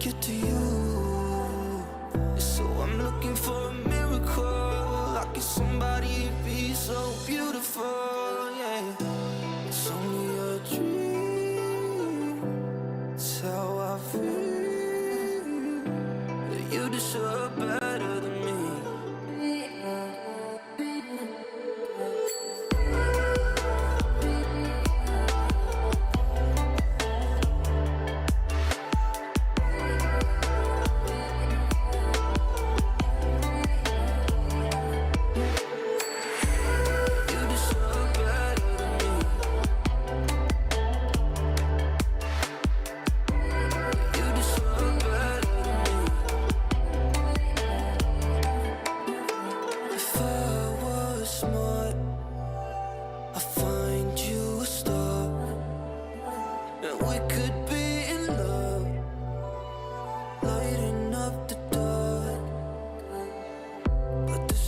get to you. So I'm looking for a miracle. Like it's somebody be so beautiful, yeah. It's only a dream. It's how I feel. You deserve better than me.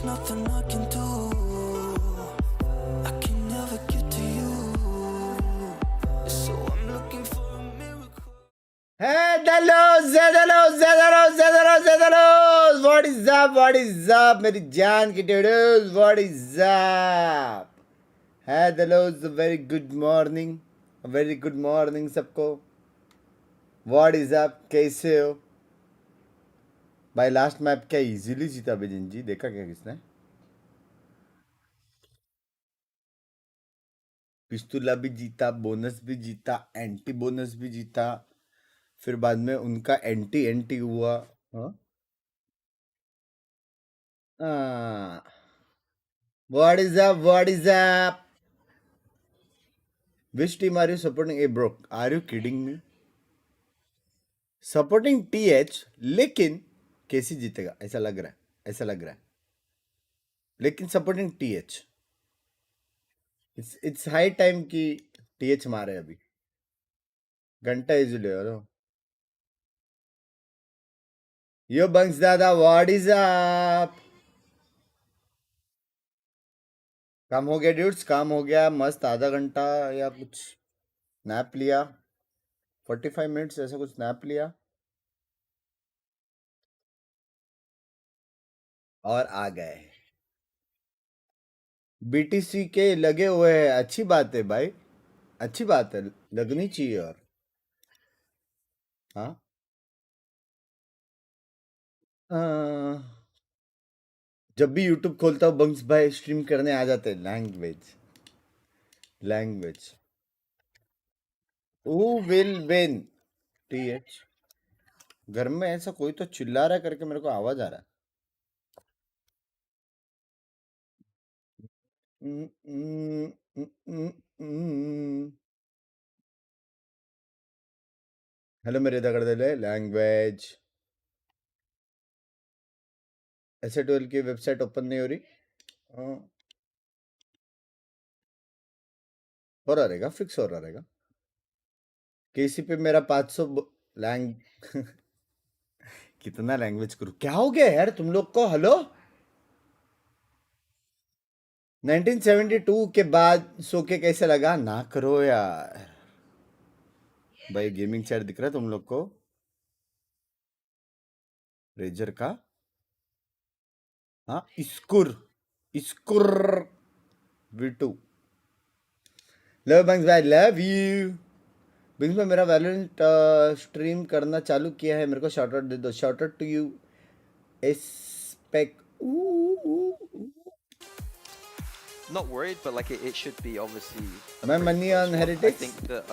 Nothing I can do. I can never get to you. So I'm looking for a miracle. Hey, Zedalos! What is up? What is up? मेरी जान की टेडोस, what is up? Hey, Zedalos, a very good morning. A very good morning सबको. What is up? कैसे हो? भाई last map क्या easily जीता बिजन जी, देखा क्या किसने? पिस्तूला भी जीता, बोनस भी जीता, एंटी बोनस भी जीता, फिर बाद में उनका एंटी एंटी हुआ. What is up? What is up? Which team are you supporting? Hey bro, are you kidding me? Supporting TH, लेकिन केसी जीतेगा ऐसा लग रहा है, ऐसा लग रहा है. लेकिन supporting TH. It's high time कि TH मारे अभी. घंटा इजीली हो. Yo Binks दादा, what is up? काम हो गया ड्यूड्स, काम हो गया मस्त. आधा घंटा या कुछ नैप लिया, 45 मिनट्स ऐसा कुछ नैप लिया और आ गए. बीटीसी के लगे हुए हैं, अच्छी बात है भाई, अच्छी बात है, लगनी चाहिए. और हाँ जब भी यूट्यूब खोलता हूँ बंक्स भाई स्ट्रीम करने आ जाते हैं. Language Who will win? TH. घर में ऐसा कोई तो चिल्ला रहा है करके मेरे को आवाज आ रहा है. हेलो मेरे दगड़ दले. लैंग्वेज S12 की वेबसाइट ओपन नहीं हो रही. हो रहा रहेगा, फिक्स हो रहा रहेगा. केसी पे मेरा 500 लैंग कितना लैंग्वेज करूं? क्या हो गया यार तुम लोग को? हेलो 1972 के बाद सो के कैसे लगा? ना करो यार भाई. गेमिंग चैट दिख रहा है तुम लोग को? रेजर का हाँ, इस्कुर V2. लव बंक्स भाई, लव यू. बिंक्स में मेरा वैलोरेंट स्ट्रीम करना चालू किया है, मेरे को शाउट आउट दे दो. शाउट आउट टू यू एस्पेक. Not worried, but like it should be obviously. My money on Heretics. I think that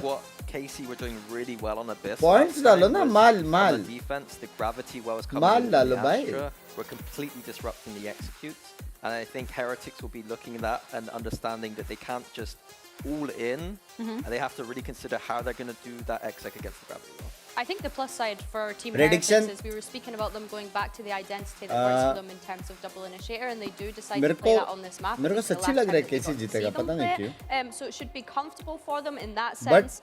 what Casey were doing really well on Abyss. Points डालो ना, माल. On the defense, the gravity where was coming mall in डालो the भाई. Astra were completely disrupting the executes, and I think Heretics will be looking at that and understanding that they can't just all in, and they have to really consider how they're going to do that exec against the gravity well. I think the plus side for Team Prediction? Heretics is we were speaking about them going back to the identity that works for them in terms of double initiator, and they do decide to play that on this map. मेरे को सच्ची लग रहा है केसी जीतेगा, पता नहीं क्यों. So it should be comfortable for them in that sense.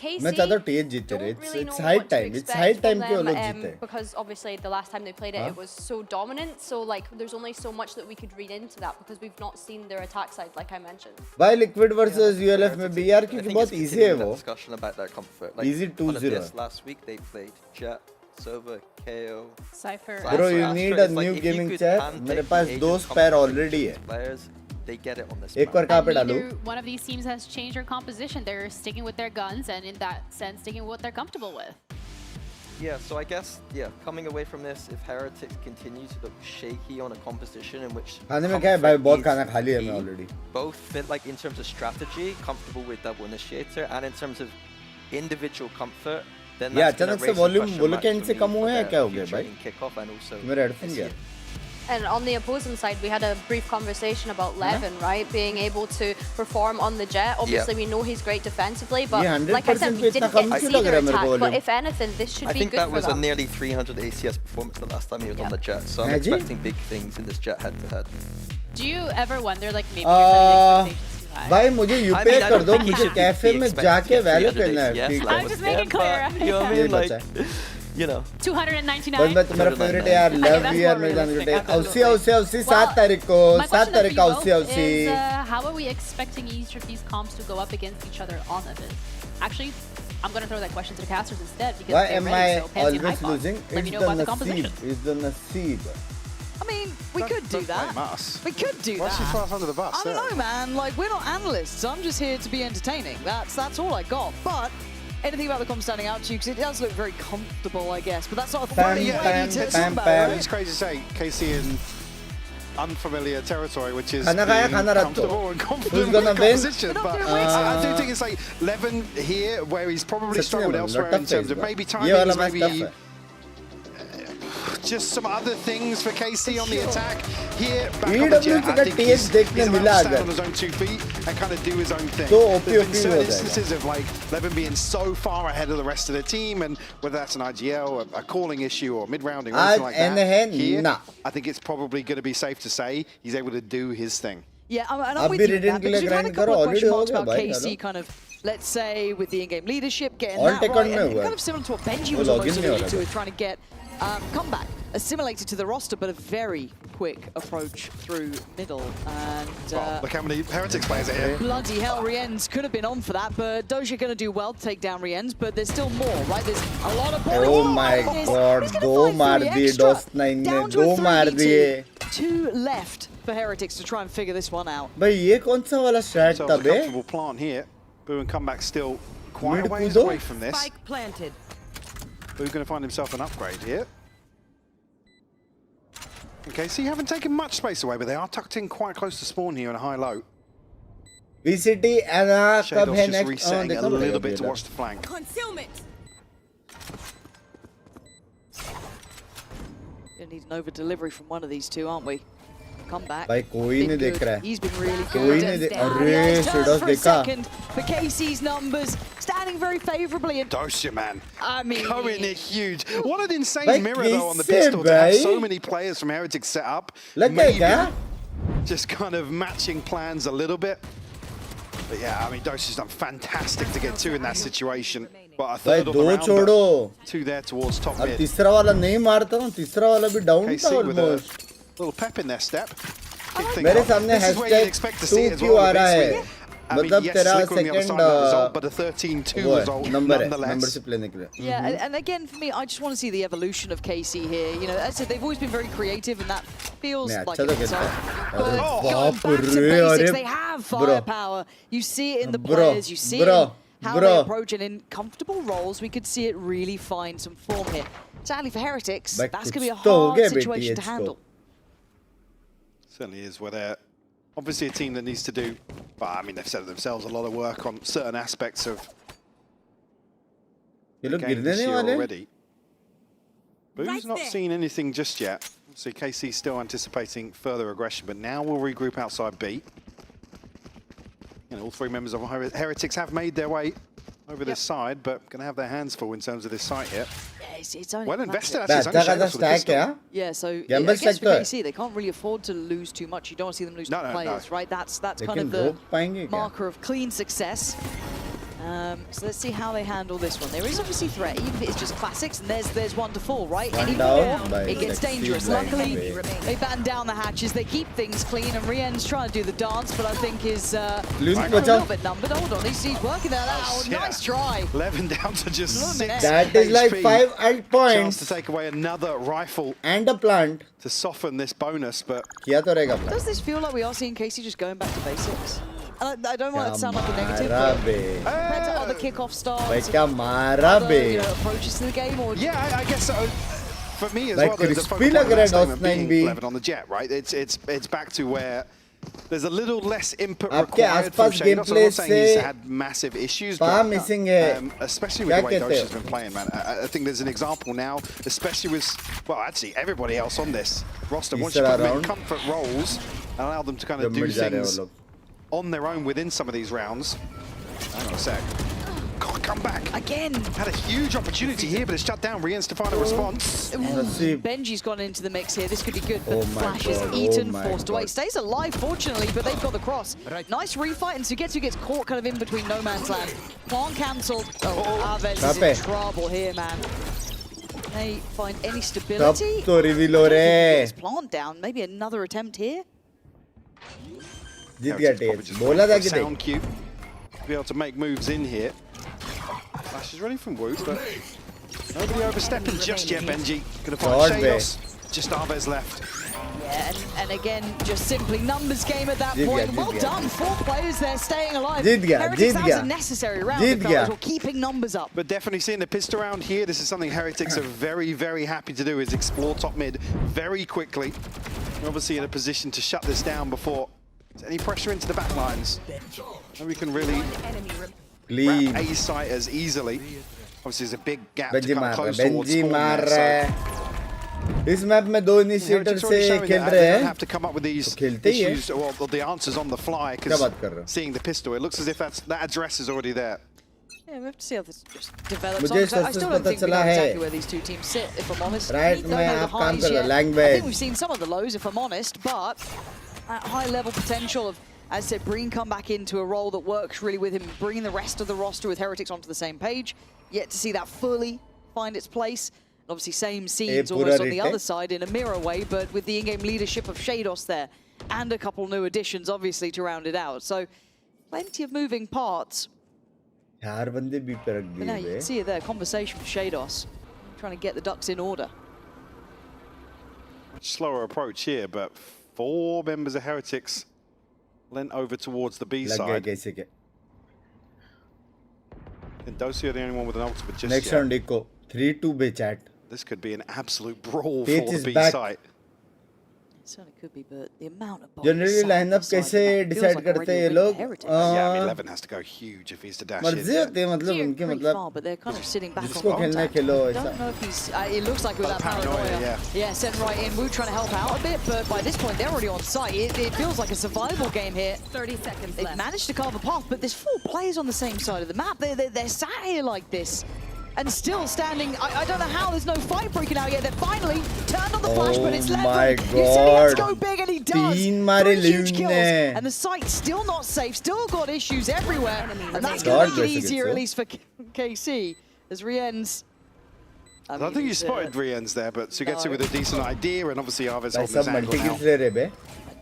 KC, मैं चाहता हूँ TH जीते रहे. It's high time. It's high time कि वो लोग जीते. Because obviously the last time they played it, it was so dominant. So like there's only so much that we could read into that because we've not seen their attack side, like I mentioned. भाई Liquid versus ULF में भी यार क्योंकि बहुत easy है वो. Discussion about their comfort. Easy 2-0. Last week. week they played Jet, Sova, KO. Cypher. Bro, you Astra. need a It's like new if you gaming could chair. handpick मेरे the pass agent दो spare comfortably already with है. Players, they get it on this. एक बार कहाँ पे डालूं? Neither one of these teams has changed their composition. They're sticking with their guns and in that sense sticking with what they're comfortable with. Yeah, so I guess, coming away from this, if Heretics continue to look shaky on a composition in which खाने में क्या है भाई? बहुत comfort खाना is खा लिया key, मैं already. both fit like in terms of strategy, comfortable with double initiator, and in terms of individual comfort, then Yeah, that's gonna अचानक से raise a volume question बोलो mark कि for इनसे me कम हुआ for है, their क्या हो गया future भाई? in kickoff and also मेरा headphone this गया. year. And on the opposing side, we had a brief conversation about Levin, right? Being able to perform on the jet. Obviously, we know he's great defensively, but Yeah, like I said, 100% we didn't इतना कम get to क्यों see लग their रहा है मेरे को attack. But volume? if anything, this should I be think good that for was a them. nearly 300 ACS performance the last time he was on the jet, so I'm Magic? expecting big things in this jet head-to-head. Do you ever wonder like maybe you're setting expectations too high? भाई मुझे I UPA mean, I कर don't दो, think he मुझे should cafe be में expected जाके to get value 300 करना है. ACS, ठीक like, है. I'm just yeah, making clear. but, you know what I यही mean? Like, बचा है. you know. 299. बस मैं तुम्हारा फेवरेट है यार. लव that's यू यार more मेरे जान realistic, बेटे. absolutely. औसी 7 तारीख को. My 7 question तारीख for का you औसी both is औसी. how are we expecting each of these comps to go up against each other on Levin? Actually, I'm going to throw that question to the casters instead because Why they're am ready, I so Pansy and always Hypon, losing? let me It's know the about the composition. Nasib. It's the Nasib. I mean, we could do Don't that. blame us. We could do Why that. should you throw us under the bus? I don't know, man. Like, we're not analysts. I'm just here to be entertaining. That's all I got. But anything about the comp standing out to you? Because it does look very comfortable, I guess. But that's not a Bam, funny yeah, way bam, to bam, talk about bam. it, It's right? crazy to say KC in unfamiliar territory, which is खाना खाया, being खाना रख दो. comfortable and Who's confident gonna with the win? composition. They're not But doing way I do too think it's like Levin here, where he's probably सच्ची struggled में elsewhere tough in terms है of इस maybe बार. ये वाला timings, match tough maybe है. just some other things for KC on the attack. Here, back on the EW jet, का I think TS he's देखने allowed मिला to stand अगर. on his own 2 feet and kind of do his own thing. तो OP There's been हो certain जाएगा. instances of like Levin being so far ahead of the rest of the team, and whether that's an IGL, a calling issue, or mid-rounding or anything like आज that. NH Here, ना. I think it's probably going to be safe to say he's able to do his thing. Yeah, and अब I'm with भी you with reading that के because लिए we've had a grind couple करो. of Already question हो marks गया about भाई. KC hello. kind of, let's say, with the in-game leadership, getting All that take right, on and में हुआ. kind of similar to what Benji वो was login almost नहीं हो alluding रहा to, था. with trying to get comeback assimilated to the roster, but a very quick approach through middle. And Look how many Heretics players are here. bloody hell, Rienz could have been on for that, but Doja going to do well to take down Rienz, but there's still more, right? There's a lot of body. Oh my God, दो मार दिए DOS9 ने, दो मार दिए. 2 left for Heretics to try and figure this one out. भाई ये कौन सा वाला strat So था a bay? comfortable plant here. Boo and comeback still quite a Mid ways koodo. away from this. Spike planted. Boo going to find himself an upgrade here. Okay, so you haven't taken much space away, but they are tucked in quite close to spawn here in a high-low. VCT कब Shadow's है just next? resetting a देखना little पड़ेगा bit to अभी watch the flank. Concealment. Gonna need an over delivery from one of these two, aren't we? Come back. भाई कोई नहीं देख रहा है. He's been really कोई good. नहीं देख. And अरे yeah, he's turned Shadows for a देखा. second for KC's numbers, standing very favourably. And Dosia, man. I mean, Going in huge. What an insane भाई mirror, though, on the कैसे pistol to have भाई? so many players from Heretics set up. लग गया क्या? Just kind of matching plans a little bit. But yeah, I mean, Dosia's done fantastic to get 2 in that situation. But a भाई third on the दो round, छोड़ो. 2 there towards top अब mid. तीसरा वाला नहीं मारता हूँ. तीसरा वाला भी down था KC with a almost. little pep in their step. Kick things मेरे off. सामने This is where you'd hashtag expect to see it as 2 क्यों well आ with रहा this है? win. I mean, मतलब yes, तेरा Slick on the other second side of that result, but a 13-2 वो result है. Number है. nonetheless. Membership लेने के लिए. yeah, and again, for me, I just want to see the evolution of KC here. You know, as I said, they've always been very creative, and that feels नहीं, like अच्छा तो an खेलता insult. है. But अरे going बाप back to रे, basics, अरे they have bro. firepower. You see it in the Bro, players, you see it bro, in how bro. they approach, and in comfortable roles, we could see it really find some form here. Sadly for Heretics, भाई that's going to be a कुछ तो हो hard गया situation to BTH को. handle. Certainly is, where they're obviously a team that needs to do, but I mean, they've said it themselves, a lot of work on certain aspects of ये the लोग game गिरने this नहीं year वाले? already. Boo's Right not there. seen anything just yet. So KC still anticipating further aggression, but now we'll regroup outside B. You know, all 3 members of Heretics have made their way over this side, but going to have their hands full in terms of this site here. Yeah, it's only Well a matter invested, of- actually. It's only अच्छा खासा Shadows with a stack pistol. है. Yeah, so Gamble I guess for sector. KC, they can't really afford to lose too much. You don't want to see them lose No, to no, players, no. right? That's kind लेकिन of the रोक पाएंगे क्या? marker of clean success. So let's see how they handle this one. There is obviously threat, even if it's just classics, and there's one to fall, right? One Any down more, by it gets Sexy dangerous. Blind Luckily, Way. they batten down the hatches, they keep things clean, and Rien's trying to do the dance, but I think is a Lose little bit numbered. Hold on, he's working that out. Yeah. Nice try. 11 down to just 6. That is like HP. 5 ult Chance points to take away another rifle and a plant. to soften this bonus, but किया तो रहेगा plant. Does this feel like we are seeing Casey just going back to basics? And I don't want it to sound like a negative, मारा but bay. compared to other kickoff starts, भाई क्या मारा other, bay. approaches to the game, or yeah, I guess so. For me as Like well, the crispy focal लग point रहा of है that statement DOS9 being भी. 11 on the jet, right? It's back to where there's a little less input आपके required from आसपास Shados. I'm gameplay not saying he's से had massive issues, far but missing है. especially with क्या the way कहते Dosh हो? has been playing, man. I think there's an example now, especially with, well, actually everybody else on this roster. Once you put them in around. comfort roles and allow them to kind of जब do मिल जा रहे हैं वो things लोग. on their own within some of these rounds. Hang on a sec. Can't come back. again. Had a huge opportunity here, but it's shut down. Rien's to find a response. Nasiib. Benji's gone into the mix here. This could be good, but Oh my Flash is God, eaten, oh my forced away. God. Stays alive, fortunately, but they've got the cross. Nice refight, and Sugetsu gets caught kind of in between no man's land. Plan cancelled. Oh, Aves is in Kape. trouble here, man. They find any तब stability. तो reveal हो रहे. Gets Plant down. Maybe another attempt here. जीत गया Heritage probably test. just बोला था waiting कि for नहीं. sound cue to be able to make moves in here. Flash is running from Woot, but nobody overstepping just yet, Benji. Gonna God, find Shados. Just Aves left. Yeah, and again, just simply numbers game at that Jeet point. गया, Well जीत गया. done, 4 players there staying alive. जीत गया, Heretics, Jeet that was गया. a necessary round Jeet of गया. well, keeping numbers up. But definitely seeing the pistol round here, this is something Heretics are very, very happy to do, is explore top mid very quickly. We're obviously in a position to shut this down before there's any pressure into the back lines. And we can really Clean. wrap A site as easily. Obviously there's a big gap to Benji kind मार of रहा है. close towards Benji spawn मार there, रहा so है. इस map में दो initiator Heretics से already showing खेल that रहे they don't हैं. have to come up with these तो खेलते ही हैं. issues, or the answers on the fly, क्या बात कर रहे because हो? seeing the pistol, it looks as if that address is already there. Yeah, we have to see how this just develops. मुझे on, 'cause I still don't पता think we know चला है. exactly where these two teams sit, if I'm honest. Right, We don't मैं know the आप काम highs कर रहा yet. हूँ, I language. think we've seen some of the lows, if I'm honest, but that high level potential of, as I said, Breen come back into a role that works really with him, bringing the rest of the roster with Heretics onto the same page. Yet to see that fully find its place. And obviously same scenes pura almost on the retake. other side in a mirror way, but with the in-game leadership of Shados there, and a couple new additions, obviously, to round it out. So plenty of moving parts. 4 बंदे बीच पे रख But now दिए you can bay. see it there, conversation with Shados, trying to get the ducks in order. Much slower approach here, but 4 members of Heretics lent over towards the B लग गए side. कैसे के. And Dosi are the only one with an ultimate just Next yet. round eco 3-2 बे chat. This could be an absolute brawl Page for is the B back. side. It certainly could be, but the amount of bodies Generally sat lineup beside कैसे the map feels decide like करते already हैं ये a लोग? win for Heretics. Yeah, I mean, Levin has to go huge if he's to dash in. मर्जी Yeah. होती है मतलब उनके Pretty मतलब far, but they're kind of sitting back जिसको on खेलना है contact. खेलो I ऐसा. don't know if he's. It looks like with that Paranoia, paranoia. yeah. Sent right in. Wu trying to help out a bit, but by this point they're already on site. It feels like a survival game here. 30 seconds They've left. managed to carve a path, but there's 4 players on the same side of the map. They're sat here like this. And still standing, I don't know how there's no fight breaking out yet. They're finally turned on the flash, but it's Oh Levin. my You said he had to God. go big, and he does. 3 मारे 3 huge kills, ने. and the site's still not safe, still got issues everywhere. And that's God going to make it bless easier, Sugetsu. at least for KC, as Rien's... I don't think you spotted Rien's there, but Sugetsu with a decent idea, and obviously Aves भाई holding his सब angle multi now. किल ले रहे बे.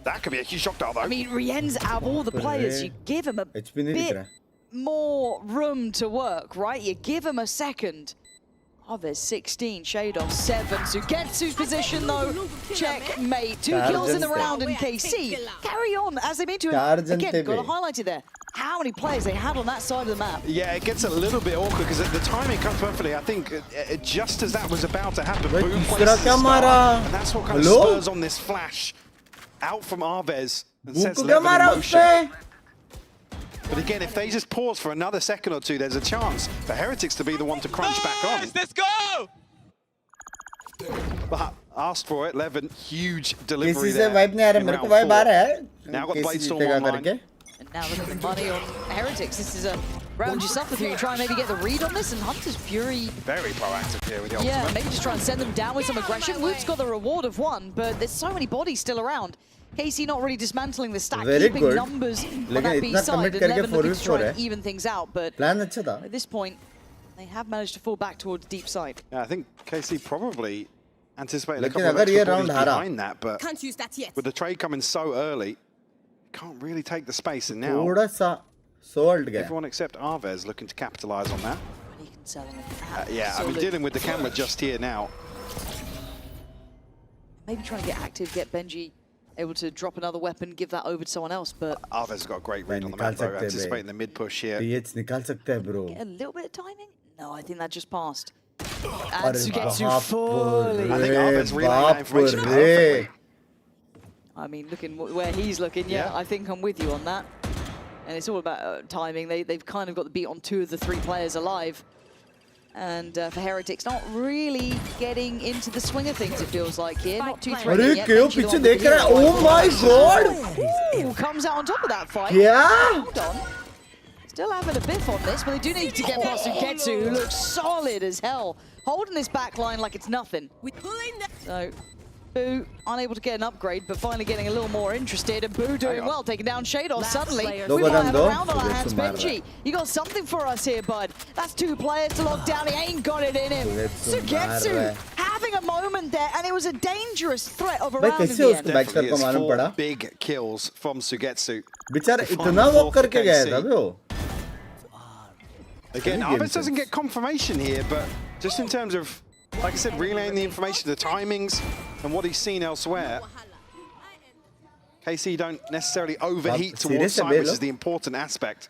That could be a huge shockdown, though. I mean, Rien's, out of all the players, you give him a HP नहीं दिख bit रहा. more room to work, right? You give him a second. Oh, there's 16, Shadow 7. Sugetsu's position though, checkmate. 2 kills in the round in KC. Carry on as they mean to. Again, got to highlight it there. How many players they had on that side of the map. Yeah, it gets a little bit awkward because the timing comes perfectly. I think just as that was about to happen, भाई Boom तीसरा places the क्या start, मारा? and that's what kind of Hello? spurs on this flash out from Aves and Boom sets को क्या Levin मारा in उस motion. पे? But again, if they just pause for another second or two, there's a chance for Heretics to be the one to crunch back on. Let's go! But asked for it, Levin, huge delivery किसी से there. Wipe नहीं आ रहा in मेरे को round wipe आ 4. रहा है. Now got KC Bladestorm जीतेगा online. करके. And now look at the money on Heretics. This is a round yourself with you. You try and maybe get the read on this, and Hunter's Fury. Very proactive here with the Yeah, ultimate. maybe just try and send them down with some aggression. Woot's got the reward of 1, but there's so many bodies still around. KC not really dismantling the stack, Very keeping good. numbers on लेकिन that B इतना side, commit and करके 11 looking to 4v4 try है. and even things out, but Plan अच्छा था. at this point, they have managed to fall back towards deep side. Yeah, I think KC probably anticipated a लेकिन couple of अगर ये extra round bodies हारा, behind that, but Can't use that yet. with the trade coming so early, can't really take the space. And now थोड़ा सा salt गया. everyone except Arvez looking to capitalize on that. He can sell him Yeah, I mean, dealing with the camera just here now. Maybe trying to get active, get Benji able to drop another weapon, give that over to someone else, but Arvez has got a great read on the निकाल map, though, सकते हैं, anticipating the mid push here. TH निकाल सकते हैं bro. get a little bit of timing? No, I think that just passed. अरे And Sugetsu बाप fully. I think Arvez relaying that बाप information रे. perfectly. I mean, looking where he's looking, yeah, Yeah. I think I'm with you on that. And it's all about timing. They've kind of got the beat on 2 of the 3 players alive. And for Heretics, not really getting into the swing of things, it feels like here. Not too threatening अरे yet. क्यों Benji the पीछे one देख with the रहा है? hero. Oh my god! Ooh, comes out on top of that fight. क्या? Hold on. Still having a biff on this, but they do need to get past Sugetsu, who looks solid as hell. Holding this back line like it's nothing. We're pulling that. So, Boo unable to get an upgrade, but finally getting a little more interested. And Boo doing well, taking down Shadow suddenly. player. We might have a दो, round on our hands, Sugetsu मार रहा Benji. You got something for us here, bud. That's 2 players to lock down. He ain't got it in him. Sugetsu मार रहा Sugetsu है. having a moment there, and it was a dangerous threat of a भाई round in कैसे the उसको end. Back कर Definitely, को it's मालूम 4 पड़ा? big kills from Sugetsu. बेचारा The इतना final वॉक four for करके गया KC. था बे वो. Again, Really Arvez doesn't intense. get confirmation here, but just in terms of, like I said, relaying the information, the timings, and what he's seen elsewhere, KC don't necessarily overheat towards serious side, है which bay is the important aspect.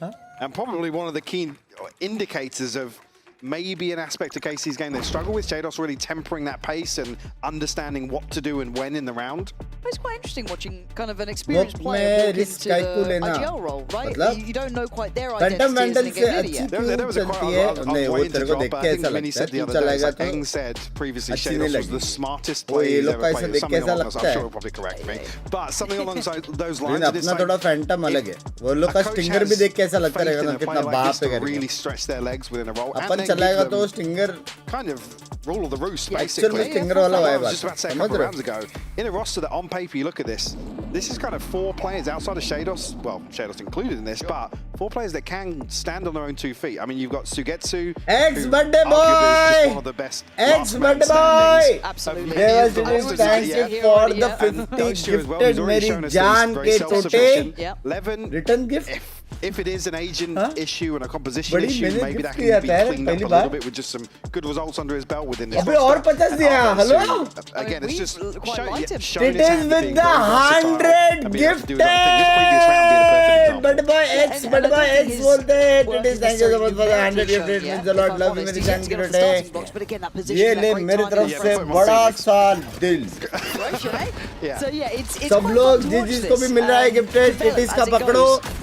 Huh? And probably one of the key indicators of maybe an aspect of KC's game they struggle with. Jados really tempering that pace and understanding what to do and when in the round. It's quite interesting watching kind of an experienced वो player मैं walk risk into काहे को the लेना? IGL role, right? मतलब You don't know quite their Phantom identity as Vandal an से Nvidia अच्छी yet. There was a quote चलती है. नहीं वो waiting to तेरे को drop, देख but के I ऐसा think Vinny लगता है said the तू other day, it's चलाएगा like तो Eng said previously, अच्छी नहीं Shados was लगी. the smartest वो player ये he's लोग ever का played ऐसा with. देख Something कैसा along those, लगता I'm है? sure he'll probably correct me. But something along those लेकिन lines, it's अपना थोड़ा like, फैंटम अलग है. वो लोग का a coach स्टिंगर भी has देख के ऐसा लगता faith रहेगा in ना a कितना player like बाप this पे to करेगा. really stretch their legs within a role and upon then give चलाएगा तो them stinger kind of rule of the roost, Yeah, actual में basically. स्टिंगर वाला I vibe was just about to say a समझ couple of रहे rounds ago, in a roster that on paper you look at this is kind of 4 players outside of Shados, well, Shados included in this, but 4 players that can stand on their own 2 feet. I mean, you've got Sugetsu, Ex who birthday arguably is just boy! one of the best Ex last man birthday standings boy! of Absolutely. many of the Devastating, rosters thank yet. you for the And 50 Those two as well, he's gifted already मेरी shown us that he's जान very के self-sufficient. छोटे Yeah. Levin, return gift if it is an agent Huh? issue and a composition बड़ी issue, मैंने maybe gift that किया can be था यार cleaned up पहली a bar. little bit with just some good results under his belt within this अबे और roster. 50 दिया, And hello? Arvez, again, it's we just quite liked him. showing It his is hand with being the very versatile 100 and being able to do his own thing. This previous round being a perfect example. But boy X, And but I boy don't think X his बोलते हैं. work It is is thank you so much for the 100 numerically gifted. shown, Means yeah, a lot. if I'm Love you honest. मेरी He's जान yet to की get off the starting Rote. blocks, but again, that position, ये that ले great मेरी timing तरफ Yeah, से put him on बड़ा Phoenix. सा दिल. situation, eh? Yeah. So yeah, it's सब quite लोग fun to जिस watch जिसको भी this, मिल रहा है गिफ्टेड develop टिटिस का as it पकड़ो goes.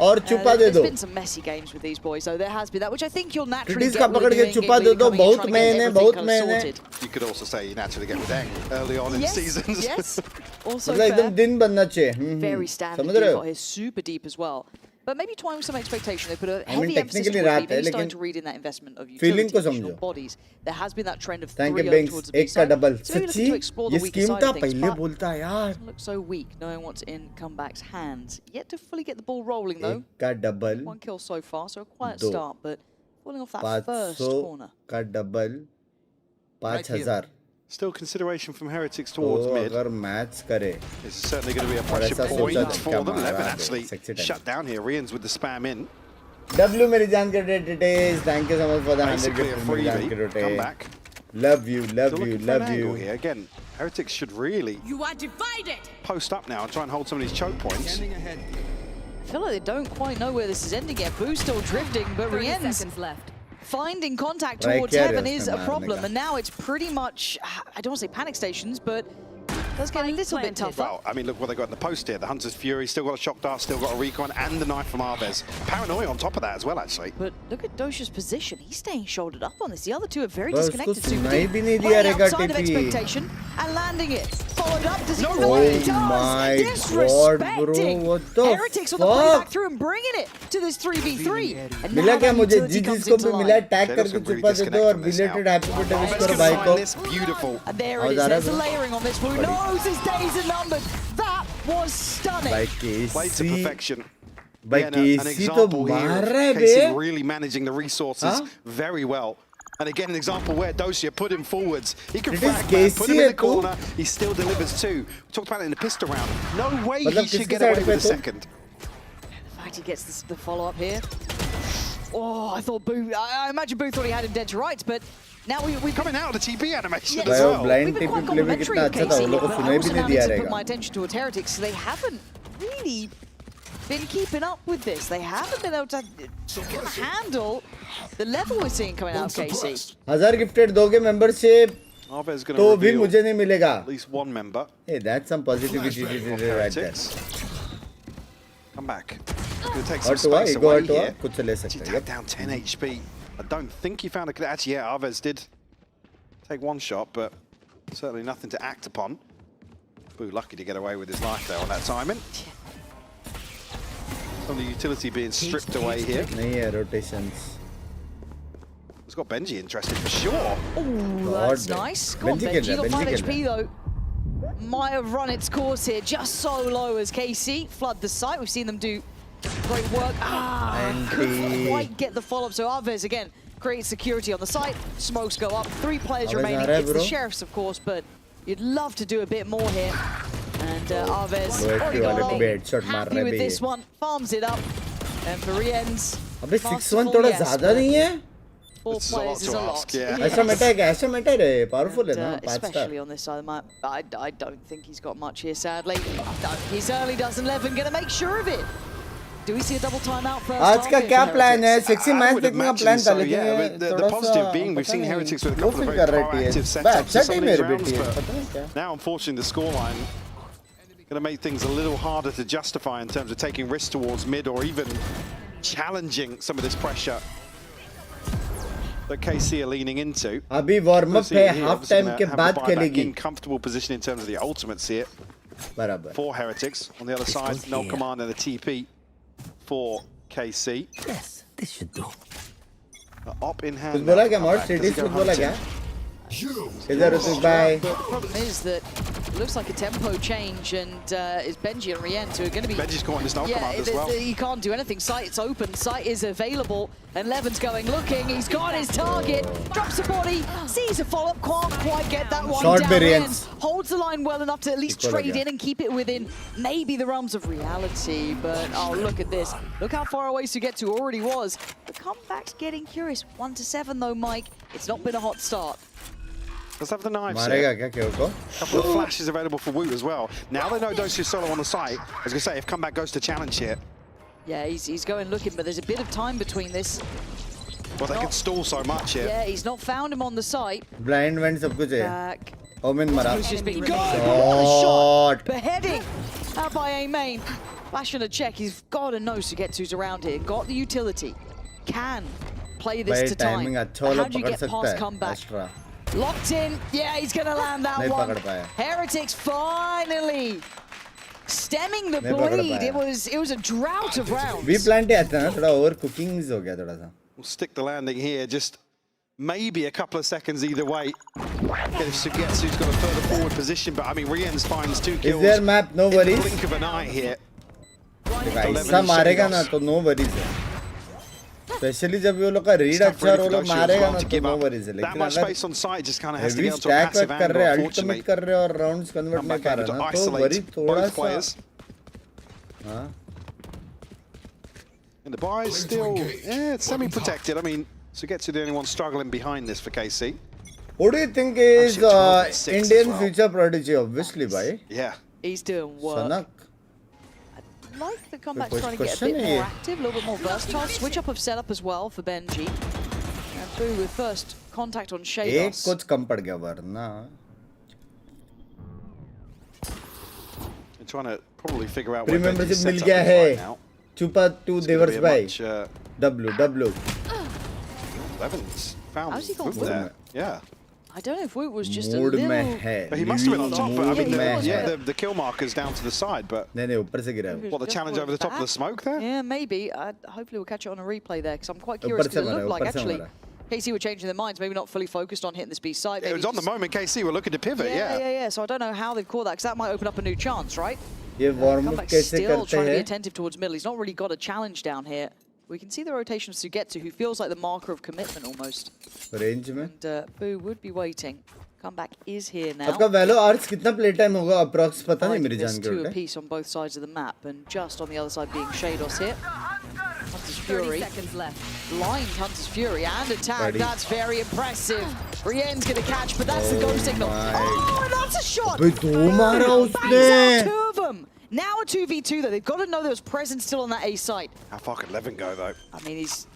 और छुपा दे There's दो. been some messy games with these boys, so there has been that, which I think you'll naturally टिटिस get का with पकड़ the के new छुपा in-game दे league दो. coming in, बहुत trying to get मैन है, everything बहुत kind of man है. sorted. You could also say you naturally get with Eng early on in Yes, seasons. yes. Also मतलब एकदम fair. दिन बनना चाहिए. Very standard समझ रहे हो? default here, super deep as well. But maybe toying with some expectation. They put a I mean, heavy emphasis technically towards रात B, है, maybe starting लेकिन to read in that investment of feeling utility को additional समझो. bodies. There has been that trend of Thank you 3 Binks. towards the B एक का side. Double. So maybe सच्ची looking to explore ये the weaker scheme side था of things, पहले but बोलता यार. doesn't look so weak, knowing what's in Comeback's hands. Yet to fully get the ball rolling though. एक का double 1 kill so far, so a quiet दो. start, but falling off that first 500 corner. का double 5000. Still consideration from Heretics तो towards mid. अगर match करे It's certainly going to be a और pressure ऐसा point सोचा for क्या them. मारा Levin है, actually sexy time. shut down here. Rians with the spam in. W मेरी जान के टिटिस. Thank you so much for the 100 Basically a gifted मेरी जान की freebie. Come Rote. back. Love you, love Still you, looking for an love angle you. here. Again, Heretics should really You are divided. post up now and try and hold some of these choke points. I feel like they don't quite know where this is ending yet. Boo's still drifting, but 30 Rien's seconds left. finding contact Right towards here heaven is is the a man, problem, nigga. and now it's pretty much, I don't want to say panic stations, but it does get a little bit planted. tougher. Well, I mean, look what they got in the post here. The Hunter's Fury, still got a shock dart, still got a recon, and the knife from Arvez. Paranoia on top of that as well, actually. But look at Dosha's position. He's staying shouldered up on this. The other two are very बस disconnected. उसको Super सुनाई deep. भी नहीं दिया Playing रहेगा outside of TP. expectation and landing it. Followed up. Does he No get the one? He way. does. Oh my God, Disrespecting. bro. What the Heretics on the fuck? playback through and bringing it to this 3v3. And मिला now क्या that मुझे utility जी comes जिसको into भी line. मिला tag They're करके also really छुपा दे दो और disconnected from this belated now. Happy birthday wish Arvez करो can भाई find को. this beautiful. And there How it is is. that There's the happening? layering on this. But who knows? His days are numbered. That was stunning. By Played to KC. perfection. By An KC तो example here मार of रहा है KC bay. really managing the resources very well. And again, an example where Dosia put him forwards. He can It is frag man, put him in the KC too. corner. He still delivers two. We talked about it in the pistol round. No way he मतलब should किसकी get side away पे with a तो? second. In fact, he gets the follow-up here. Oh, I thought Boo... I imagine Boo thought he had him dead to rights, but now we Coming out of the TP animation Yes. as भाई वो well. blind We've been TP quite play में complimentary कितना of अच्छा था, KC, उन लोगों को but सुनाई I भी also नहीं now दिया need to put रहेगा. my attention towards Heretics. They haven't really been keeping up with this. They haven't been able to handle the level we're seeing coming out of KC. 1000 gifted दोगे membership Arve's going तो to भी reveal मुझे नहीं मिलेगा. at least one member. Hey, that's some positivity right there. Heretics. Come back. Going to take some Hurt हुआ, space ego away hurt हुआ, here. कुछ ले Actually, सकते हैं. tagged down 10 HP. I don't think he found a... Actually, yeah, Arvez did take one shot, but certainly nothing to act upon. Boo lucky to get away with his life there on that timing. Some of the utility being stripped away here. नहीं है rotations. It's got Benji interested for sure. Oh, that's God, nice. Go on, Benji Benji. खेल रहा है, Got 5 Benji HP though. Might have run its course here, just so low as KC. Flood the site. We've seen them do great work. Couldn't quite get the follow-up. So Arvez, again, creates security on the site. Smokes go up. 3 players Arvez remaining. आ रहा है, It's the bro. Sheriffs, of course, but you'd love to do a bit more here. And Arvez Low already HP got वाले on. पे headshot मार Happy रहे with bay. this one. Farms it up. And for Rien's, अबे 6-1 masterful, थोड़ा yes, ज़्यादा but नहीं है? 4 It's a lot players is to a lot. ask, yeah. ऐसा meta है क्या? ऐसा meta है, powerful है And, ना, 5 star. especially on this side of the map. I don't think he's got much here, sadly. No, he's early does 11, gonna make sure of it. Do we see a double timeout first? आज का क्या plan है? Sexy I match would देखने का imagine plan था, so, लेकिन yeah, ये but the थोड़ा positive सा being we've पता seen नहीं, Heretics with a low couple of feel very कर रहे proactive TS. setups अच्छा in some team of है these रे rounds, TS, but पता नहीं क्या. now unfortunately the scoreline going to make things a little harder to justify in terms of taking risks towards mid or even challenging some of this pressure that KC are leaning into. अभी warm up है, half time के बाद खेलेगी. In comfortable position in terms of the ultimates here बराबर. for Heretics. On the other side, no command and a TP for KC. Yes, this should do. Up in hand. कुछ बोला now. क्या? Mod Comeback. Does he cities go कुछ बोला hunting? क्या? इधर ऋतुक भाई. But the problem is that it looks like a tempo change, and it's Benji and Rien who are going to be... Benji's caught in this no command as well. You can't do anything. Site's open, site is available, and Levin's going looking. He's got his target, drops a body, sees a follow-up, can't quite get that one Short down. variance. Rien holds the line well enough to at least Equal trade again. in and keep it within maybe the realms of reality. But oh, look at this. Look how far away Sugetsu already was. The comeback's getting curious. 1-7 though, Mike. It's not been a hot start. Let's have the knives मारेगा here. क्या केओ को? Couple of flashes available for Wu as well. Now they know Dosia's solo on the site. I was going to say, if comeback goes to challenge here, Yeah, he's going looking, but there's a bit of time between this. well, they can stall so much here. Yeah, he's not found him on the site. Blind vent सब कुछ है. Back. Omen मरा. He's just been good. What a shot. Shot. Beheading. Out by A main. Flash and a check. He's got to know Sugetsu's around here. Got the utility. Can play this भाई to time. timing अच्छा How वाला do you पकड़ get सकता past है. comeback? Astra. Locked in. Yeah, he's going to land that नहीं one. पकड़ पाया. Heretics finally stemming the नहीं पकड़ bleed. पाया. It was a drought of rounds. We planted आता है ना, थोड़ा over cooking हो गया थोड़ा सा. We'll stick the landing here, just maybe a couple of seconds either way. If Sugetsu's got a further forward position, but I mean, Rien's finds 2 kills Is there map? No in the worries. blink of an eye here. ऐसा मारेगा ना तो no worries है. Especially जब वो लोग का read अच्छा और वो लोग मारेगा ना तो no worries है. That लेकिन much अगर space on site just kind of has to heavy get onto a stack passive कर angle, रहे हैं, unfortunately. ultimate कर रहे हैं और rounds convert Come नहीं back कर able रहा to ना तो वरी isolate थोड़ा both सा. players. हाँ. And the buy is still it's semi-protected. I mean, Sugetsu the only one struggling behind this for KC. What do you think is Actually, 12-6 as Indian well. future prodigy? Obviously, bhai. Yeah. He's doing work. Sanak. I like the comeback's Good trying to get a question, bit more yeah. active, a little bit more versatile. Switch up of setup as well for Benji. And through with first contact on एक Shados. कुछ कम पड़ गया वरना. They're trying to probably figure out Free where Benji's membership mill setup गया is है. right now. Chupa to It's gonna be Devers a bhai. much, W. Levin's found How's he got Wood Wood? there. Yeah. I don't know if Woot was just a Mood little... में है. But he must have been on top, but I mean, Yeah, he was, the kill marker's down to the side, but नहीं नहीं ऊपर से गिरा है. what, the Just challenge brought over the it top of the back. smoke there? Yeah, maybe. Hopefully we'll catch it on a replay there, because I'm quite curious. ऊपर से Because it मारा, looked like ऊपर से actually मारा. KC were changing their minds, maybe not fully focused on hitting this B side. It was on the moment KC were looking to pivot, yeah. Yeah. So I don't know how they've caught that, because that might open up a new chance, right? ये warm up Comeback कैसे still करते trying to be हैं? attentive towards middle. He's not really got a challenge down here. We can see the rotation of Sugetsu, who feels like the marker of commitment almost. Range में. And Boo would be waiting. Comeback is here now. आपका वैलो arts कितना play time होगा approx पता नहीं मेरी There's जान के two उल्टे. apiece on both sides of the map, and just on the other side being Shados here. Hunter's 30 Fury. seconds left. Blind Hunter's Fury and attack. Buddy. That's very impressive. Rien's gonna catch, but that's the go signal. my. Oh, and that's a shot. अबे दो मारा Bangs out उसने. two of them. Now a 2v2 though. They've got to know there was presence still on that A side. How far can Levin go though? I mean, he's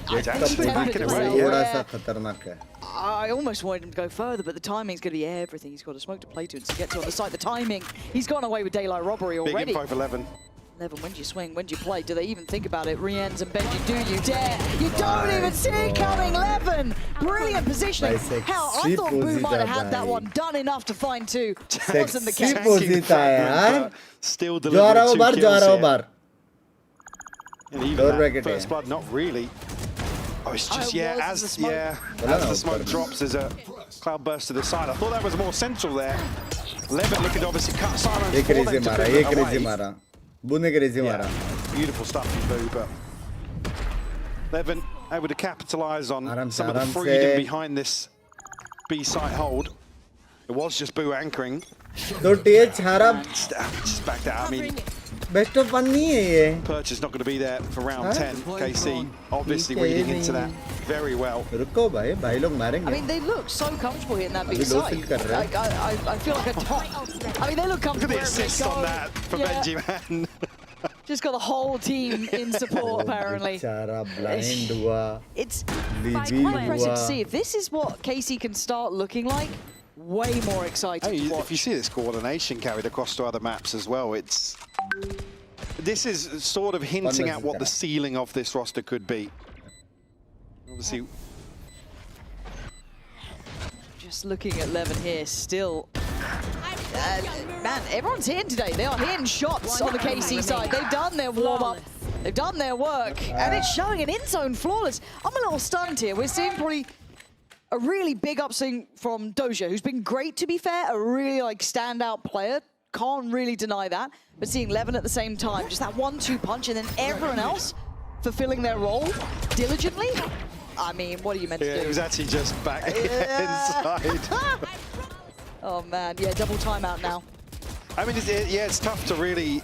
He's I actually think backing he's away. tempered थोड़ा as सा well. खतरनाक है. I almost wanted him to go further, but the timing's going to be everything. He's got a smoke to play to and to get to on the side. The timing, he's gone away with daylight robbery Big already. info for Levin. Levin, when do you swing? When do you play? Do they even think about it? Rien's and Benji, do you dare? You don't even see it coming, Levin! Brilliant positioning. Sexy Hell, I thought Boo posita might have had that bhai. one done enough to find two. Wasn't the Sexy case. posita Fragment, यार. but Still जो आ रहा delivering हो 2 बार, जो आ kills रहा हो here. Bar. And even Door that bracket first है. blood, not really. Oh, it's just, Oh, yeah, was as the smoke. as the smoke drops, there's a cloud burst to the side. I thought that was more central there. Levin looking to obviously cut silence ये for them crazy to मारा, put ये it crazy away. मारा. बू ने crazy मारा. Yeah, beautiful stuff from Boo, but Levin able to capitalise on Aram some of the se. freedom behind this B site hold. It was just Boo anchoring. तो TH हारा Just backed out. I mean, best of 1 नहीं है ये. Perch is not going to be there for round Huh? 10. KC obviously Okay, reading into नहीं. that very well. रुको भाई, भाई लोग मारेंगे. I mean, they look so comfortable hitting that big अभी low side. fill कर रहा है. Like, I feel like a top. I mean, they look Look at comfortable. the wherever they assist go. on that for Yeah. Benji, man. Just got the whole team in support, apparently. बेचारा blind हुआ. It's Libby quite impressive to हुआ. see. If this is what Casey can start looking like, way more exciting Hey, to if you watch. see this coordination carried across to other maps as well, it's... This is sort of hinting at what the ceiling of this roster could be. Obviously, Just looking at Levin here, still. Man, everyone's hitting today. They are hitting shots on the KC side. They've done their warm-up. They've done their work. And it's showing an in-zone flawless. I'm a little stunned here. We're seeing probably a really big upswing from Doja, who's been great, to be fair. A really, like, standout player. Can't really deny that. But seeing Levin at the same time, just that 1-2 punch, and then everyone else fulfilling their role diligently. I mean, what are you meant to yeah, do? it was actually just back inside. Oh, man. Yeah, double timeout now. I mean, it's tough to really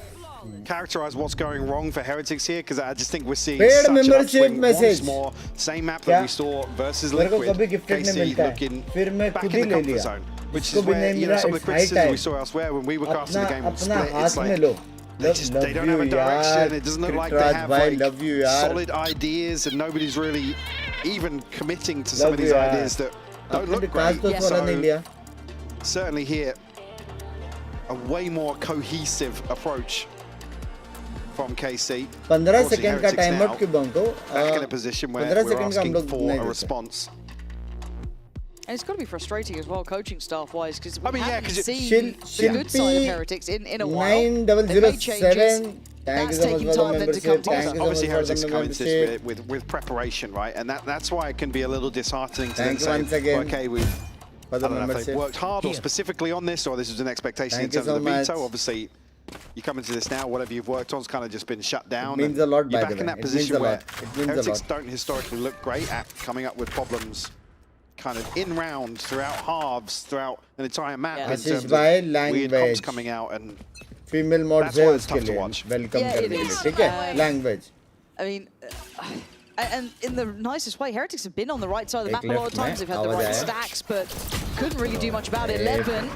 characterize what's going wrong for Heretics here, because I just think we're seeing Paid such an membership upswing message. once more. Same map क्या? that we saw versus मेरे को Liquid. कभी gifted नहीं KC मिलता है. looking फिर मैं back खुद in ही the ले comfort लिया. zone, which इसको is भी where, नहीं you know, मिला, some of the it's high criticism we time. saw elsewhere when we were casting the game on अपना Split. It's हाथ में like low. they don't have a direction. It doesn't look like they have like solid ideas, and nobody's really even committing to some of these ideas that don't look great. So certainly here, a way more cohesive approach from KC. 15 second का time out क्यों बंको? Back in a position where 15 we're second का हम asking लोग for नहीं a देते. response. And it's got to be frustrating as well, coaching staff-wise, because we I mean, yeah, haven't 'cause seen the good side of Heretics in a while. 9007. Thank you That's so much taking for the time then to membership. come Thank you so Obviously, much for Heretics the come into membership. this with preparation, right? And that's why it can be a little disheartening to Thank then you once say, again okay, we've for I the don't know if they've membership. worked hard or specifically on this, or this was an expectation Thank in you terms so of the veto. much. Obviously, you come into this now, whatever you've worked on's kind of just been shut down. It means and a lot, you're by back the in way. that It means position a where lot. It means a Heretics lot. don't historically look great at coming up with problems kind of in round, throughout halves, throughout an entire map in Ashish terms of bhai, weird language. comps coming out. And female mode That's है why it's उसके tough to लिए watch. Welcome Yeah, करने it के लिए is. ठीक है language I mean, and in the nicest way, Heretics have been on the right side of the map a lot of left times. They've had the में right आवाज आया. stacks, but couldn't really do much about it. Hey. 11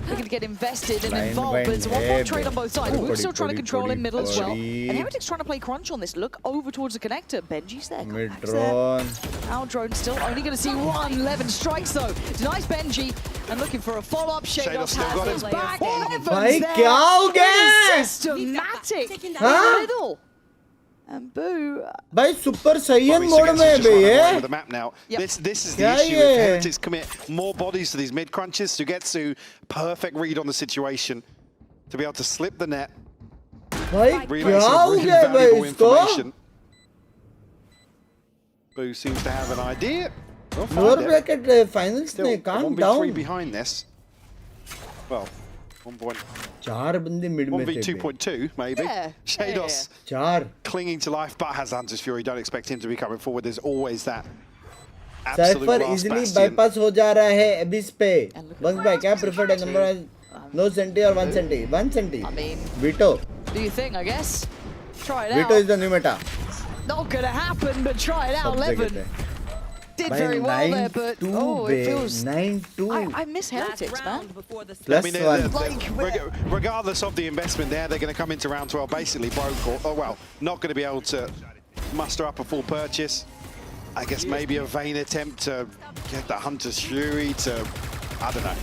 looking to get invested and Line involved, by but it's a 1-1 line. trade on both sides. Oh, We're still trying to putty, control in middle as well. putty. And Heretics trying to play crunch on this. Look over towards the connector. Benji's there. Mid Comeback's there. Drone Our drone still only going to see one. 11 strikes though. Denies Benji and looking for a follow-up. Shadow Shados still got has his him. back. Evans भाई there. क्या हो गया? It is systematic in the middle. And Boo. भाई super Well, Syed I mean, mode Sugetsu's में है just running away भैया with the map now. Yep. This is the क्या issue. ये? If Heretics commit more bodies to these mid crunches, Sugetsu, perfect read on the situation to be able to slip the net. भाई Relay क्या some हो really गया भाई valuable इसको information. Boo seems to have an idea. We'll find lower it. Bracket finals Still में a काम 1v3 down behind this. Well, चार बंदे मिड में थे 1v2.2 maybe. Yeah. Shados चार clinging to life, but has Hunter's Fury. Don't expect him to be coming forward. There's always that absolute cipher last easily bastion. Bypass हो जा रहा है एबिस पे बंक्स भाई क्या प्रेफर्ड है नंबर नो सेंटी और 1 senti 1 senti I mean, veto do you think, I guess? Try it veto out. Is the new meta Not gonna happen, but try it out. सब जगह Levin पे did भाई very well there, but 9-2 oh, it feels. 9-2 I miss Heretics, man. round before the I plus mean, 1 regardless of the investment there, they're going to come into round 12 basically broke, or well, not going to be able to muster up a full purchase. I guess maybe a vain attempt to get the Hunter's Fury to, I don't know.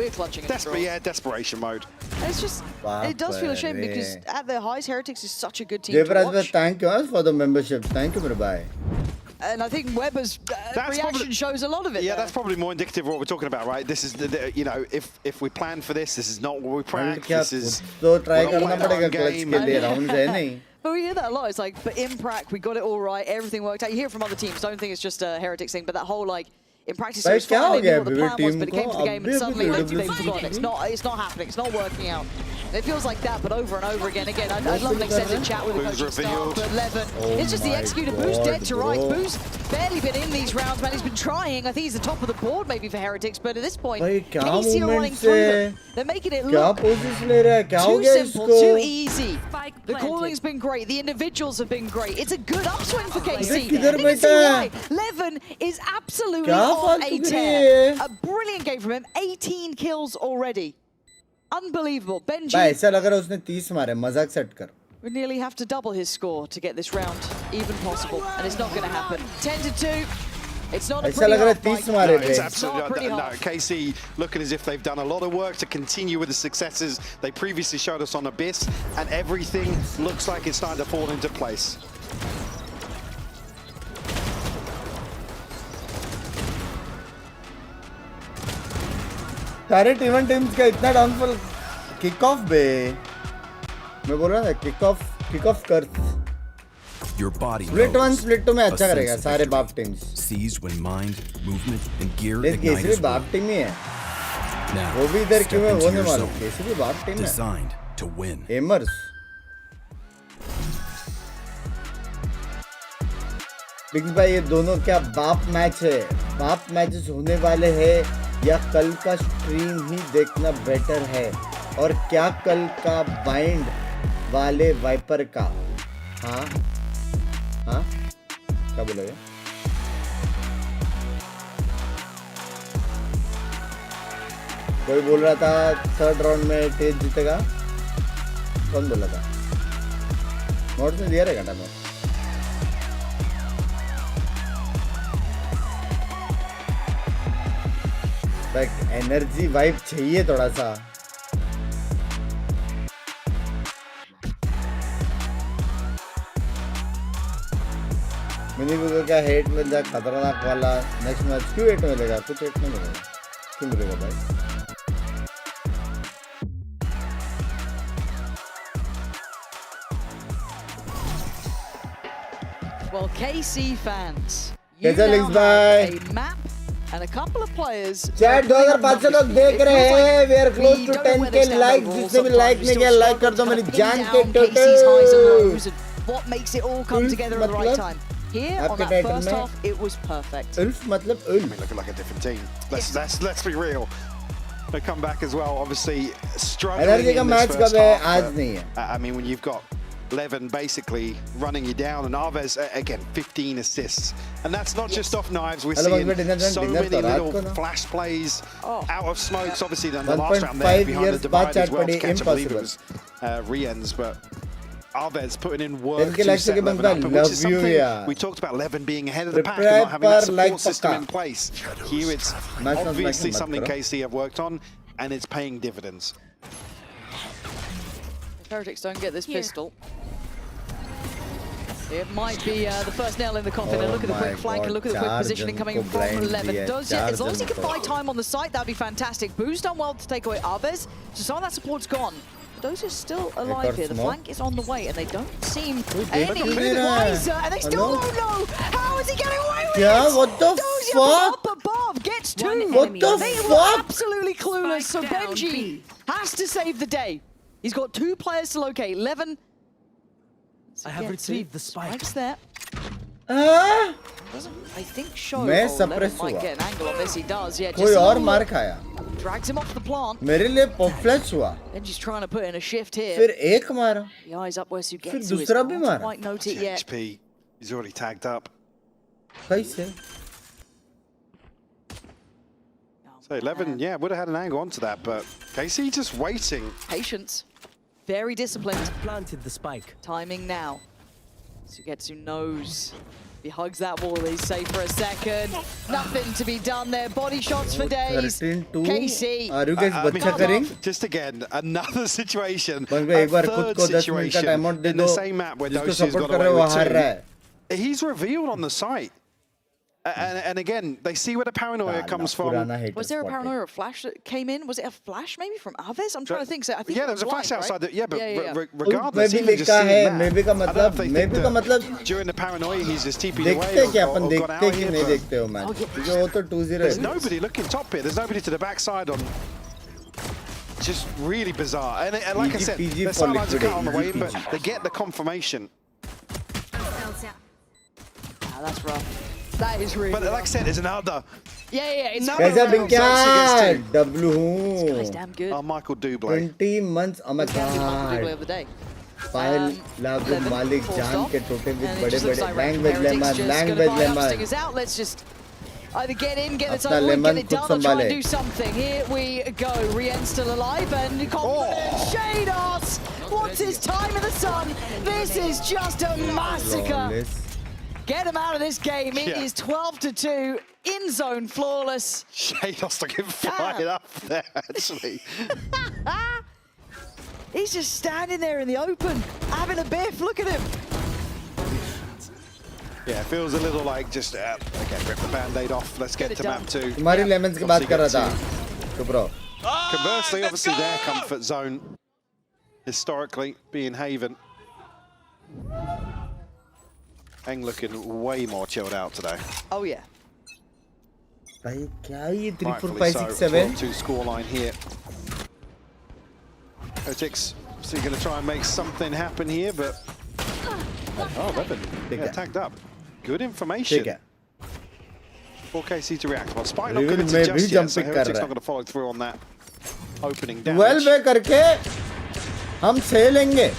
We're clutching at straws. Yeah, desperation mode. It's just, it does feel a shame because at their highs, Heretics is such a good team to Devraj, watch. thank you for the membership. Thank you, bye. And I think Weber's reaction shows a lot of it. Yeah, there. that's probably more indicative of what we're talking about, right? This is, you know, if we plan for this, this is not what we practice. This is तो try we're not करना playing our पड़ेगा own clutch game. के लिए rounds है नहीं But we hear that a lot. It's like, but in prac, we got it all right. Everything worked out. You hear it from other teams. Don't think it's just a Heretics thing, but that whole like in practice, it was क्या fine. हो They गया knew what the Vivek plan was, team but it को? came to the game अभी and suddenly अभी they've WWC forgotten. It's not happening. It's not working out. It feels like that, but over and over again. Again, I'd love an extended chat with the Boo's coaching staff, revealed. but Levin, Oh it's just the my executor. God, Boo's dead to rights. bro. Boo's barely been in these rounds, man. He's been trying. I think he's the top of the board maybe for Heretics, but at this point, भाई क्या KC are running movements through है them. They're making it क्या look position ले रहा है क्या हो too गया simple, इसको too easy. Spike The planted. calling's been great. The individuals have been great. It's a good upswing for KC. अबे किधर You can see बैठा why. है? Levin is absolutely क्या on a फालतूगिरी tear. है? A brilliant game from him. 18 kills already. Unbelievable. Benji भाई ऐसा लग रहा है उसने 30 मारे मजाक सेट कर would nearly have to double his score to get this round even possible. And it's not going to happen. 10-2. It's not a ऐसा pretty लग रहा है half, 30 Mike. मारे It's पे absolutely Not pretty no. hard. KC looking as if they've done a lot of work to continue with the successes they previously showed us on Abyss, and everything looks like it's starting to fall into place. सारे टीवन teams का इतना downfall kick off बे मैं बोल रहा था kick off कर Your body split 1 knows. Split 2 में A अच्छा sense करेगा of सारे victory. बाप teams Seized when mind, movement, and gear लेकिन ignite केसरी as बाप one. टीम ही है Now, वो भी इधर step क्यों है into वो नहीं your मालूम zone. केसरी बाप टीम है Designed to win. एमर्स बिग्स भाई ये दोनों क्या बाप मैच है बाप मैचेस होने वाले हैं या कल का स्ट्रीम ही देखना बेटर है और क्या कल का बाइंड वाले वाइपर का हाँ हाँ क्या बोलोगे कोई बोल रहा था थर्ड राउंड में तेज जीतेगा कौन बोला था नोट में दिया रहेगा नोट एनर्जी वाइब चाहिए थोड़ा सा मिनी को क्या हेट मिल जाए खतरनाक वाला नेक्स्ट मैच क्यों हेट मिलेगा कुछ हेट नहीं मिलेगा क्यों मिलेगा भाई Well, KC fans, you कैसा now लिंक्स have भाई a map and a couple of players. Chat 2500 लोग देख रहे हैं we are close to 10k like जिसने भी लाइक नहीं किया लाइक कर दो मेरी जान के टोटो What makes it all come together at the right time? Here on आपके that टाइटल first में half, it was perfect. उल्फ मतलब I mean, looking like a different team. Let's be real. They come back as well, obviously struggling energy का in this match first कब है half, आज but, नहीं है I mean, when you've got Levin basically running you down, and Arvez again 15 assists, and that's not just off knives. We're Hello, seeing Bangla, dinner so dinner many तो रात को little ना flash plays out of smokes. Obviously, then the 1.5 last round there behind the years divide बाद as well to Watchparty catch. I believe it was impossible. Riens, but Arvez putting in work 10K to likes set के Levin Bangla, up, which is love you, something यार. we talked about. Levin being ahead of the pack Prepare and not having that पर like support system पक्का. in place. Here, it's Match not obviously match something मत करो. KC have worked on, and it's paying dividends. If Heretics don't get this pistol, it might be the first nail in the coffin. And look at the quick flank and look at the quick positioning coming from Levin. Does it? As long as he can buy time on the site, that'd be fantastic. Boo's done well to take away Arvez, so some of that support's gone. Those are still alive here. The smoke. flank is on the way, and they don't seem they any don't need that. wiser. And they still Hello? don't know. How is he getting away with Yeah, it? what the Dozier fuck? up above gets two. What the They were fuck? absolutely clueless. So Spike down, Benji B. has to save the day. He's got 2 players to locate. 11. I have retrieved the spike. Spike's there. हाँ? Doesn't, I think, show. मैं Oh, suppress Levin might हुआ. get an angle on this. He does. Yeah, कोई just a और little मार look. खाया. Drags him off the plant. मेरे लिए flash हुआ. Benji's trying to put in a shift here. फिर एक मारा. The eyes up where फिर Sugetsu is. दूसरा भी Can't मारा. quite note it yet. GHP, he's already tagged up. कैसे? So 11, yeah, would have had an angle onto that, but KC just waiting. Patience. Very disciplined. Planted the spike. Timing now. Sugetsu knows. He hugs that wall, he's safe for a second. Nothing to be done there. Body shots for days. 13-2. KC. Are you guys I mean, बच्चा करेंगे? just again, another situation. बन गया, A एक बार खुद third को 10 minute का situation time out they in दो. the same map where जिसको Doshi's सपोर्ट got कर away रहे हो वो with हार रहा 2. है. He's revealed on the site. And again, they see where the paranoia comes from. पुराना hater Was there a spot है. paranoia flash that came in? Was it a flash maybe from Aves? I'm trying to think. So I think Yeah, it there was a flash blind, outside. right? Yeah, but yeah. regardless, maybe even just देखा seeing है, that, maybe का I don't know if they मतलब, think maybe का that मतलब during the paranoia, he's just TP'd देखते away हैं क्या or upon gone देखते out हैं कि here, नहीं but देखते हो मैच. Oh, yeah. क्योंकि वो तो 2-0 there's है. nobody looking top here. There's nobody to the backside on. Just really bizarre. And like I said, PG their for sidelines are cut on the way, liquidate, but they get the confirmation. Ah, that's rough. That is really But like I rough. said, it's another. Yeah, it's कैसा round बिंक्या? against W Guy's हूँ. damn good. Michael Dublé. 20 months. Oh my Double god. of the day. पायल लाभ Levin, मालिक full जान stop. के टोटे भी And it बड़े just looks बड़े like language Heretics lemon just language gonna find lemon. upstingers out. Let's just either get in, get this अपना over with, get lemon it खुद done, or try and संभाले. do something. Here we go. Rien's still alive and confident. Shados wants his time in the sun. This is just a massacre. Flawless. Get him out of this game. It Yeah. is 12-2. In zone, flawless. Shados to get fired up there, actually. He's just standing there in the open, having a biff. Look at him. Yeah, it feels a little like just, okay, rip the band-aid off. Let's get Get to it map 2. तुम्हारी lemons की बात कर रहा था. चुप रहो. Conversely, obviously, their comfort zone, historically, being Haven. Eng looking way more chilled out today. Oh, yeah. भाई क्या ये 3 4 Rightfully 5 so. 6 7 2 scoreline here. Heretics still going to try and make something happen here, but... Oh, Levin. Yeah, tagged up. Good information. ठीक है. For KC to react. Well, Spike not Reveal committed में just भी yet, jump so pick कर Heretics रहा not है. going to follow through on that opening 12 damage. पे करके हम सह लेंगे.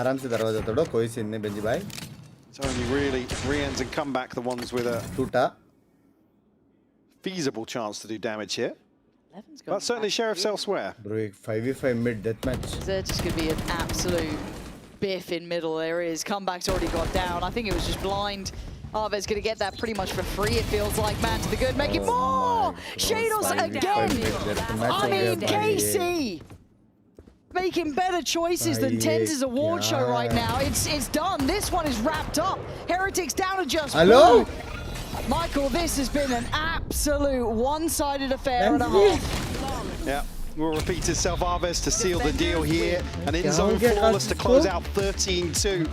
आराम से दरवाजा तोड़ो, कोई सीन नहीं बेंजी भाई. It's only really Riens and Comeback the ones with a टूटा. feasible chance to do damage here. Levin's got But certainly Sheriff's elsewhere. Bro, एक 5v5 mid deathmatch. There's just going to be an absolute biff in middle. There is. Comeback's already got down. I think it was just blind. Arved's going to get that pretty much for free, it feels like. Man to the good, make it more! Shados again! I mean, KC! Making better choices than Tenz's award show right now. It's done. This one is wrapped up. Heretics down to just Hello? four. Michael, this has been an absolute one-sided affair and a half. Yeah, will repeat itself. Arves to seal the deal here. And in क्या zone हो गया flawless to Qasim close को? out 13-2.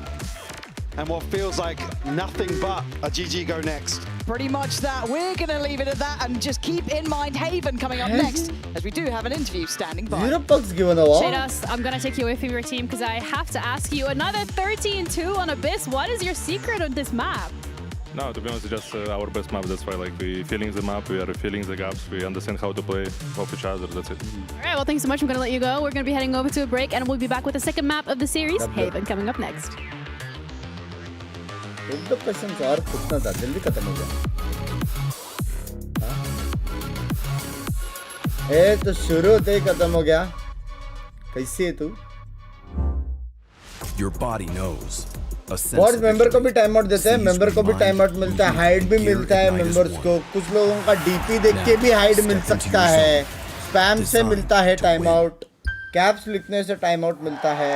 And what feels like nothing but a GG go next. Pretty much that. We're going to leave it at that and just keep in mind Haven coming up next, as we do have an interview standing by. 0 pucks given away. Shados, I'm gonna take you away from your team because I have to ask you another 13-2 on Abyss. What is your secret on this map? No, to be honest, it's just our best map. That's why, like, we feeling the map, we are feeling the gaps, we understand how to play off each other. That's it. All right, well, thanks so much. I'm gonna let you go. We're gonna be heading over to a break, and we'll be back with the second map of the series, Haven, coming up next. एक दो question और पूछना था, जल्दी खत्म हो गया. ए तो शुरू होते ही खत्म हो गया. कैसी है तू? Your body knows. A sense board of member को भी victory टाइम आउट देते हैं, seized मेंबर को भी your टाइम आउट mind मिलता है, when हाइड भी gear मिलता है ignites मेंबर्स one. को. कुछ लोगों का डीपी देख के भी हाइड मिल step into सकता your है, zone. स्पैम से Designed मिलता है to time win. Out, caps लिखने से टाइम आउट मिलता है.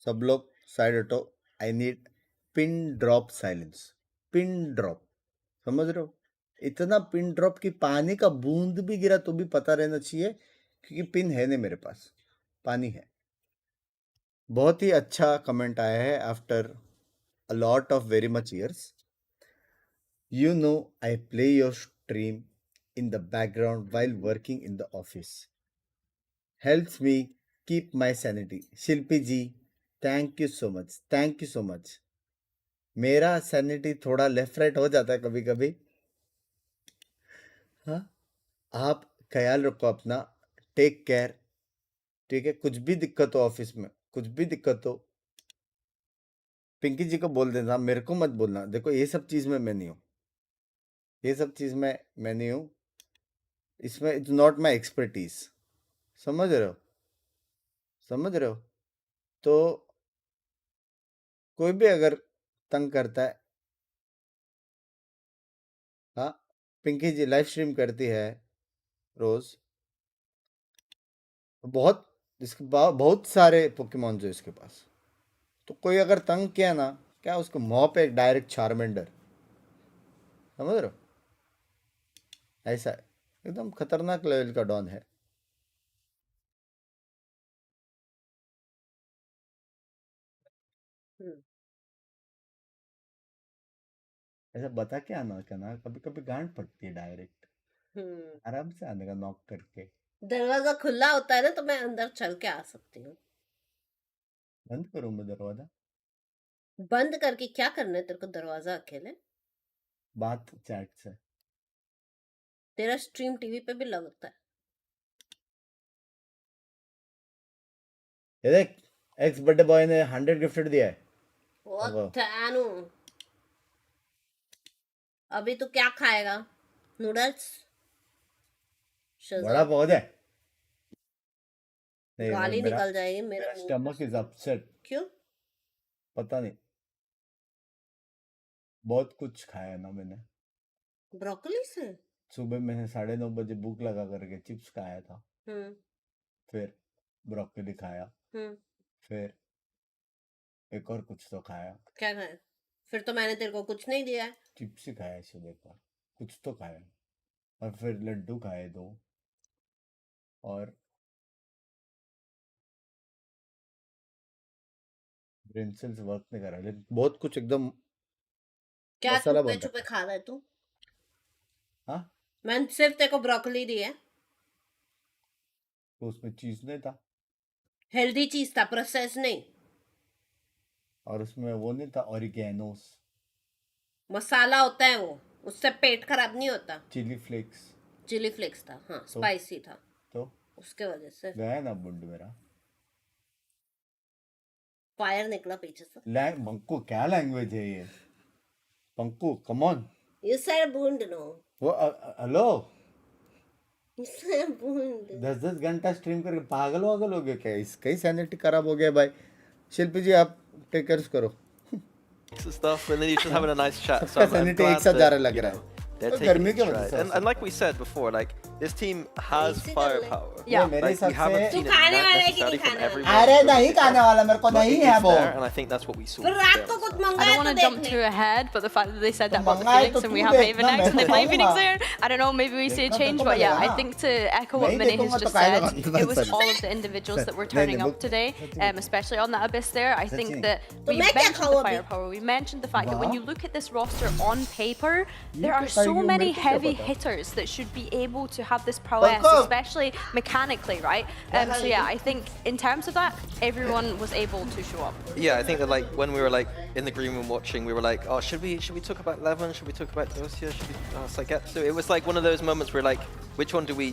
सब लोग साइड हटो. I need pin drop silence. Pin drop समझ रहे हो? इतना पिन ड्रॉप की पानी का बूंद भी गिरा तो भी पता रहना चाहिए, क्योंकि पिन है नहीं मेरे पास, पानी है। बहुत ही अच्छा कमेंट आया है after a lot of very much years. You know I play your stream in the background while working in the office. Helps me keep my sanity. Shilpi ji, thank you so much. Thank you so much. मेरा sanity थोड़ा left right हो जाता है कभी कभी। हाँ, आप ख्याल रखो अपना, टेक केयर, ठीक है। कुछ भी दिक्कत हो ऑफिस में, कुछ भी दिक्कत हो, पिंकी जी को बोल देना, मेरे को मत बोलना। देखो ये सब चीज में मैं नहीं हूँ, ये सब चीज में मैं नहीं हूँ, इसमें इट्स नॉट माई एक्सपर्टीज। समझ रहे हो, समझ रहे हो? तो कोई भी अगर तंग करता है, हाँ, पिंकी जी लाइव स्ट्रीम करती है रोज, बहुत इसके बहुत सारे पोकेमॉन जो इसके पास, तो कोई अगर तंग किया ना, क्या उसको मुंह पे एक डायरेक्ट चार्मेंडर, समझ रहे हो? ऐसा है, एकदम खतरनाक लेवल का डॉन है। ऐसा बता के आना करना, कभी कभी गांड पड़ती है डायरेक्ट, आराम से आने का, नॉक करके। दरवाजा खुला होता है ना, तो मैं अंदर चल के आ सकती हूँ। बंद करूं मैं दरवाजा? बंद करके क्या करना है तेरे को दरवाजा अकेले? बात चैट से। तेरा स्ट्रीम टीवी पे भी लगता है। ये देख, एक्स बर्थडे बॉय ने 100 गिफ्टेड दिया है। वो थानू, अभी तू क्या खाएगा? नूडल्स? बड़ा बहुत है। नहीं, गाली मेरा निकल जाएगी मेरे मुंह स्टमक इज अपसेट। क्यों? पता नहीं, बहुत कुछ खाया ना मैंने। ब्रोकली से? सुबह मैंने 9:30 बजे भूख लगा करके चिप्स खाया था, फिर ब्रोकली खाया, फिर एक और कुछ तो खाया। क्या खाया? फिर तो मैंने तेरे को कुछ नहीं दिया है। चिप्स ही खाया सुबह का, कुछ तो खाया, और फिर लड्डू खाए 2, और ब्रेन सेल्स वर्क नहीं कर रहा, लेकिन बहुत कुछ एकदम क्या मसाला छुपे बन छुपे रहा खा रहा है तू? हाँ, मैंने सिर्फ तेरे को ब्रोकली दी है। तो उसमें चीज नहीं था, हेल्दी चीज था, प्रोसेस नहीं। और उसमें वो नहीं था, ऑरिगेनोस। मसाला होता है वो, उससे पेट खराब नहीं होता। Chilli flakes. चिली फ्लेक्स था, हाँ, स्पाइसी था, तो उसके वजह से गया ना बुंड मेरा, फायर निकला पीछे से। पंकु क्या लैंग्वेज है ये? Panku come on, you said बूंद नो। वो हेलो, यू सेड बूंद। 10 घंटा स्ट्रीम करके पागल वागल हो गए क्या? इसका ही सैनिटी खराब हो गया भाई। शिल्पी जी आप टेक केयर करो stuff, and then you're just having a nice chat. सबका सैनिटी एक साथ जा रहा लग रहा है। They're taking it stride. And like we said before, like this team has firepower. Yeah. मेरे Like, हिसाब we haven't से seen it खाने वाला है कि necessarily नहीं from खाने everyone. अरे नहीं खाने वाला, मेरे को But नहीं it है is वो। there, and I think that's what we saw. फिर रात को कुछ I मंगाया don't तो want to jump देखने। too ahead, but the fact that they said that about the मंगाए Phoenix तो and we तू have देखना, Haven X and मैं they play तो Phoenix खाऊंगा। there, I don't know, maybe we see a देखना change, तो but yeah, पड़ेगा I ना। think to echo what नहीं Vinny देखूंगा has तो just खाएगा said, कौन? it was such. all of the individuals that were नहीं, turning नहीं, up today, especially on that Abyss there. I think सच्ची। that तो we मैं क्या mentioned खाऊं the अभी? firepower, we mentioned the fact that when वाह। you look at this roster on paper, there ये are क्या so खाएगी? many मेरे को क्या heavy पता? hitters that should be able to have this prowess, Welcome. especially mechanically, right? So yeah, I think in terms of that, everyone was able to show up. Yeah, I think that like when we were like in the green room watching, we were like, oh, should we talk about Levin? Should we talk about Dosia? Should we? Oh, it's like so it was like one of those moments where like, which one do we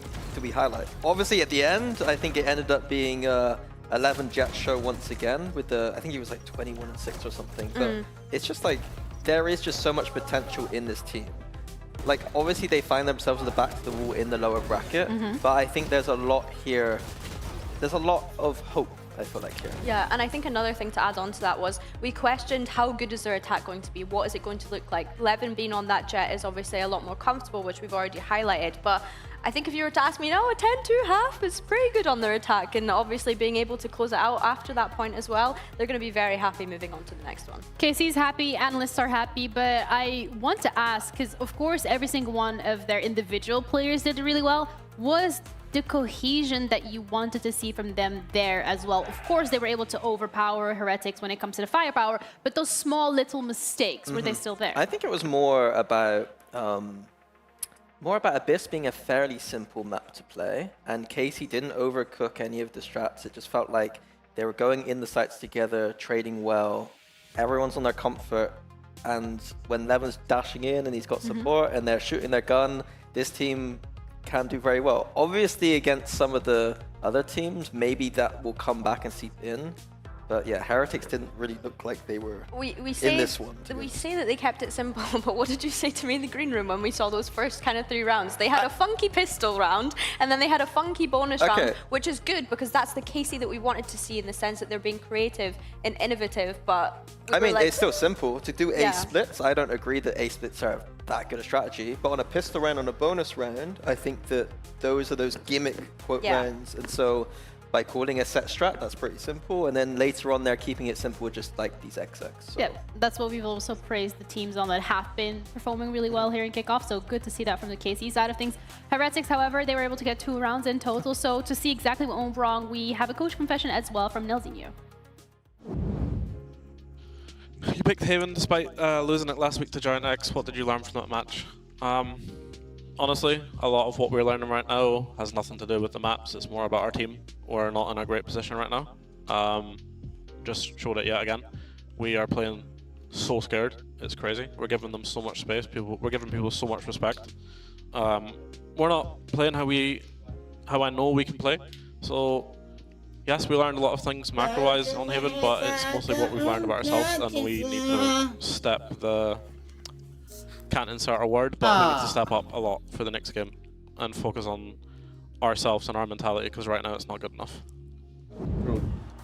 highlight? Obviously, at the end, I think it ended up being 11 Jet show once again with the, I think he was like 21-6 or something. But it's just like there is just so much potential in this team. Like obviously they find themselves at the back of the wall in the lower bracket, but I think there's a lot here. There's a lot of hope, I feel like, here. Yeah, and I think another thing to add on to that was we questioned how good is their attack going to be, what is it going to look like. Levin being on that jet is obviously a lot more comfortable, which we've already highlighted, but I think if you were to ask me, no, a 10-2 half is pretty good on their attack, and obviously being able to close it out after that point as well, they're going to be very happy moving on to the next one. KC's happy, analysts are happy, but I want to ask, because of course every single one of their individual players did really well. Was the cohesion that you wanted to see from them there as well? Of course, they were able to overpower Heretics when it comes to the firepower, but those small little mistakes, were they still there? I think it was more about Abyss being a fairly simple map to play, and KC didn't overcook any of the strats. It just felt like they were going in the sites together, trading well. Everyone's on their comfort, and when Levin's dashing in and he's got support and they're shooting their gun, this team can do very well. Obviously, against some of the other teams, maybe that will come back and seep in. But yeah, Heretics didn't really look like they were in this one. We say that they kept it simple, but what did you say to me in the green room when we saw those first kind of 3 rounds? They had a funky pistol round, and then they had a funky bonus round, which is good because that's the KC that we wanted to see in the sense that they're being creative and innovative, but... I mean, it's still simple. To do A splits, I don't agree that A splits are that good a strategy, but on a pistol round, on a bonus round, I think that those are those gimmick quote rounds, and so by calling a set strat, that's pretty simple, and then later on they're keeping it simple with just like these XX. So. Yeah, that's what we've also praised the teams on that have been performing really well here in kickoff, so good to see that from the KC side of things. Heretics, however, they were able to get 2 rounds in total, so to see exactly what went wrong, we have a coach confession as well from Nilzinho. You picked Haven despite losing it last week to Giant X. What did you learn from that match? Honestly, a lot of what we're learning right now has nothing to do with the maps. It's more about our team. We're not in a great position right now. Just showed it yet again. We are playing so scared. It's crazy. We're giving them so much space. We're giving people so much respect. We're not playing how I know we can play. So yes, we learned a lot of things macro-wise on Haven, but it's mostly what we've learned about ourselves, and we need to step the... Can't insert a word, but we need to step up a lot for the next game and focus on ourselves and our mentality, because right now it's not good enough.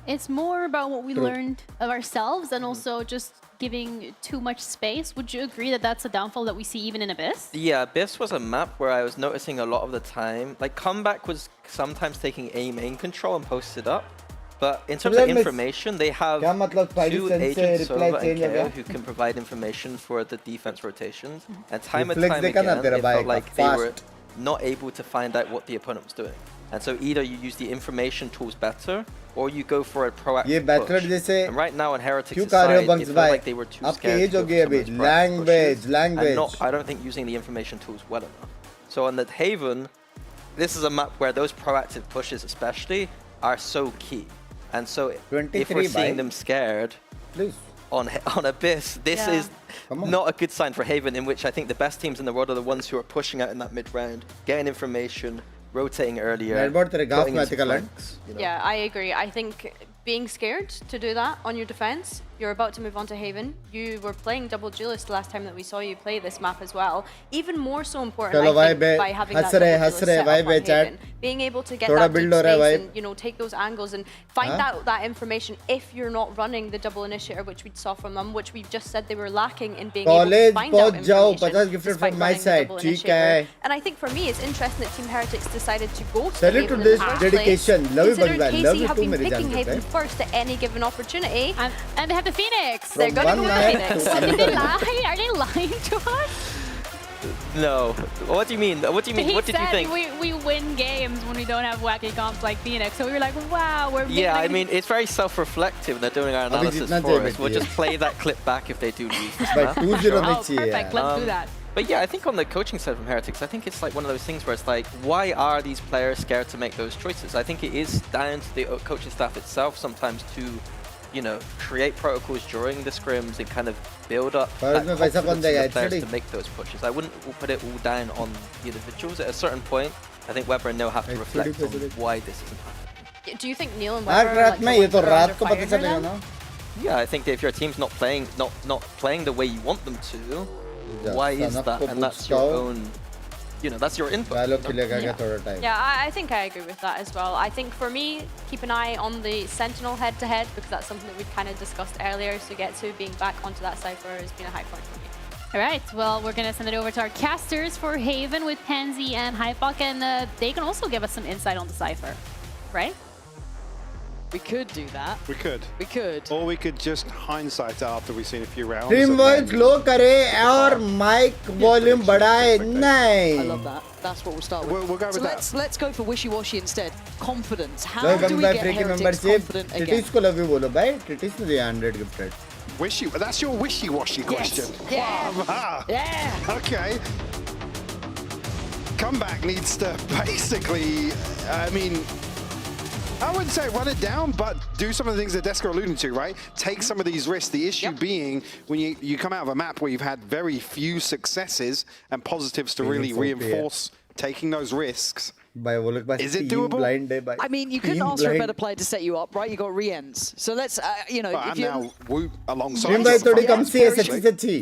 It's more about what we learned of ourselves and also just giving too much space. Would you agree that that's a downfall that we see even in Abyss? Yeah, Abyss was a map where I was noticing a lot of the time, like Comeback was sometimes taking A main control and posted up. But in terms of information, they have 2 agents, Sova and KO, who can provide information for the defense rotations. And time again, it felt like they were not able to find out what the opponent was doing. And so either you use the information tools better, or you go for a proactive push. And right now on Heretics' side, it felt like they were too scared to go for some of those language. I don't think using the information tools well enough. So on the Haven, this is a map where those proactive pushes especially are so key. And so if we're seeing them scared on Abyss, this is not a good sign for Haven, in which I think the best teams in the world are the ones who are pushing out in that mid-round, getting information, rotating earlier, going into flanks, you know. Yeah, I agree. I think being scared to do that on your defense, you're about to move on to Haven. You were playing double duelist the last time that we saw you play this map as well. Even more so important, I think, by having that double duelist set up on Haven. Being able to get that deep space and, you know, take those angles and find out that information if you're not running the double initiator, which we saw from them, which we just said they were lacking in being able to find out information despite running the double initiator. And I think for me, it's interesting that Team Heretics decided to go to Haven in the first place, considering KC have been picking Haven first at any given opportunity. And they have the Phoenix. They're going to go with the Phoenix. Did they lie? Are they lying to us? No. What do you mean? What do you mean? What did you think? We win games when we don't have wacky comps like Phoenix. So we were like, wow, we're... Yeah, I mean, it's very self-reflective. They're doing our analysis for us. We'll just play that clip back if they do lose this map. Oh, perfect. Let's do that. But yeah, I think on the coaching side from Heretics, I think it's like one of those things where it's like, why are these players scared to make those choices? I think it is down to the coaching staff itself sometimes to, you know, create protocols during the scrims and kind of build up that confidence in the players to make those pushes. I wouldn't put it all down on the individuals. At a certain point, I think Weber and Neil have to reflect on why this isn't happening. Do you think Neil and Weber are like, yeah, I think that if your team's not playing the way you want them to, why is that? And that's your own, you know, that's your input. Yeah, I think I agree with that as well. I think for me, keep an eye on the Sentinel head-to-head, because that's something that we've kind of discussed earlier. So get to being back onto that cypher has been a high point for me. All right, well, we're going to send it over to our casters for Haven with Pansy and Hypok, and they can also give us some insight on the Cypher, right? We could do that. We could. We could. Or we could just hindsight after we've seen a few rounds. Stream voice low करे और mic volume बढ़ाए नहीं. I love that. That's what we'll start with. We'll go with so that. let's go for wishy-washy instead. Confidence. How Welcome do we back, get freaking Heretics membership. confident again? Titis को love you बोलो भाई. Titis ने दिया 100 gifted. That's your wishy-washy question. Yeah. Wow. Yeah. Okay. Comeback needs to basically, I mean, I wouldn't say run it down, but do some of the things that Deska alluded to, right? Take some of these risks. The issue being when you come out of a map where you've had very few successes and positives to really reinforce taking those risks. Is it doable? I mean, you couldn't ask for a better player to set you up, right? You got re-ends. So let's, you know, if and you now Woot alongside.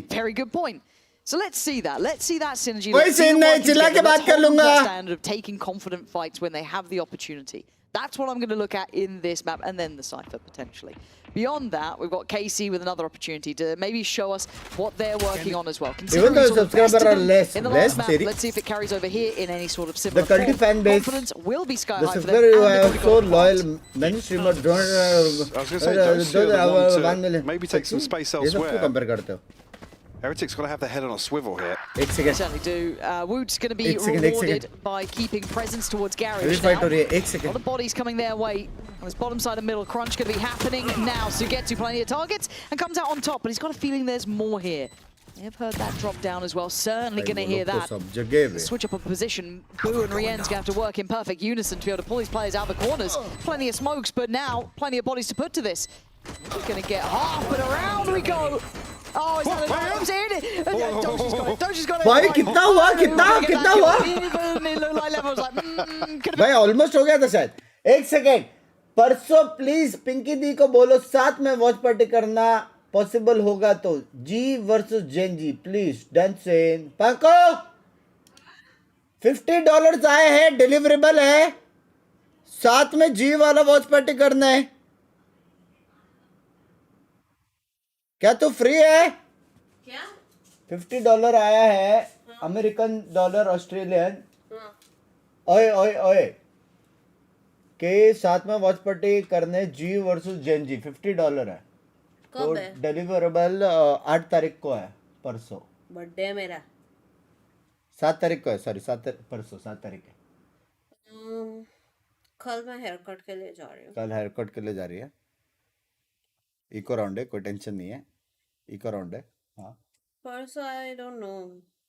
Very good point. So let's see that. Let's see that synergy. कोई Let's see scene the नहीं, working चिल्ला के together. बात Let's कर hold them to लूंगा. the standard of taking confident fights when they have the opportunity. That's what I'm going to look at in this map, and then the Cypher potentially. Beyond that, we've got KC with another opportunity to maybe show us what they're working on as well. Even though subscribers are less, in the last map, let's see if it carries over here in any sort of similar the Culti fan base, confidence will be sky the high for subscribers them. are so loyal. Many streamers don't. I was going to say, don't see the one to maybe take some space elsewhere. Heretics got to have their head on a swivel here. They certainly do. Woot's going to be rewarded by keeping presence towards Garage now. A lot of bodies coming their way. On this bottom side of middle, crunch going to be happening now. Sugetsu plenty of targets and comes out on top, but he's got a feeling there's more here. They've heard that drop down as well. Certainly going to hear that. Switch up of position. Boo and Rien's going to have to work in perfect unison to be able to pull these players out of the corners. Plenty of smokes, but now plenty of bodies to put to this. He's going to get half, but around we go. Oh, is that a Doge's in? Doge's got it. Doge's got it. भाई कितना हुआ कितना हुआ भाई almost हो गया था शायद. एक सेकेंड. परसों प्लीज पिंकी दी को बोलो साथ में वॉच पार्टी करना पॉसिबल होगा तो. जी वर्सेस जेनजी प्लीज. डन सेन पाको $50 आए हैं. डिलीवरेबल है. साथ में जी वाला वॉच पार्टी करना है. क्या तू फ्री है? क्या? $50 आया है. American dollar Australian. ओए ओए ओए के साथ में वॉच पार्टी करने जी वर्सेस जेनजी. $50 है. कब है? डिलीवरेबल 8 तारीख को है. परसों बर्थडे मेरा. 7 तारीख को है. सॉरी परसों 7 तारीख है. कल मैं हेयर कट के लिए जा रही हूँ. कल हेयर कट के लिए जा रही है. इको राउंड है. कोई टेंशन नहीं है. इको राउंड है. हाँ परसों I don't know.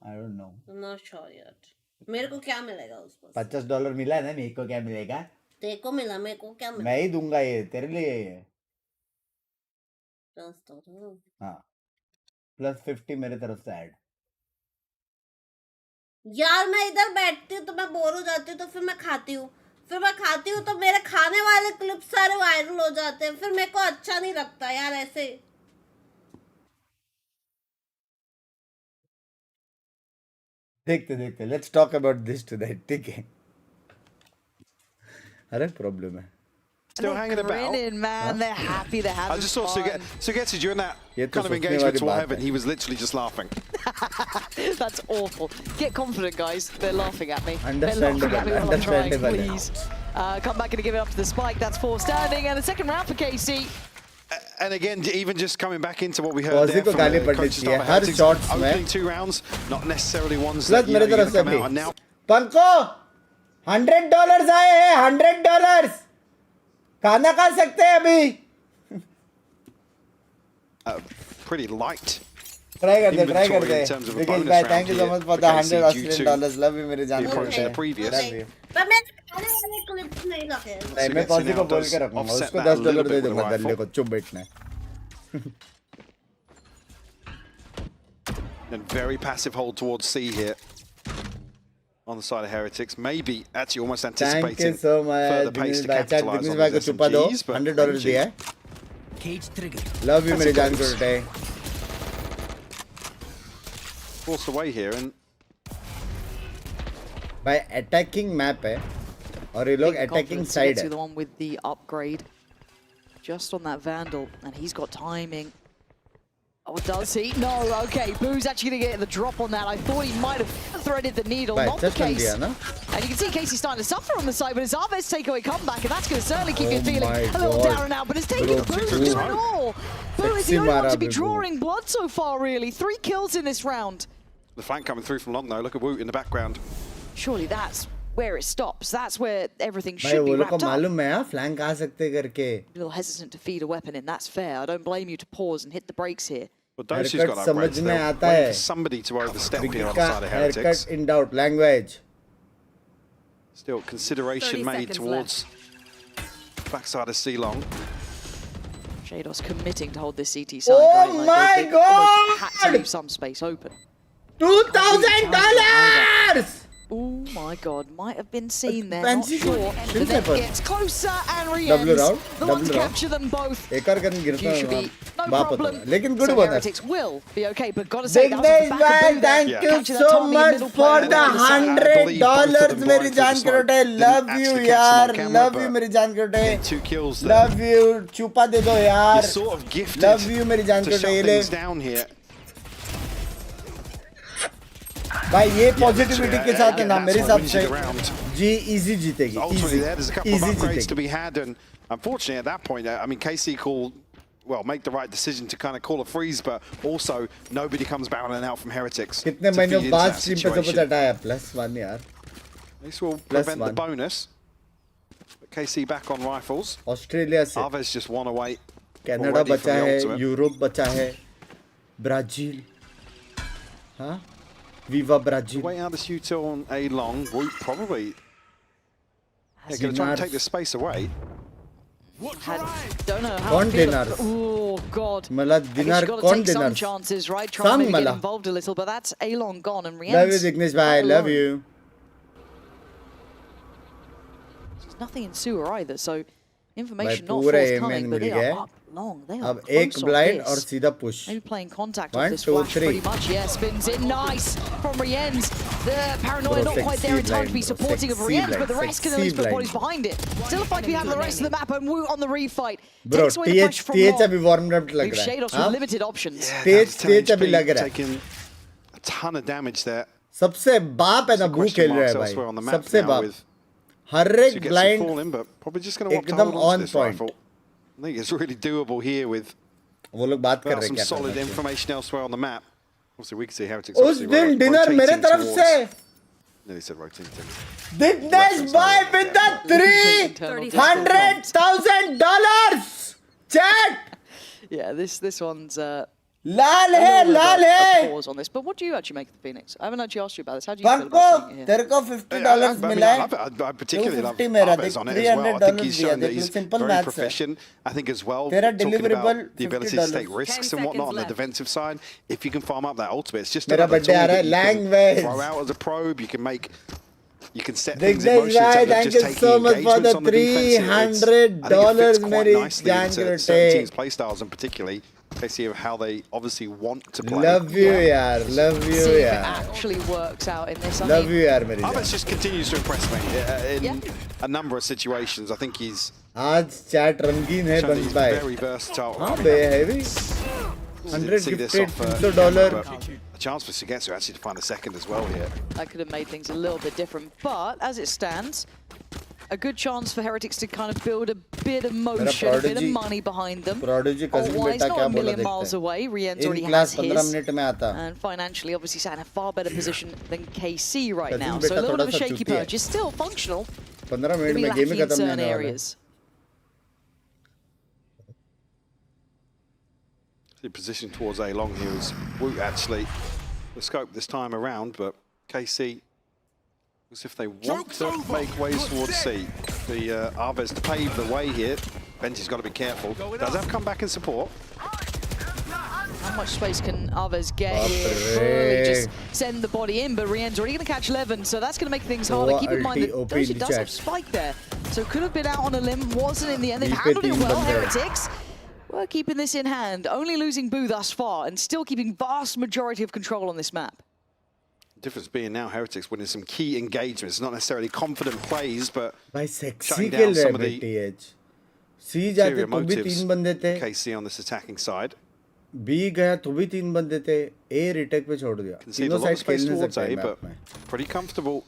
I don't know. Not sure yet. मेरे को क्या मिलेगा उस पर? $50 मिला ना. मेरे को क्या मिलेगा? तेरे को मिला. मेरे को क्या मिला? मैं ही दूंगा. ये तेरे लिए है. हाँ +50 मेरे तरफ से ऐड. यार मैं इधर बैठती हूँ तो मैं बोर हो जाती हूँ तो फिर मैं खाती हूँ. फिर मैं खाती हूँ तो मेरे खाने वाले क्लिप सारे वायरल हो जाते हैं. फिर मेरे को अच्छा नहीं लगता यार ऐसे. देखते let's talk about this today. ठीक है. अरे प्रॉब्लम है. Still hanging about. Grinning, man. They're happy. They're having I just saw Sugetsu during that kind of सोचने engagement वाली towards बात heaven. है. He was literally just laughing. That's awful. Get confident, guys. They're laughing at me. Understandable, They're laughing at me while I'm trying, understandable. please. Come back and give it up to the spike. That's 4 standing. And the second round for KC. And again, even just coming back into what we heard Aussie there को from गाली the पड़नी coaching चाहिए. staff, हर Heretics shots में. opening 2 rounds, not necessarily ones plus that मेरे you're तरफ going से to come भी. out. And now पंको $100 आए हैं. $100 खाना खा सकते हैं अभी. pretty light. ट्राई करते inventory in terms of a bonus round thank you so much for the here for $100 KC due Australian to love you मेरे जान. the approach in the previous. पर मैं खाने वाले क्लिप्स नहीं लगे. नहीं मैं कौन सी को बोल के रखूंगा. offset उसको that a little $10 they bit with दूंगा. the दल्ले rifle. को चुप बैठना है. And very passive hold towards C here on the side of Heretics. Maybe actually almost Thank anticipating you so much. further pace to capitalize on भाई को those छुपा दो. SMGs, but $100 दिया है. Cage trigger. लव यू मेरे जान को उठाए. forced away here and भाई अटैकिंग मैप है और ये लोग अटैकिंग साइड है. The one with the upgrade. Just on that Vandal. And he's got timing. Oh, does he? No, okay. Boo's actually going to get the drop on that. I thought he might have threaded the needle. Not the case. And you can see Casey starting to suffer on the side, but it's Arvez takeaway comeback, and that's going to certainly keep him feeling a little down and out, but it's taking Boo to do it all. Boo is the only one to be drawing blood so far, really. 3 kills in this round. The flank coming through from long, though. Look at Woot in the background. Surely that's where it stops. That's where everything should be wrapped up. A little hesitant to feed a weapon in. That's fair. I don't blame you to pause and hit the brakes here. Well, Dosey's got upgrades. Waiting for somebody to overstep here on the side of Heretics. Haircut in doubt. Language. Still consideration made towards backside of C-Long. Shadows committing to hold this CT side. Oh my God! Had to leave some space open. $2,000! Oh my God, might have been seen there, not sure. But then gets closer and re-ends. The one to capture them both. You should be no problem. So Heretics will be okay, but gotta say that was the back of thank you so much for the $100, मेरी जान करोटे. Love you यार, love you मेरी जान करोटे. 2 kills there. Love you, छुपा दे दो यार. Sort of gifted love you मेरी जान to करोटे. shut things down here. भाई ये पॉजिटिविटी के साथ है ना मेरे हिसाब से जी इजी जीतेगी. Ultimately, there's a couple of upgrades to be had, and unfortunately at that point, I mean, KC make the right decision to kind of call a freeze, but also nobody comes bowing out from Heretics. कितने महीनों बाद stream पे सब कुछ हटाया +1 यार. This will prevent the bonus. But KC back on rifles. Australia से. Arvez just one away. Canada बचा है, यूरोप बचा है, ब्राजील. हाँ? Viva Brazil. Wait out the shoot on A long. Woot probably. They're going to try and take the space away. Don't know how to feel it. Oh God. I guess you got to take some chances, right? Try and maybe get involved a little, but that's A long gone and re-ends. Love you, Dignesh bhai. Love you. There's nothing in sewer either, so information not forthcoming, but they are up long. They are close on this. Maybe playing contact with this flash pretty much. Yeah, spins in. Nice from re-ends. The paranoia not quite there in time to be supporting of re-ends, but the rest can at least put bodies behind it. Still a fight to be had on the rest of the map, and Woot on the refight. Takes away the pressure from long. Leave Shadows with limited options. Taking a ton of damage there. सबसे बाप है ना भूख खेल रहा है भाई. सबसे बाप. हर एक blind एकदम on point. I think it's really doable here with some solid information elsewhere on the map. Obviously, we can see Heretics. उस दिन dinner मेरे तरफ से. Nearly said rotating. Dignesh bhai with the $300,000. Chat. Yeah, this one's लाल है. Pause on this, but what do you actually make of the Phoenix? I haven't actually asked you about this. How do you feel about seeing it here? तेरे को $50 मिला है. I particularly love Arvez on it as well. I think he's shown that he's very proficient. I think as well, talking about the ability to take risks and whatnot on the defensive side. If you can farm up that ultimate, it's just another tool that you can throw out as a probe. You can set things in motion in terms of just taking engagements on the defensive. I think it fits quite nicely into certain teams' playstyles, and particularly KC of how they obviously want to play. Love you yaar, love you See yaar. if it actually works out in this. Love you yaar मेरी जान. Arvez just continues to impress me in a number of situations. I think he's आज chat रंगीन है बंस भाई. very versatile. हाँ बे heavy. $150. A chance for Sugetsu actually to find a second as well here. That could have made things a little bit different, but as it stands, a good chance for Heretics to kind of build a bit of motion, a bit of money behind them. Otherwise, not a million miles away. Rien's already has his. And financially, obviously, sat in a far better position than KC right now. So a little bit of a shaky purge. Is still functional. Maybe lacking in certain areas. The position towards A long here is Woot actually the scope this time around, but KC as if they want to make ways towards C. The Arvez to pave the way here. Benji's got to be careful. Does have come back in support. How much space can Arvez get here? Fully just send the body in, but Rien's already going to catch Levin, so that's going to make things harder. Keep in mind that Doji does have Spike there, so could have been out on a limb, wasn't in the end. They've handled it well, Heretics. We're keeping this in hand, only losing Boo thus far, and still keeping vast majority of control on this map. The difference being now Heretics winning some key engagements, not necessarily confident plays, but shutting down some of the KC on this attacking side. B गया तो भी 3 बंदे थे, ए retake पे छोड़ दिया, तीनों side खेल नहीं सकते मैप में। Pretty comfortable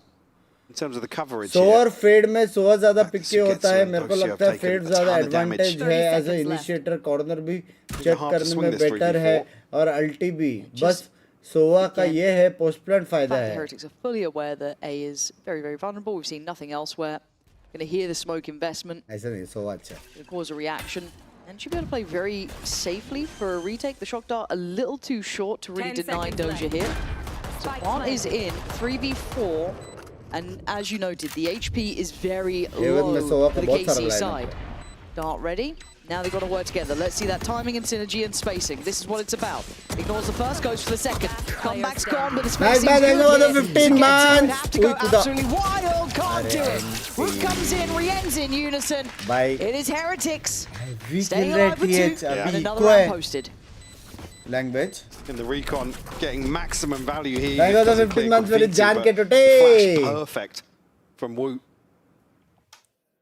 in terms of the coverage. सो और फेड में सो ज्यादा पिके होता है, मेरे को लगता है फेड ज्यादा एडवांटेज है एज ए इनिशिएटर, कॉर्नर भी चेक करने में बेटर है और अल्टी भी, बस सोवा का ये है पोस्ट प्लांट फायदा है। Heretics are fully aware that A is very, very vulnerable. We've seen nothing elsewhere. Going to hear the smoke investment. ऐसा नहीं, सोवा अच्छा। Going to cause a reaction. And should be able to play very safely for a retake. The shock dart a little too short to really deny Doja here. So Quan is in 3v4. And as you noted, the HP is very low for the KC side. Dart ready. Now they've got to work together. Let's see that timing and synergy and spacing. This is what it's about. Ignores the first, goes for the second. Comeback's gone, but the spacing's good here. 15 man. Have to go absolutely wild. Can't do it. Root comes in, Rien's in unison. It is Heretics. Staying alive with 2. And another round posted. Language. In the recon, getting maximum value here. Language of 15 months with Jan ke today. Flash perfect from Woot.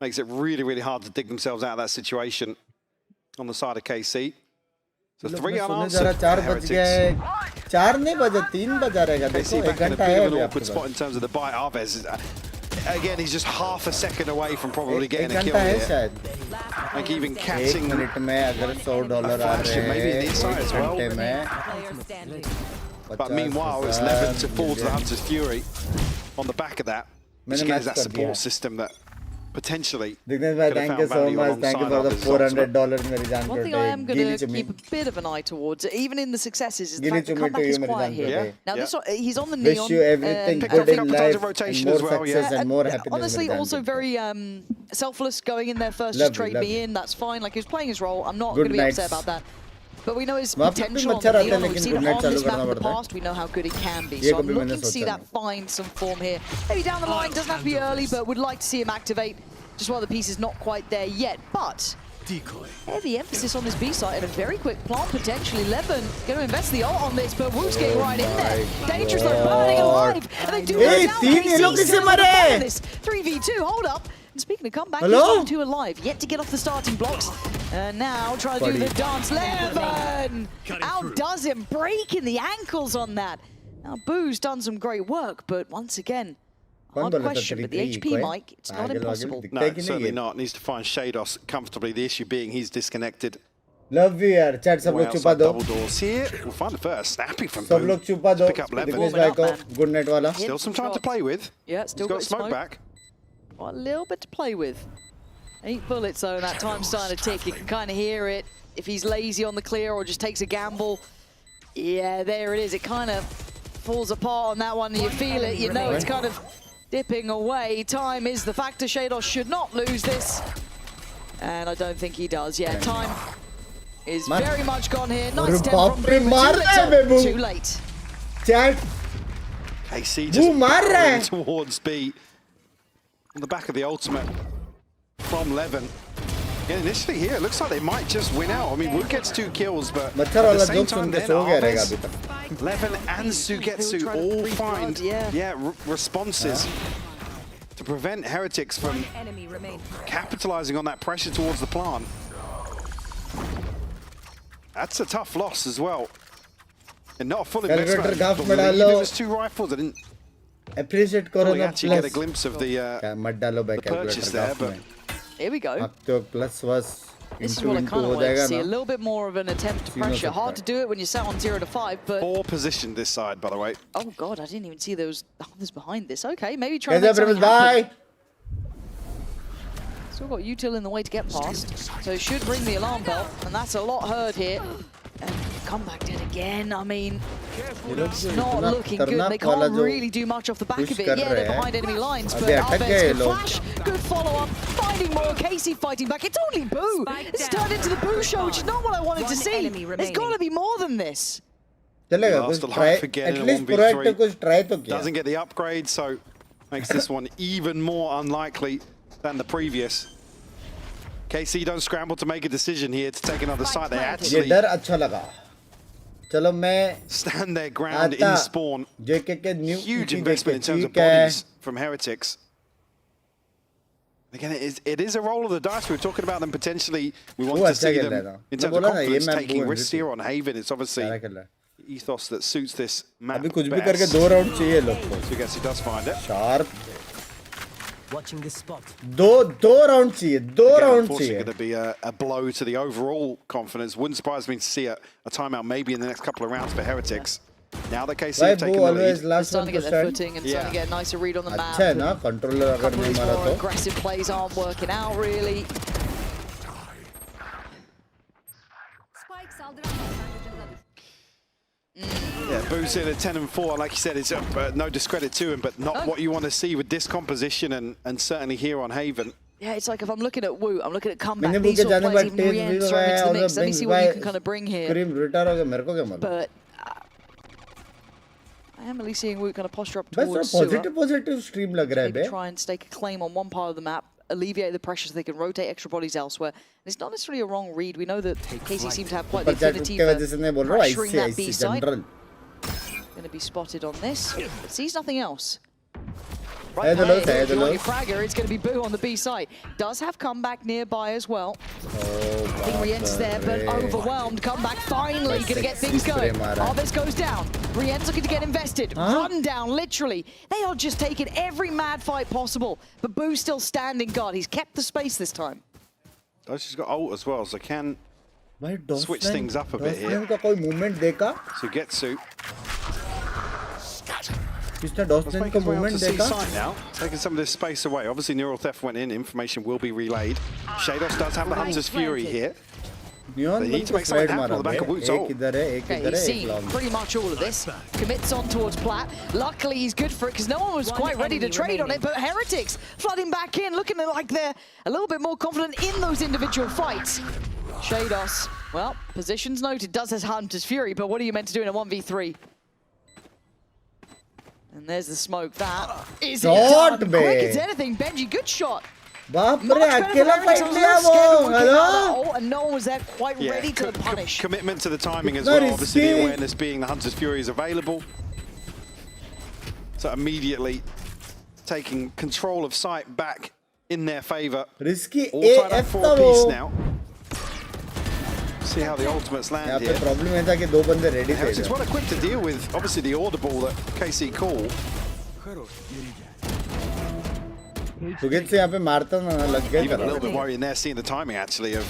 Makes it really, really hard to dig themselves out of that situation on the side of KC. So 3 unanswered. 4 बज गए, 4 नहीं बजे, 3 बजा रहेगा, देखो 1 घंटा है अभी awkward spot in terms of the bite. Arvez is, again, he's just half a second away from probably getting a kill here. Like even catching 1 minute में अगर $100 आ रहे हैं 1 घंटे में। But meanwhile, it's Levin to fall to the Hunter's Fury on the back of that, which gives that support system that potentially Dignesh bhai, thank you so much. Thank you for the $400 मेरी जान One thing I am going to keep a bit of an eye towards, even in the successes, is the fact the comeback is quiet here. Now this one, he's on the neon. Wish you everything good in life and more success and more happiness. Honestly, also very selfless, going in there first, just trade me in. That's fine. Like, he's playing his role. I'm not going to be upset about that. But we know his potential on the neon. We've seen him on this map in the past. We know how good he can be. So I'm looking to see that find some form here. Maybe down the line, doesn't have to be early, but would like to see him activate. Just while the piece is not quite there yet, but heavy emphasis on this B side and a very quick plant potentially. Levin going to invest the ult on this, but Woot's getting right in there. Dangerous though, burning alive, and they do go down. KC still in this 3v2. Hold up. And speaking of comeback, he's 1-2 alive, yet to get off the starting blocks. And now try to do the dance. Levin outdoes him, breaking the ankles on that. Now Boo's done some great work, but once again, hard question, but the HP, Mike, it's not impossible. No, certainly not. Needs to find Shados comfortably. The issue being he's disconnected. Love you यार, chat सब लोग छुपा दो. Double doors here. We'll find the first. Snappy from सब लोग छुपा दो. Pick up Levin. Dignesh bhai ko good night वाला. Still some time to play with. Yeah, still got smoke back. Got a little bit to play with. 8 bullets though, and that time's starting to tick. You can kind of hear it. If he's lazy on the clear or just takes a gamble, yeah, there it is. It kind of falls apart on that one, and you feel it. You know it's kind of dipping away. Time is the factor. Shados should not lose this. And I don't think he does. Yeah, time is very much gone here. Nice tempo from Boom. Too late. Chat. KC just towards B. On the back of the ultimate from Levin. Yeah, initially here, it looks like they might just win out. I mean, Woot gets 2 kills, but at the same time, then Arvez, Levin and Sugetsu all find responses to prevent Heretics from capitalizing on that pressure towards the plant. That's a tough loss as well. And not a full investment. I believe it was 2 rifles. I didn't appreciate Corona actually get a glimpse of the purchase there, but here we go. Plus was this is what I kind of want to see. A little bit more of an attempt to pressure. Hard to do it when you're sat on 0 to 5, but poor position this side, by the way. Oh god, I didn't even see there was others behind this. Okay, maybe try and make something happen. Still got util in the way to get past, so it should ring the alarm bell, and that's a lot heard here. And comeback dead again. I mean, it's not looking good. They can't really do much off the back of it. Yeah, they're behind enemy lines, but Arvez, good flash, good follow-up, finding more. KC fighting back. It's only Boo. It's turned into the Boo show, which is not what I wanted to see. There's got to be more than this. Lost a life again in a 1v3. Doesn't get the upgrade, so makes this one even more unlikely than the previous. KC don't scramble to make a decision here to take another side. They actually stand their ground in spawn. Huge investment in terms of bodies from Heretics. Again, it is a roll of the dice. We were talking about them potentially. We want to see them in terms of confidence taking risks here on Haven. It's obviously ethos that suits this map best. So guess he does find it. Sharp. Watching this spot. दो round चाहिए. Unfortunately, going to be a blow to the overall confidence. Wouldn't surprise me to see a timeout maybe in the next couple of rounds for Heretics. Now the KC have taken the lead. They're starting to get their footing and starting to get a nicer read on the map. अच्छा है ना controller अगर नहीं मारा तो. Aggressive plays aren't working out really. Yeah, Boo's in at 10 and 4. Like you said, it's no discredit to him, but not what you want to see with this composition and certainly here on Haven. Yeah, it's like if I'm looking at Wu, I'm looking at comeback. These sort of players, even Rien's thrown into the mix. Let me see what you can kind of bring here. But I am at least seeing Wu kind of posture up towards positive stream lag raha hai maybe try and stake a claim on one part of the map, alleviate the pressure so they can rotate extra bodies elsewhere. And it's not necessarily a wrong read. We know that KC seem to have quite the affinity for pressuring that B side. Going to be spotted on this, but sees nothing else. Right there, if you want your fragger, it's going to be Boo on the B side. Does have comeback nearby as well. I think Rien's there, but overwhelmed. Comeback finally going to get things going. Arvis goes down. Rien's looking to get invested. Run down, literally. They are just taking every mad fight possible, but Boo's still standing guard. He's kept the space this time. She's got ult as well, so can switch things up a bit here. So Getsu. Now, taking some of this space away. Obviously, neural theft went in. Information will be relayed. Shados does have the Hunter's Fury here. They need to make something happen on the back of Woot's ult. Okay, he's seen pretty much all of this. Commits on towards Plat. Luckily, he's good for it because no one was quite ready to trade on it. But Heretics flooding back in, looking like they're a little bit more confident in those individual fights. Shados, well, positions noted, does has Hunter's Fury, but what are you meant to do in a 1v3? And there's the smoke. That is it done. Quick as anything. Benji, good shot. And no one was there quite ready to punish. Commitment to the timing as well. Obviously, the awareness being the Hunter's Fury is available. So immediately taking control of sight back in their favor. Risky all tied up 4-piece now. See how the ultimates land here. Heretics were quick to deal with, obviously, the audible that KC called. Even a little bit worrying there, seeing the timing actually of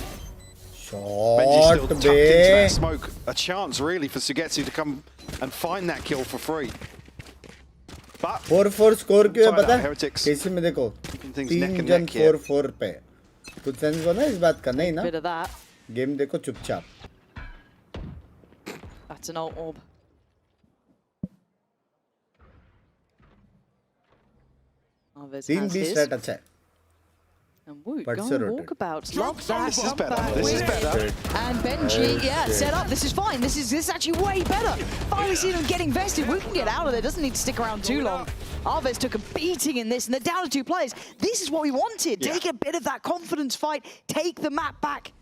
Benji still tucked into that smoke. A chance really for Sugetsu to come and find that kill for free. But 4-4 score क्यों है पता है? Heretics केसी में देखो 3 जन 4-4 पे कुछ sense बना इस बात का नहीं ना? Bit of that. गेम देखो चुपचाप. That's an ult orb. Team B strat अच्छा है. And Woot, go walkabouts. Love that. This is better. This is better. And Benji, yeah, set up. This is fine. This is actually way better. Finally see them getting vested. Woot can get out of there. Doesn't need to stick around too long. Arves took a beating in this, and they're down to 2 players. This is what we wanted. Yeah. Take a bit of that confidence fight. Take the map back.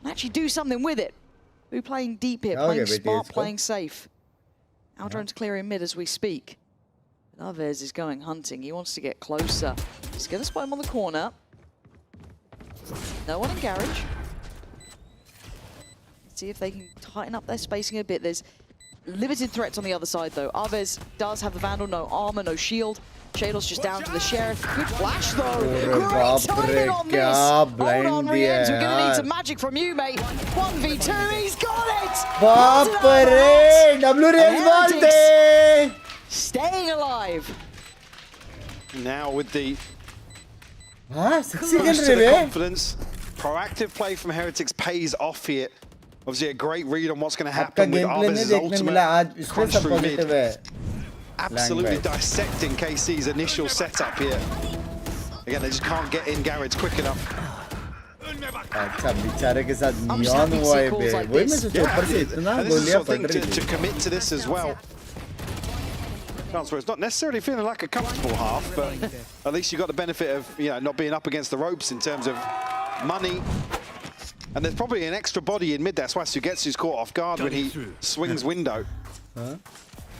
And actually do something with it. We're playing deep here, playing smart, playing safe. Aldron's clearing mid as we speak. Arves is going hunting. He wants to get closer. He's going to spot him on the corner. No one in garage. Let's see if they can tighten up their spacing a bit. There's limited threats on the other side, though. Arves does have the Vandal, no armor, no shield. Shadows just down to the Sheriff. Good flash, though. Great timing on this. Hold on, Rienz. We're going to need some magic from you, mate. 1v2, he's got it! Baapre! W Rienz staying alive. Now with the the confidence, proactive play from Heretics pays off here. Obviously, a great read on what's going to happen with Arves' ultimate crunch through mid. Absolutely dissecting KC's initial setup here. Again, they just can't get in garage quick enough. अच्छा बेचारे के साथ neon हुआ है बे वही मैं सोच ऊपर से इतना गोलियां पड़ रही हैं to commit to this as well. It's not necessarily feeling like a comfortable half, but at least you got the benefit of not being up against the ropes in terms of money. And there's probably an extra body in mid. That's why Sugetsu's caught off guard when he swings window. So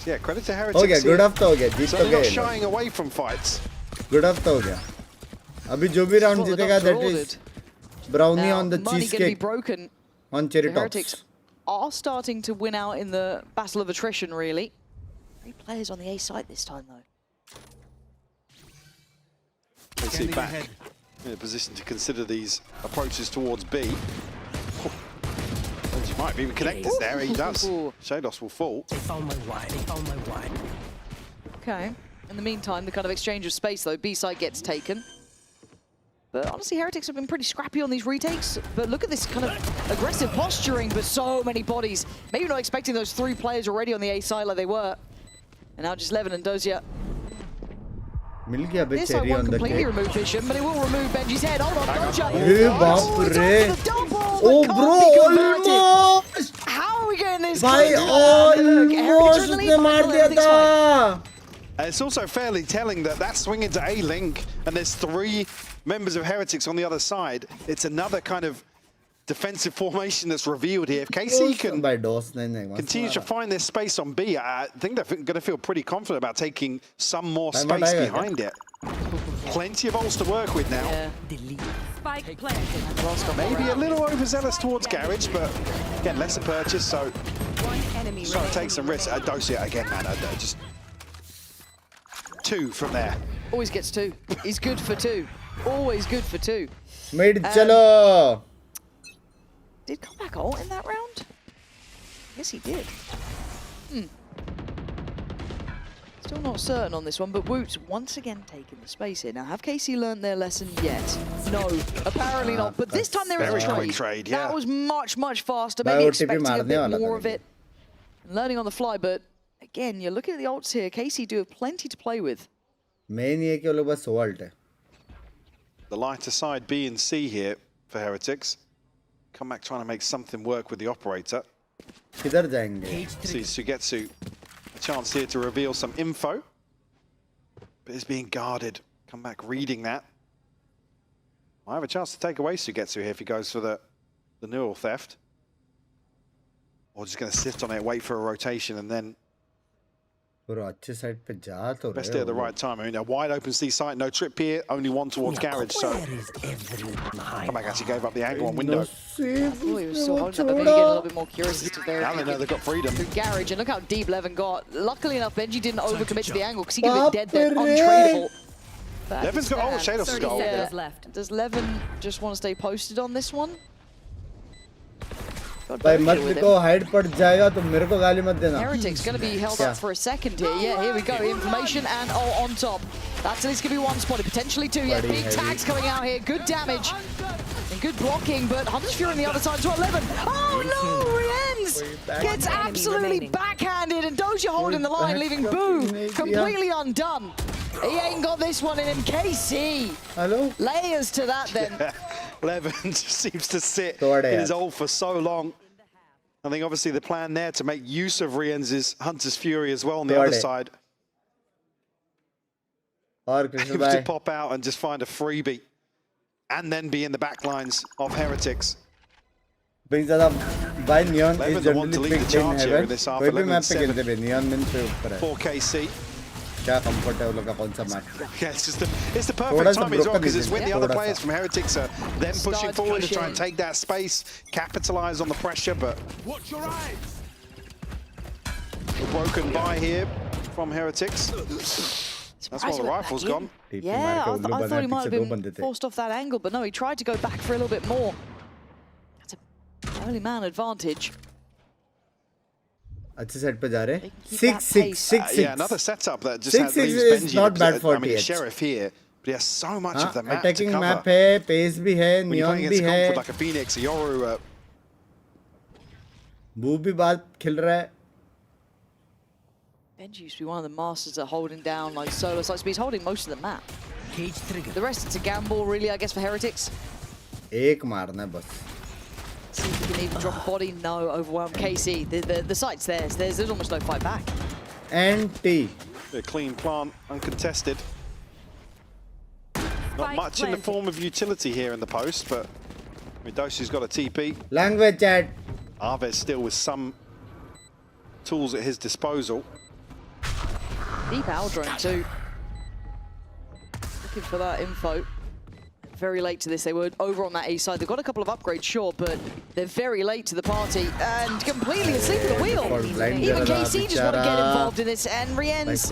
yeah, credit to Heretics. Okay, good hafta ho gaya. Jeet to gaye. Not shying away from fights. Good hafta ho gaya. अभी जो भी round जीतेगा, that is brownie now, on the money cheesecake. gonna be broken. On cherry The tops. Heretics are starting to win out in the battle of attrition, really. 3 players on the A side this time, though. KC back in a position to consider these approaches towards B. And you might be connected there. He does. Shados will fall. They found my wide. They found my wide. Okay. In the meantime, the kind of exchange of space, though, B side gets taken. But honestly, Heretics have been pretty scrappy on these retakes. But look at this kind of aggressive posturing, but so many bodies. Maybe not expecting those 3 players already on the A side like they were. And now just Levin and Dozier. This I won't completely remove Vision, but it will remove Benji's head. Hold on, Dozier. Oh, bro, almost! How are we getting this? Bhai, almost उसने मार दिया था. It's also fairly telling that that swing into A-Link, and there's 3 members of Heretics on the other side. It's another kind of defensive formation that's revealed here. If KC can continue to find their space on B, I think they're going to feel pretty confident about taking some more space behind it. Plenty of ults to work with now. Maybe a little overzealous towards Garage, but again, lesser purchase, so just trying to take some risks. Dosia again, man, just 2 from there. Always gets 2. He's good for 2. Always good for 2. Mid chalo. Did Comeback ult in that round? Yes, he did. Still not certain on this one, but Woot's once again taking the space here. Now, have KC learned their lesson yet? No, apparently not. But this time there is a trade. That was much, much faster. Maybe expecting a bit more of it. And learning on the fly, but again, you're looking at the ults here. KC do have plenty to play with. Main ये कि वो लोग बस ult है. The lighter side B and C here for Heretics. Comeback trying to make something work with the operator. किधर जाएंगे? See Sugetsu, a chance here to reveal some info, but is being guarded. Comeback reading that. Might have a chance to take away Sugetsu here if he goes for the neural theft. Or just going to sit on it, wait for a rotation, and then अच्छे side पे जा तो best day at the right time. I mean, a wide open C site, no trip here, only 1 towards Garage, so Comeback actually gave up the angle on window. He was still holding up, but maybe getting a little bit more curious as to their now they know they've got freedom. through Garage, and look how deep Levin got. Luckily enough, Benji didn't overcommit to the angle because he could have been dead then, untradeable. Levin's got all Shadows has got left. Does Levin just want to stay posted on this one? भाई मत को hide पड़ जाएगा तो मेरे को गाली मत देना. Heretics going to be held up for a second here. Yeah, here we go. Information and on top. That's at least going to be 1 spotted, potentially 2. Yeah, big tags coming out here. Good damage and good blocking, but Hunter's Fury on the other side as well. 11. Oh no, Rienz gets absolutely backhanded, and Doja holding the line, leaving Boo completely undone. He ain't got this one in him. KC. Hello? Layers to that then. Levin just seems to sit in his ult for so long. I think obviously the plan there to make use of Rienz's Hunter's Fury as well on the other side. Able to pop out and just find a freebie and then be in the back lines of Heretics. Binks by Neon is generally picked in heaven. कोई भी map पे खेलते हैं Neon min पे ऊपर है. 4KC. क्या comfortable का कौन सा match? Yeah, it's the perfect time as well because it's when the other players from Heretics are then pushing forward to try and take that space, capitalize on the pressure, but watch your eyes. Broken by here from Heretics. That's why the rifle's gone. Yeah, I thought he might have been forced off that angle, but no, he tried to go back for a little bit more. That's an early man advantage. अच्छे set पे जा रहे 6-6 yeah, another setup that just leaves Benji not bad for I mean, Sheriff here, but he has so much of the map attacking to cover. map है, pace भी है, Neon भी है. Like a Phoenix, a Yoru. Boo भी बात खेल रहा है. Benji used to be one of the masters at holding down like solo sites, but he's holding most of the map. The rest it's a gamble really, I guess, for Heretics. एक मारना है बस. See if he can even drop a body. No, overwhelmed KC. The site's theirs. There's almost no fight back. And T. A clean plant, uncontested. Not much in the form of utility here in the post, but Midoshi's got a TP. Language chat. Arvez still with some tools at his disposal. Deep owl drone too. Looking for that info. very late to this. They were over on that A side. They've got a couple of upgrades, sure, but they're very late to the party and completely asleep at the wheel. Even KC just want to get involved in this, and Rien's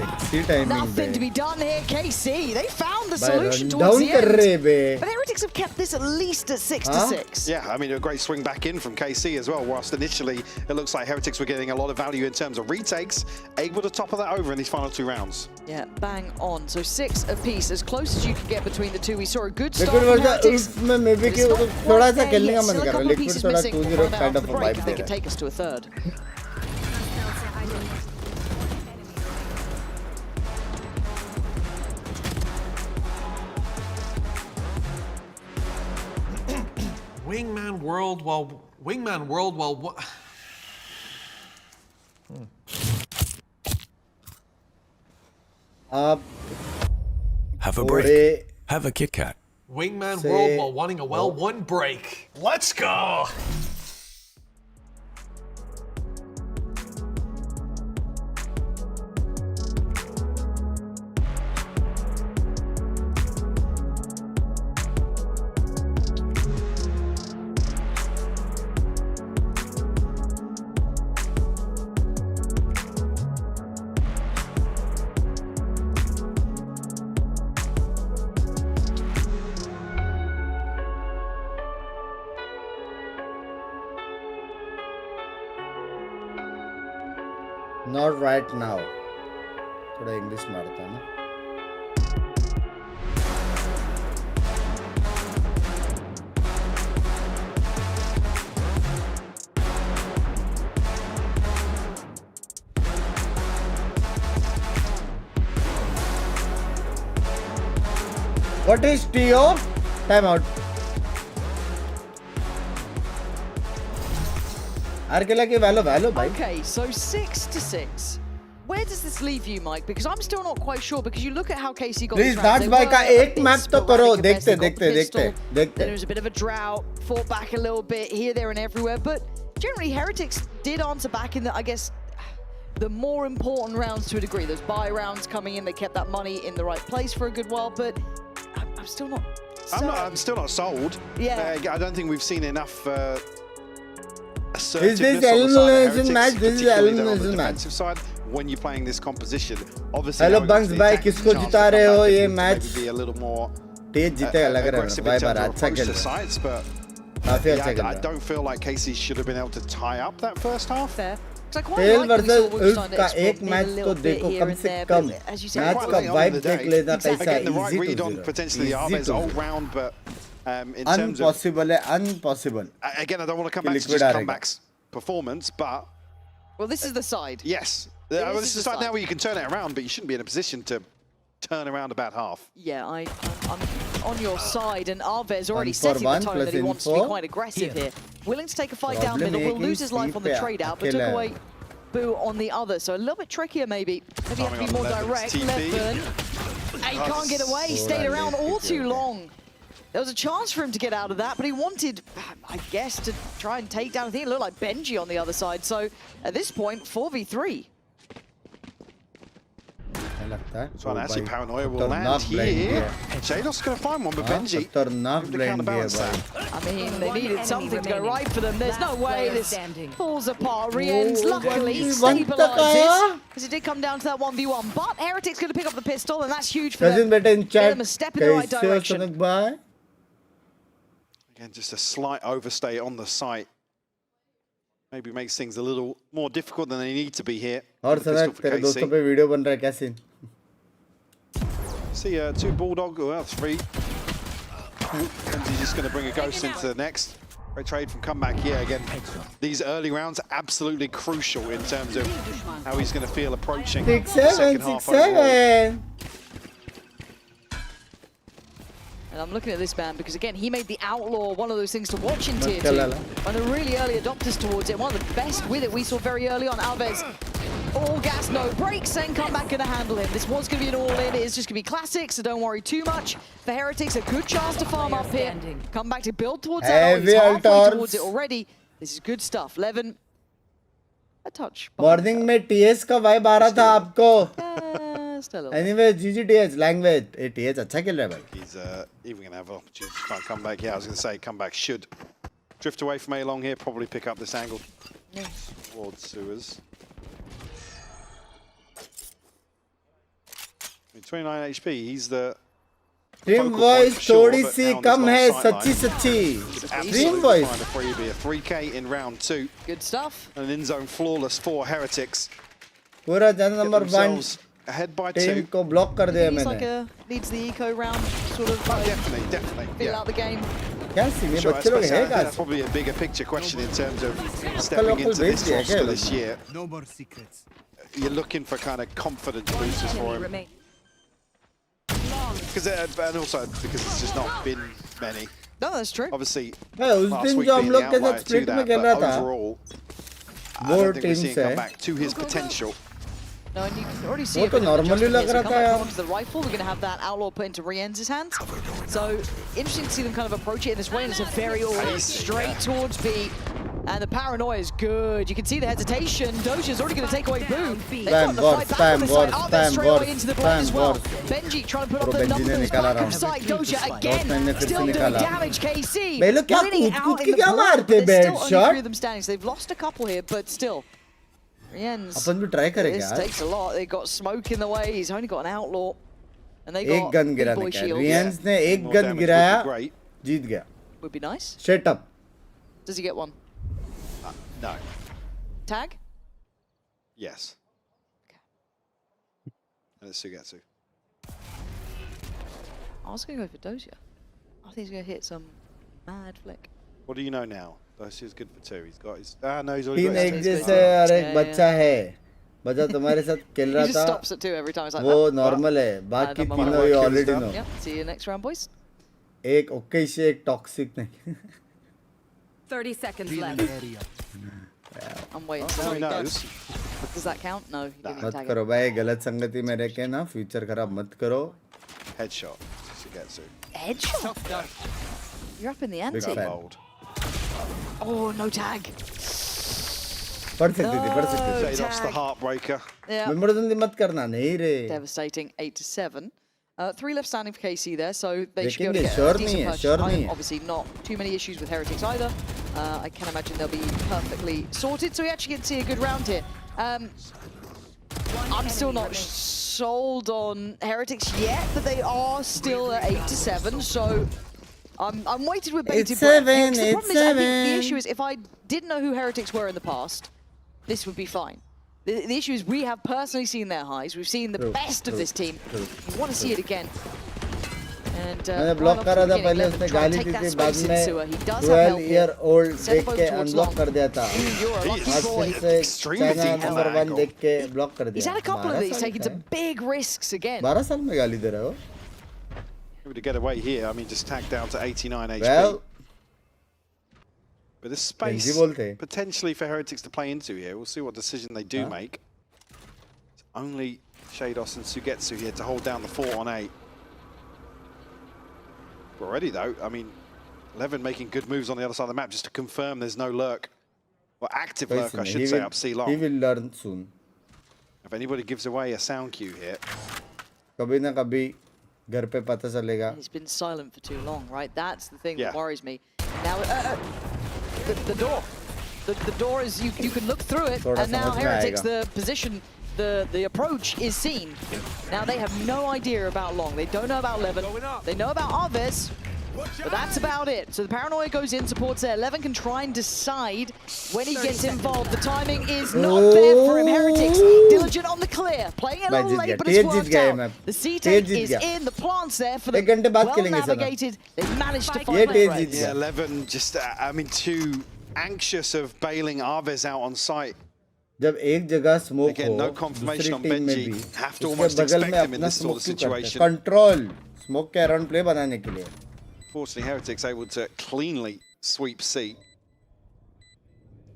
nothing to be done here. KC, they found the solution towards the end. But Heretics have kept this at least at 6-6. Yeah, I mean, a great swing back in from KC as well, whilst initially it looks like Heretics were getting a lot of value in terms of retakes, able to topple that over in these final 2 rounds. Yeah, bang on. So 6 apiece, as close as you could get between the two. We saw a good start from Heretics. Maybe Still थोड़ा सा खेलने का मन a कर रहा couple है, of pieces थोड़ा missing. 2-0 We'll find out kind after of the a break vibe if they they can रहा है. take us to a third. Wingman World while Have a break. Have a Kit Kat. Wingman World while wanting a well-won break. Let's go. Not right now. थोड़ा English मारता हूँ ना. What is TO? Time out. Arkela ke Valo bhai. Okay, so 6-6. Where does this leave you, Mike? Because I'm still not quite sure, because you look at how KC got Please, these rounds. that's why ka ek map to karo. Dekhte. Then there was a bit of a drought, fought back a little bit here, there, and everywhere. But generally, Heretics did answer back in the, I guess, the more important rounds to a degree. Those buy rounds coming in, they kept that money in the right place for a good while. But I'm still not. I'm still not sold. Yeah. I don't think we've seen enough. Is this elimination match? This is elimination match. Side, when you're playing this composition, obviously. Hello Binks bhai, किसको जिता रहे हो ये match? Be a little more तेज जीतेगा लग रहा है भाई बार अच्छा खेल रहा है. काफी अच्छा खेल रहा है. I don't feel like KC should have been able to tie up that first half. Fair. Tail versus Ulf का एक मैच तो देखो कम से कम मैच का वाइब देख लेना कैसा easy to potentially the Arves all round, but in terms of unpossible. Again, I don't want to come back to just comebacks performance, but well, this is the side. Yes, well, this is the side now where you can turn it around, but you shouldn't be in a position to turn around about half. Yeah, I'm on your side, and Arves already setting the tone that he wants to be quite aggressive here. Willing to take a fight down middle, will lose his life on the trade out, but took away Boo on the other, so a little bit trickier maybe. Maybe you have to be more direct. Levin, he can't get away, he stayed around all too long. There was a chance for him to get out of that, but he wanted, I guess, to try and take down, I think it looked like Benji on the other side, so at this point, 4v3. So an actually paranoia will land here. Shado's going to find one, but Benji counterbalance that. I mean, they needed something to go right for them. There's no way this falls apart. Rien's luckily stabilizes, because it did come down to that 1v1. But Heretic's going to pick up the pistol, and that's huge for them. Get them a step in the right direction. Again, just a slight overstay on the site. Maybe makes things a little more difficult than they need to be here. और सनक तेरे दोस्तों पे video बन रहा है क्या scene? See, 2 Bulldog, well, 3. And he's just going to bring a ghost into the next. Great trade from comeback here again. These early rounds absolutely crucial in terms of how he's going to feel approaching the second half overall. And I'm looking at this man because, again, he made the Outlaw one of those things to watch in Tier 2. One of the really early adopters towards it. One of the best with it we saw very early on. Alves, all gas, no brakes, and come back going to handle him. This was going to be an all-in. It is just going to be classic, so don't worry too much. For Heretics, a good chance to farm up here. Come back to build towards that. He's halfway towards it already. This is good stuff. Levin, a touch. Morning में TS का vibe आ रहा था आपको. first a little. Anyway, GGTH language. TH अच्छा खेल रहा है भाई. He's even going to have an opportunity to try and come back. Yeah, I was going to say comeback should drift away from A long here, probably pick up this angle towards Sewers. 29 HP, he's the Dream voice थोड़ी सी कम है सच्ची सच्ची. Dream voice. A 3K in round 2. Good stuff. And an in-zone flawless for Heretics. पूरा जन number 1 ahead by 2. Team को block कर दिया मैंने. He's like leads the eco round sort of definitely feel out the game. क्या scene है बच्चे लोग हैं क्या? That's probably a bigger picture question in terms of stepping into this roster this year. No more secrets. You're looking for kind of confidence boosters for him. Because and also because it's just not been many. No, that's true. Obviously, उस दिन जो हम लोग के साथ split में खेल रहा था, overall, I don't think we're seeing him come back to his potential. No, and you can already see वो तो normally लग रहा था यार. The rifle, we're going to have that outlaw put into Rienz's hands. So interesting to see them kind of approach it in this way, and it's a very straight towards B. And the paranoia is good. You can see the hesitation. Doja's already going to take away Boo. They've got the fight back on the side. Arvis straight away into the blind as well. Benji trying to put up the numbers back off site. Doja again, still doing damage. KC winning out in the blood, but there's still only 3 of them standing. So they've lost a couple here, but still. Rienz, अपन भी try करेंगे this यार. takes a lot. They got smoke in the way. He's only got an outlaw, and they एक got gun big boy गिराने का. shield. रियंस ने एक gun गिराया, जीत गया. Would be nice. Shut up. Does he get one? No. Tag? Yes. And it's Sugetsu. I was going to go for Doja. I think he's going to hit some mad flick. What do you know now? Dosia's good for 2. He's got his. No, he's already तीन got एक his. जैसे और एक बच्चा है. बच्चा तुम्हारे साथ खेल रहा He just था. stops at 2 every time. It's like वो that. नॉर्मल है. बाकी तीनों you already know. Yep. See you next round, boys. एक ओके से एक टॉक्सिक नहीं. 30 seconds left. I'm waiting. Who knows? Does that count? No. He didn't मत tag करो भाई गलत संगति में रह के ना फ्यूचर खराब मत करो. Headshot. Sugetsu. Headshot. You're up in the ante. Big fan. Bold. Oh, no tag. पढ़ सकती थी पढ़ सकती थी. Jados the heartbreaker. Yeah. मेमोरेंस मत करना नहीं रे. Devastating. 8-7. 3 left standing for KC there, so they should be able to देखेंगे get a sure decent नहीं है purchase. sure नहीं है. Obviously not too many issues with Heretics either. I can imagine they'll be perfectly sorted, so we actually get to see a good round here. I'm still not sold on Heretics yet, but they are still at 8-7, so I'm weighted with bated breath. Because the problem is, I think the issue is if I didn't know who Heretics were in the past, this would be fine. The issue is we have personally seen their highs. We've seen the best of this team. We want to see it again. And मैंने block करा था पहले उसने गाली दी थी बाद में 12-year-old देख के अनब्लॉक कर दिया था. आज फिर से चाइना नंबर 1 देख के ब्लॉक कर दिया. He's had a couple of these, taking some big risks again. 12 साल में गाली दे रहा हो. Able to get away here. I mean, just tagged down to 89 HP. Well, but there's space potentially for Heretics to play into here. We'll see what decision they do make. It's only Shados and Sugetsu here to hold down the fort on 8. Already though, I mean, 11 making good moves on the other side of the map just to confirm there's no lurk. Well, active lurk, I should say, up C long. He will learn soon. If anybody gives away a sound cue here. कभी ना कभी घर पे पता चलेगा. He's been silent for too long, right? That's the thing that worries me. Now, the door. The door is, you can look through it, and now Heretics, the position, the approach is seen. Now they have no idea about Long. They don't know about Levin. They know about Arvis, but that's about it. So the paranoia goes in, supports there. Levin can try and decide when he gets involved. The timing is not there for him. Heretics, diligent on the clear. Playing a little late, but it's worked out. The C-Take is in, the plants there for the well-navigated. They've managed to find the threads. Yeah, Levin just, I mean, too anxious of bailing Arvis out on site. जब एक जगह smoke Again, no हो confirmation दूसरी on team में Benji. भी Have to उसके almost बगल expect में him in अपना this sort स्मोक of क्यों करते हैं? situation. कंट्रोल स्मोक के अराउंड प्ले बनाने के लिए. Fortunately, Heretics able to cleanly sweep C.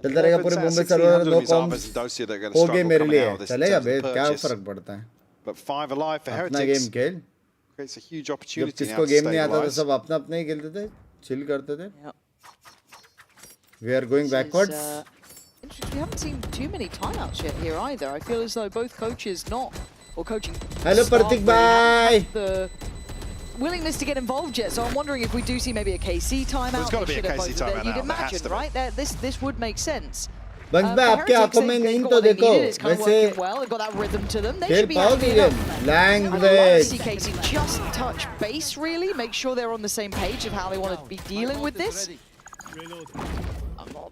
चलता रहेगा पूरे मुंबई सर्वर नो कॉम्स हो गए मेरे लिए. चलेगा बे क्या फर्क पड़ता है. But 5 alive for अपना Heretics. गेम खेल. Creates a huge जब opportunity now किसको to गेम नहीं आता तो stabilize. सब अपना अपना ही खेलते थे, चिल करते थे. We are going backwards. We haven't seen too many timeouts yet here either. I feel as though both coaches not or coaching. Hello, staff Pratik really bhai. haven't had the willingness to get involved yet. So I'm wondering if we do see maybe a KC timeout. There's got to be a they should have KC voted there. timeout You'd now. There has imagine, to be. right? This would make sense. Bunks bhai, आपके आंखों में नींद तो देखो. वैसे well, they've got that rhythm to them. They खेल should be पाओगे happy ये enough. language. See KC just touch base, really. Make sure they're on the same page of how they want to be dealing with this. I'm not.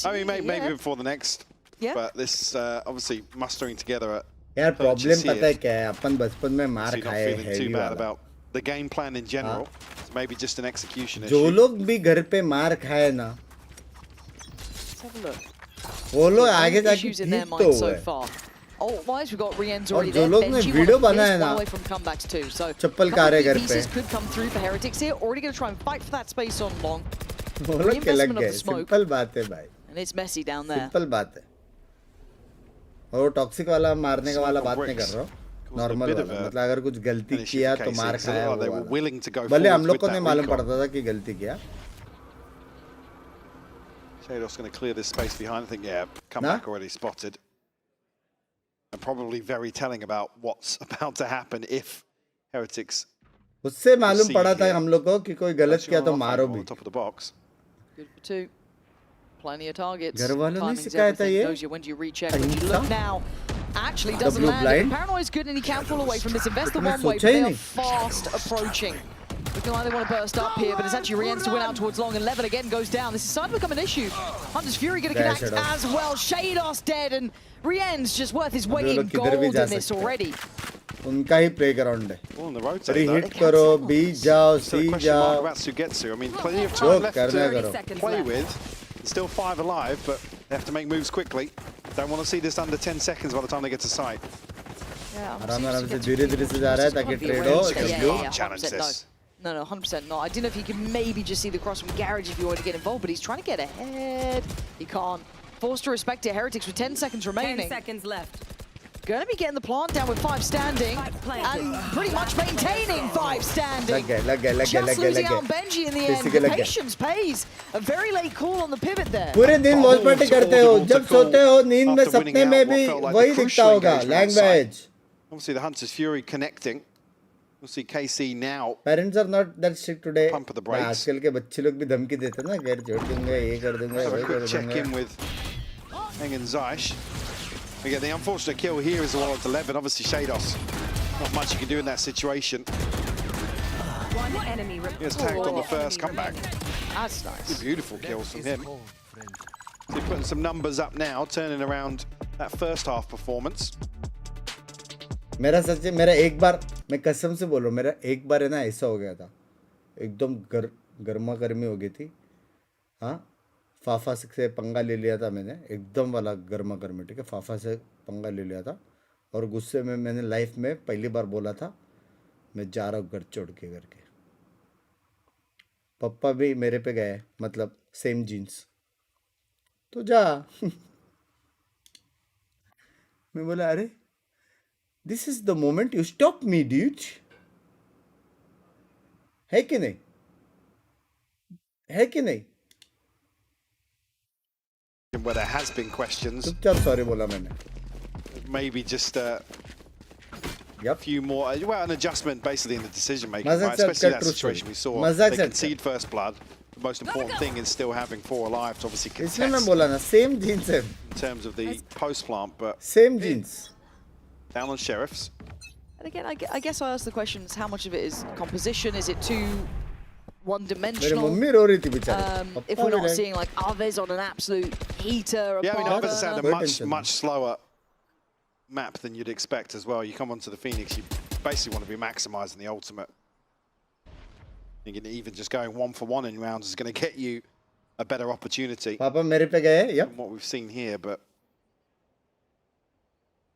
I mean, maybe before the next. Yeah. But this obviously mustering together. यार problem पता है क्या है अपन बचपन में मार खाए feeling Heidi too bad वाला about the game plan in general. It's maybe just an execution जो issue. लोग भी घर पे मार खाए ना Let's have a look. वो लोग आगे जाके Issues in their ठीक तो mind so हुए far. Oh, wise, we've got Rien's और already जो there. लोग ने Benji, वीडियो one of बनाया his, ना one away from comebacks too. So chappal couple का of रहे key घर पे pieces could come through for Heretics here. Already going to try and fight for that space on long. वो लोग के लग Reinvestment of गए the smoke. सिंपल बात है भाई And it's messy down there. Simple बात है और वो टॉक्सिक वाला मारने का वाला बात नहीं कर रहा हूँ नॉर्मल वाला मतलब अगर कुछ गलती किया तो मार खाया वो वाला भले हम लोग को नहीं मालूम पड़ता था कि गलती किया Shadow's going to clear this space behind. I think, yeah, comeback already spotted. And probably very telling about what's about to happen if Heretics. उससे मालूम पड़ा था हम लोग को कि कोई गलत किया तो मारो भी Top of the box. Good for two. Plenty of targets. घर वालों ने Timing's सिखाया था everything. ये Knows you when do you recheck, when you look now. Actually doesn't blue land. blind. Paranoid's good and he can fall away from this. Invest the तुमने one way, but सोचा ही they are नहीं fast approaching. Looking like they want to burst up here, but it's actually Rien's to win out towards long, and Levin again goes down. This is starting to become an issue. Hunter's Fury going to There, connect Shadow. as well. Shados dead, and Rien's just worth his weight ये in लोग gold किधर भी in जा this सकते हैं already. उनका ही playground है All on the road अरे though. हिट करो बी जाओ Still a C question mark जाओ about Sugetsu. I mean, plenty of जो time left करना to करो play with. Still 5 alive, but they have to make moves quickly. Don't want to see this under 10 seconds by the time they get to site. Yeah, आराम आराम से धीरे धीरे से जा रहा है ताकि ट्रेड हो Yeah, Challenge 100% no. this. No, 100% not. I didn't know if he could maybe just see the cross from Garage if you wanted to get involved, but he's trying to get ahead. He can't. Forced to respect it. Heretics with 10 seconds remaining. 10 seconds left. Going to be getting the plant down with 5 standing and pretty much maintaining 5 standing. लग गए Just losing out on Benji in the end. The लग गए patience pays. A very late call on the pivot there. पूरे दिन watch party करते हो जब सोते हो नींद में सपने में भी वही दिखता होगा language Obviously, the Hunter's Fury connecting. We'll see KC now. Parents are not that strict today Pump of the brakes. आजकल के बच्चे लोग भी धमकी देते हैं ना घर छोड़ दूंगा ये कर दूंगा Have a वो quick कर check in दूंगा with Engen Zeiss. Again, the unfortunate kill here is the one to Levin. Obviously, Shados. Not much you can do in that situation. One enemy He was tagged on the first comeback. That's nice. Beautiful kills from him. So he's putting some numbers up now, turning around that first half performance. मेरा सच मेरा एक बार मैं कसम से बोल रहा हूँ मेरा एक बार है ना ऐसा हो गया था एकदम गर्मा गर्मी हो गई थी हाँ फाफा से पंगा ले लिया था मैंने एकदम वाला गर्मा गर्मी ठीक है फाफा से पंगा ले लिया था और गुस्से में मैंने लाइफ में पहली बार बोला था मैं जा रहा हूँ घर छोड़ के करके पप्पा भी मेरे पे गए मतलब सेम जीन्स तो जा मैं बोला अरे this is the moment you stop me dude है कि नहीं है कि नहीं Where there has been questions. चुपचाप सॉरी बोला मैंने Maybe just a few more. Well, an adjustment basically in the decision making, right? Especially that situation we saw. They concede first blood. The most important thing is still having 4 alive to obviously contest. इसलिए मैं बोला ना same genes है In terms of the post plant, but same genes down on Sheriffs. And again, I guess I ask the questions, how much of it is composition? Is it too one-dimensional? मेरी mummy रो रही थी बेचारी If we're not seeing like Aves on an absolute heater, Yeah, I mean, Aves has had a Attention. much slower map than you'd expect as well. You come onto the Phoenix, you basically want to be maximising the ultimate. Thinking even just going 1-for-1 in rounds is going to get you a better opportunity पापा मेरे पे गए than what we've seen here, but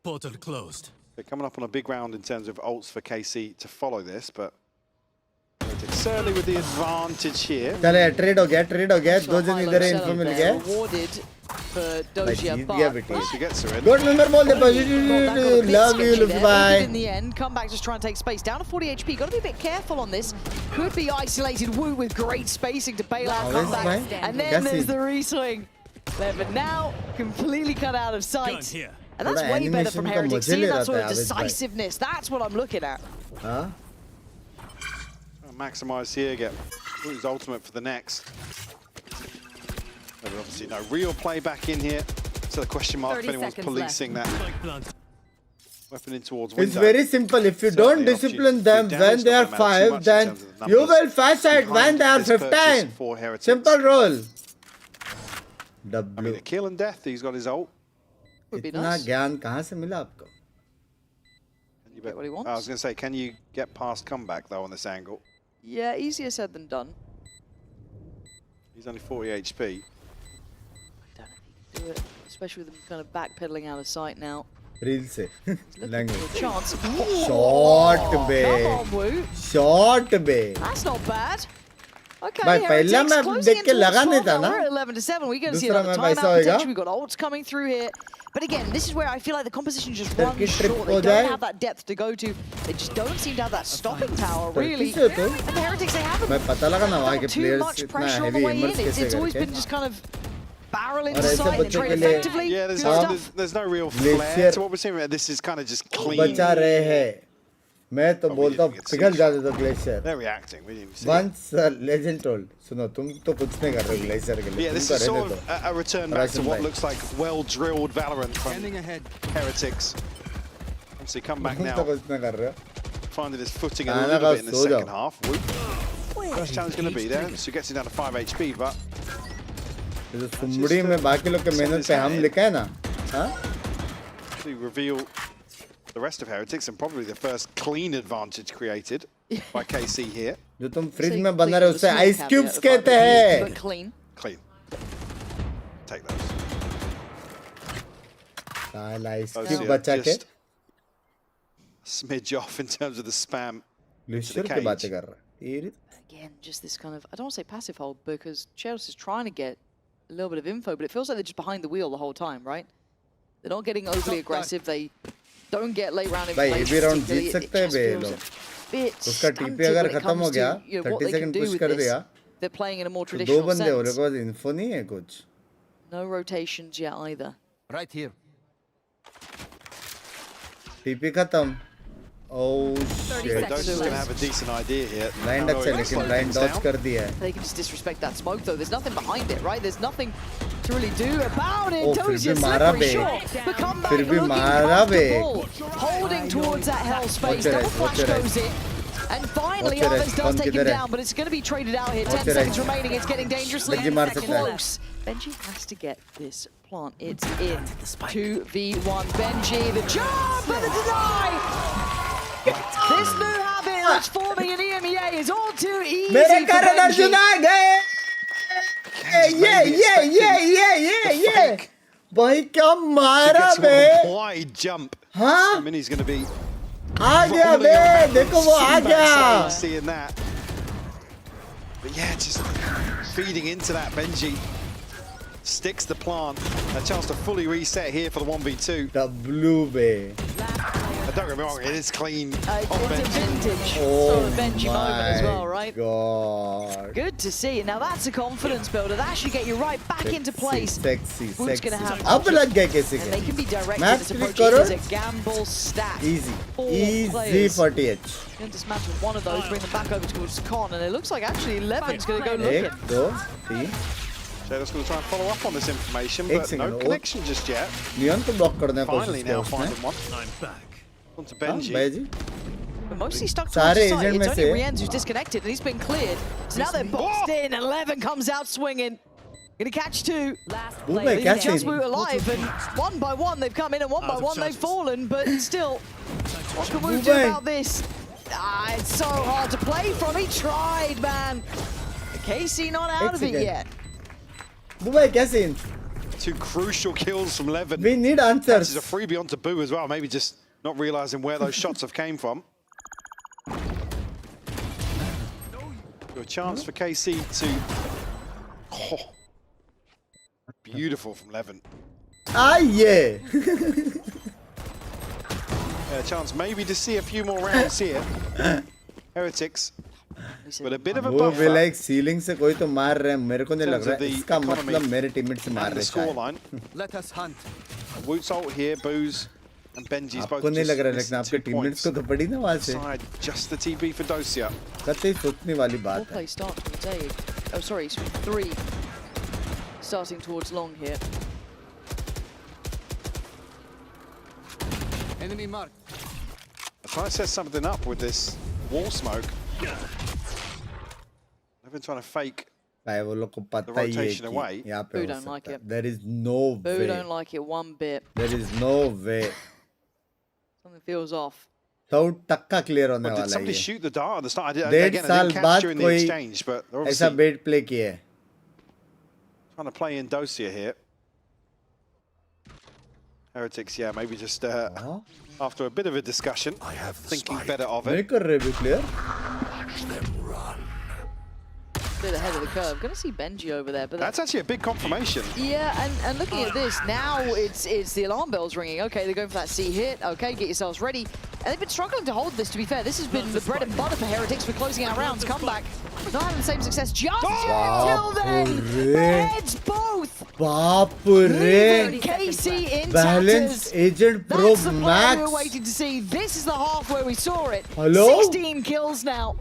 Portal closed. they're coming up on a big round in terms of ults for KC to follow this, but certainly with the advantage here. चले trade हो गया दो जन इधर है info मिल गया Rewarded for भाई Doja, जीत गया but बेटी She gets her in. Good number बोल दे not got a bit love you sketchy लुफ्स there. Bye In the end, comeback just trying to take space. Down to 40 HP. Got to be a bit careful on this. Could be isolated. Wu with great spacing to bail out Always comeback. fine. And then Guessing. there's the reswing. Levin now completely cut out of Gun sight. here. And that's way better from Heretics. Seeing that sort of decisiveness, that's what I'm looking at. Huh? Maximize here, get his ultimate for the next. Obviously no real play back in here. So the question mark if anyone's policing that weapon in towards window. It's very simple. If you don't discipline them when they are 5, then you will fast side when they are 15. Simple rule. I mean, a kill and death. He's got his ult. इतना ज्ञान कहाँ से मिला आपको? Get what he wants. I was going to say, can you get past comeback though on this angle? Yeah, easier said than done. He's only 40 HP. I don't know if he can do it, especially with him kind of backpedaling out of sight now. Reel se. Language. Chance. Shot be. Come on, Woo. Shot be. That's not bad. Okay, भाई पहला मैं देख के लगा नहीं था ना. We're at 11-7. We're going to see another timeout potential. We've got ults coming through here. But again, this is where I feel like the composition just runs short. They don't have that depth to go to. They just don't seem to have that stopping tower, really. And the Heretics, they haven't too much pressure on the way in. It's always been just kind of barrel into sight and trade effectively. Yeah, there's no real flair to what we're seeing. This is kind of just clean. मैं तो बोलता हूँ पिघल जाते तो glacier. They're reacting. We didn't see. Once legend told. सुनो तुम तो कुछ नहीं कर रहे हो ग्लेशियर के लिए. Yeah, this is sort of a return back to what looks like well-drilled Valorant from Heretics. Obviously, come back now. Finding his footing a little bit in the second half. First challenge going to be there. So gets it down to 5 HP, but. जो सुमड़ी में बाकी लोग के मेहनत पे हम लिखा है ना, हाँ? To reveal the rest of Heretics and probably the first clean advantage created by KC here. जो तुम फ्रिज में बना रहे हो उसे आइस क्यूब्स कहते हैं. Clean. Clean. Take those. Ice cube बचा के. Smidge off in terms of the spam. Glacier की बातें कर रहा है. Again, just this kind of, I don't want to say passive hold because Chelsea is trying to get a little bit of info, but it feels like they're just behind the wheel the whole time, right? They're not getting overly aggressive. They don't get late round भाई ये भी round information. जीत सकते हैं बे लोग. उसका TP अगर खत्म हो गया 30 सेकंड पुश कर दिया they're playing in a more तो traditional दो बंदे हो sense. रहे को इन्फो नहीं है कुछ. No rotations yet either. Right here. TP खत्म. Oh shit. Doge's going to have a decent idea here. Blind अच्छा लेकिन blind dodge कर दिया है. They can just disrespect that smoke though. There's nothing behind it, right? There's nothing to really do about it. Oh, Doge's फिर भी मारा बे. फिर भी मारा बे. Holding towards that hell space. Double flash goes in. And finally, Arvis does take him down, but it's going to be traded out here. 10 seconds remaining. It's getting dangerously close. Benji has to get this plant. It's in. 2v1. Benji, the jump and the deny. This new habit that's forming in EMEA is all too easy मेरे for कारण Benji. Arjun आ गए. ये. भाई क्या मारा बे. Wide jump. हाँ? Mini's going to be. आ गया बे. देखो वो आ गया. Seeing that. But yeah, just feeding into that. Benji sticks the plant. A chance to fully reset here for the 1v2. W bay. Don't get me wrong, it is clean. It's a vintage Oh sort of Benji moment as well, right? God. Good to see. Now that's a confidence builder. That should get you right back into place. Sexy. Boot's gonna have अब लग गया किसी and they can be directed Max as click approaching करो. as a gamble stat. Easy 40H. You can dismantle one of those, bring them back over towards Con, and it looks like actually 11's going to go looking. 1, 2, 3. Shadow's going to try and follow up on this information, but no connection just yet. Neon तो block करने को Finally now finding one. I'm back. On to Benji. But mostly stuck towards the side. It's only Rienz who's disconnected, and he's been cleared. So now they're boxed in, and 11 comes out swinging. Gonna catch two. Last Boom, player. catch Just him. Boot alive, and one by one they've come in, and one by one they've fallen. But still, what can we do about this? It's so hard to play from. He tried, man. KC not out of it yet. Dubai, कैसे? Two crucial kills from Levin. We need answers. This is a freebie onto Boo as well. Maybe just not realizing where those shots have came from. A chance for KC to. Oh, beautiful from Levin. Ah, yeah. A chance maybe to see a few more rounds here. Heretics. But a bit of a वो buffer. भी like ceiling से कोई तो मार रहे हैं मेरे को नहीं लग रहा है इसका मतलब मेरे टीममेट से मार रहे हैं scoreline. Let us hunt. Woot's ult here, Booze and Benji's both आपको नहीं लग रहा just लेकिन missing आपके 2 टीममेट्स को points. तो पड़ी ना वहाँ से Side, just the TB for Dosia. कतई सोचने वाली बात है Play starts from Day. Oh, sorry, 3 starting towards long here. Enemy mark. I'm trying to set something up with this wall smoke. I've been trying to fake. भाई वो लोग को पता ही है कि यहाँ पे हो सकता है. There is no way. Boo don't like it one bit. There is no way. Something feels off. तो टक्का क्लियर होने वाला है. Did somebody shoot the dart at the start? I 1.5 didn't साल catch बाद during the कोई exchange, but they're ऐसा obviously बेट play किया है. trying to play in Dosia here. Heretics, yeah, maybe just after a bit of a discussion, thinking better of it. नहीं कर रहे भी player. Bit ahead of the curve. Going to see Benji over there, but That's actually a big confirmation. Yeah, and looking at this now, it's the alarm bells ringing. Okay, they're going for that C hit. Okay, get yourselves ready. And they've been struggling to hold this. To be fair, this has been the bread and butter for Heretics for closing out rounds. Comeback, not having the same success just until then. Heads both. बाप रे. KC in Balance tatters. Agent Pro That's the play Max. we were waiting to see. This is the half where we saw it. Hello? 16 kills now.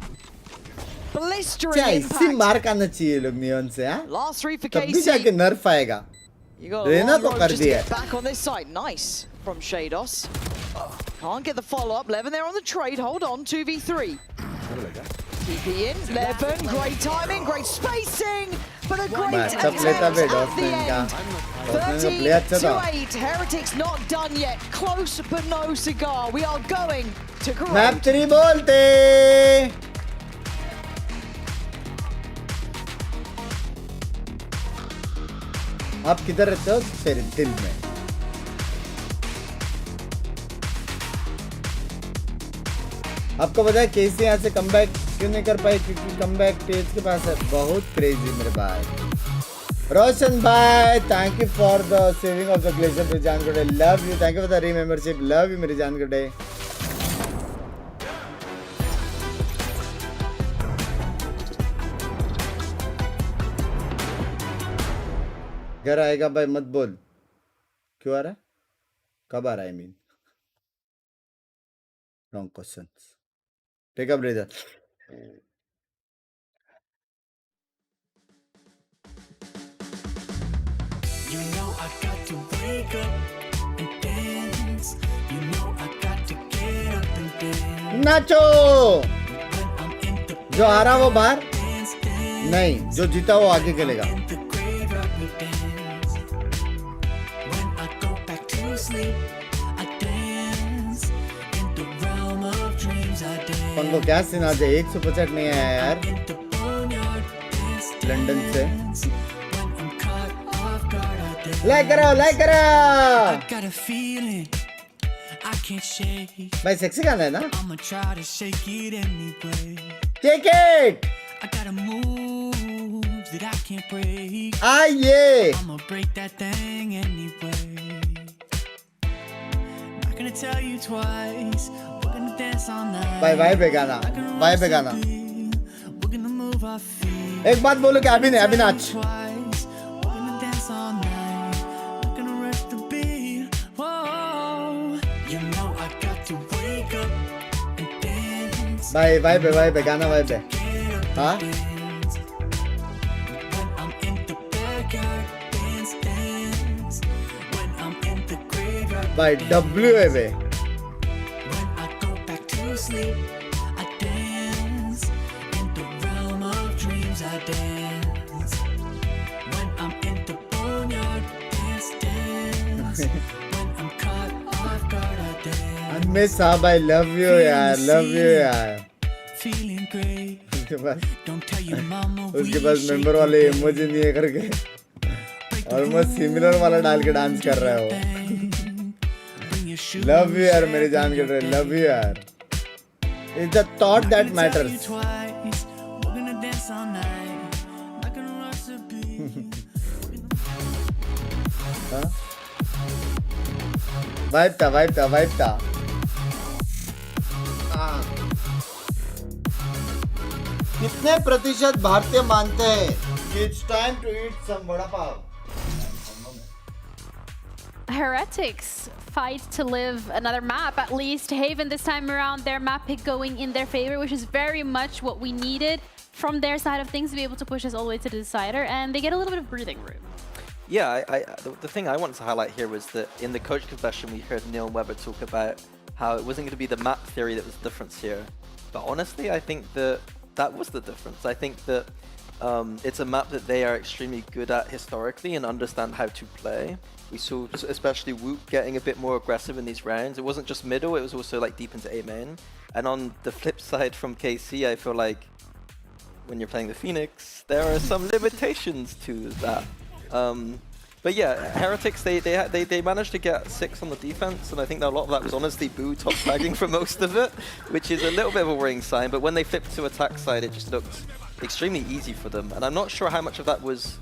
Blistering क्या इसी impact. मार करना चाहिए लोग neon से हाँ? Last 3 for तब भी KC. जाके नर्फ आएगा. You got a Reyna long तो road कर just to दिया. get back on this side. Nice from Shados. Can't get the follow-up. Levin there on the trade. Hold on, 2v3. TP in. Levin, great timing, great spacing, but a great अच्छा attempt play था बे at DOS the ने इनका. end. DOS ने play अच्छा था. 13-8. Heretics not done yet. Close but no cigar. We are going to map Corrode. 3 बोलते. आप किधर रहते हो? तेरे दिल में. आपको पता है केसी यहाँ से कमबैक क्यों नहीं कर पाए? क्योंकि कमबैक तेज के पास है. बहुत क्रेजी मेरे भाई. रोशन भाई, thank you for the saving of the glacier मेरी जान गुडे. Love you. Thank you for the remembership. Love you मेरी जान गुडे. घर आएगा भाई मत बोल. क्यों आ रहा है? कब आ रहा है? I mean wrong questions. Take a breather. You know I got to wake up and dance. You know I got to get up and dance. Nacho. When I'm in the जो आ रहा वो बाहर dance, dance. नहीं, जो जीता वो आगे खेलेगा. In the graveyard we dance. When I go back to sleep, I dance. In the realm of dreams I dance. अपन को क्या सीन आज 150 नहीं आया यार In the boneyard, dance, London से. dance. When I'm caught off guard, I dance. Like करो, like करो. I got a feeling I can't shake. भाई सेक्सी गाना है ना? I'ma try to shake it anyway. Take it. I got a move that I can't break. आइए. I'ma break that thing anyway. Not gonna tell you twice. We're gonna dance all night. भाई भाई पे गाना, भाई पे गाना. We're gonna move our feet. एक बात बोलो कि अभी नहीं, अभी नाच. Twice. We're gonna dance all night. Not gonna rush the beat. Whoa. You know I got to wake up and dance. भाई पे गाना भाई पे. हाँ? When I'm in the backyard, dance, dance. When I'm in the graveyard, भाई W है बे. when I go back to sleep, I dance. In the realm of dreams, I dance. When I'm in the boneyard, dance, dance. When I'm caught off guard, I dance. अनमे साहब I love you यार, love you यार. Feeling great. उसके पास Don't tell your mama उसके पास member वाले emoji नहीं है करके almost similar वाला डाल के डांस कर रहा है वो. लव यू यार मेरी जान के ड्रे. लव यू यार. It's the thought that matters. Vibe था. कितने प्रतिशत भारतीय मानते हैं कि it's time to eat some vada pav? Heretics fight to live another map, at least. Haven this time around, their map pick going in their favor, which is very much what we needed from their side of things to be able to push us all the way to the decider, and they get a little bit of breathing room. Yeah, the thing I wanted to highlight here was that in the coach confession, we heard Neil Weber talk about how it wasn't going to be the map theory that was the difference here. But honestly, I think that was the difference. I think that it's a map that they are extremely good at historically and understand how to play. We saw especially Woot getting a bit more aggressive in these rounds. It wasn't just middle, it was also like deep into A main. And on the flip side from KC, I feel like when you're playing the Phoenix, there are some limitations to that. But yeah, Heretics, they managed to get 6 on the defense, and I think that a lot of that was honestly Boo top tagging for most of it, which is a little bit of a worrying sign. But when they flipped to attack side, it just looked extremely easy for them. And I'm not sure how much of that was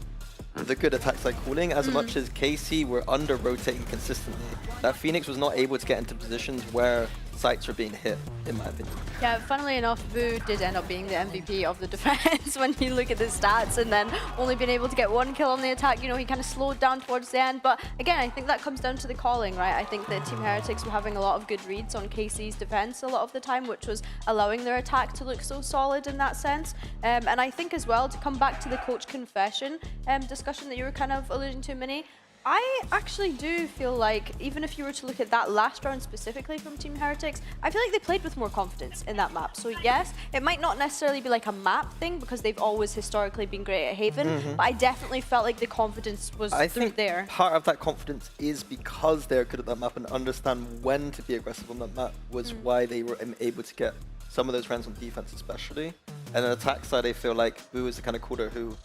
the good attack side calling as much as KC were under rotating consistently. That Phoenix was not able to get into positions where sites were being hit, in my opinion. Yeah, funnily enough, Boo did end up being the MVP of the defense when you look at the stats, and then only being able to get 1 kill on the attack. You know, he kind of slowed down towards the end. But again, I think that comes down to the calling, right? I think that Team Heretics were having a lot of good reads on KC's defense a lot of the time, which was allowing their attack to look so solid in that sense. And I think as well, to come back to the coach confession discussion that you were kind of alluding to, Minnie, I actually do feel like, even if you were to look at that last round specifically from Team Heretics, I feel like they played with more confidence in that map. So yes, it might not necessarily be like a map thing because they've always historically been great at Haven, but I definitely felt like the confidence was through there. I think part of that confidence is because they're good at that map and understand when to be aggressive on that map was why they were able to get some of those rounds on defense especially. And on the attack side, I feel like Boo is the kind of quarter who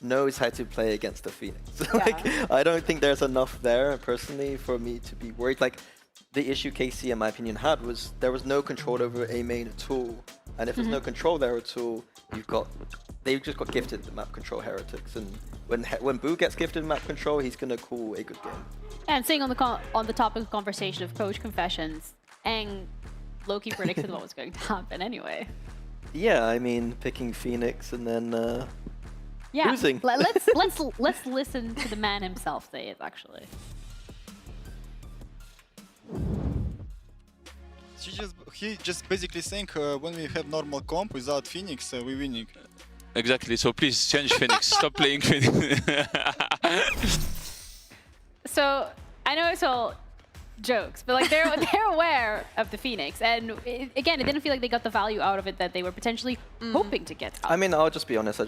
knows how to play against the Phoenix. Like, I don't think there's enough there, personally, for me to be worried. Like, the issue KC, in my opinion, had was there was no control over A main at all. And if there's no control there at all, they just got gifted the map control Heretics. And when Boo gets gifted map control, he's going to call a good game. And staying on the topic of conversation of coach confessions, and Loki predicted what was going to happen anyway. Yeah, I mean, picking Phoenix and then yeah, losing. let's listen to the man himself say it, actually. He just basically saying when we have normal comp without Phoenix, we winning. Exactly. So please change Phoenix. Stop playing Phoenix. So I know it's all jokes, but like they're aware of the Phoenix, and again, it didn't feel like they got the value out of it that they were potentially hoping to get out. I mean, I'll just be honest,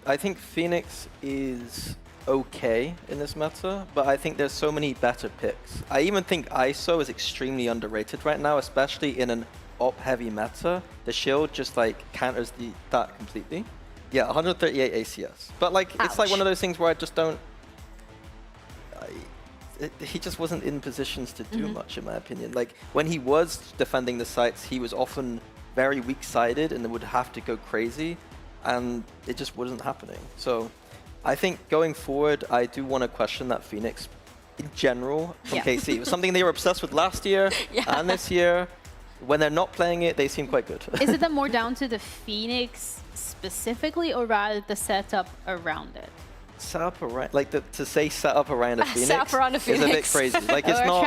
I think Phoenix is okay in this meta, but I think there's so many better picks. I even think ISO is extremely underrated right now, especially in an op-heavy meta. The shield just like counters that completely. Yeah, 138 ACS. But like, it's like one of those things where I just don't... he just wasn't in positions to do much, in my opinion. Like, when he was defending the sites, he was often very weak-sided and would have to go crazy, and it just wasn't happening. So I think going forward, I do want to question that Phoenix in general from KC. It was something they were obsessed with last year and this year. When they're not playing it, they seem quite good. Is it then more down to the Phoenix specifically, or rather the setup around it? Set up around, like to say set up around a Phoenix, set up around a Phoenix is a bit crazy. Like, it's not.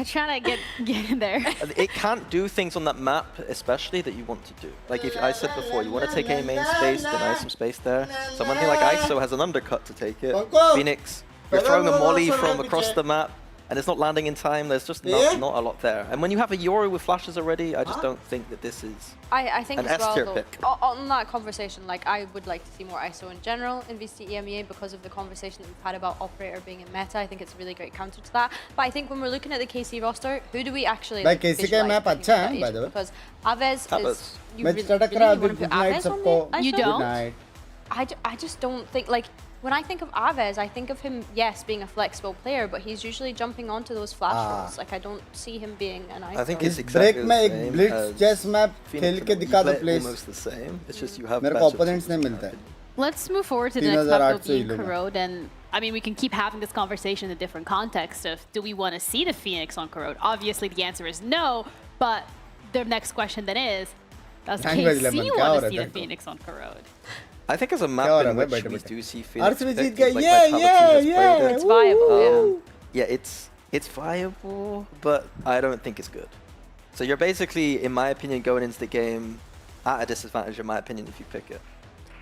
Trying to get in there. It can't do things on that map, especially that you want to do. Like, if I said before, you want to take a main space, deny some space there. Someone like ISO has an undercut to take it. Phoenix, you're throwing a molly from across the map, and it's not landing in time. There's just not a lot there. And when you have a Yoru with flashes already, I just don't think that this is I think an as well, S-tier though, pick. on that conversation, like, I would like to see more ISO in general in VC EMEA because of the conversation that we've had about Operator being in meta. I think it's a really great counter to that. But I think when we're looking at the KC roster, who do we actually like KC का map अच्छा है, by the way. Because Aves is... You really want to put Aves on the ISO? You don't? I just don't think, like, when I think of Aves, I think of him, yes, being a flexible player, but he's usually jumping onto those flash rolls. Like, I don't see him being an ISO. I think it's exactly the same Blitz chess map खेल के दिखा दो please. Almost the same. It's just you have मेरे को opponents नहीं मिलता है. Let's move forward to the next map being Corrode, and I mean, we can keep having this conversation in a different context of, do we want to see the Phoenix on Corode? Obviously, the answer is no, but the next question then is, does KC want to see the Phoenix on Corode? I think as a map in which we do see Phoenix picked, yeah, it's viable. Yeah, It's viable, but I don't think it's good. So you're basically, in my opinion, going into the game at a disadvantage, in my opinion, if you pick it.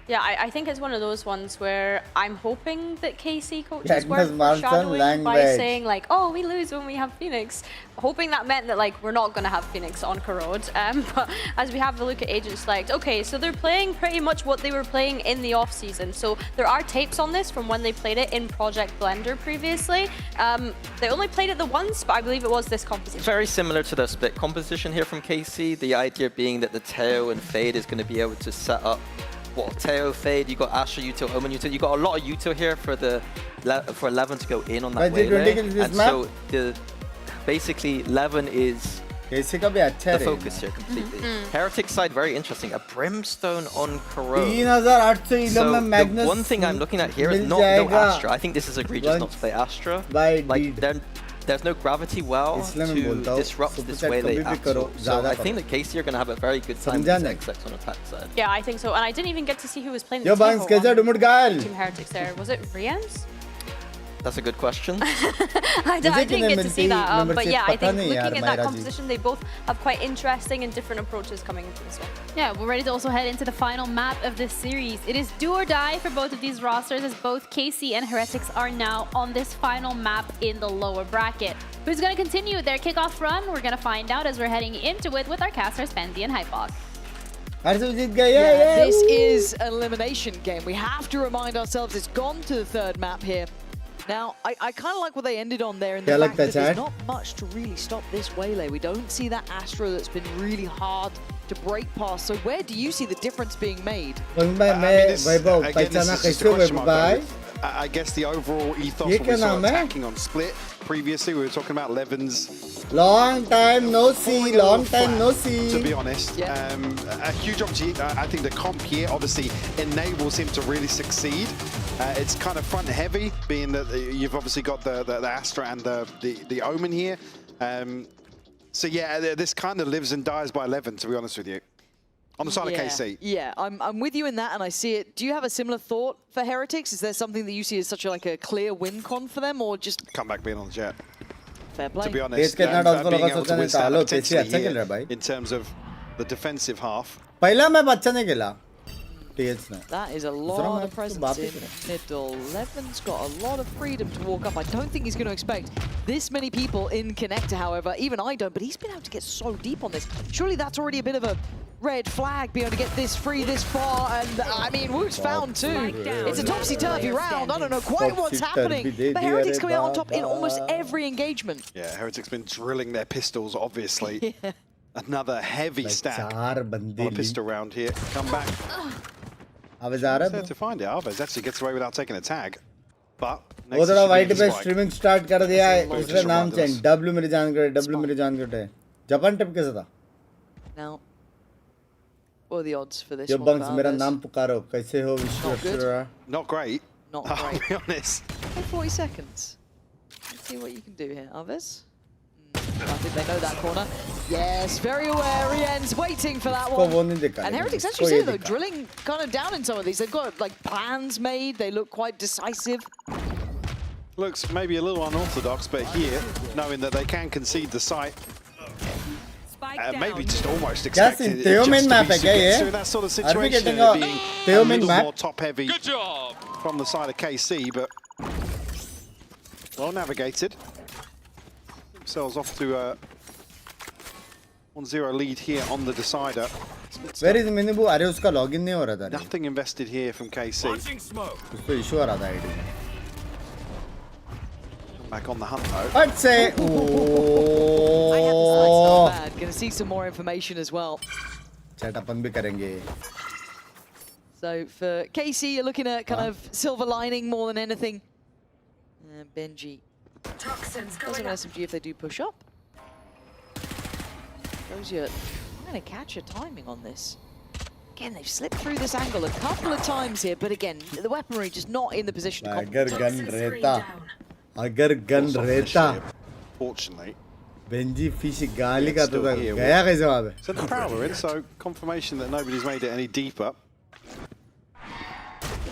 Yeah, I think it's one of those ones where I'm hoping that KC coaches were foreshadowing by saying like, oh, we lose when we have Phoenix. Hoping that meant that like we're not going to have Phoenix on Corrode. But as we have a look at Agent Select, okay, so they're playing pretty much what they were playing in the off season. So there are tapes on this from when they played it in Project Blender previously. They only played it the once, but I believe it was this composition. Very similar to the split composition here from KC. The idea being that the Teo and Fade is going to be able to set up Teo, Fade, you got Astra, Util, Omen, Util. You got a lot of Util here for 11 to go in on that waylay. And so basically 11 is the focus here completely. Heretic side, very interesting. A Brimstone on Corrode. So the one thing I'm looking at here is no Astra. I think this is egregious not to play Astra. Like there's no gravity well to disrupt this waylay at all. So I think that KC are going to have a very good time with XX on attack side. Yeah, I think so. And I didn't even get to see who was playing the Binks, Team Heretics there. Was it Rians? That's a good question. I didn't get to see that, but yeah, I think looking at that composition, they both have quite interesting and different approaches coming into this one. Yeah, we're ready to also head into the final map of this series. It is do or die for both of these rosters, as both KC and Heretics are now on this final map in the lower bracket. Who's going to continue their kickoff run? We're going to find out as we're heading into it with our casters, Bendy and Hypok. Yeah, this is an elimination game. We have to remind ourselves it's gone to the third map here. Now, I kind of like what they ended on there in the fact that there's not much to really stop this waylay. We don't see that Astra that's been really hard to break past. So where do you see the difference being made? I guess the overall ethos when we saw attacking on split. Previously, we were talking about Levens. Long time no see, long time no see. To be honest, a huge opportunity. I think the comp here obviously enables him to really succeed. It's kind of front heavy, being that you've obviously got the Astra and the Omen here. So yeah, this kind of lives and dies by 11, to be honest with you. On the side of KC. Yeah, I'm with you in that, and I see it. Do you have a similar thought for Heretics? Is there something that you see as such like a clear win con for them, or just come back being on the jet? Fair play. To be honest, being able to withstand potentially here in terms of the defensive half. That is a lot of presence in middle. Levin's got a lot of freedom to walk up. I don't think he's going to expect this many people in connector, however. Even I don't, but he's been able to get so deep on this. Surely that's already a bit of a red flag, being able to get this free this far. And I mean, Wook's found too. It's a topsy-turvy round. I don't know quite what's happening, but Heretics coming out on top in almost every engagement. Yeah, Heretics been drilling their pistols, obviously. Another heavy stack on a pistol round here. Come back. To find it, Alves actually gets away without taking a tag. But वो थोड़ा white पे streaming start कर दिया है, इसका नाम change W मेरे जान करते जापान टिप कैसा था? Now, what are the odds for this Yo, one? Binks, मेरा नाम पुकारो, कैसे हो Vishweshwara? Not great. Not great. I'll be honest. 40 seconds. Let's see what you can do here, Alves. I think they know that corner. Yes, very aware. He ends waiting for that one. And Heretics actually say though, drilling kind of down in some of these. They've got like plans made. They look quite decisive. Looks maybe a little unorthodox, but here, knowing that they can concede the site, maybe just almost expected it just to be Sugetsu in that sort of situation, being a little more top-heavy from the side of KC, but well navigated. Themselves off to a 1-0 lead here on the decider. Where is Minibu? अरे उसका login नहीं हो रहा था. Nothing invested here from KC. उसको issue आ रहा था ID. Back on the hunt though. I'd say. Oh. Not bad. Gonna see some more information as well. Chat अपन भी करेंगे. So for KC, you're looking at kind of silver lining more than anything. Benji. Doesn't SMG if they do push up. Shows you, I'm going to catch your timing on this. Again, they've slipped through this angle a couple of times here, but again, the weaponry just not in the position to compensate. Agar gun rehta. Fortunately. Benji fish गाली का तो गया कैसे वहाँ पे? So the prowler in, so confirmation that nobody's made it any deeper.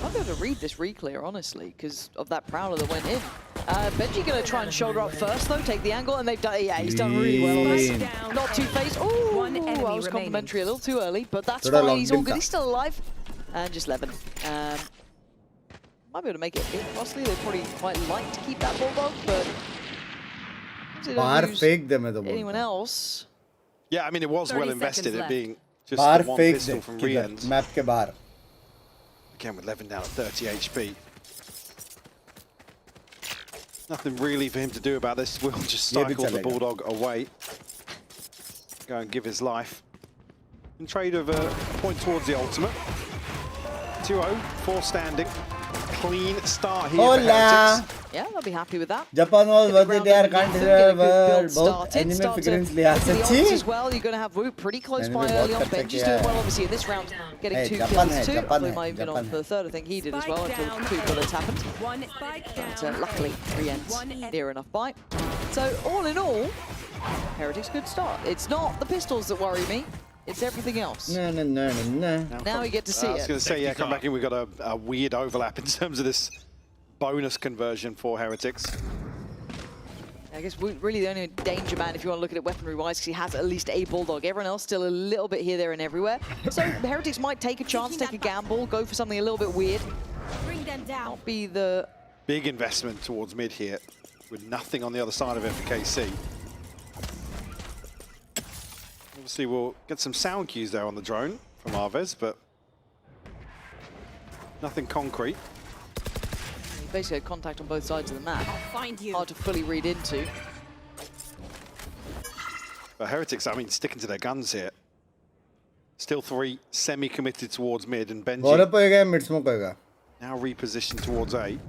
I'm able to read this reclear, honestly, because of that prowler that went in. Benji gonna try and shoulder up first though, take the angle, and they've done. Yeah, he's done really well on this. Not two-faced. Oh, I was complimentary a little too early, but that's fine. He's all good. He's still alive. And just Levin. Might be able to make it a bit costly. They probably quite like to keep that bulldog, but anyone else? Yeah, I mean it was well invested. It being just the one pistol from Rian's. Map ke bahar. Again with Levin down at 30 HP. Nothing really for him to do about this. Will just cycle the bulldog away. Go and give his life. In trade of a point towards the ultimate. 2-0, 4 standing. Clean start here for Heretics. Yeah, they'll be happy with that. Japan was worth they are considered both enemy figurines liha sachi as well. You're going to have Wu pretty close by early on. Benji's doing well, obviously, in this round, getting 2 kills too. Although he might have been on for the third, I think he did as well until 2 bullets happened. But luckily, 3 ends near enough by. So all in all, Heretics good start. It's not the pistols that worry me. It's everything else. No. Now we get to see it. I was going to say, yeah, come back in. We've got a weird overlap in terms of this bonus conversion for Heretics. I guess really the only danger man, if you want to look at it weaponry-wise, because he has at least a bulldog. Everyone else still a little bit here, there, and everywhere. So the Heretics might take a chance, take a gamble, go for something a little bit weird. Bring them down. Not be the big investment towards mid here, with nothing on the other side of it for KC. Obviously, we'll get some sound cues there on the drone from Arvez, but nothing concrete. You basically had contact on both sides of the map. Hard to fully read into. But Heretics, I mean, sticking to their guns here. Still 3 semi-committed towards mid, and Benji now repositioned towards A.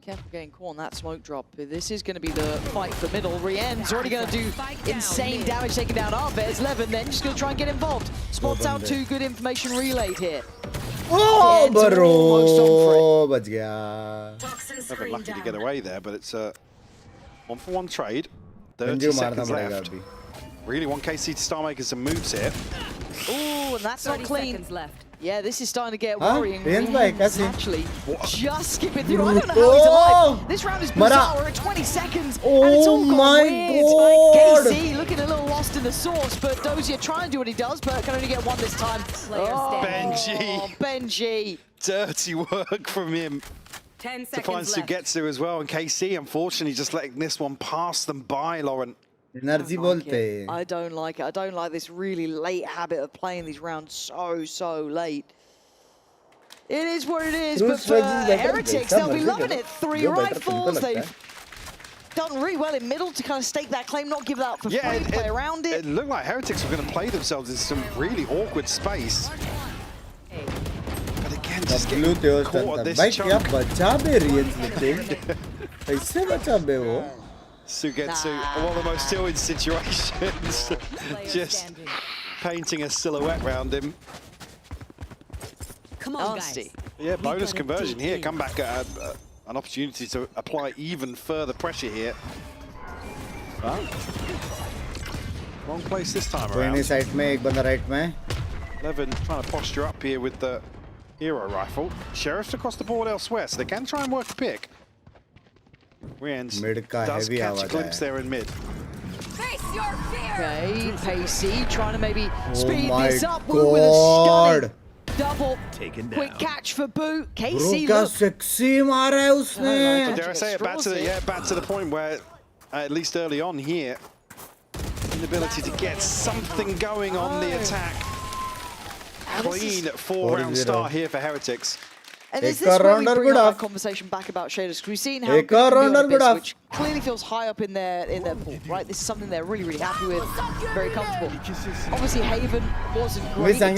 Careful getting caught on that smoke drop. This is going to be the fight for middle. Rien's already going to do insane damage, taking down Arvez. Levin then just going to try and get involved. Spots out 2 good information relayed here. Oh, bro! Bach gaya. Levin lucky to get away there, but it's a 1-for-1 trade. 30 seconds left. Really want KC to start making some moves here. Oh, and that's not clean. Yeah, this is starting to get worrying. Actually, just skipping through. I don't know how he's alive. This round is bizarre. We're at 20 seconds, and it's all gone weird. KC looking a little lost in the sauce, but Dozier trying to do what he does, but can only get 1 this time. Benji. Dirty work from him. 10 seconds to find Sugetsu as well, and KC, unfortunately, just letting this one pass them by, Lauren. Energy bolte. I don't like it. I don't like this really late habit of playing these rounds so late. It is what it is, but for Heretics, they'll be loving it. 3 rifles. They've done really well in middle to kind of stake that claim, not give that up for free, play around it. It looked like Heretics were going to play themselves in some really awkward space. But again, just getting caught at this chunk. Sugetsu, one of the most tilted situations. Just painting a silhouette around him. Come on, guys. Yeah, bonus conversion here. Come back at an opportunity to apply even further pressure here. Well, wrong place this time around. Levin trying to posture up here with the hero rifle. Sheriff's across the board elsewhere, so they can try and work a pick. Rien's does catch a glimpse there in mid. Okay, Pacey trying to maybe speed this up with a stunning double quick catch for Boo. KC dare I say it, back to the point where at least early on here, inability to get something going on the attack. Clean 4-round start here for Heretics. And is this where we bring up that conversation back about shaders? Because we've seen how good which clearly feels high up in their pool, right? This is something they're really happy with, very comfortable. Obviously, Haven wasn't great. But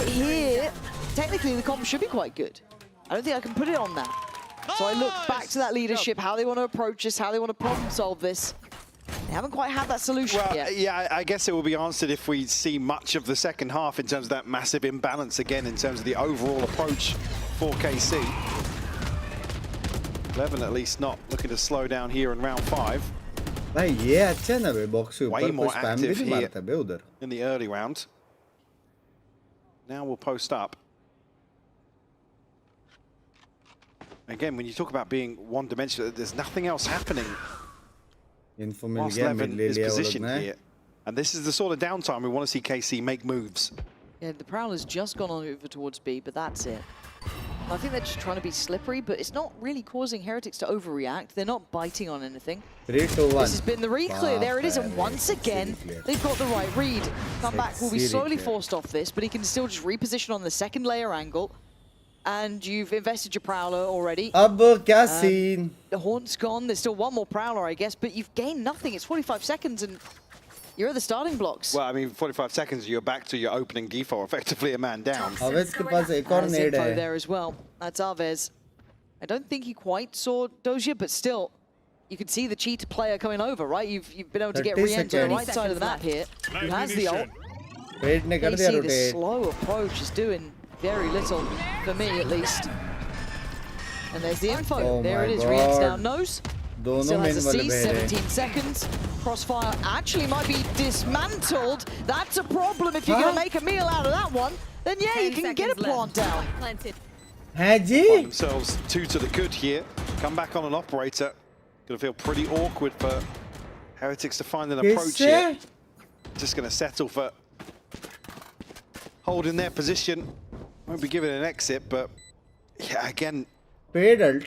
here, technically, the comp should be quite good. I don't think I can put it on that. So I look back to that leadership, how they want to approach this, how they want to problem solve this. They haven't quite had that solution yet. Yeah, I guess it will be answered if we see much of the second half in terms of that massive imbalance again in terms of the overall approach for KC. Levin at least not looking to slow down here in round 5. Way more active here in the early round. Now we'll post up. Again, when you talk about being one-dimensional, there's nothing else happening whilst Levin is positioned here. And this is the sort of downtime we want to see KC make moves. Yeah, the Prowler's just gone on over towards B, but that's it. I think they're just trying to be slippery, but it's not really causing Heretics to overreact. They're not biting on anything. 3, 2, 1. This has been the re-clear. There it is, and once again, they've got the right read. Comeback will be slowly forced off this, but he can still just reposition on the second layer angle. And you've invested your Prowler already. The Haunt's gone. There's still one more Prowler, I guess, but you've gained nothing. It's 45 seconds, and you're at the starting blocks. Well, I mean, 45 seconds, you're back to your opening default, effectively a man down. Aves के पास एक और There's nade info है. there as well. That's Aves. I don't think he quite saw Dozier, but still, you can see the cheat player coming over, right? You've been able to get 30 Rien to the right seconds. side of the map here. Who has the ult? Wait ने कर दिया KC, the rotate. slow approach is doing very little, for me at least. And there's the info. Oh there my it is. God. Rien's down nose. दोनों Still main has a वाले C, बह रहे. 17 seconds. Crossfire actually might be dismantled. That's a problem if you're going to make a meal out of that one. Then yeah, you can get a plant down. हैं जी? Find themselves 2 to the good here. Come back on an operator. Gonna feel pretty awkward for Heretics to find an approach here. Just gonna settle for holding their position. Won't be given an exit, but yeah, again, Paid ult.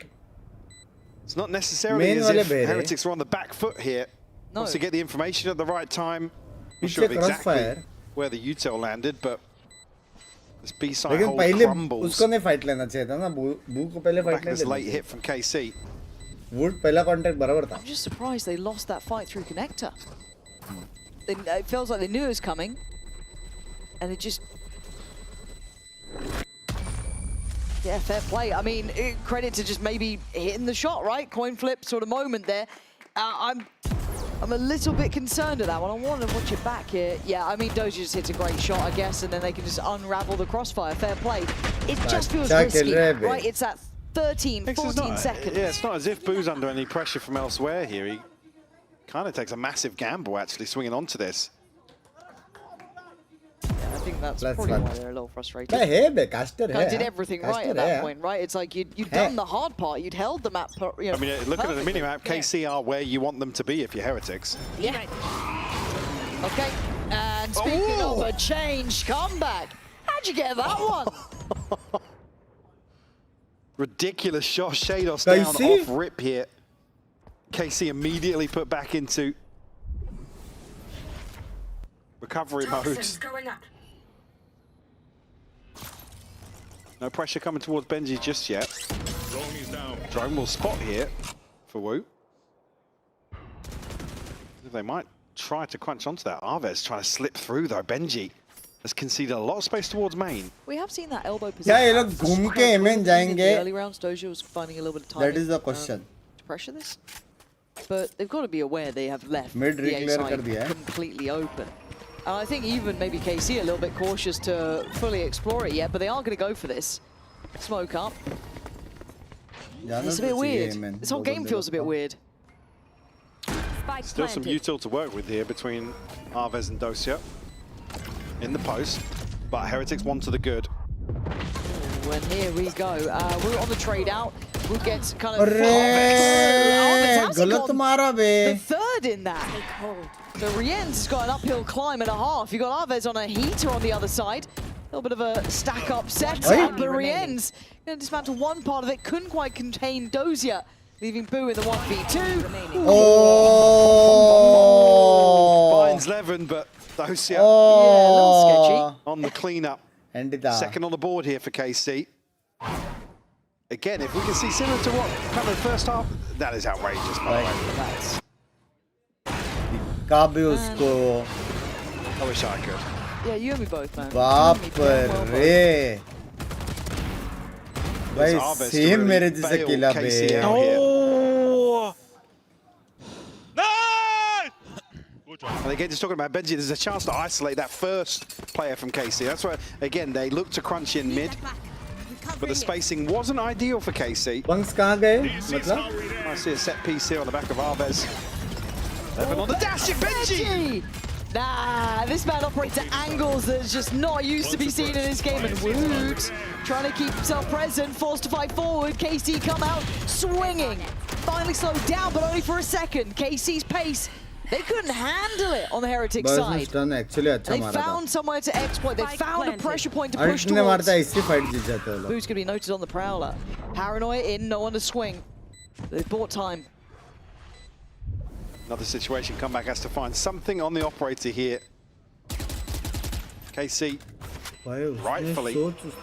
it's not necessarily Main as wale if beh rahe. Heretics are on the back foot here. No. Wants to get the information at the right time. Not Piche sure of exactly crossfire. where the util landed, but this B side लेकिन hold पहले crumbles. उसको नहीं fight लेना चाहिए था ना. बू को पहले fight Back नहीं this लेना late चाहिए. hit from KC. Wood पहला contact बराबर था. I'm just surprised they lost that fight through connector. It feels like they knew it was coming. And it just... Yeah, fair play. I mean, credit to just maybe hitting the shot, right? Coin flip sort of moment there. I'm a little bit concerned at that one. I want to watch it back here. Yeah, I mean, Dozier just hits a great shot, I guess, and then they can just unravel the crossfire. Fair play. It just feels risky, right? It's at 13, 14 seconds. Yeah, it's not as if Boo's under any pressure from elsewhere here. He kind of takes a massive gamble, actually, swinging onto this. I think that's probably why they're a little frustrated. Caster Kind of did everything right at that point, right? It's like you'd done the hard part, you'd held the map. You know, I mean, looking at the mini-map, KC are where you want them to be if you're Heretics. Yeah. Okay, and speaking of a changed comeback, how'd you get that one? Ridiculous shot, Shados down off rip here. KC immediately put back into recovery mode. No pressure coming towards Benji just yet. Drone will spot here for Wu. They might try to crunch onto that. Aves trying to slip through though. Benji has conceded a lot of space towards main. We have seen that elbow position. क्या ये लोग घूम के MN जाएंगे? Early rounds, Dozier was finding a little bit of time. That is the question. To pressure this, but they've got to be aware they have left Mid the A re-clear side कर दिया है. completely open. And I think even maybe KC a little bit cautious to fully explore it yet, but they are going to go for this. Smoke up. It's a bit weird. This whole game feels a bit weird. Still some util to work with here between Aves and Dozier in the post, but Heretics one to the good. When here we go. We're on the trade out. We'll get kind of the third in that. So Rien's has got an uphill climb and a half. You got Aves on a heater on the other side. A little bit of a stack up setup, but Rien's going to dismantle one part of it. Couldn't quite contain Dozier, leaving Boo in the 1v2. Oh! Finds Levin, but Dozier yeah, a little sketchy. on the cleanup. Second on the board here for KC. Again, if we can see similar to what kind of the first half, that is outrageous, by the way. I wish I could. Yeah, you and me both, man. बाप रे भाई same मेरे जैसे किला पे No! And again, just talking about Benji, there's a chance to isolate that first player from KC. That's why, again, they look to crunch in mid, but the spacing wasn't ideal for KC. Binks कहाँ गए? I see a set piece here on the back of Aves. Levin on the dash, Benji! Nah, this man operates at angles that's just not used to be seen in this game. And Wood trying to keep himself present, forced to fight forward. KC come out swinging. Finally slowed down, but only for a second. KC's pace, they couldn't handle it on the Heretic side. They found somewhere to exploit. They found a pressure point to push towards. Who's going to be noted on the Prowler? Paranoia in, no one to swing. They bought time. Another situation, Comeback has to find something on the operator here. KC rightfully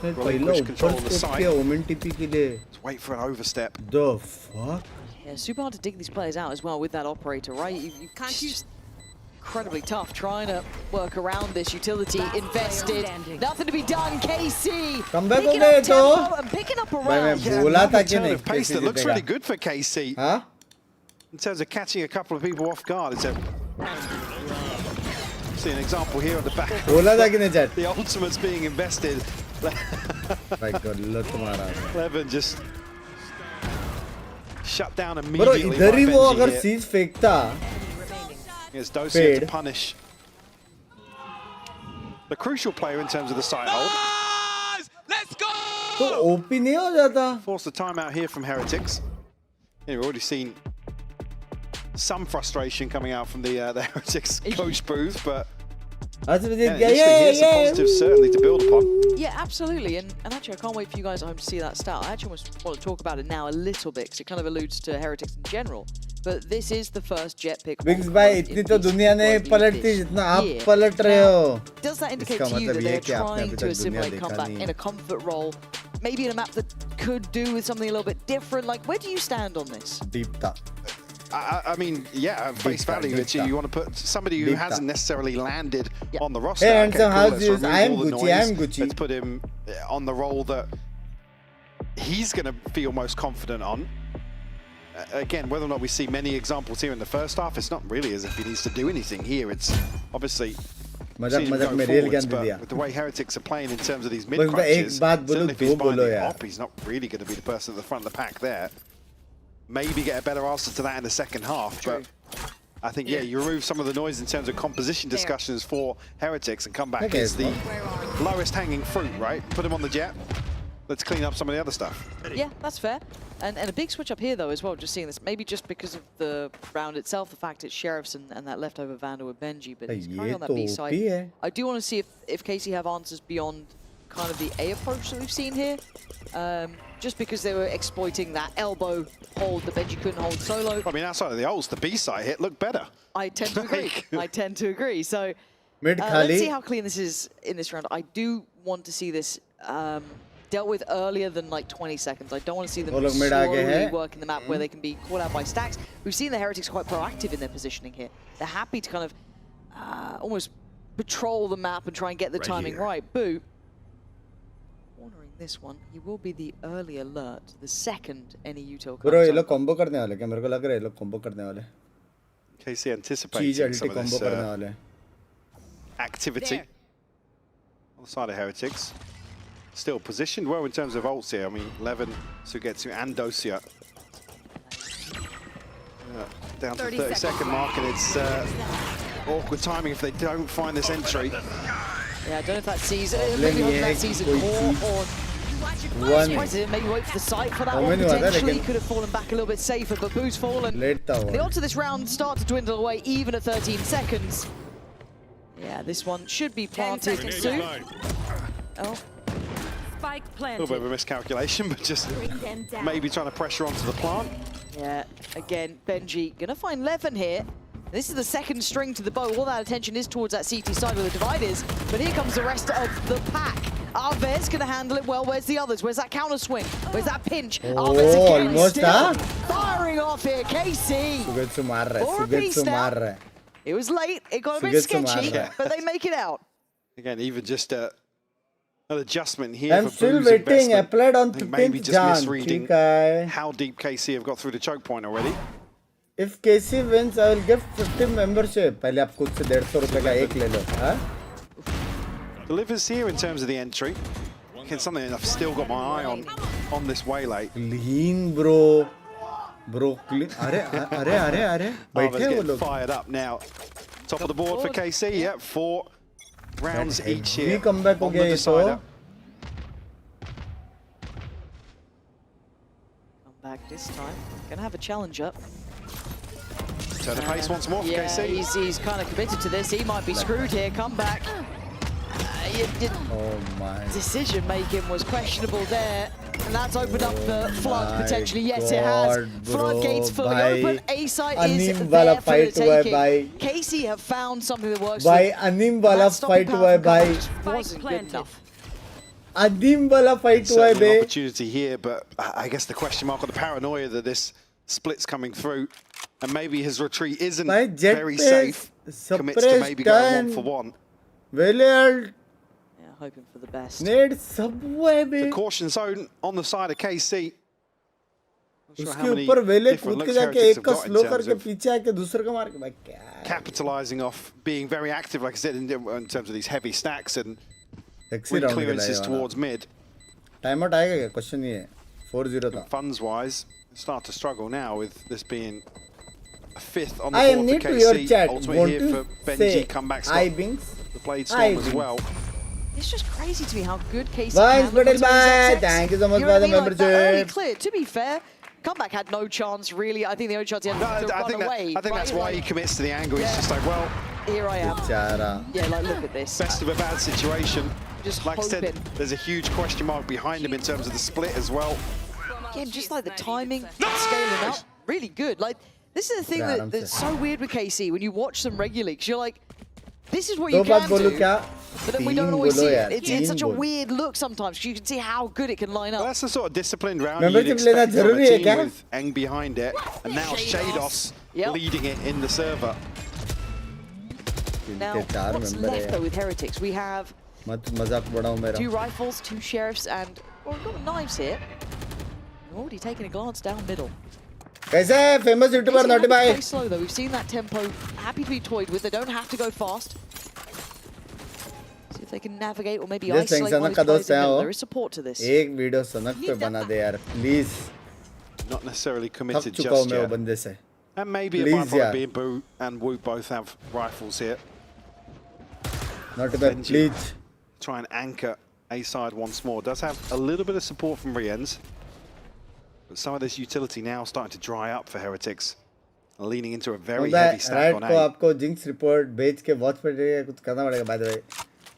relinquish control of the site. Let's wait for an overstep. The fuck? Yeah, super hard to dig these players out as well with that operator, right? You can't just incredibly tough trying to work around this utility. Invested, nothing to be done. KC picking up tempo and picking up around. Turn of pace that looks really good for KC. Huh? In terms of catching a couple of people off guard, it's see an example here on the back. The ultimates being invested. Levin just shut down immediately. Bro, idhar hi wo agar siege fenkta. Yes, Dosia to punish the crucial player in terms of the side hold. Let's go! तो OP नहीं हो जाता. Force the timeout here from Heretics. Yeah, we've already seen some frustration coming out from the Heretics coach booth, but here's some positives certainly to build upon. Yeah, absolutely, and actually I can't wait for you guys at home to see that stat. I actually almost want to talk about it now a little bit, because it kind of alludes to Heretics in general. But this is the first jet pick. Binks bhai, itni to duniya nahi palatti jitna aap palat rahe ho. Does that indicate to you that they're trying to assimilate comeback in a comfort role? Maybe in a map that could do with something a little bit different? Like, where do you stand on this? Deep ta. I mean, yeah, face value, you want to put somebody who hasn't necessarily landed on the roster. Hey, okay, cool, I am Gucci. Let's put him on the role that he's going to feel most confident on. Again, whether or not we see many examples here in the first half, it's not really as if he needs to do anything here. It's obviously with the way Heretics are playing in terms of these mid-crunches, certainly if he's buying the op, he's not really going to be the person at the front of the pack there. Maybe get a better answer to that in the second half, but I think, yeah, you remove some of the noise in terms of composition discussions for Heretics, and Comeback is the lowest hanging fruit, right? Put him on the jet. Let's clean up some of the other stuff. Yeah, that's fair. And a big switch up here, though, as well, just seeing this. Maybe just because of the round itself, the fact it's Sheriffs and that leftover Vandal with Benji, but he's currently on that B side. I do want to see if KC have answers beyond kind of the A approach that we've seen here. Just because they were exploiting that elbow hold that Benji couldn't hold solo. I mean, outside of the ults, the B side hit looked better. I tend to agree. I tend to agree. So let's see how clean this is in this round. I do want to see this dealt with earlier than like 20 seconds. I don't want to see them slowly working the map where they can be caught out by stacks. We've seen the Heretics quite proactive in their positioning here. They're happy to kind of almost patrol the map and try and get the timing right. Boo. Cornering this one, he will be the early alert, the second any util comes. Bro, ये लोग combo करने वाले क्या? मेरे को लग रहा है ये लोग combo करने वाले. KC anticipating some of this activity on the side of Heretics. Still positioned well in terms of ults here. I mean, Levin, Sugetsu, and Dosia. Down to the 30-second mark, and it's awkward timing if they don't find this entry. Yeah, I don't know if that sees it. Maybe that sees a core or maybe wait for the site for that one. Potentially could have fallen back a little bit safer, but Boo's fallen. The odds of this round start to dwindle away, even at 13 seconds. Yeah, this one should be planted soon. Oh. Spike A planted. little bit of a miscalculation, but just maybe trying to pressure onto the plant. Yeah, again, Benji gonna find Levin here. This is the second string to the bow. All that attention is towards that CT side where the divide is. But here comes the rest of the pack. Arvez gonna handle it well. Where's the others? Where's that counter swing? Where's that pinch? Arvez again, still firing off here. KC. For a piece now. It was late. It got a bit sketchy, but they make it out. Again, even just an adjustment here. I'm still waiting. Applied on 15th maybe just misreading how deep KC have got through the choke point already. If KC wins, I will give 50 membership. पहले आप खुद से 150 रुपए का एक ले लो, हाँ? Delivers here in terms of the entry. It's something I've still got my eye on this waylay. Clean, bro. Bro, clean. अरे बैठे वो लोग. Fired up now. Top of the board for KC. Yep, 4 rounds each heavy here comeback on ho the gaya decider. Come back this time. Gonna have a challenge up. Turn the pace once more for yeah, KC. he's kind of committed to this. He might be screwed here. Come back. Oh my. Decision making was questionable there, and that's opened up the flood my potentially. Yes, it has. God, Floodgates bro, fully bhai. open. A side Anim is wala there for the fight hua hai, taking. bhai. KC have found something that works. Bhai, Anim wala fight hua hai, bhai. Wasn't good enough. Anim wala fight hua hai, Certainly an be. opportunity here, but I guess the question mark or the paranoia that this split's coming through, and maybe his retreat isn't very safe. Commits to maybe going 1-for-1. Valorant. Yeah, hoping for the best. Nade subway be. The caution zone on the side of KC. उसके ऊपर वेले कूद के जाके एक का slow करके पीछे आके दूसरे का मार के भाई क्या capitalizing off being very active, like I said, in terms of these heavy stacks and clearances towards mid. Time out आएगा क्या क्वेश्चन नहीं है 4-0 था funds wise start to struggle now with this being a 5th on the I am board new for to your KC. chat. Ultimately Want here to for Benji, say comeback I stop Binks. the blade storm as well. It's just crazy to me how good KC Bye, can look Patel, on some bye. execs. Thank you so much You know for what I the mean? Like, that early membership. clear, to be fair, comeback had no chance really. I think the only chance he had was to run away. I think that's why he commits to the angle. He's just like, well, here I am. Chara. Yeah, like look at this. Best of a bad situation. Just like I said, hoping. there's a huge question mark behind him in terms of the split as well. Again, just like the timing, scaling up, really good. Like this is the thing that's so weird with KC when you watch them regularly, because you're like, this is what you can do, but then we don't always see it. It's such a weird look sometimes, because you can see how good it can line up. Well, that's the sort of disciplined round you'd expect from a team with Eng behind it, and now Shados leading it in the server. Now, what's left though with Heretics? We have 2 rifles, 2 sheriffs, and we've got knives here. We're already taking a glance down middle. कैसे famous YouTuber naughty bhai? Play slow though. We've seen that tempo. Happy to be toyed with. They don't have to go fast. See if they can navigate or maybe isolate one of these players in the middle. There is support to this. एक video सनक पे बना दे यार, please. Not necessarily committed थक चुका हूँ just मैं वो yet. बंदे से. And maybe a byproduct being Boo and Wu both have rifles here. Not bad, please. Try and anchor A side once more. Does have a little bit of support from Rienz. But some of this utility now starting to dry up for Heretics. Leaning into a very heavy stack on A. को आपको jinx report भेज के watch पे कुछ करना पड़ेगा by the way.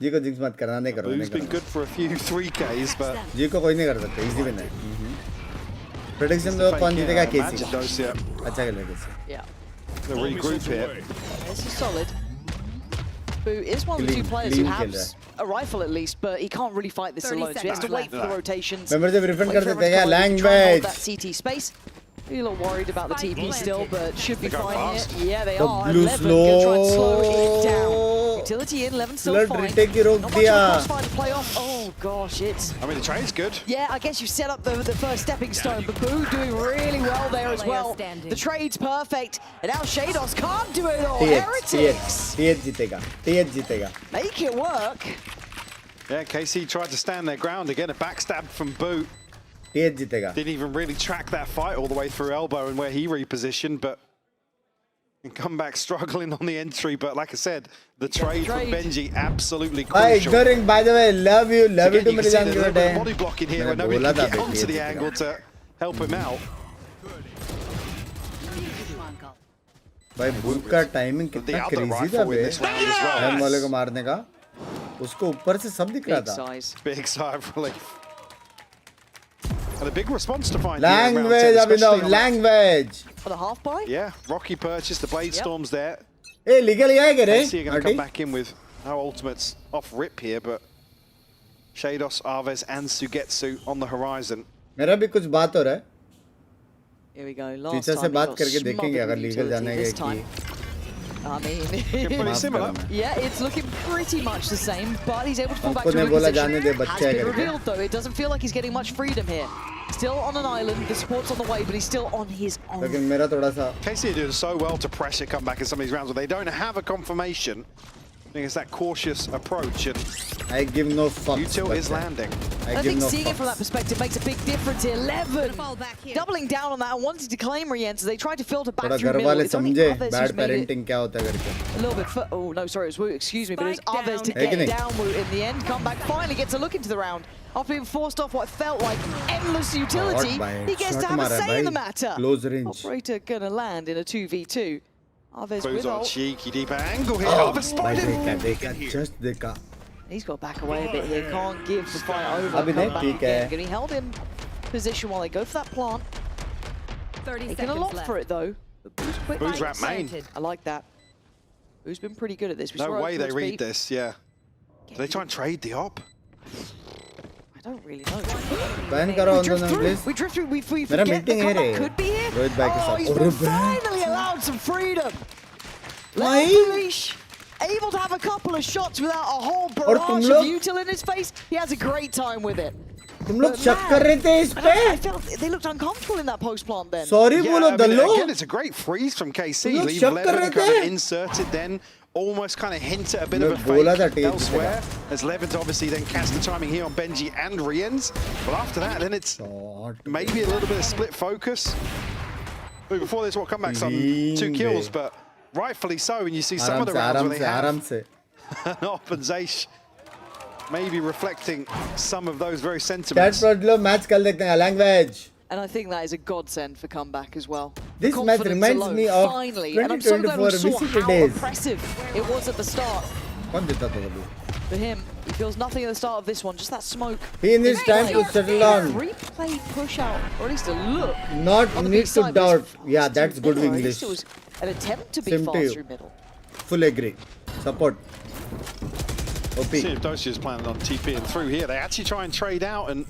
जी को jinx मत करना, नहीं करो. Boo's been good for a few 3Ks, but जी को कोई नहीं कर सकता, easy win है. Prediction तो कौन जीतेगा केसी. अच्छा खेल रहा है केसी. Yeah. The regroup here. This is solid. Boo is one of the 2 players who has a rifle at least, but he can't really fight this alone, so he has to wait for the rotations. Membership refund कर देते हैं language. That CT space. A little worried about the TP still, but should be fine here. Yeah, they are. 11 gonna try and slow it down. Utility in, 11 still fine. Not much of a crossfire to play off. Oh gosh, it's. I mean, the trade's good. Yeah, I guess you set up the first stepping stone, but Boo doing really well there as well. The trade's perfect, and now Shados can't do it all. Heretics. TH जीतेगा. TH जीतेगा. Make it work. Yeah, KC tried to stand their ground again. A backstab from Boo. TH जीतेगा. Didn't even really track that fight all the way through elbow and where he repositioned, but and come back struggling on the entry. But like I said, the trade from Benji absolutely crucial. Hi, ignoring, by the way, love you to मेरी जान की बेटे. Body blocking here, and nobody can get onto the angle to help him out. भाई book का timing कितना crazy था बे. हैम वाले को मारने का. उसको ऊपर से सब दिख रहा था. Big sigh of relief. And a big response to find language, Abhinav, language. For the half buy? Yeah, Rocky purchase, the blade storms there. Hey, legal guy kare? You're going to come back in with no ultimates off rip here, but Shados, Arves, and Sugetsu on the horizon. मेरा भी कुछ बात हो रहा है. Here we go. Last teacher से बात करके देखेंगे अगर लीगल जाने के I mean, pretty similar. Yeah, it's looking pretty much the same, but he's able to fall back to a position. Has been revealed though. It doesn't feel like he's getting much freedom here. Still on an island, the support's on the way, but he's still on his own. लेकिन मेरा थोड़ा सा KC are doing so well to pressure comeback in some of these rounds where they don't have a confirmation. I think it's that cautious approach, and I give no fucks. Util is landing. I think seeing it from that perspective makes a big difference here. 11 doubling down on that and wanting to claim re-enter. They tried to filter back through middle. It's only Aves who's made it a little bit. Oh no, sorry, it was Wu. Excuse me, but it was Aves to get down Wu in the end. Comeback finally gets a look into the round after being forced off what felt like endless utility. He gets to have a say in the matter. Close range. Operator gonna land in a 2v2. Aves with on ult. cheeky deep angle here. Aves spotted. Just dekha. He's got to back away a bit here. Can't give the fight over. Abhi nahi, theek hai. Getting held in position while they go for that plant. 30 Taking a seconds lot left. for it though. But Boo's quick. Boo's wrapped main. I like that. Boo's been pretty good at this. We No saw way they towards read B. this, yeah. Do they try and trade the op? I don't really know. Ban karo on dono please. We drift through. We Mera forget the meeting hai comeback re. could be here. Rohit bhai ke Oh, saath. he's been finally allowed some freedom. Why? Leash, able to have a couple of shots without a whole barrage of util in his face. He has a great time with it. तुम लोग शक कर रहे थे इस पे? I felt they looked uncomfortable in that post plant then. Sorry बोलो दल्लो. Again, it's a great freeze from KC. लोग Leave शक 11 कर रहे and kind of थे. insert it then. Almost kind of hint at a bit of a बोला था fake tape elsewhere. As Levin's obviously then cast the timing here on Benji and Riens. But after that, then it's maybe a little bit of split focus. But before this, what comebacks on 2 kills, but rightfully so. And you see some of the rounds where they have an op and Zaysh maybe reflecting some of those very sentiments. That's what लोग match कर लेते हैं language. And I think that is a godsend for comeback as well. This match reminds me of finally, and I'm so glad 2024 we saw VCT how days. oppressive it was at the start. कौन देता था तभी? For him, he feels nothing at the start of this one, just that smoke. He needs time to settle on. Replay push out, or at least a look. Not on the need B to side, doubt. but Yeah, that's good at least English. it was an attempt to be Same to fast you. through middle. Full agree. Support. OP. See if Dosia's planning on TP and through here. They actually try and trade out, and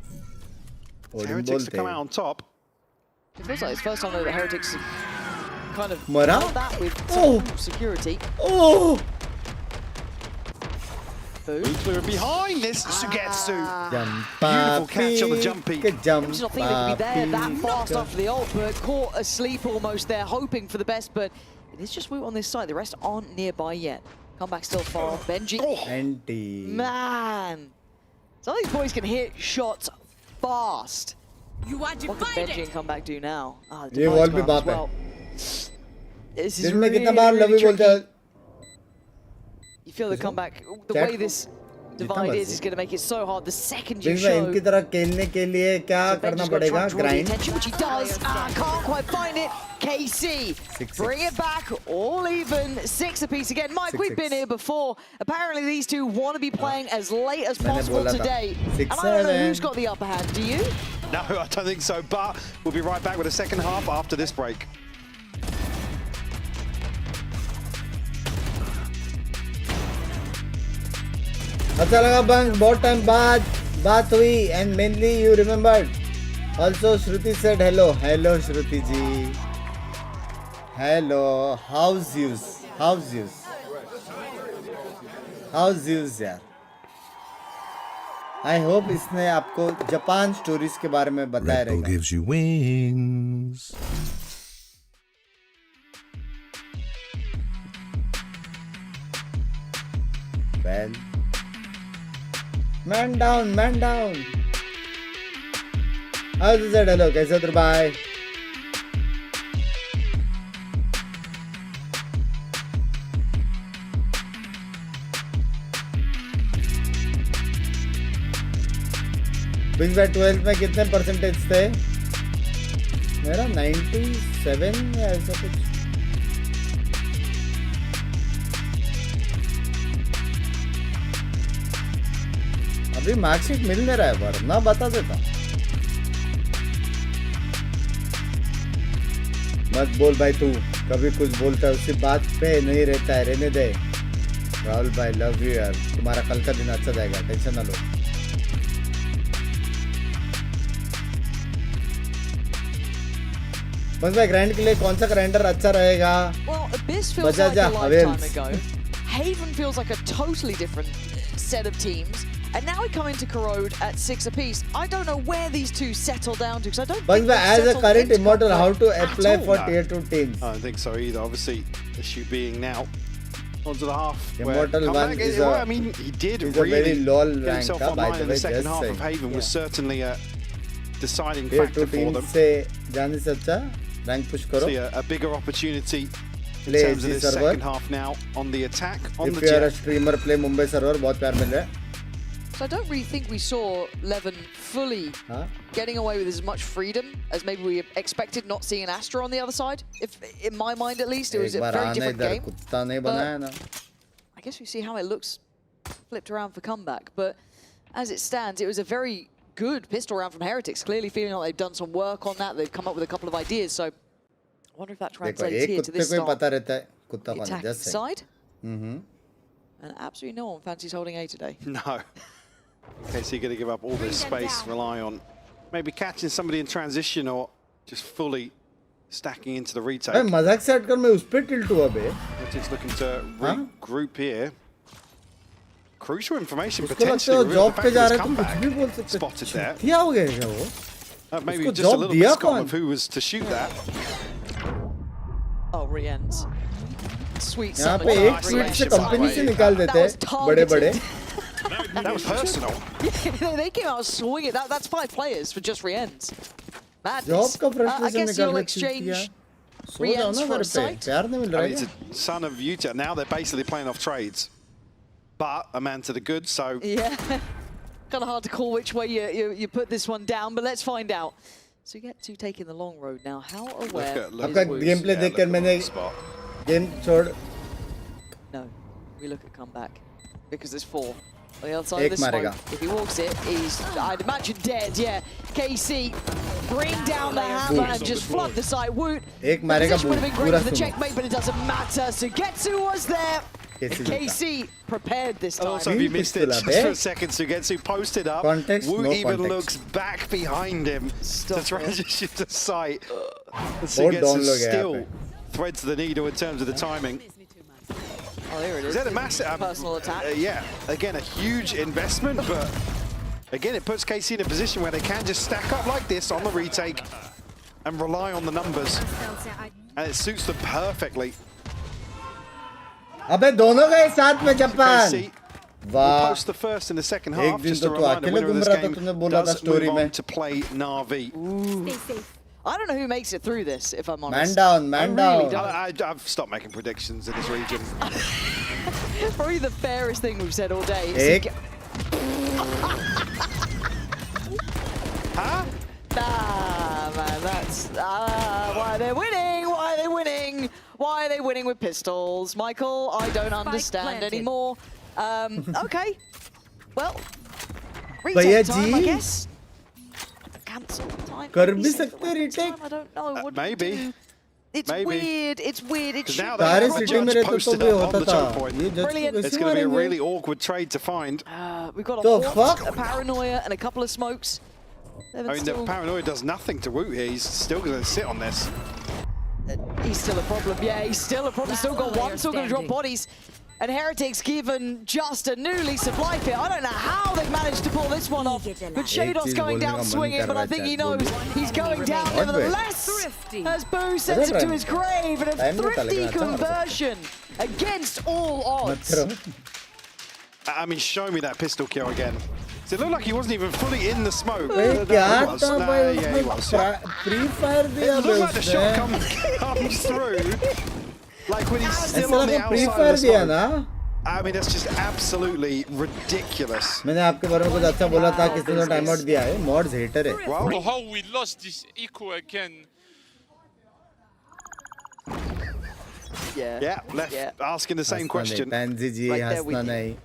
Heretics to come out on top. It feels like it's first time that the Heretics have kind of Mara? held that with some security. Oh! Nuclear behind this Sugetsu. Jumpa Beautiful catch on the jump peek. I'm just not thinking they could be there that fast after the ult, but caught asleep almost there, hoping for the best, but it is just Wu on this side. The rest aren't nearby yet. Comeback still far off. Benji. Anti. Man. Some of these boys can hit shots fast. What can Benji and Comeback do now? Ah, the ये device wall पे grab as बाप है. well. This is दिन में really, कितना बार really लवी बोलता tricky. है? You feel the comeback, the Chat way this divide is going to make it so hard. The second you दिन में show, इनकी तरह खेलने के लिए क्या करना पड़ेगा? Grind. attention, which he does. Can't quite find it. KC, bring it back, all even. 6 apiece again. Mike, we've been here before. Apparently these two want to be playing as late as possible today. And I don't know who's got the upper hand. Do you? No, I don't think so, but we'll be right back with the second half after this break. अच्छा लगा bunk बहुत time बाद बात हुई and mainly you remembered. Also Shruti said hello. Hello Shruti ji. Hello. How's yous? How's yous? How's yous यार? I hope इसने आपको Japan stories के बारे में बताया रहेगा. gives you wings. Well. Man down, man down. How's it? Hello, कैसे हो? Bye. Binks by 12 में कितने परसेंटेज थे? मेरा 97 या ऐसा कुछ. अभी मार्कशीट मिल नहीं रहा है वरना बता देता. मत बोल भाई तू कभी कुछ बोलता है उसी बात पे नहीं रहता है. रहने दे राहुल भाई. लव यू यार. तुम्हारा कल का दिन अच्छा जाएगा. टेंशन ना लो. बस भाई ग्राइंड के लिए कौन सा ग्राइंडर अच्छा रहेगा? Bajaj Havels. Haven feels like a totally different set of teams. And now we come into Corrode at 6 apiece. I don't know where these two settle down to because I don't think But as a current immortal, how to apply for No. tier 2 teams? I don't think so either. Obviously, the issue being now, onto the half. Immortal 1 is a, I mean, he did is a really very low get rank, himself by online the in way, the second just half saying. of Haven was certainly a deciding Tier factor 2 for team them. से जाने से अच्छा rank push करो. See a bigger opportunity in Play terms of SG this server. second half now on the attack, on If the you are a jet. streamer, play Mumbai server. बहुत प्यार मिल रहा है. So I don't really think we saw Levin fully getting away with as much freedom as maybe we expected, not seeing an Astra on the other side. If in my mind at least, it was a very different game. कुत्ता नहीं बनाया ना. I guess we see how it looks flipped around for comeback, but as it stands, it was a very good pistol round from Heretics, clearly feeling like they've done some work on that. They've come up with a couple of ideas, so I wonder if that translates here to this start. The attack side. And absolutely no one fancies holding A today. No. KC going to give up all this space, rely on maybe catching somebody in transition or just fully stacking into the retake. अरे मजाक से हटकर मैं उस पे tilt हुआ बे. Heretics looking to regroup here. Crucial information उसको potentially. लगता है revealed job the पे fact जा that रहा है his तो कुछ comeback भी बोल सकते. spotted there. क्या हो गया क्या वो? Maybe उसको just a job little दिया miscom कौन? of who was to shoot that. Oh, re-ends. Sweet यहाँ summer पे job, एक tweet से re-ends. company से निकाल देते हैं बड़े-बड़े. That was personal. Yeah, they came out swinging. That's 5 players for just re-ends. Madness. Job का frustration I guess you'll निकाल exchange सो जाओ ना घर पे. प्यार नहीं मिल I रहा mean, है. it's a son of Utah. Now they're basically playing off trades. But a man to the good, so... Yeah. Kind of hard to call which way you put this one down, but let's find out. So you get to taking the long road now. How aware आपका gameplay देखकर मैंने game छोड़. No, we look at comeback because there's 4 on the other side of the smoke. If he walks it, he's, I'd imagine, dead. Yeah, KC bring down the hammer and just flood the site. Woot. एक The मारेगा position would have been great पूरा for the सुनो. checkmate, but it doesn't matter. Sugetsu was there. KC prepared this time. Also, if you missed it just for a second, Sugetsu posted up. Context, Wu no even context. looks back behind him to transition to sight. And Hold on, Sugetsu look still threads the needle in terms of the timing. Oh, there it is. Is that a massive personal attack? Yeah, again, a huge investment, but again, it puts KC in a position where they can just stack up like this on the retake and rely on the numbers. And it suits them perfectly. अबे दोनों गए साथ में Japan. We'll post the first in the second half. Just a reminder, winner of this game does move on to play Na'Vi. I don't know who makes it through this, if I'm Man honest. down, man down. I've stopped making predictions in this region. Probably the fairest thing we've said all day. Ek. Huh? Ah, man, that's why they're winning. Why are they winning? Why are they winning with pistols? Michael, I don't understand anymore. Okay. Well, retake time, I guess. Cancel time. कर भी सकते retake. I don't know. What maybe. do you do? It's Maybe. weird. It's weird. It should सारे city में रहते तो posted भी up होता on the था. choke point. ये judge को Brilliant. कैसे It's going to be a मारेंगे? really awkward trade to find. We've got The a fuck? Hawk, a Paranoia, and a couple of smokes. I mean, the Paranoia does nothing to Woot here. He's still going to sit on this. He's still a problem. Yeah, he's still a problem. Still got one. Still going to drop bodies. And Heretics given just a new lease of life here. I don't know how they've managed to pull this one off. But Shadows going down swinging, but I think he knows he's going down nevertheless. As Boo sends him to his grave, and a thrifty conversion against all odds. I mean, show me that pistol kill again. So it looked like he wasn't even fully in the smoke. क्या था भाई yeah, he was. उसमें pre-fire दिया It looked like the shot उसने. comes through. Like when he's still ऐसा on the लगा outside pre-fire of the दिया smoke. ना. I mean, that's just absolutely ridiculous. मैंने आपके बारे में कुछ अच्छा बोला था किसी ने टाइम आउट दिया है. Mods hater है. Oh, how we lost this eco again. Yeah, left asking the same question. Pansy जी हंसना नहीं.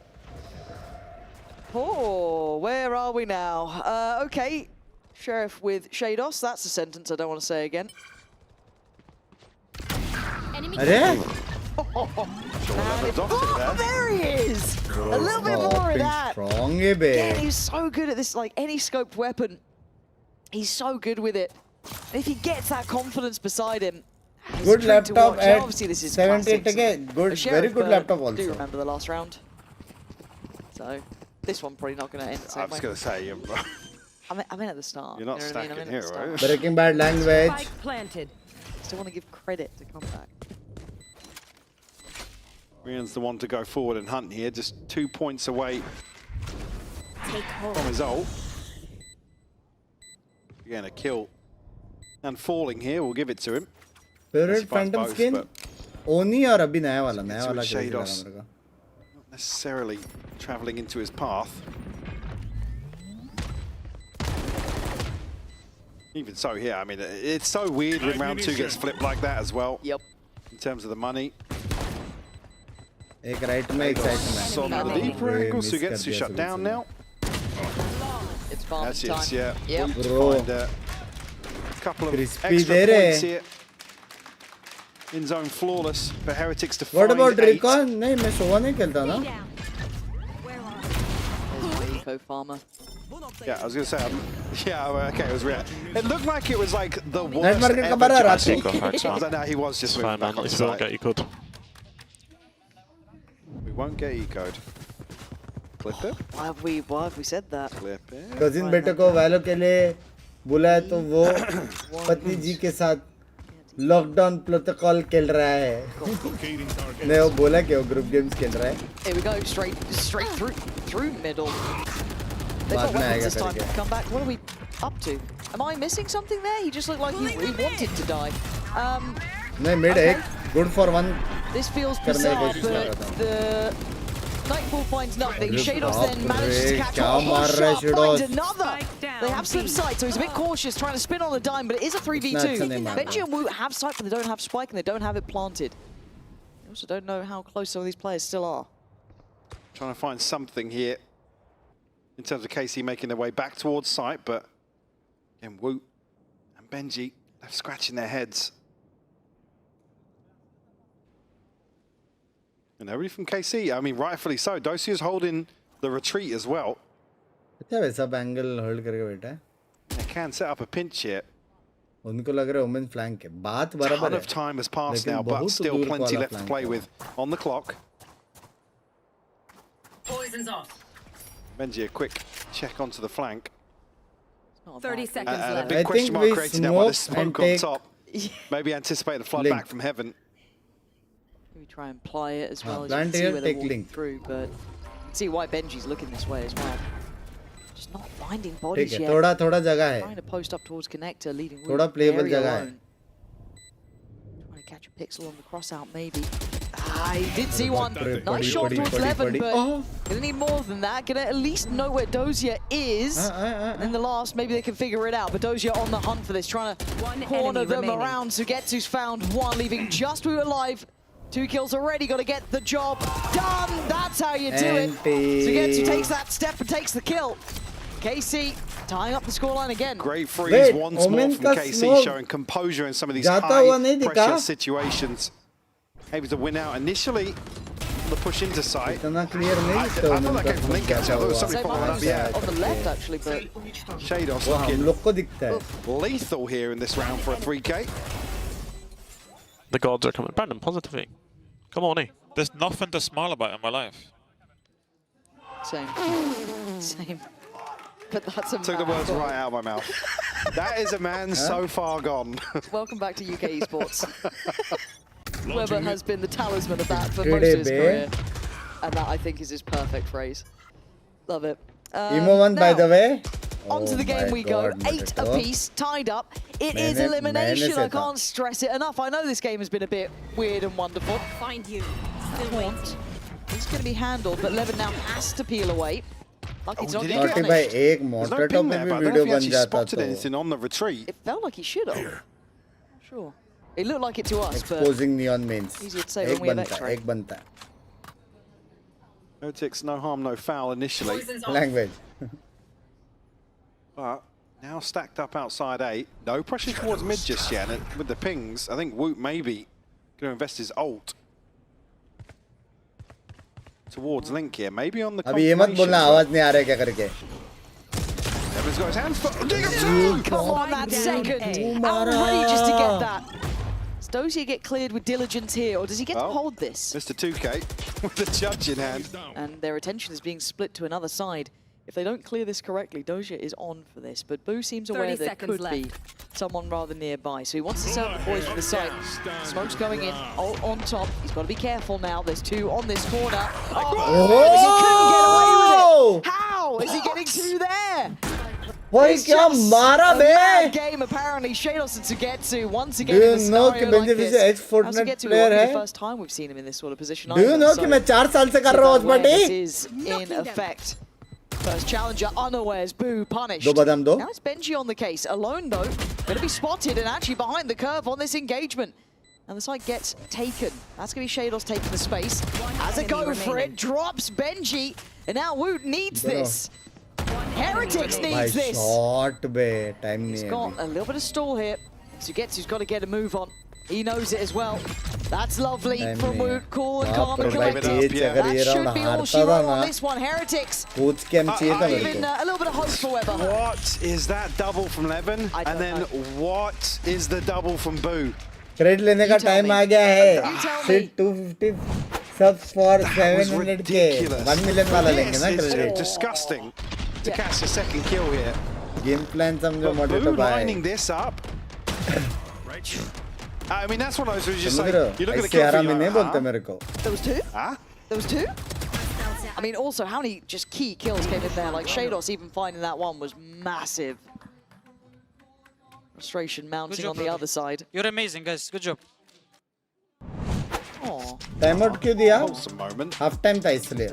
Oh, where are we now? Okay, Sheriff with Shados. That's a sentence I don't want to say again. अरे? Oh, there he is! A little bit more of that. Strong है बे. Yeah, he's so good at this, like any scoped weapon. He's so good with it. And if he gets that confidence beside him, Good laptop at obviously this is 78 classic. again. Good, Sheriff, very good laptop do also. remember the last round. So this one probably not going to end the same I was way. going to say, I'm in at the start. you're not you know what I mean? stacking I'm in here, at the start. right? Breaking Bad language. Planted. Still want to give credit to comeback. Rian's the one to go forward and hunt here, just 2 points away from his ult. Again, a kill. And falling here, we'll give it to him. Favorite Phantom skin? Oni or abhi naya wala Shados. Not necessarily traveling into his path. Even so here, I mean, it's so weird when round 2 gets flipped like that as well. Yep. In terms of the money. Ek right mein, ek side on the deeper angle, so gets to shut down now. It's farm That's time. it, yeah. Yep. Find a couple of Crispy extra there, points here. In zone flawless for Heretics to find What about 8. Recon? नहीं मैं सोवा नहीं खेलता ना. Eco farmer. Yeah, I was gonna say, yeah, okay, it was real. It looked like it was like the worst Night market ever का बड़ा jump. रात I was like, no, he was just moving back on If you don't site. get ecoed. We won't get ecoed. Clip it. Why have we said that? Clip it. Cousin बेटे को वैलो के लिए बुलाया तो वो पत्नी जी के साथ लॉकडाउन प्रोटोकॉल खेल रहा है. नहीं वो बोला कि वो ग्रुप गेम्स खेल रहा है. Here we go, straight through middle. They've got weapons this time to come back. What are we up to? Am I missing something there? He just looked like he wanted to die. नहीं mid एक good for one. This feels bizarre, but the Nightfall finds nothing. Shados then manages to catch one shot, finds another. They have some sight, so he's a bit cautious, trying to spin on the dime, but it is a 3v2. Benji and Woot have sight, but they don't have spike, and they don't have it planted. They also don't know how close some of these players still are. Trying to find something here in terms of KC making their way back towards site, but again, Woot and Benji are scratching their heads. And everybody from KC, I mean, rightfully so. Dosia's holding the retreat as well. क्या वैसा angle hold करके बैठा है? They can set up a pinch here. उनको लग रहा है women flank है. बात बराबर है. Ton of time has passed now, but still plenty left to play with on the clock. Poison's off. Benji, a quick check onto the flank. 30 seconds And a left. big question mark created now by the smoke on top. Maybe anticipate the flood back from heaven. Maybe try and ply it as well as you plant can see here, where they're take walking link. through, but you can see why Benji's looking this way as well. Just not finding bodies ठीक है, yet. थोड़ा जगह है. Trying to post up towards connector, leaving थोड़ा playable area जगह है. alone. Trying to catch a pixel on the cross out, maybe. Ah, he did see one. Nice shot towards 11, but gonna need more than that. Gonna at least know where Dosia is. And then the last, maybe they can figure it out. But Dosia on the hunt for this, trying to corner them remaining. around. Sugetsu's found one, leaving just Wu alive. 2 kills already, got to get the job done. That's how you do it. Sugetsu takes that step and takes the kill. KC tying up the scoreline again. Great freeze once more from KC, showing composure in some of these high-pressure situations. Able to win out initially. The push into sight. I thought that came from Link actually. I thought it was somebody following up. Yeah. On the left actually, but Shados looking lethal here in this round for a 3K. The gods are coming. Brandon, positively. Come on, eh? There's nothing to smile about in my life. Same. But that's a Took the words right out of my mouth. That is a man so far gone. Welcome back to UK Esports. Weber has been the talisman of that for most of his career. And that, I think, is his perfect phrase. Love it. Emo one, by the way. Onto the game we go. 8 apiece, tied up. It is elimination. I can't stress it enough. I know this game has been a bit weird and wonderful. Find you. Still wait. It's going to be handled, but Levin now has to peel away. Lucky Did he not get punished. There's no ping there, but I don't know if he actually spotted anything on the retreat. It felt like he should have. Sure. It looked like it to us, Exposing neon mains. Easier to say when we have X-ray. एक बनता है. Heretics, no harm, no foul initially. Language. But now stacked up outside A. No pressure towards mid just yet. And with the pings, I think Woot maybe going to invest his ult towards Link here. Maybe on the अभी ये मत बोलना आवाज नहीं आ रहा है क्या करके. Evans got his hands full. Come on, that second. Outrageous to get that. Does Dozier get cleared with diligence here, or does he get to hold this? Mr. 2K with the judge in hand. And their attention is being split to another side. If they don't clear this correctly, Doja is on for this. But Boo seems aware there could be someone rather nearby. So he wants to serve the boys from the side. Smoke's going in on top. He's got to be careful now. There's two on this corner. Oh! He couldn't get away with it. How is he getting two there? It's just a mad game apparently. Shados and Sugetsu once again in a scenario like this. Sugetsu player the first time we've seen him in this sort of position. Do you know that I'm 4 साल से कर रहा हूँ Watchparty? This is in effect. First challenger unawares, Boo punished. Now it's Benji on the case. Alone though, going to be spotted and actually behind the curve on this engagement. And the site gets taken. That's going to be Shados taking the space. Has a go for it, drops Benji. And now Woot needs this. Heretics needs this. He's got a little bit of stall here. Sugetsu's got to get a move on. He knows it as well. That's lovely from Woot. Cool and calm and collected. That should be all she wrote on this one. Heretics. Even a little bit of hope for Weber. What is that double from Levin? And then what is the double from Boo? Credit लेने का time आ गया है. Sit 250 subs for 700k. 1 million वाला लेंगे ना credit. Disgusting to catch a second kill here. Game plan समझो मोटे तो भाई. Lining this up. I mean, that's one of those where you just say, you look at the kill में नहीं बोलते मेरे को. There was two? There was two? I mean, also, how many just key kills came in there? Like, Shados even finding that one was massive. Frustration mounting on the other side. You're amazing, guys. Good job. Time out क्यों दिया? Awesome moment. Half time था इसलिए.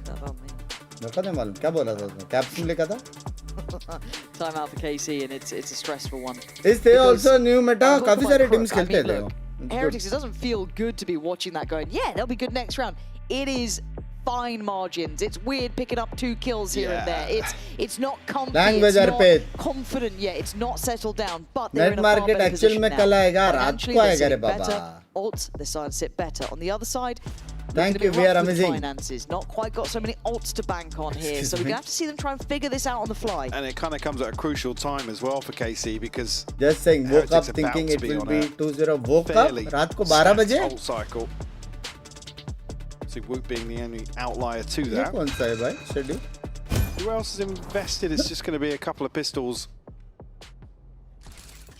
मेरे को नहीं मालूम क्या बोला था उसने. कैप्टन लिखा था? Time out for KC and it's a stressful one. Is there also new meta? काफी सारे teams खेलते हैं. Heretics, it doesn't feel good to be watching that going, yeah, they'll be good next round. It is fine margins. It's weird picking up 2 kills here and there. It's not comfy, it's not confident yet, it's not settled down, but they're in a far better position now. Financially, they sit better. Ults, they're starting to sit better. On the other side, thank you, we are amazing. Finances. Not quite got so many ults to bank on here, so we're going to have to see them try and figure this out on the fly. And it kind of comes at a crucial time as well for KC because just saying, woke up thinking it will be 2-0. Woke up, रात को 12 बजे. Ult cycle. See, Woot being the only outlier to that. कौन सा है भाई? Schedule. Who else is invested? It's just going to be a couple of pistols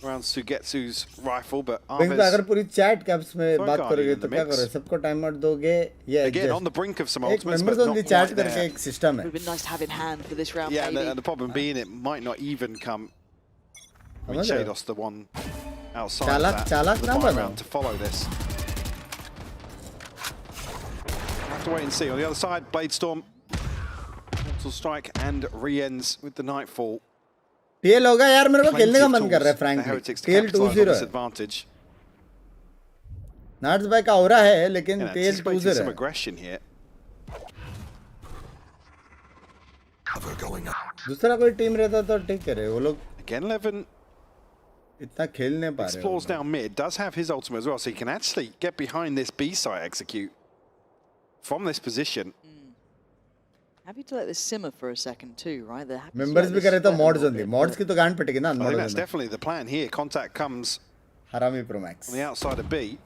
around Sugetsu's rifle, but Binks अगर पूरी chat caps में बात करोगे तो क्या करोगे? सबको time out दोगे? Yeah, again on the brink of some ultimates, members but on the chat करके एक system है. It would be nice to have in hand for this round. Yeah, and the problem being it might not even come. I mean, Shados the one outside of that, the buy round to follow this. Have to wait and see. On the other side, Bladestorm, Mortal Strike, and re-ends with the Nightfall. TL होगा यार मेरे को खेलने का मन कर रहा है frankly. TL 2-0 है. Nards by का aura है लेकिन TL 2-0 some है. aggression here. दूसरा कोई टीम रहता तो ठीक है रे वो लोग. Again, Levin इतना खेल नहीं पा रहे. Explores down mid, does have his ultimate as well, so he can actually get behind this B site execute from this position. Happy to let this simmer for a second too, right? Members भी करे तो mods only. Mods की तो गांड पटेगी ना. I think that's definitely the plan here. Contact comes Harami Pro Max on the outside of B,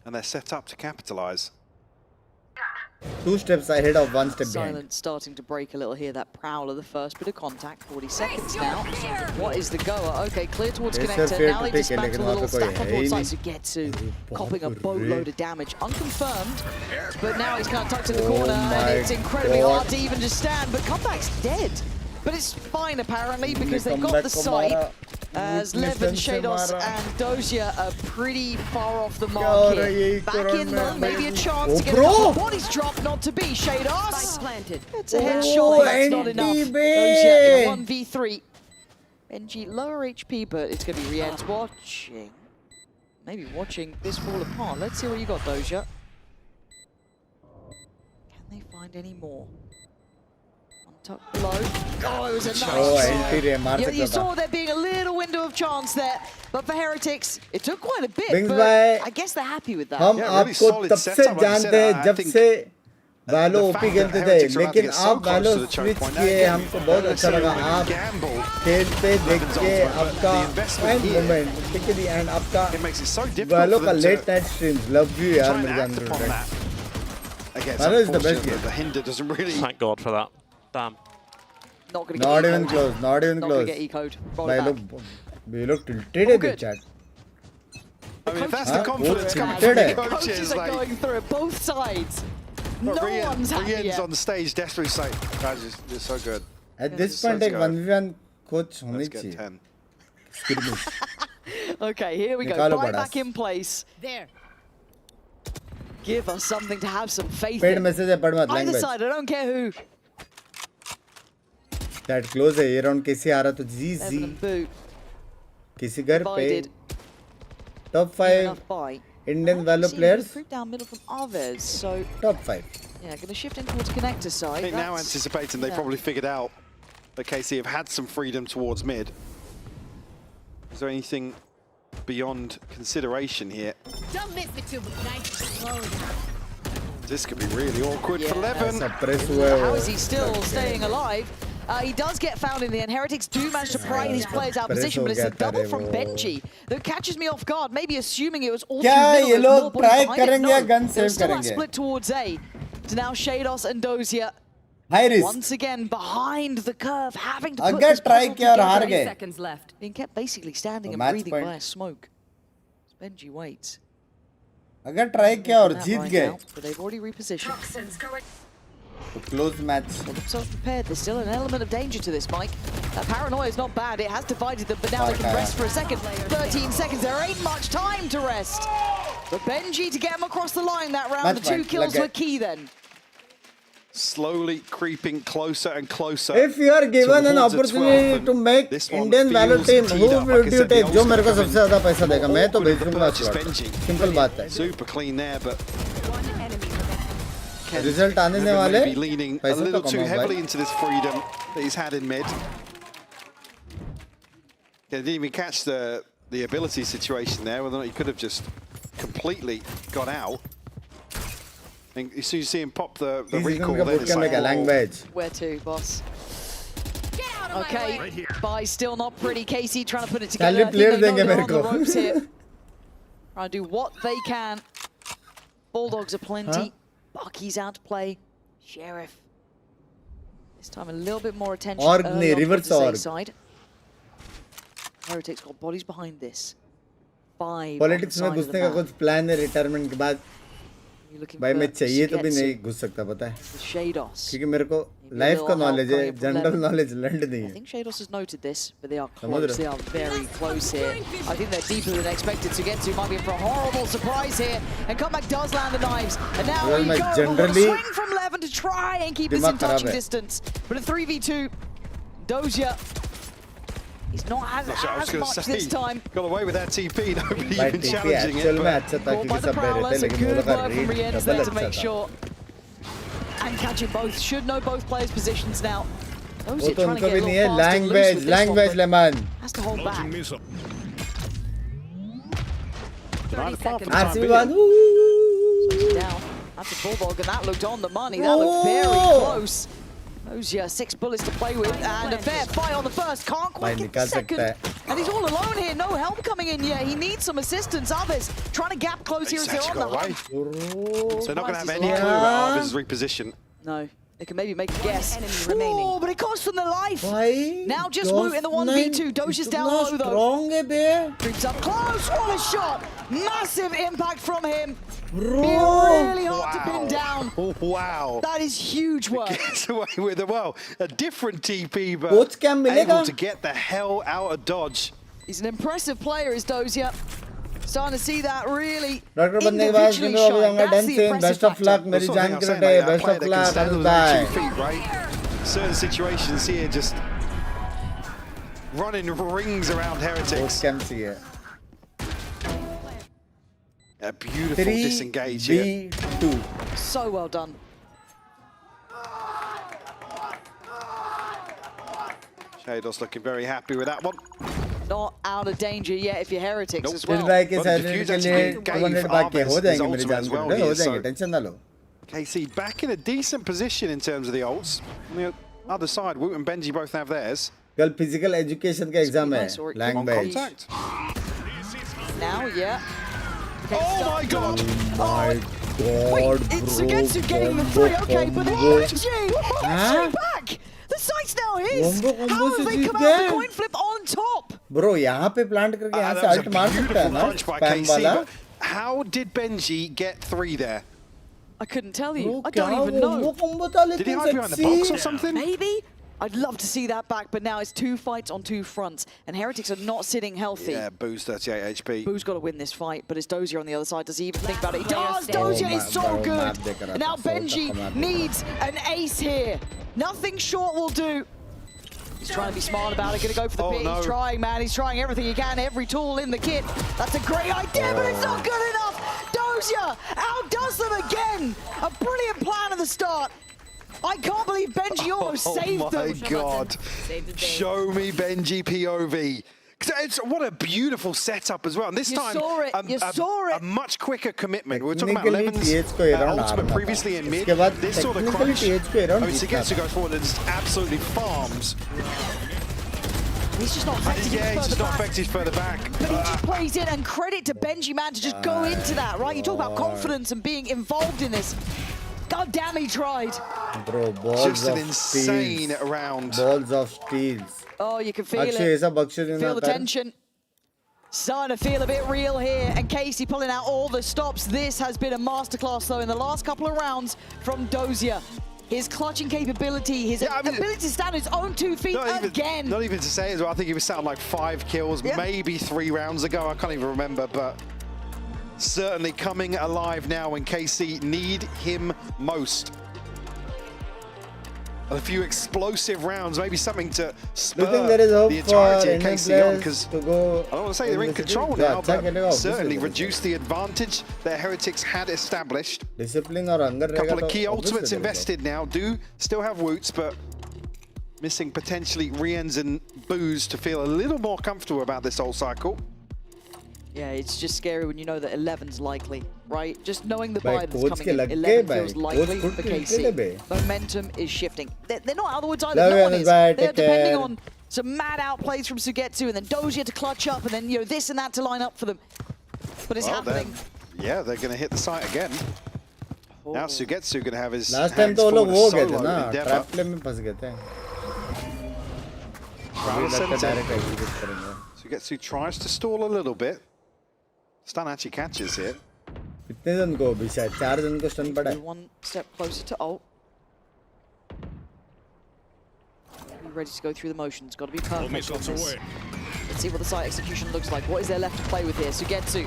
and they're set up to capitalize. 2 steps ahead of 1 step behind. Silence starting to break a little here. That Prowler, the first bit of contact. 40 seconds now. What is the goer? Okay, clear towards connector. Now they dismantle a little stack on both sides. Sugetsu copping a boatload of damage. Unconfirmed, but now he's kind of tucked in the corner, and it's incredibly hard to even just stand. But Comeback's dead. But it's fine apparently because they've got the site. As Levin, Shados, and Doja are pretty far off the mark here. Back in though, maybe a chance to get a couple of bodies dropped, not to be. Shados! It's a headshot, that's not enough. Doja in a 1v3. Benji, lower HP, but it's going to be Rien's watching. Maybe watching this fall apart. Let's see what you got, Doja. Can they find any more? Tuck below. Oh, it was a nice you saw there being a little window of chance there, but for Heretics, it took quite a bit, but I guess they're happy with that. हम आपको तब से जानते हैं जब से Valo OP खेलते थे, लेकिन आप Valo switch किए, हमको बहुत अच्छा लगा. आप खेलते देख के आपका end moment, particularly and आपका Valo का late night streams, love you यार मेरे जान. Valo is the best game. The hinder doesn't really. Thank God for that. Damn. Not gonna Not get even close. Not even Not close. gonna get E-code. We look tilted in chat. I mean, if that's the Huh? confidence Oh, coming from tilted. the Coaches coaches, are like, going through it, both sides. No one's happy Rian's yet. on the stage, desperately saying, guys, you're so good. At this point, Let's एक go. 1v1 coach होनी Let's get चाहिए. 10. Skirmish. Okay, here we go. Nikalo Buy badas. back in place. There. Give us something to have some faith Paid in. message है पढ़ मत Either language. side, I don't care who. That close है ये round कैसे आ रहा तो Evan easy. and Boot किसी घर पे divided. top Near 5 enough buy. Indian Valo See, players. Creep down middle from Arvez, so Top 5. yeah, going to shift in towards connector side. I think now That's- anticipating they yeah. probably figured out that KC have had some freedom towards mid. Is there anything beyond consideration here? Don't miss me too nice and slow now. This could be really awkward for Yeah. Levin. Suppress हुआ है How वो. is he still staying alive? He does get found in the end. Heretics do manage to pry these players out of position, but it's a double from Benji that catches me off guard, maybe assuming it was all क्या through ये middle, लोग there's more try bodies behind it. करेंगे या No, gun they're save still not करेंगे? split towards A. So now Shados and Dozier High risk. once again behind the curve, having to put अगर this try puzzle किया और हार together. गए. Seconds left. Being kept basically standing तो and match breathing point. by a smoke. Benji waits. अगर try किया और That Jeet right गए now, but they've already repositioned. तो close match. Got themselves prepared. There's still an element of danger to this, Mike. That paranoia is not bad. It has divided them, but now they can rest for a second. 13 seconds. There ain't much time to rest. But Benji to get him across the line that round. Match The 2 point, kills like were key then. Slowly creeping closer and closer. If you are given an towards the 12, opportunity and to make this one Indian Valo feels team, teed who up. Like would I you said, the take? जो ults मेरे को could सबसे come in ज़्यादा पैसा देगा, मैं तो awkward भेज with the दूँगा purchase slot. Benji. Simple बात है. Super clean there, but Result आने से Levin वाले may be leaning a पैसों little का too कमाओ heavily भाई. into this freedom that he's had in mid. They didn't even catch the ability situation there, whether or not he could have just completely got out. And as soon as you see him pop the recall, का then boot it's करने like, का oh, language. Where to, boss? Okay, bye still not pretty. KC trying to put it together. खाली I think player they know देंगे they're मेरे on the को. ropes here. Trying to do what they can. Bulldogs are plenty. Huh? Bucky's out to play. Sheriff. This time a little bit more attention. Org early नहीं, on reverse towards the org. safe side. Heretics got bodies behind this. 5 Politics में घुसने का कुछ plan है retirement के बाद. भाई मैं चाहिए तो भी नहीं घुस सकता पता है. Shados. क्योंकि मेरे को life का knowledge है, general knowledge learned नहीं I है. think Shados has noted this, but they are समझ close. रहे They are very close here. I think they're deeper than expected. Sugetsu might be in for a horrible surprise here. And Comeback does land the knives. And now Well, we मैं go. We'll generally swing from Levin to try and keep this in दिमाग खराब touching है. distance. But a 3v2, Dozier. He's not I was as going much to say, this time. got away with that TP, nobody भाई even TP challenging actual it. में अच्छा था Caught by क्योंकि the सब दे रहे थे Prowlers. A लेकिन वो good लोग work from read Rienz double there to अच्छा make था. sure. And catching both. Should know both players' positions now. वो Dozier तो trying to उनको get a भी नहीं little है. fast and loose with this one, Language but Lemon. has to hold back. 30 seconds. RCB one. Down. That's a bulldog, and that looked on the money. That looked very close. Those 6 bullets to play with, and a fair fight on the first. Can't quite get the second. And he's all alone here. No help coming in yet. He needs some assistance. Others trying to gap close here as they're on the hunt. So they're not going to have any Yeah. clue about Arvis' reposition. No. They can maybe make a guess. enemy remaining. Oh, but it cost them their life. भाई Now just Woot in the 1v2. Dozier's down low though. Strong है बे. Creeps up close. What a shot. Massive impact from him. Bro. Really hard to pin down. Oh, wow. That is huge work. Gets away with it. Well, a different TP, but Coach क्या मिलेगा? able to get the hell out of dodge. He's an impressive player, is Dozier. Starting to see that really doctor बनने के बाद individually जिनको अभी shine. होंगे That's done the से impressive best of factor. Luck मेरी That's what जान I'm के saying, लिए like, a best player of that can luck stand on by their 2 feet, right? Certain situations here, just running rings around coach Heretics. कैम सी है A beautiful 3 disengage here. v 2 So well done. Shados looking very happy with that one. Not out of danger yet if you're Heretics Nope. as दिल well. भाई के But the silent diffuse के actually लिए gave 200 बाकी हो Arvis जाएंगे his मेरी ultimate जान as के well लिए हो here, जाएंगे so- टेंशन ना लो KC back in a decent position in terms of the ults. On the other side, Woot and Benji both have theirs. कल फिजिकल एजुकेशन का एग्जाम है Nice work. On language contact. Now, yeah. Oh my god! My Wait, God it's bro Sugetsu getting the 3, okay, but the energy! Huh? back! The sight It's now his. Combo How से have they Jeet come out of गए। the coin flip on top? Bro, यहाँ पे plant करके यहाँ से That was ult a मार सकता है beautiful ना? punch by Spam KC, वाला. but how did Benji get 3 there? I couldn't tell you. Bro, I don't क्या even वो know. combo था Did he लेकिन hide behind the sexy. box or something? Maybe. I'd love to see that back, but now it's 2 fights on 2 fronts, and Heretics are not sitting healthy. Yeah, Boo's 38 HP. Boo's got to win this fight, but it's Dozier on the other side. Does he even think about it? He does! Oh, Dozier my- is so bro, good! map देख रहा And now था, so Benji tough map. needs an ace here. Nothing short will do. He's trying to be smart about it, gonna go for the pit. no. He's trying, man. He's trying everything he can, every tool in the kit. That's a great idea, but it's not good enough! Dozier outdoes them again! A brilliant plan at the start. I can't believe Benji almost saved Oh my them. God. Show me Benji POV. 'Cause what a beautiful setup as well. And this You time, saw it, you saw it. a much quicker commitment. We were talking about Technically, Levin's TH को around ultimate आना previously in mid. इसके बाद This saw the technically crunch. TH को around जीतना Sugetsu था. goes forward and just absolutely farms. He's just not effective. Yeah, he's further just not back. effective further back. But he just plays in, and credit to Benji, man, to just go into that, right? You talk about confidence and being involved in this. God damn, he tried. Bro, balls Just an of insane steals. round. Balls of steals. Oh, you can feel Akshay, it. ऐसा बख्शे देना Feel the कर. tension. Starting to feel a bit real here, and Casey pulling out all the stops. This has been a masterclass, though, in the last couple of rounds from Dozier. His clutching capability, his ability to stand on his own 2 feet again. Not even to say as well. I think he was sat on like 5 kills, maybe 3 rounds ago. I can't even remember, but certainly coming alive now when KC need him most. A few explosive rounds, maybe something to spur Do you think there is hope the entirety for of Indian KC on, players because to go I don't want to say they're in control Yeah, now, अच्छा खेलेगा, but obviously certainly खेलेगा. reduce the advantage that Heretics had established. Discipline और hunger A couple रहेगा of तो key obviously ultimates खेलेगा. invested now. Do still have Woots, but missing potentially Riens and Booz to feel a little more comfortable about this whole cycle. Yeah, it's just scary when you know that 11's likely, right? Just knowing the Bhai, buy that's coach coming के in, लग 11 गए feels भाई. likely Coach for खुद KC. खेलते बे. Momentum is shifting. They're not out of the woods either. Love No you, one Anas is. bhai, They're take depending care. on some mad outplays from Sugetsu, and then Dozier to clutch up, and then this and that to line up for them. But it's happening. Yeah, they're going to hit the site again. Now Sugetsu going to have his Last time hands तो वो full लोग with वो a गए थे solo ना, endeavor. trap play में फंस गए थे. अभी लगता है direct execute करेंगे. Sugetsu tries to stall a little bit. Stun actually catches it. कितने जन को अभी शायद 4 जन को stun पड़ा है. One step closer to ult. Be ready to go through the motions. Got to be perfect on this. Let's see what the site execution looks like. What is there left to play with here? Sugetsu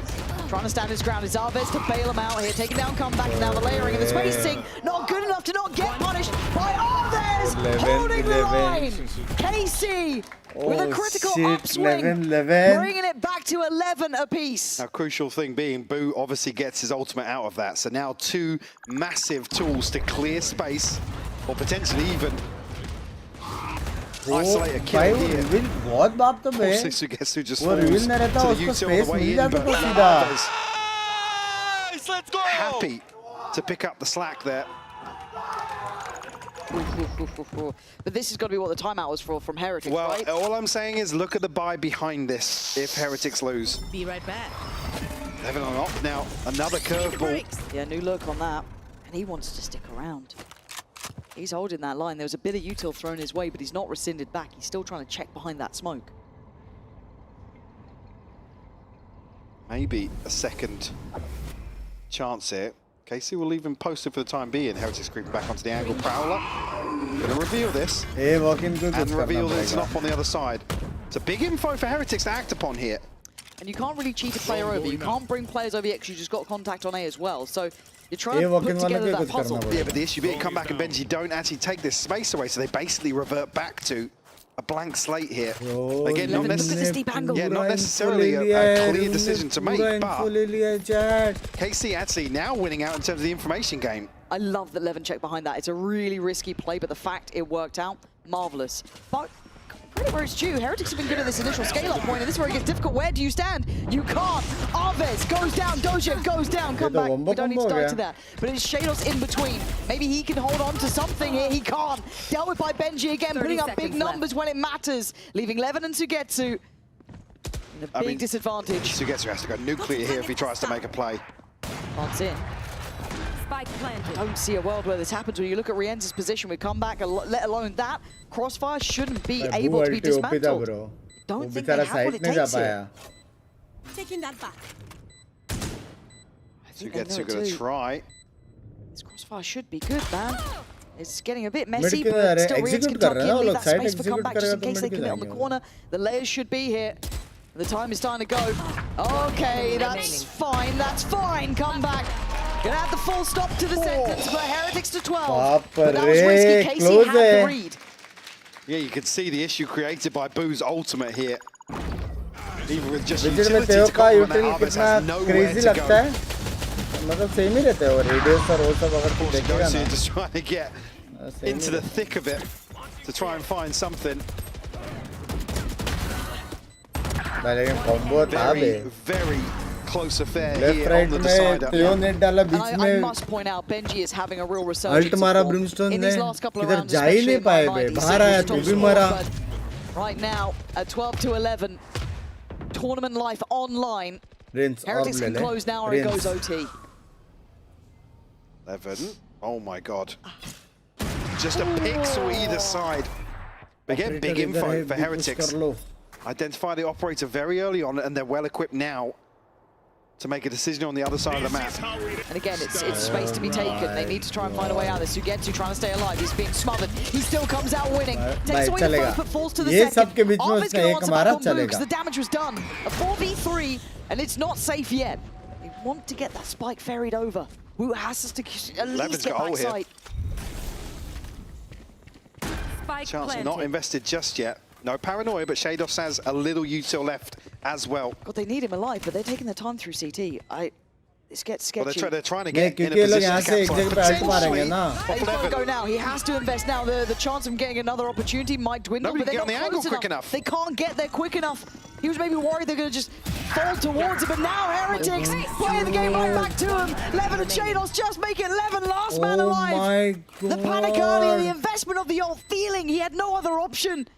trying to stand his ground. Is Arvez to bail him out here, taking down comeback. Now the layering and the spacing not good enough to not get punished by Arvez. 11, Holding the 11. line. KC with a critical upswing, 11. bringing it back to 11 apiece. Now, crucial thing being, Boo obviously gets his ultimate out of that. So now 2 massive tools to clear space, or potentially even isolate a kill भाई वो here. reveal बहुत बाप तो बे. Also, Sugetsu just वो falls reveal नहीं रहता, to the उसको util space on the way mill in, जाता but तो सीधा. Arvez Let's go! happy to pick up the slack there. But this has got to be what the timeout was for from Heretics, Well, right? all I'm saying is look at the buy behind this if Heretics lose. Be right back. 11 on off now, another curveball. Yeah, new look on that. And he wants to stick around. He's holding that line. There was a bit of util thrown his way, but he's not rescinded back. He's still trying to check behind that smoke. Maybe a second chance here. KC will leave him posted for the time being. Heretics creeping back onto the angle. Prowler going to reveal this. Hey, walk-in को And कुछ reveal करना that it's पड़ेगा. not on the other side. It's a big info for Heretics to act upon here. And you can't really cheat a player over. You can't bring players over because you just got contact on A as well. So you're trying to put together that puzzle. Yeah, but the issue being Comeback and Benji don't actually take this space away, so they basically revert back to a blank slate here. Again, not necessarily, yeah, not necessarily a clear decision to make, but KC actually now winning out in terms of the information game. I love that Levin checked behind that. It's a really risky play, but the fact it worked out, marvelous. But credit where it's due. Heretics have been good at this initial scale-up point, and this is where it gets difficult. Where do you stand? You can't. Arvez goes down. Dozier goes down. Come back. We don't need to die to that. But it's Shados in between. Maybe he can hold on to something here. He can't. Dealt with by Benji again, putting up big numbers when it matters, leaving Levin and Sugetsu in a big disadvantage. Sugetsu has to go nuclear here if he tries to make a play. Plants in. Spike planted. I don't see a world where this happens. When you look at Rienza's position, we come back, let alone that, Crossfire shouldn't be able to be dismantled. Don't think they have what it takes here. Taking that back. Sugetsu going to try. This Crossfire should be good, man. It's getting a bit messy, but still Rienz can tuck in, leave that space for comeback just in case they commit on the corner. The layers should be here. The time is starting to go. Okay, that's fine. That's fine. Come back. Gonna have the full stop to the sentence, but Heretics to 12. But that was risky. Casey had the read. Yeah, you can see the issue created by Boo's ultimate here. Even with just utility to complement that, Arbis has nowhere to go. मतलब same ही रहते हैं वो radius और वो सब अगर तू देखेगा ना just trying to get into the thick of it to try and find something. लेकिन कॉम्बो था बे very close affair left here right on the decider. में डाला बीच में I must point out Benji is having a real resurgence. Ult मारा Brimstone ने किधर जा ही नहीं पाए बे बाहर आया तो भी मरा. Right now at 12-11 tournament life online. Heretics can close now or it goes OT. 11. Oh my god. Just a pixel either side. Again, big info for Heretics. Identify the operator very early on, and they're well equipped now to make a decision on the other side of the map. And again, it's space to be taken. They need to try and find a way out. There's Sugetsu trying to stay alive. He's being smothered. He still comes out winning. Takes away the first, but falls to the second. Arvis going to want to back on Binks. The damage was done. A 4v3, and it's not safe yet. They want to get that spike ferried over. Wu has to at least get back sight. Chance not invested just yet. No paranoia, but Shados has a little util left as well. God, they need him alive, but they're taking their time through CT. This gets sketchy. Well, they're trying to get in a position to capture. He's got to go now. He has to invest now. The chance of getting another opportunity might dwindle, but they're not close enough. They can't get there quick enough. He was maybe worried they're going to just fall towards it, but now Heretics playing the game right back to him. Levin and Shados just make it 11, last man alive. My God. The panic earlier, the investment of the old feeling. He had no other option.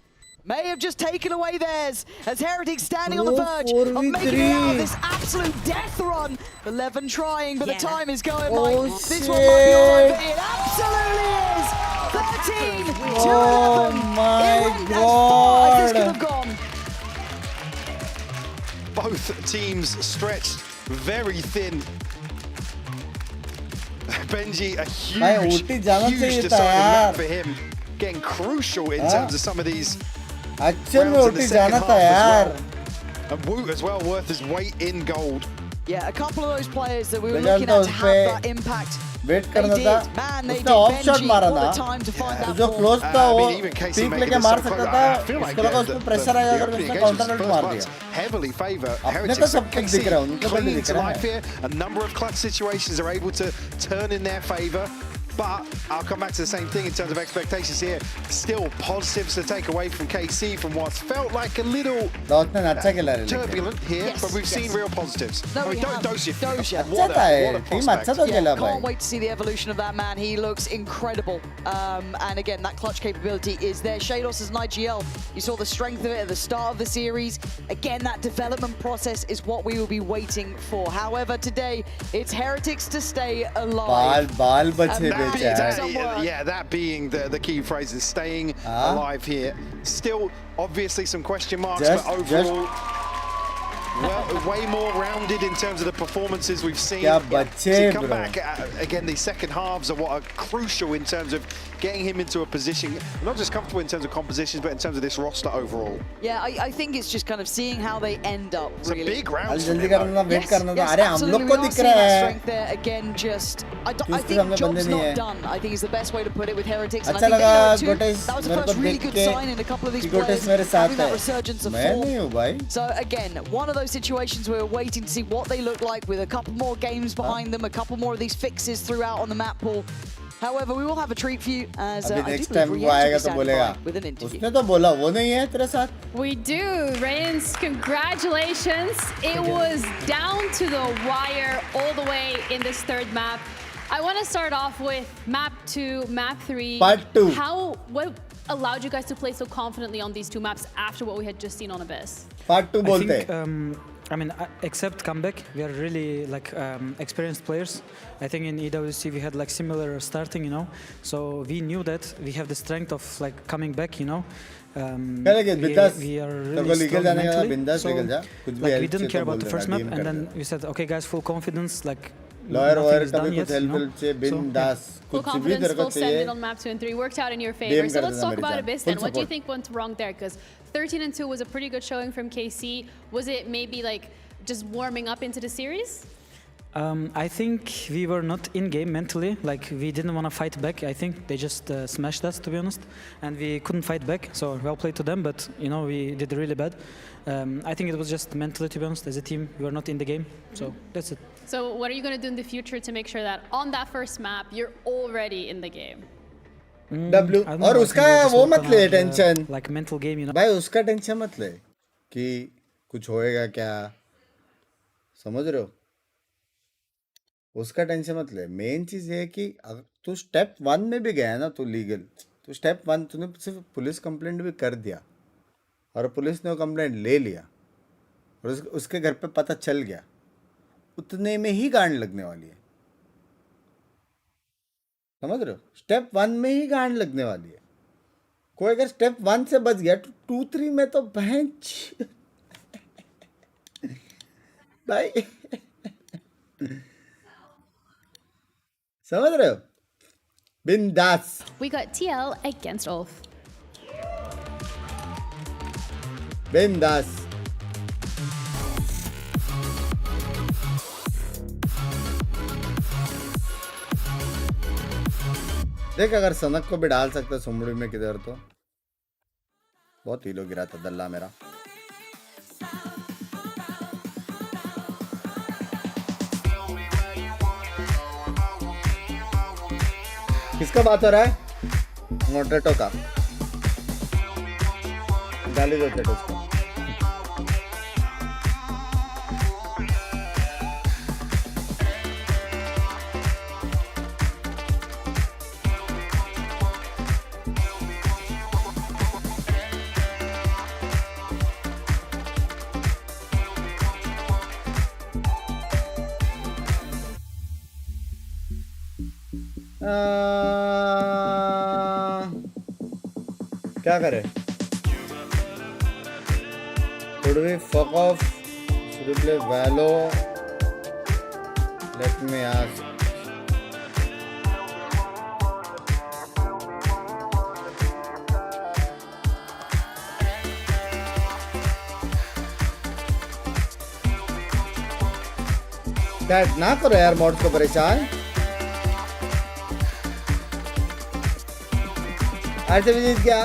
May have just taken away theirs as Heretics standing on the verge of making it out of this absolute death run. 11 trying, but the time is going, Mike. This one might be all over. It absolutely is. 13 to 11. Oh my it went as far as this could have gone. Both teams stretched very thin. Benji, a huge deciding map for him. Getting crucial in terms of some of these rounds in the second half as well. And Wu as well, worth his weight in gold. Yeah, a couple of those players that we were looking at to have that impact. Wait करना था उसने of shot मारा था जो close था वो peak लेके मार सकता था उसको लगा उसमें प्रेशर आएगा अगर उसने काउंटर अल्ट मार दिया अपने तो सब कुछ दिख रहा है उनको तो नहीं दिख रहा है a number of clutch situations are able to turn in their favor. But I'll come back to the same thing in terms of expectations here. Still positives to take away from KC from what's felt like a little turbulent here, but we've seen real positives. No, Doja. What a prospect. Can't wait to see the evolution of that man. He looks incredible. And again, that clutch capability is there. Shados is an IGL. You saw the strength of it at the start of the series. Again, that development process is what we will be waiting for. However, today, it's Heretics to stay alive. Yeah, that being the key phrase is staying alive here. Still, obviously, some question marks, but overall, way more rounded in terms of the performances we've seen. To come back, again, the second halves are what are crucial in terms of getting him into a position, not just comfortable in terms of compositions, but in terms of this roster overall. Yeah, I think it's just kind of seeing how they end up, really. It's a big round. Yes, absolutely. We are seeing that strength there. Again, just, I think job's not done, I think is the best way to put it with Heretics. And I think they know it too. That was the first really good sign in a couple of these players, having that resurgence of form. So again, one of those situations where we're waiting to see what they look like with a couple more games behind them, a couple more of these fixes throughout on the map pool. However, we will have a treat for you as I do believe Rienz will be standing by with an interview. उसने तो बोला वो नहीं है तेरे साथ. We do, Rienz. Congratulations. It was down to the wire all the way in this third map. I want to start off with map 2, map 3. Part 2. What allowed you guys to play so confidently on these two maps after what we had just seen on Abyss? Part 2 बोलते हैं. I mean, except comeback, we are really like experienced players. I think in EWC we had like similar starting, you know. So we knew that we have the strength of like coming back, you know. We are really strong mentally. So like we didn't care about the first map, and then we said, okay, guys, full confidence, like. Lawyer का भी कुछ help बिंदास full confidence, full standing on map 2 and 3 worked out in your favor. So let's talk about Abyss then. What do you think went wrong there? Because 13-2 was a pretty good showing from KC. Was it maybe like just warming up into the series? I think we were not in game mentally. Like we didn't want to fight back. I think they just smashed us, to be honest, and we couldn't fight back. So well played to them, but you know we did really bad. I think it was just mentally, to be honest. As a team, we were not in the game. So that's it. So what are you going to do in the future to make sure that on that first map you're already in the game? W और उसका वो मत ले tension like mental game, you know. भाई उसका tension मत ले कि कुछ होएगा क्या, समझ रहे हो? उसका टेंशन मत ले. मेन चीज ये है कि तू स्टेप 1 में भी गया ना, तू लीगल, तो स्टेप 1 तूने सिर्फ पुलिस कंप्लेंट भी कर दिया और पुलिस ने वो कंप्लेंट ले लिया और उसके घर पे पता चल गया, उतने में ही गांड लगने वाली है. समझ रहे हो? स्टेप 1 में ही गांड लगने वाली है. कोई अगर स्टेप 1 से बच गया तो 2-3 में तो भैंस भाई समझ रहे हो? बिंदास. We got TL against Ulf. बिंदास. देख अगर सनक को भी डाल सकता सुमड़ी में किधर तो बहुत हीलो गिरा था दल्ला मेरा. किसका बात हो रहा है? मोटेटो का. गाली दो टेटो को. क्या करे? Should we fuck off? Should we play Valo? Let me ask. Dad, ना करो यार मॉड्स को परेशान. ऐसे भी जीत गया.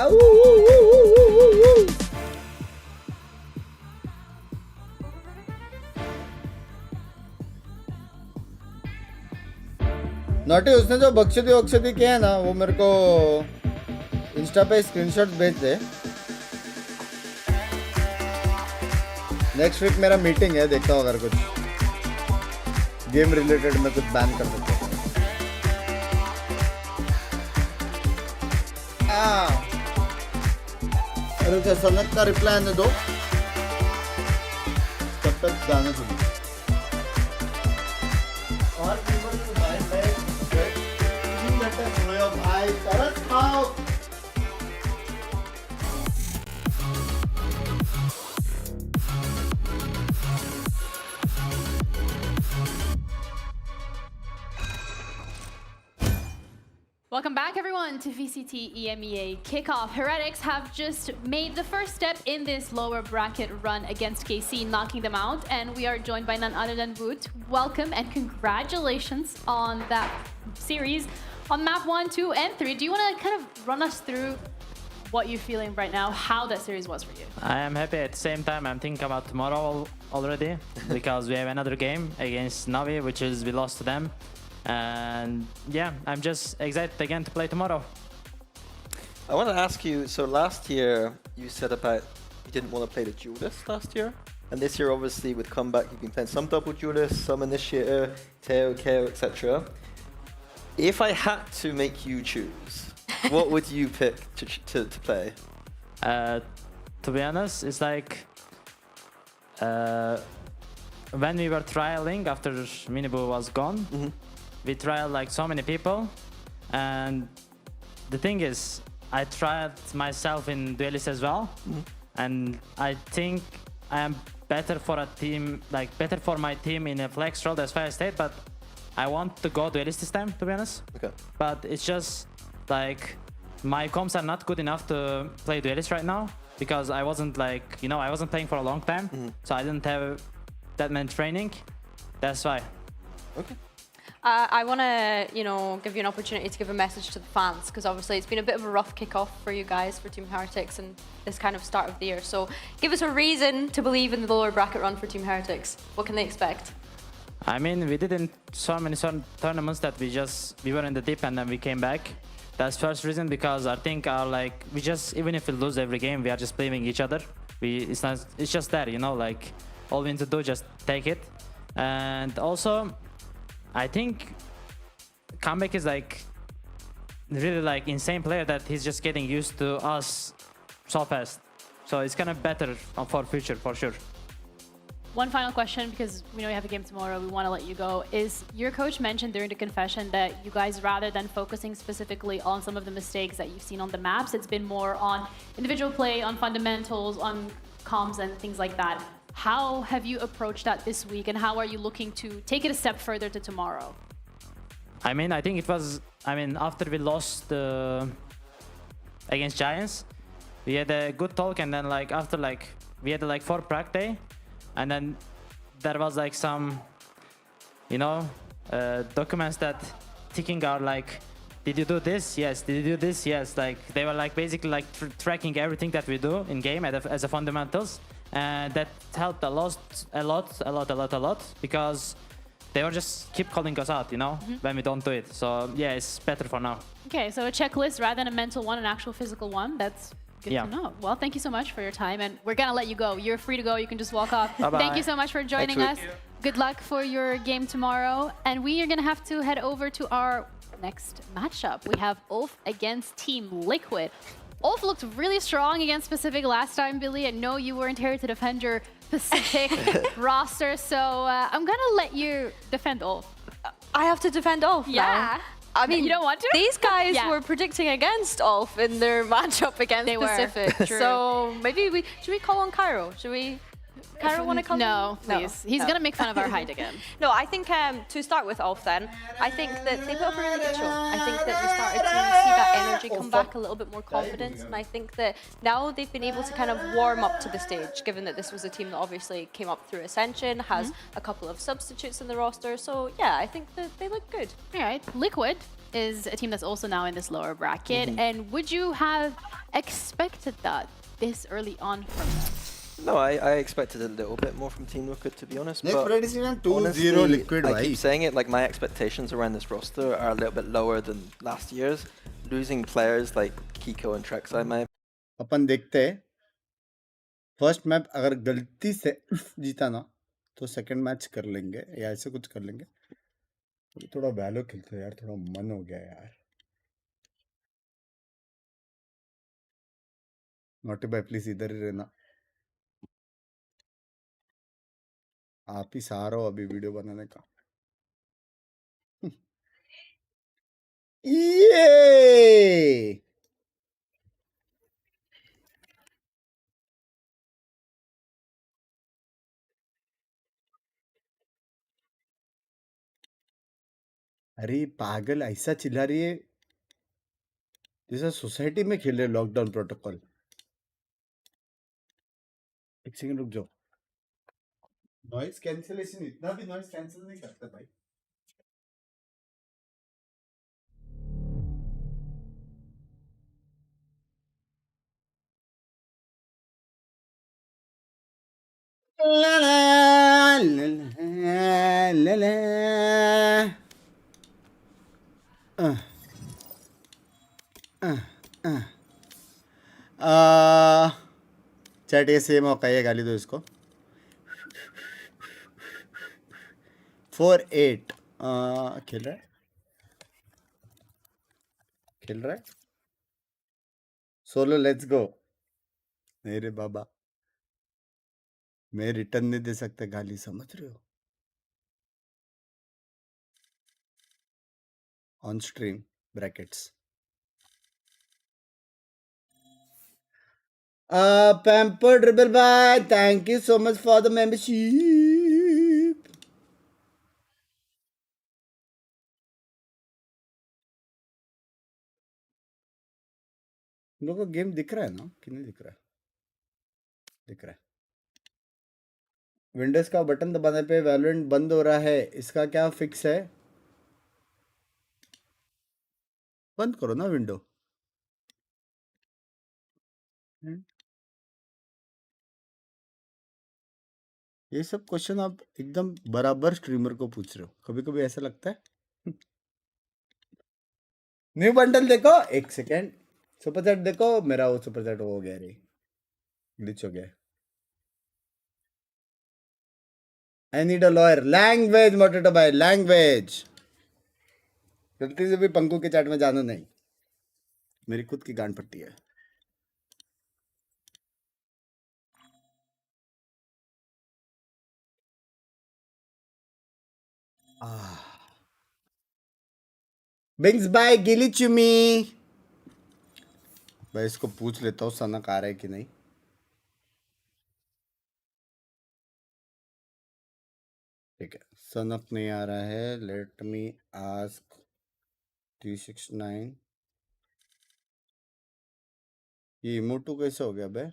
नोटी उसने जो बख्शती किया है ना वो मेरे को इंस्टा पे स्क्रीनशॉट भेज दे. नेक्स्ट वीक मेरा मीटिंग है, देखता हूँ अगर कुछ गेम रिलेटेड में कुछ बैन कर सकता हूँ. अरे सनक का रिप्लाई आने दो तब तक गाना सुनो. और भाई तरस खाओ. Welcome back, everyone, to VCT EMEA Kickoff. Heretics have just made the first step in this lower bracket run against KC, knocking them out, and we are joined by none other than Woot. Welcome and congratulations on that series on map 1, 2, and 3. Do you want to kind of run us through what you're feeling right now, how that series was for you? I am happy. At the same time, I'm thinking about tomorrow already because we have another game against Navi, which is we lost to them. And yeah, I'm just excited again to play tomorrow. I want to ask you, so last year you said about you didn't want to play the duelist last year, and this year obviously with comeback you've been playing some double duelist, some initiator, Teo, KO, etc. If I had to make you choose, what would you pick to play? To be honest, it's like when we were trialing after Minibu was gone, we tried like so many people, and the thing is, I tried myself in duelist as well, and I think I am better for a team, like better for my team in a flex role. That's why I stayed, but I want to go duelist this time, to be honest. Okay. But it's just like my comps are not good enough to play duelist right now because I wasn't like, you know, I wasn't playing for a long time, so I didn't have that many training. That's why. Okay. I want to, you know, give you an opportunity to give a message to the fans because obviously it's been a bit of a rough kickoff for you guys for Team Heretics and this kind of start of the year. So give us a reason to believe in the lower bracket run for Team Heretics. What can they expect? I mean, we did in so many tournaments that we were in the deep and then we came back. That's first reason because I think we just, even if we lose every game, we are just blaming each other. It's just there, you know, like all we need to do just take it. And also, I think Comeback is like really like insane player that he's just getting used to us so fast. So it's kind of better for future for sure. One final question, because we know you have a game tomorrow, we want to let you go, is your coach mentioned during the confession that you guys, rather than focusing specifically on some of the mistakes that you've seen on the maps, it's been more on individual play, on fundamentals, on comms and things like that. How have you approached that this week, and how are you looking to take it a step further to tomorrow? I mean, I think it was, after we lost against Giants, we had a good talk, and then like after we had like 4 prac day, and then there was like some, you know, documents that ticking are like, did you do this? Yes. Did you do this? Yes. Like they were like basically like tracking everything that we do in game as a fundamentals, and that helped a lot because they were just keep calling us out, you know, when we don't do it. So yeah, it's better for now. Okay, so a checklist rather than a mental one, an actual physical one. That's good to know. Well, thank you so much for your time, and we're gonna let you go. You're free to go. You can just walk off. Bye-bye. Thank you so much for joining us. Good luck for your game tomorrow, and we are gonna have to head over to our next matchup. We have Ulf against Team Liquid. Ulf looked really strong against Pacific last time, Billy. I know you weren't here to defend your Pacific roster, so I'm gonna let you defend Ulf. I have to defend Ulf now? Yeah. I mean, you don't want to? These guys were predicting against Ulf in their matchup against Pacific. So maybe should we call on Cairo? Should we? Cairo want to come? No, please. He's going to make fun of our height again. No, I think to start with Ulf then, I think that they put up a really good show. I think that we started to see that energy come back, a little bit more confidence, and I think that now they've been able to kind of warm up to the stage, given that this was a team that obviously came up through Ascension, has a couple of substitutes in the roster, so yeah, I think that they look good. All right, Liquid is a team that's also now in this lower bracket, and would you have expected that this early on from them? No, I expected a little bit more from Team Liquid, to be honest. Next But Friday season 2-0 honestly, Liquid. I keep saying it, like my expectations around this roster are a little bit lower than last year's. Losing players like Kiko and Trex, I might. अपन देखते हैं first map अगर गलती से जीता ना तो second match कर लेंगे या ऐसे कुछ कर लेंगे. थोड़ा वैलो खेलते हैं यार, थोड़ा मन हो गया यार. नॉटी बाय प्लीज इधर ही रहना. आप ही सहारा हो अभी वीडियो बनाने का. ये अरे पागल ऐसा चिल्ला रही है जैसे सोसाइटी में खेल रहे लॉकडाउन प्रोटोकॉल. एक सेकंड रुक जाओ. नॉइस कैंसिलेशन इतना भी नॉइस कैंसिल नहीं करता भाई. ला ला ला ला ला. चैट ये सेम हो ये गाली दो इसको. 4-8 खेल रहा है सोलो. Let's go. मेरे बाबा मैं रिटर्न नहीं दे सकता गाली, समझ रहे हो? On stream brackets. Pampered Rebel Bye, thank you so much for the membership. लोगों को गेम दिख रहा है ना कि नहीं दिख रहा है? दिख रहा है. विंडोज का बटन दबाने पे वैलोरेंट बंद हो रहा है, इसका क्या फिक्स है? बंद करो ना विंडो. ये सब क्वेश्चन आप एकदम बराबर स्ट्रीमर को पूछ रहे हो. कभी कभी ऐसा लगता है. न्यू बंडल देखो, एक सेकेंड. सुपर चैट देखो, मेरा वो सुपर चैट हो गया रे, ग्लिच हो गया. I need a lawyer. Language मोटेटो भाई, लैंग्वेज. गलती से भी पंकु के चैट में जाना नहीं, मेरी खुद की गांड पड़ती है. बिंग्स बाय गिली चुमी. भाई इसको पूछ लेता हूँ सनक आ रहा है कि नहीं. ठीक है, सनक नहीं आ रहा है. Let me ask 369. ये इमोटू कैसे हो गया बे?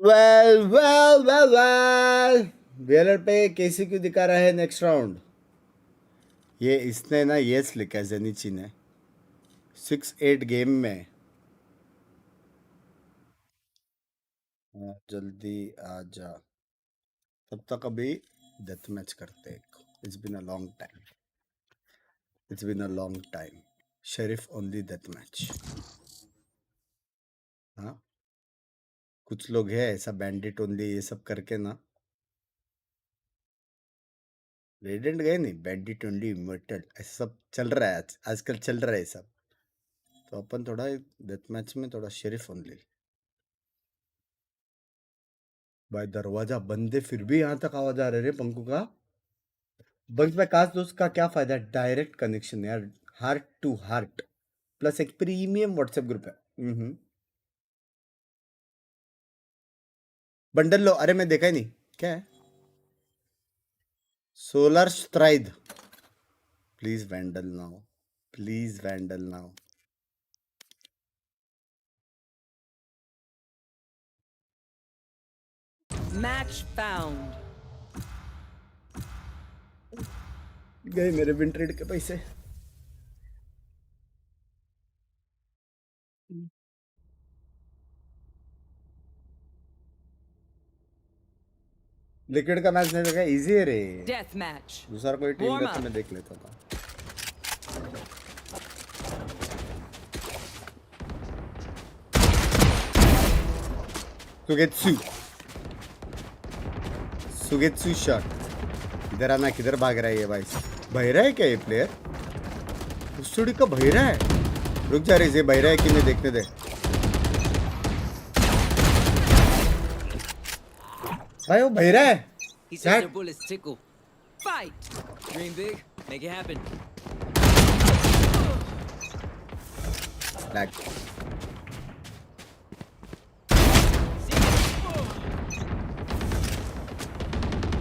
वेल वेलर पे कैसे क्यों दिखा रहा है नेक्स्ट राउंड? ये इसने ना यस लिखा है जेनिची ने. 6-8 गेम में. जल्दी आ जा. तब तक अभी डेथ मैच करते हैं. It's been a long time. It's been a long time. Sheriff only death match. हाँ, कुछ लोग हैं ऐसा बैंडिट ओनली ये सब करके ना. रेडेंट गए नहीं, बैंडिट ओनली इमोर्टल ऐसा सब चल रहा है. आजकल चल रहा है सब. तो अपन थोड़ा डेथ मैच में थोड़ा शेरिफ ओनली. भाई दरवाजा बंद है फिर भी यहाँ तक आवाज आ रही है पंकु का. बंक्स में काश दोस्त का क्या फायदा? डायरेक्ट कनेक्शन यार, हार्ट टू हार्ट, प्लस एक प्रीमियम व्हाट्सएप ग्रुप है. बंडल लो. अरे मैं देखा ही नहीं क्या है. Solar STRIDE. Please vandal now, please vandal now. Match found. गए मेरे विन ट्रेड के पैसे. लिक्विड का मैच नहीं देखा, इजी है रे. Death match. दूसरा कोई टीम Warm का तो up. मैं देख लेता था. सुगेत्सु, सुगेत्सु शॉट. इधर आना, किधर भाग रहा है ये भाई? बहरा है क्या ये प्लेयर? उस थोड़ी का बहरा है. रुक जा रही है, बहरा है कि नहीं देखने दे. भाई वो बहरा है. He says their bullets tickle. Fight. Dream big, make it happen. Lag.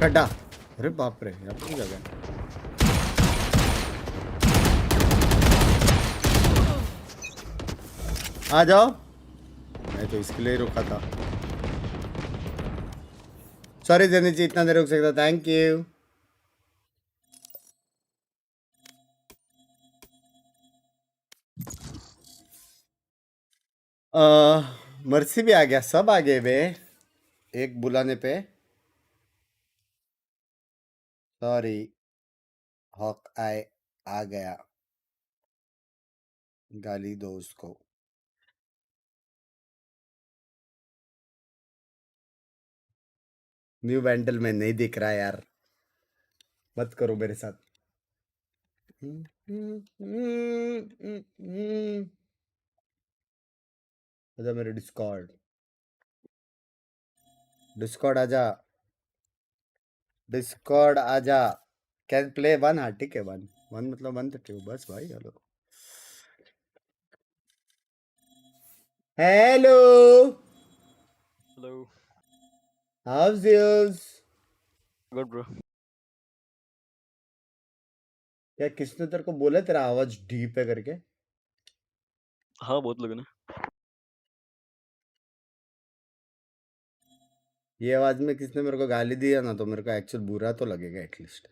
गड्ढा. अरे बाप रे, यहाँ पर जगह. आ जाओ. मैं तो इसके लिए रुका था. सॉरी देने जी, इतना देर रुक सकता. Thank you. मर्सी भी आ गया, सब आ गए बे एक बुलाने पे. सॉरी, हॉक आए आ गया. गाली दो उसको. न्यू वैंडल में नहीं दिख रहा यार, मत करो मेरे साथ। आजा मेरे डिस्कॉर्ड आजा, डिस्कॉर्ड आजा। Can play one? हाँ ठीक है, वन मतलब 132 बस भाई। Hello hello hello, house use? Good bro. क्या किसने तेरे को बोला तेरा आवाज डीप है करके? हाँ बहुत लोगों ने। ये आवाज में किसने मेरे को गाली दिया ना तो मेरे को एक्चुअल बुरा तो लगेगा एटलीस्ट।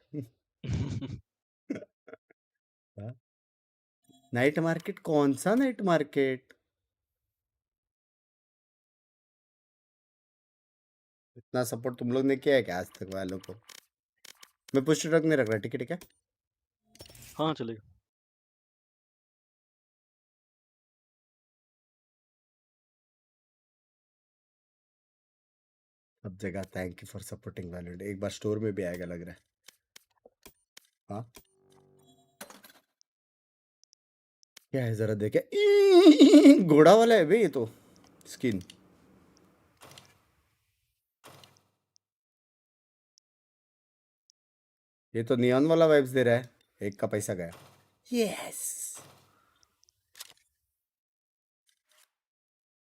Night market? कौन सा नाइट मार्केट? इतना सपोर्ट तुम लोग ने किया है क्या आज तक वालों को? मैं पुश ट्रक नहीं रख रहा, ठीक है ठीक है। हाँ चलेगा। अब जगह thank you for supporting valid. एक बार स्टोर में भी आएगा लग रहा है। हाँ क्या है जरा देखे। घोड़ा वाला है भाई ये तो स्किन। ये तो नियॉन वाला वाइब्स दे रहा है। एक का पैसा गया। यस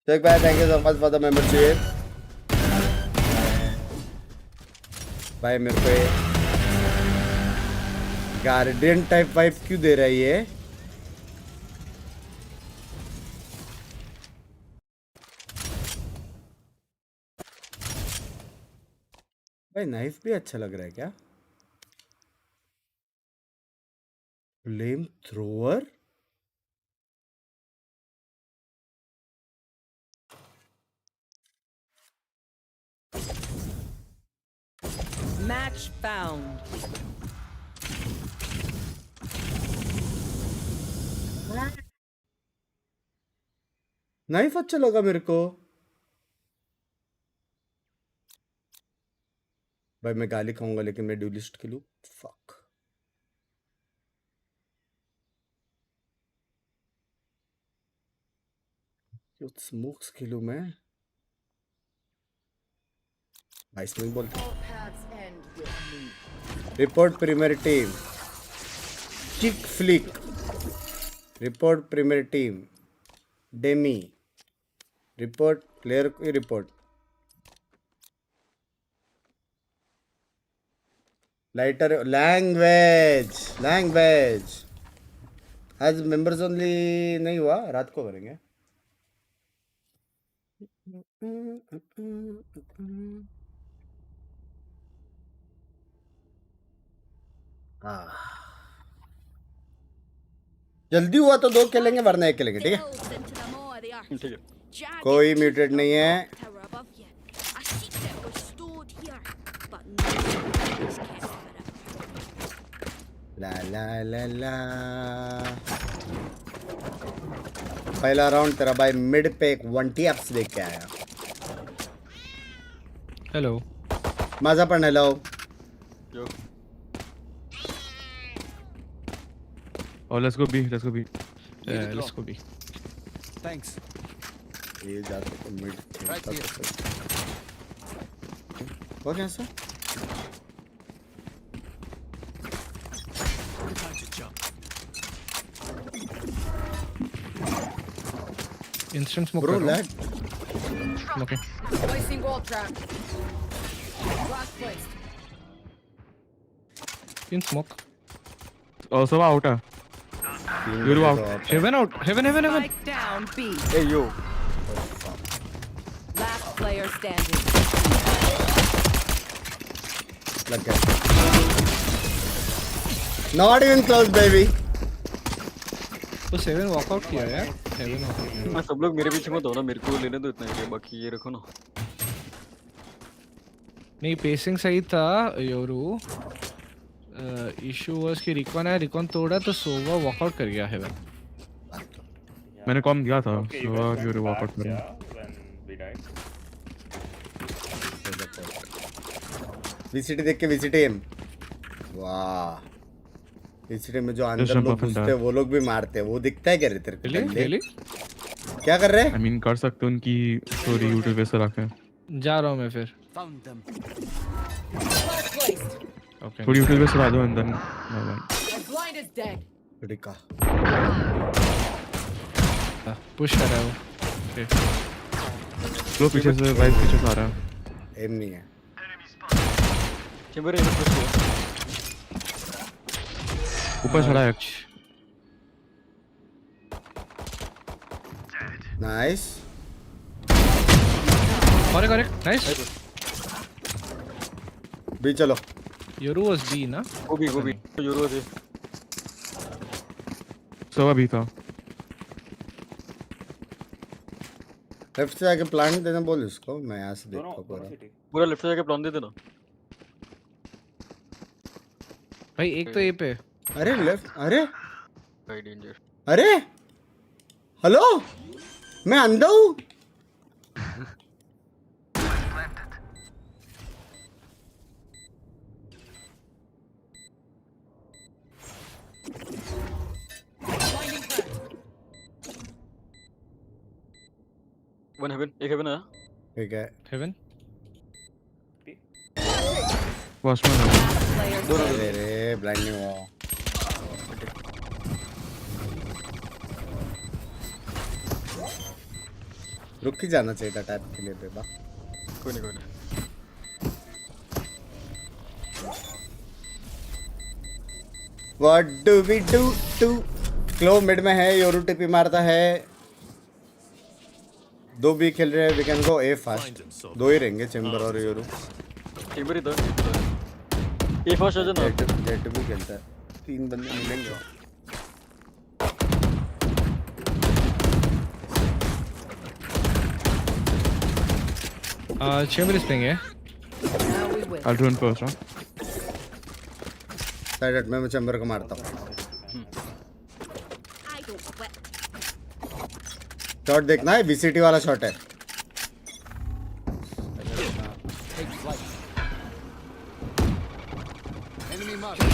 चेक भाई, thank you so much for the membership. भाई मेरे को गार्डियन टाइप वाइब क्यों दे रहा है ये? भाई नाइफ भी अच्छा लग रहा है क्या? Flame thrower? Match found. Knife अच्छा लगा मेरे को। भाई मैं गाली खाऊंगा लेकिन मैं ड्यूलिस्ट खेलूं। फक। स्मोक्स खेलूं मैं? भाई इसमें बोलते report premier team chick flick. Report premier team Demi. Report player की रिपोर्ट। लाइटर लैंग्वेज आज मेंबर्स ओनली नहीं हुआ, रात को करेंगे। जल्दी हुआ तो 2 खेलेंगे वरना 1 खेलेंगे, ठीक है? ठीक है। कोई म्यूटेड नहीं है। ला ला ला ला। पहला राउंड तेरा भाई मिड पे एक 1 टैप्स देख के आया। हेलो मजा पड़ने hello. Yo Oh, let's go B. Let's go B. Let's go B. Thanks. ये जाते तो मिड खेलता तो हो गया sir. Instant smoke. Bro, lag. Okay. Placing wall trap. Blast placed. In smoke. Also out. You're out. Heaven out. Heaven. Spike down B. Hey yo. Last player standing. लग गया। Not even close baby. तो 7 walkout किया यार। 7 हाँ सब लोग मेरे पीछे मत हो ना, मेरे को लेने दो इतना ही, बाकी ये रखो ना। नहीं पेसिंग सही था योरू। इशू वाज कि रिकॉन तोड़ा तो सोवा वॉकआउट कर गया हेवन। मैंने कॉम दिया था सोवा योरू वॉकआउट कर गया। VCT देख के VCT एम। वाह। VCT में जो अंदर लोग घुसते हैं वो लोग भी मारते हैं। वो दिखता है क्या रे तेरे को? क्या कर रहे हैं? I mean कर सकते हो उनकी स्टोरी YouTube पे से रखें। जा रहा हूँ मैं फिर। थोड़ी YouTube पे से ला दो अंदर। रिका। पुश कर रहा है वो। लो पीछे से वाइस पीछे से आ रहा है। एम नहीं है। चेंबर है पुश किया। ऊपर चढ़ा है। नाइस। Correct nice. बी चलो। योरू वाज बी ना? गोभी योरू थे। सो अभी था। लेफ्ट से आके प्लान देना बोल उसको। मैं यहाँ से देखता पूरा लेफ्ट से जाके प्लान दे देना। भाई एक तो ए पे। अरे लेफ्ट। अरे भाई डेंजर। अरे हेलो मैं अंधा हूँ। वन हेवन एक हेवन है। ठीक है। हेवन। वॉचमैन। अरे ब्लाइंडिंग हुआ। रुक ही जाना चाहिए था टैप के लिए बेबा। कोई नहीं। What do we do? Clove mid में है। योरू टिपी मारता है। 2 भी खेल रहे हैं। We can go A fast. 2 ही रहेंगे चेंबर और योरू। चेंबर ही तो ए फास्ट है ना। जेट भी खेलता है। 3 बंदे मिलेंगे। चेंबर इज प्लेइंग है। I'll do it first, huh? Side में मैं चेंबर को मारता हूँ। शॉट देखना है। VCT वाला शॉट है।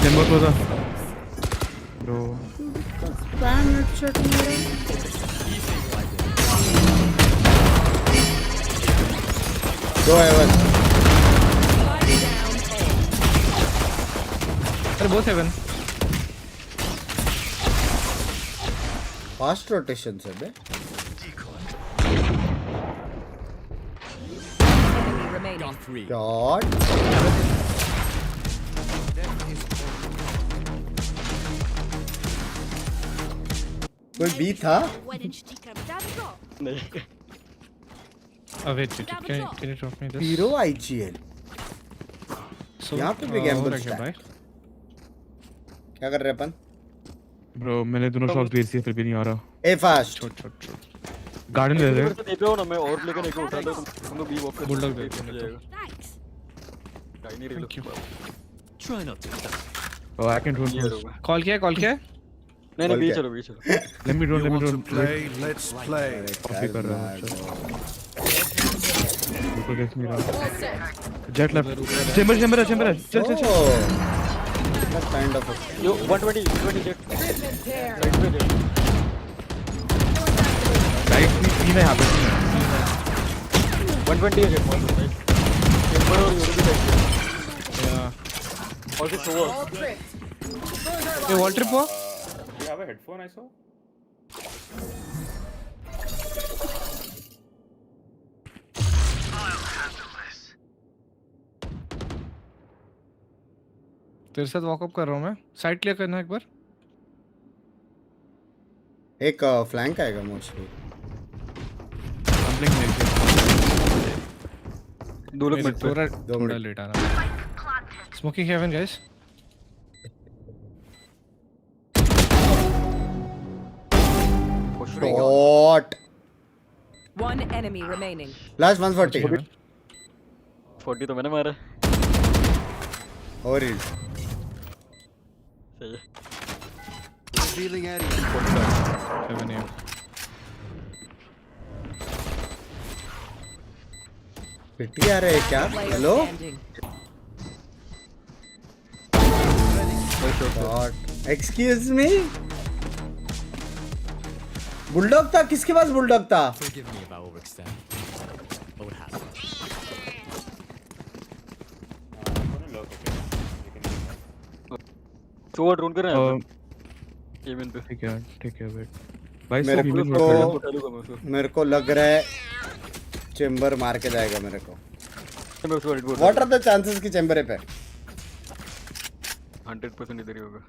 चेंबर को था ब्रो। दो हेवन। अरे बहुत हेवन। फास्ट रोटेशन से बे। शॉट। कोई बी था? नहीं। wait, can you drop me this? Piro IGL। यहाँ पे भी गैम्बल है। क्या कर रहे हैं अपन? ब्रो मैंने दोनों शॉट भेज दिए फिर भी नहीं आ रहा। ए फास्ट। छोट गार्डन ले ले। दे पे हो ना मैं और लेकर एक उठा दो तुम लोग बी वॉक कर। बुलडॉग दे दो। Tiny reel. Try not to. Oh, I can drone first. Call किया? नहीं बी चलो। Let me drone. Let's play. Copy कर रहा हूँ। ऊपर गेस मेरा। Jet left. चेंबर है। चल। That kind of a... Yo 120 jet. Right पे jet. राइट में यहाँ पे 120 है jet मार दो राइट। चेंबर और योरू भी राइट। और फिर सोवर। ये वॉल ट्रिप हुआ? You have a headphone I saw? तेरे साथ वॉकअप कर रहा हूँ मैं। साइड क्लियर करना एक बार। एक फ्लैंक आएगा मोस्टली। दो लोग मिड पे। थोड़ा लेट आ रहा है। Smoking heaven guys. Shot. One enemy remaining. Last 140। 40 तो मैंने मारा। और ही सही है। Revealing area. हेवन है। पिटी आ रहे हैं क्या? हेलो एक्सक्यूज मी, बुलडॉग था? किसके पास बुलडॉग था? तो ड्रोन कर रहे हैं केविन पे। ठीक है वेट भाई। मेरे को लग रहा है चेंबर मार के जाएगा मेरे को। व्हाट आर द चांसेस कि चेंबर पे 100% इधर ही होगा।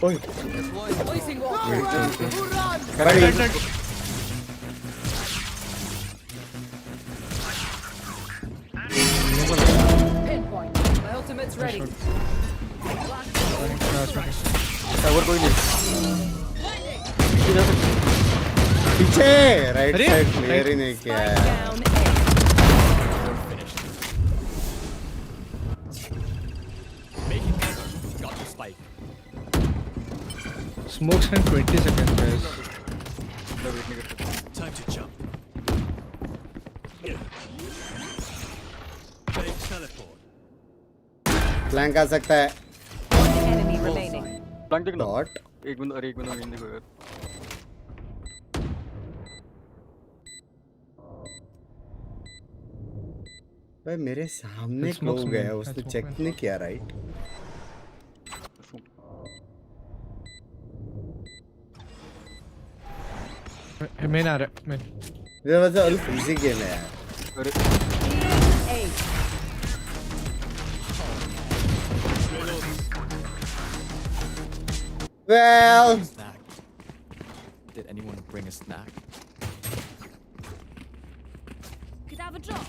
ओए My ultimate's ready. कोई नहीं पीछे राइट साइड क्लियर ही नहीं किया है। Smokes in 20 seconds, guys. Time to jump. Teleport. Flank आ सकता है। Enemy remaining. प्लांट देखना। डॉट एक बंदा गेम देखो यार। भाई मेरे सामने क्लोज गया, उसने चेक नहीं किया राइट। मेन आ रहा है मेन। ये वैसे अल्फ इजी गेम है यार। Well, did anyone bring a snack? Could have a drop.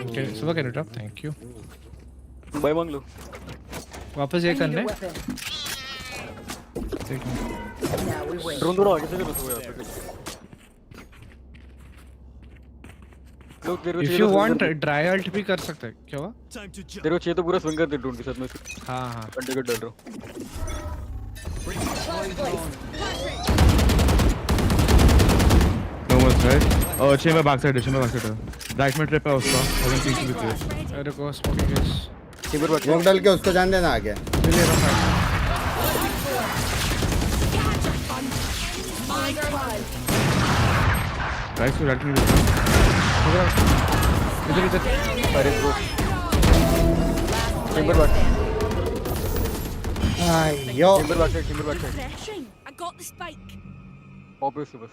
Okay, so can you drop? Thank you. Buy मांग लो। वापस ये करने। ड्रोन थोड़ा आगे से करो तो यार। If you want dry alt भी कर सकते हैं। क्या हुआ? तेरे को चाहिए तो पूरा स्विंग कर दे ड्रोन के साथ में। हाँ। अंडे का डाल रहा हूँ। No one's right. Oh, chamber backside. Right में trip है उसका। और पीछे भी है। अरे को smoking is. chamber back। Smoke डाल के उसको जान देना आगे। ले रहा हूँ। Guys, so right में इधर। अरे bro. chamber back। Yo. chamber back। Refreshing. I got the spike. Obviously बस।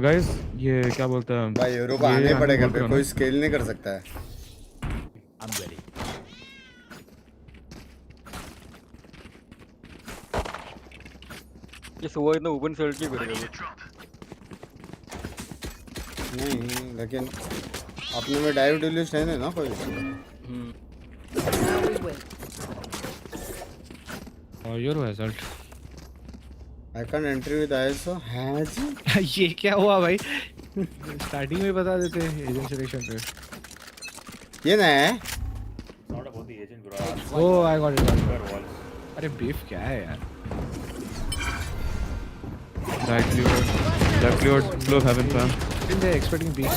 गाइस ये क्या बोलते हैं भाई यूरो को आने पड़ेगा, फिर कोई स्केल नहीं कर सकता है। I'm ready. ये सुबह इतना ओपन सेल्ट क्यों करेगा? नहीं लेकिन अपने में डाइव डिलीस्ट है ना कोई। Your result I can't enter with ISO has ये क्या हुआ भाई? स्टार्टिंग में बता देते एजेंट सिलेक्शन पे। ये ना है? Not about the agent, bro. Oh, I got it. अरे बीफ क्या है यार? Left clear, close heaven fam. They're expecting beef.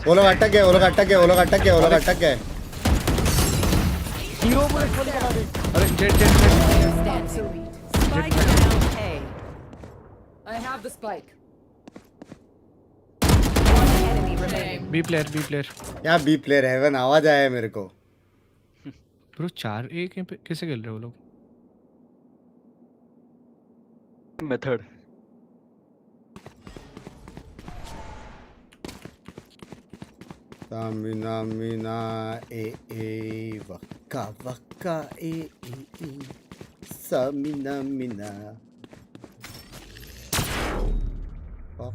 वो लोग अटक गए। हीरो को एक बॉल बना दे। अरे jet Stand to lead. Spike down A. I have the spike. One enemy remaining. B player क्या बी प्लेयर हेवन आवाज आया मेरे को। ब्रो 4-1 पे कैसे खेल रहे हो लोग? मेथड मीना ए वक्का ए सामिना मीना ऑफ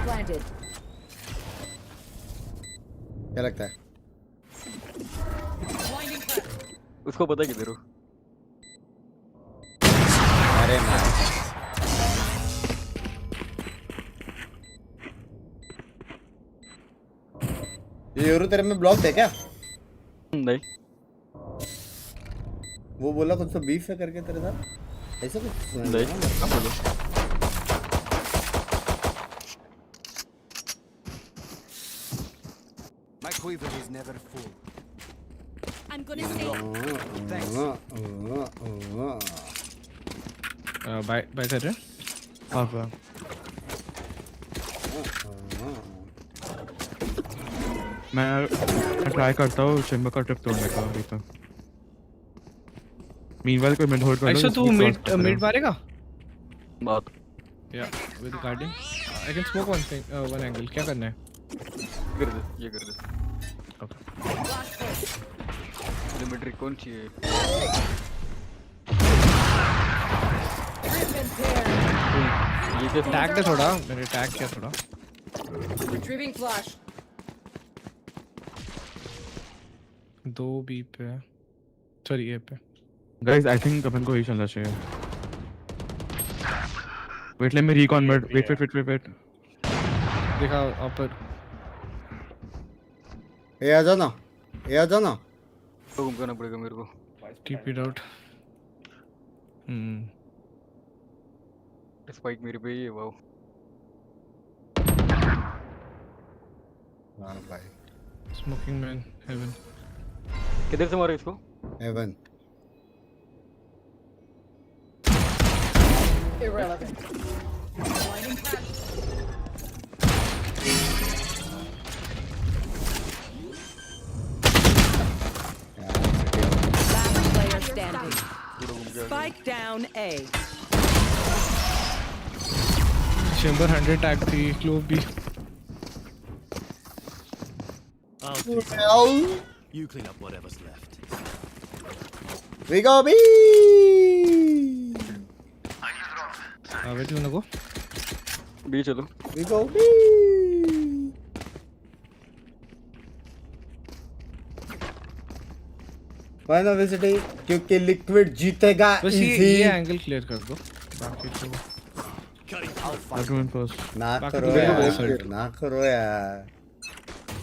Planted. क्या लगता है? उसको पता किधर हो? अरे ये यूरो तेरे में ब्लॉक है क्या? नहीं वो बोला कुछ तो बीफ है करके तेरे साथ ऐसा कुछ सुना नहीं था? बोलो My quiver is never full. I'm gonna say. Bye bye कर रहे हैं हाँ मैं ट्राई करता हूँ चेंबर का ट्रिप तोड़ने का अभी तक मीनवाइल कोई मिड होल्ड कर लो अच्छा तू मिड मारेगा बात या with guarding I can smoke one angle क्या करना है कर दे ये कर दे ओके लिमिट कौन चाहिए ये तो टैग है थोड़ा मैंने टैग किया थोड़ा Retrieving flash. 2 बी पे सॉरी ए पे गाइस आई थिंक अपन को ही चलना चाहिए wait let me recon wait देखा ऊपर ये आ जाना तो घूम करना पड़ेगा मेरे को कीप इट आउट स्पाइक मेरे पे ही है वाओ हां भाई स्मोकिंग मैन हेवन किधर से मारा इसको heaven Irrelevant. Last player standing. Spike down A. Chamber 100 tag थी क्लोव भी You clean up whatever's left. We go B. where do you wanna go B चलो We go B. Final visit क्योंकि Liquid जीतेगा बस easy ये angle clear कर दो बाकी तो ना करो यार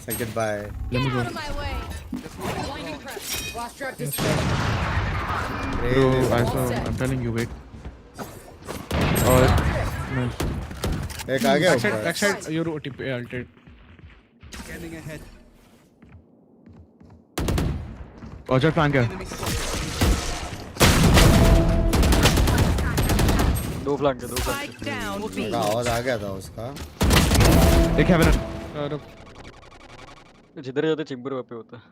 say goodbye let me go Flash trap bro destroyed. I'm telling you wait और एक आ गया back side your OTP ulted Scanning ahead. और प्लान क्या दो फ्लैंक है Spike down B. आवाज आ गया था उसका एक हेवन और जिधर जाते चिंबर पे होता है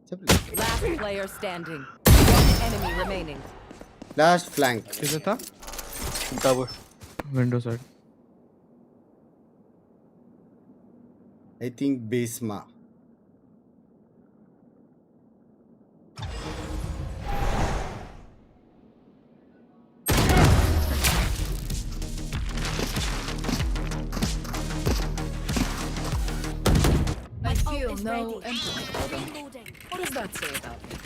Last player standing. One enemy remaining. Last flank किधर था tower window side I think बेसमा I feel no empathy for them. What does that say about me?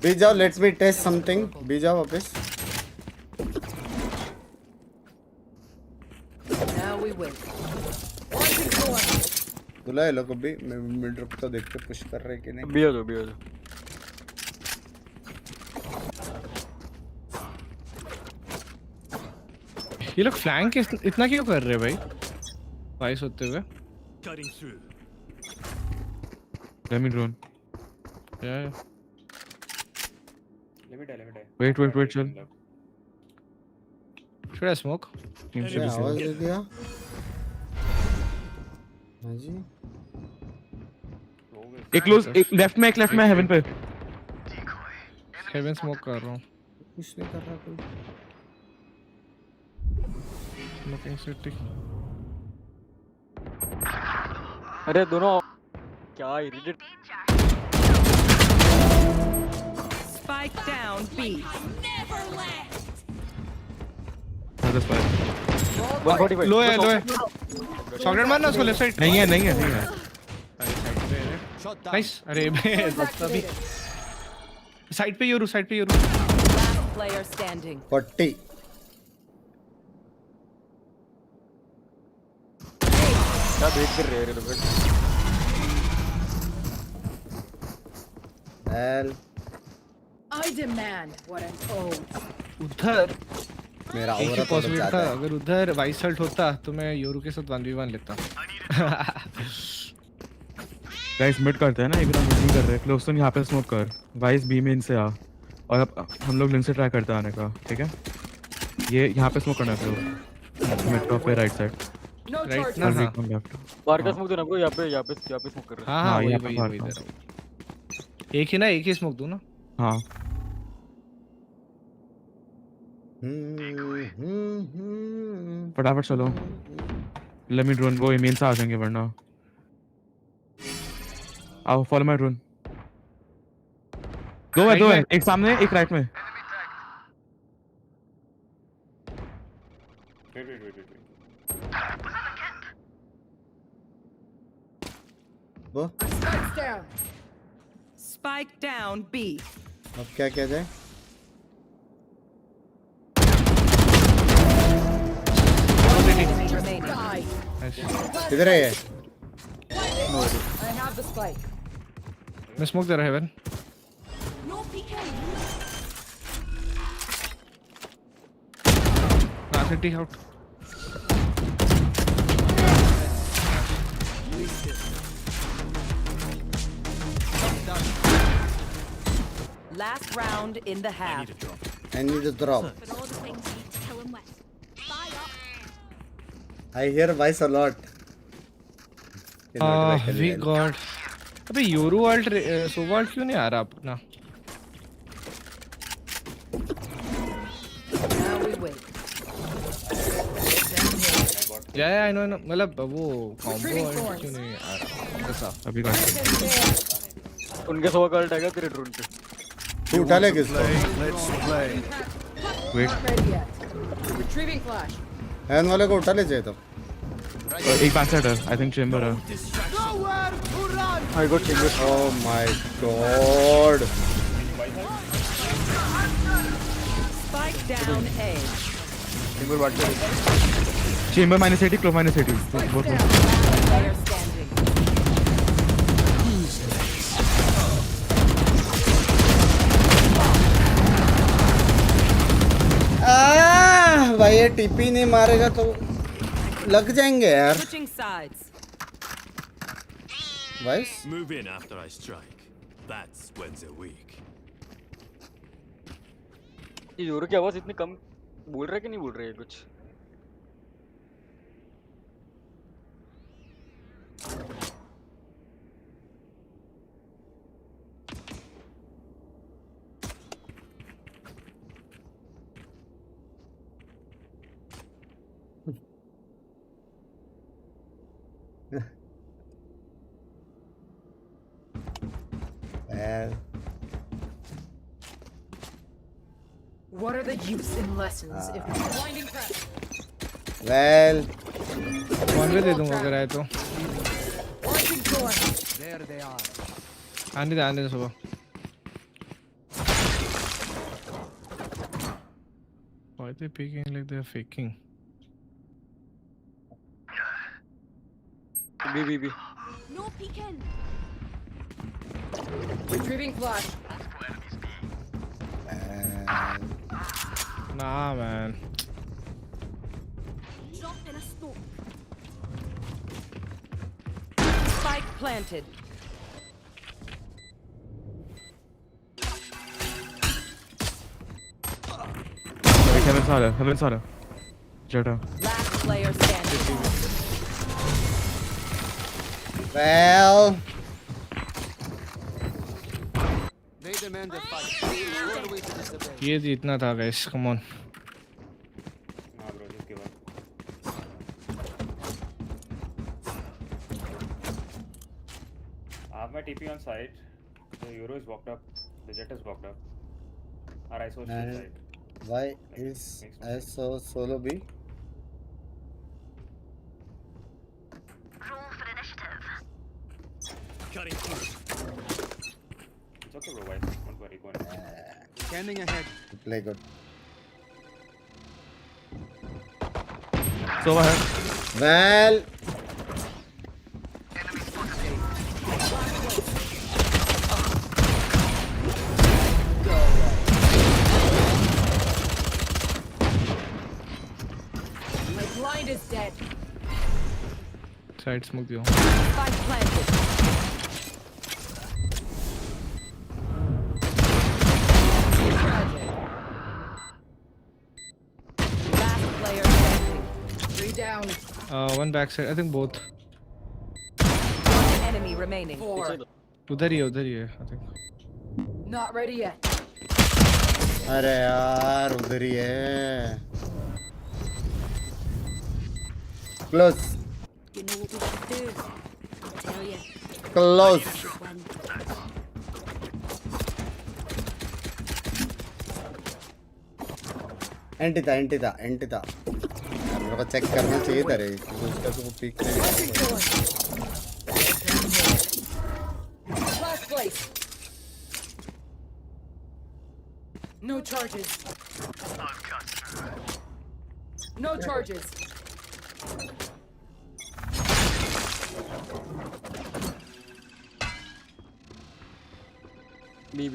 B जाओ let's me test something B जाओ वापस Now we wait. बुला ये लोग भी मैं मिड रुकता देखते पुश कर रहे कि नहीं बी आ जाओ ये लोग फ्लैंक इतना क्यों कर रहे हैं भाई वाइस होते हुए Cutting through. let me drone yeah Limit है wait chill should I smoke आवाज दे दिया हाँ जी एक क्लोज एक लेफ्ट में हेवन पे हेवन स्मोक कर रहा हूँ कुछ नहीं कर रहा कोई स्मोकिंग सिटी अरे दोनों क्या इरिटेट Spike down B. लो है शॉटगन मारना उसको लेफ्ट साइड नहीं है नाइस अरे बे साइड पे यूरो Last player standing. 40 क्या वेट कर रहे हैं ये लोग Well. I demand what I'm owed. उधर मेरा एक ही औरत पॉसिबिलिटी था, अगर उधर वाइस हल्ट होता तो मैं योरू के साथ 1v1 लेता। गाइस मिड करते हैं ना, एक राउंड नहीं कर रहे, क्लोज तुम यहाँ पे स्मोक कर, वाइस बी में इनसे आ और अब हम लोग लिंक से ट्राई करते आने का, ठीक है? ये यहाँ पे स्मोक करना है ब्रो, मिड का पे राइट साइड, राइट ना, हाँ बाहर का स्मोक देना ब्रो, यहाँ पे स्मोक कर रहे हैं। हाँ वही दे रहा हूँ, एक ही ना, एक ही स्मोक दूँ ना? हाँ फटाफट चलो, लेट मी ड्रोन, वो इमेल से आ जाएंगे वरना। आओ फॉलो माय ड्रोन, दो है, एक सामने एक राइट में। वो Spike down B. अब क्या किया जाए? किधर है ये? I have the spike. मैं स्मोक दे रहा है heaven. City out. Last round in the half. I need a drop. I hear voice a lot. We got. अबे योरू अल्ट सोवा अल्ट क्यों नहीं आ रहा अपना? I know मतलब वो कॉम्बो अल्ट क्यों नहीं आ रहा? ऐसा अभी का उनके सोवा का अल्ट आएगा तेरे ड्रोन पे। तू उठा ले किसको? Wait Retrieving flash. हैन वाले को उठा ले जाए तो। एक बैक साइड है, आई थिंक चेंबर है। I got chamber. Oh my god. Spike down A. Chamber बात कर। चेंबर -80 क्लो -80 बहुत Player standing. भाई ये टीपी नहीं मारेगा तो लग जाएंगे यार। Switching sides. Vice? Move in after I strike. That's when they're weak. ये योरू की आवाज इतनी कम बोल रहा है कि नहीं बोल रही है कुछ? Well. What are the use in lessons if blinding press? Well. कौन भी दे दूंगा अगर आए तो। Watching door. There they are. आने दे सुबह। Why are they peeking like they're faking? B. No peeking. Retrieving flash. Nah, man. Drop in a smoke. Spike planted. Heaven Sara. Jetta. Last player standing. Well. They demand a fight. What are we to disobey? ये जीतना था guys, come on. हाँ bro, जिसके बाद I have my TP on site. The Euro is walked up. The Jet is walked up. Our ISO is to side. Why is ISO solo B? Roll for initiative. Cutting through. It's okay bro, why? Don't worry, go on. Scanning ahead. Play good. So what? Well. Side smoke दियो Spike planted. Last player standing. 3 down. One back side I think both One enemy remaining. 4. उधर ही है I think Not ready yet. अरे यार उधर ही है close You know what we should do? I'll tell you. Close anti था यार मेरे को चेक करना चाहिए था रे उसका तो पिक नहीं Last place. No charges. No charges. B.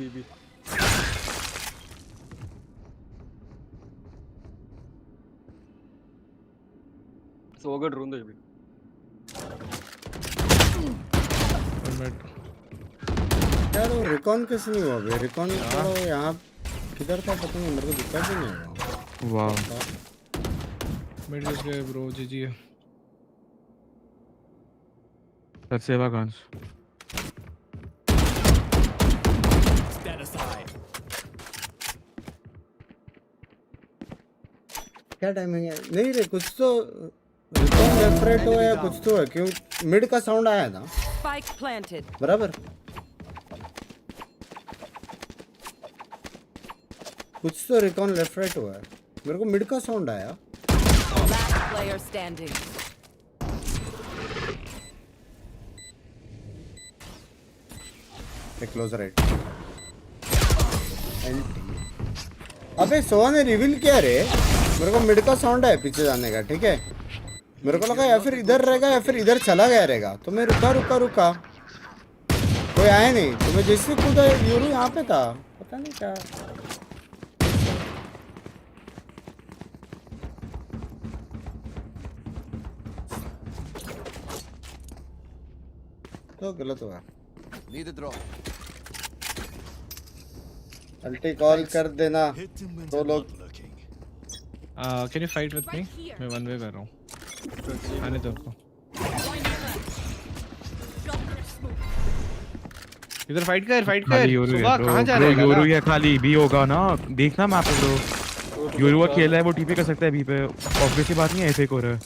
So good run there. यार वो रिकॉन कैसे नहीं हुआ बे रिकॉन तो यहाँ किधर था पता नहीं मेरे को दिखा भी नहीं हुआ वाह मिड जस्ट गए ब्रो जीजी सेवा गांस क्या टाइमिंग है नहीं रे कुछ तो रिकॉन लेफ्ट हुआ या कुछ तो है क्यों मिड का साउंड आया था Spike planted. बराबर कुछ तो रिकॉन लेफ्ट राइट हुआ है मेरे को मिड का साउंड आया Last player standing. Close right अबे सोहा ने रिवील किया रे मेरे को मिड का साउंड है पीछे जाने का ठीक है मेरे को लगा या फिर इधर रहेगा या फिर इधर चला गया रहेगा तो मैं रुका कोई आया नहीं तो मैं जैसे कूदा यूरू यहाँ पे था पता नहीं क्या तो गलत हुआ Need a drop. अल्टी कॉल कर देना दो लोग can you fight with me मैं वन वे कर रहा हूँ आने दो उनको इधर फाइट कर सुबह कहाँ जा रहा है यूरो या खाली बी होगा ना देखना मैप पे ब्रो यूरो का खेल है वो टी पे कर सकता है बी पे ऑब्वियस ही बात नहीं है ऐसे हो रहा है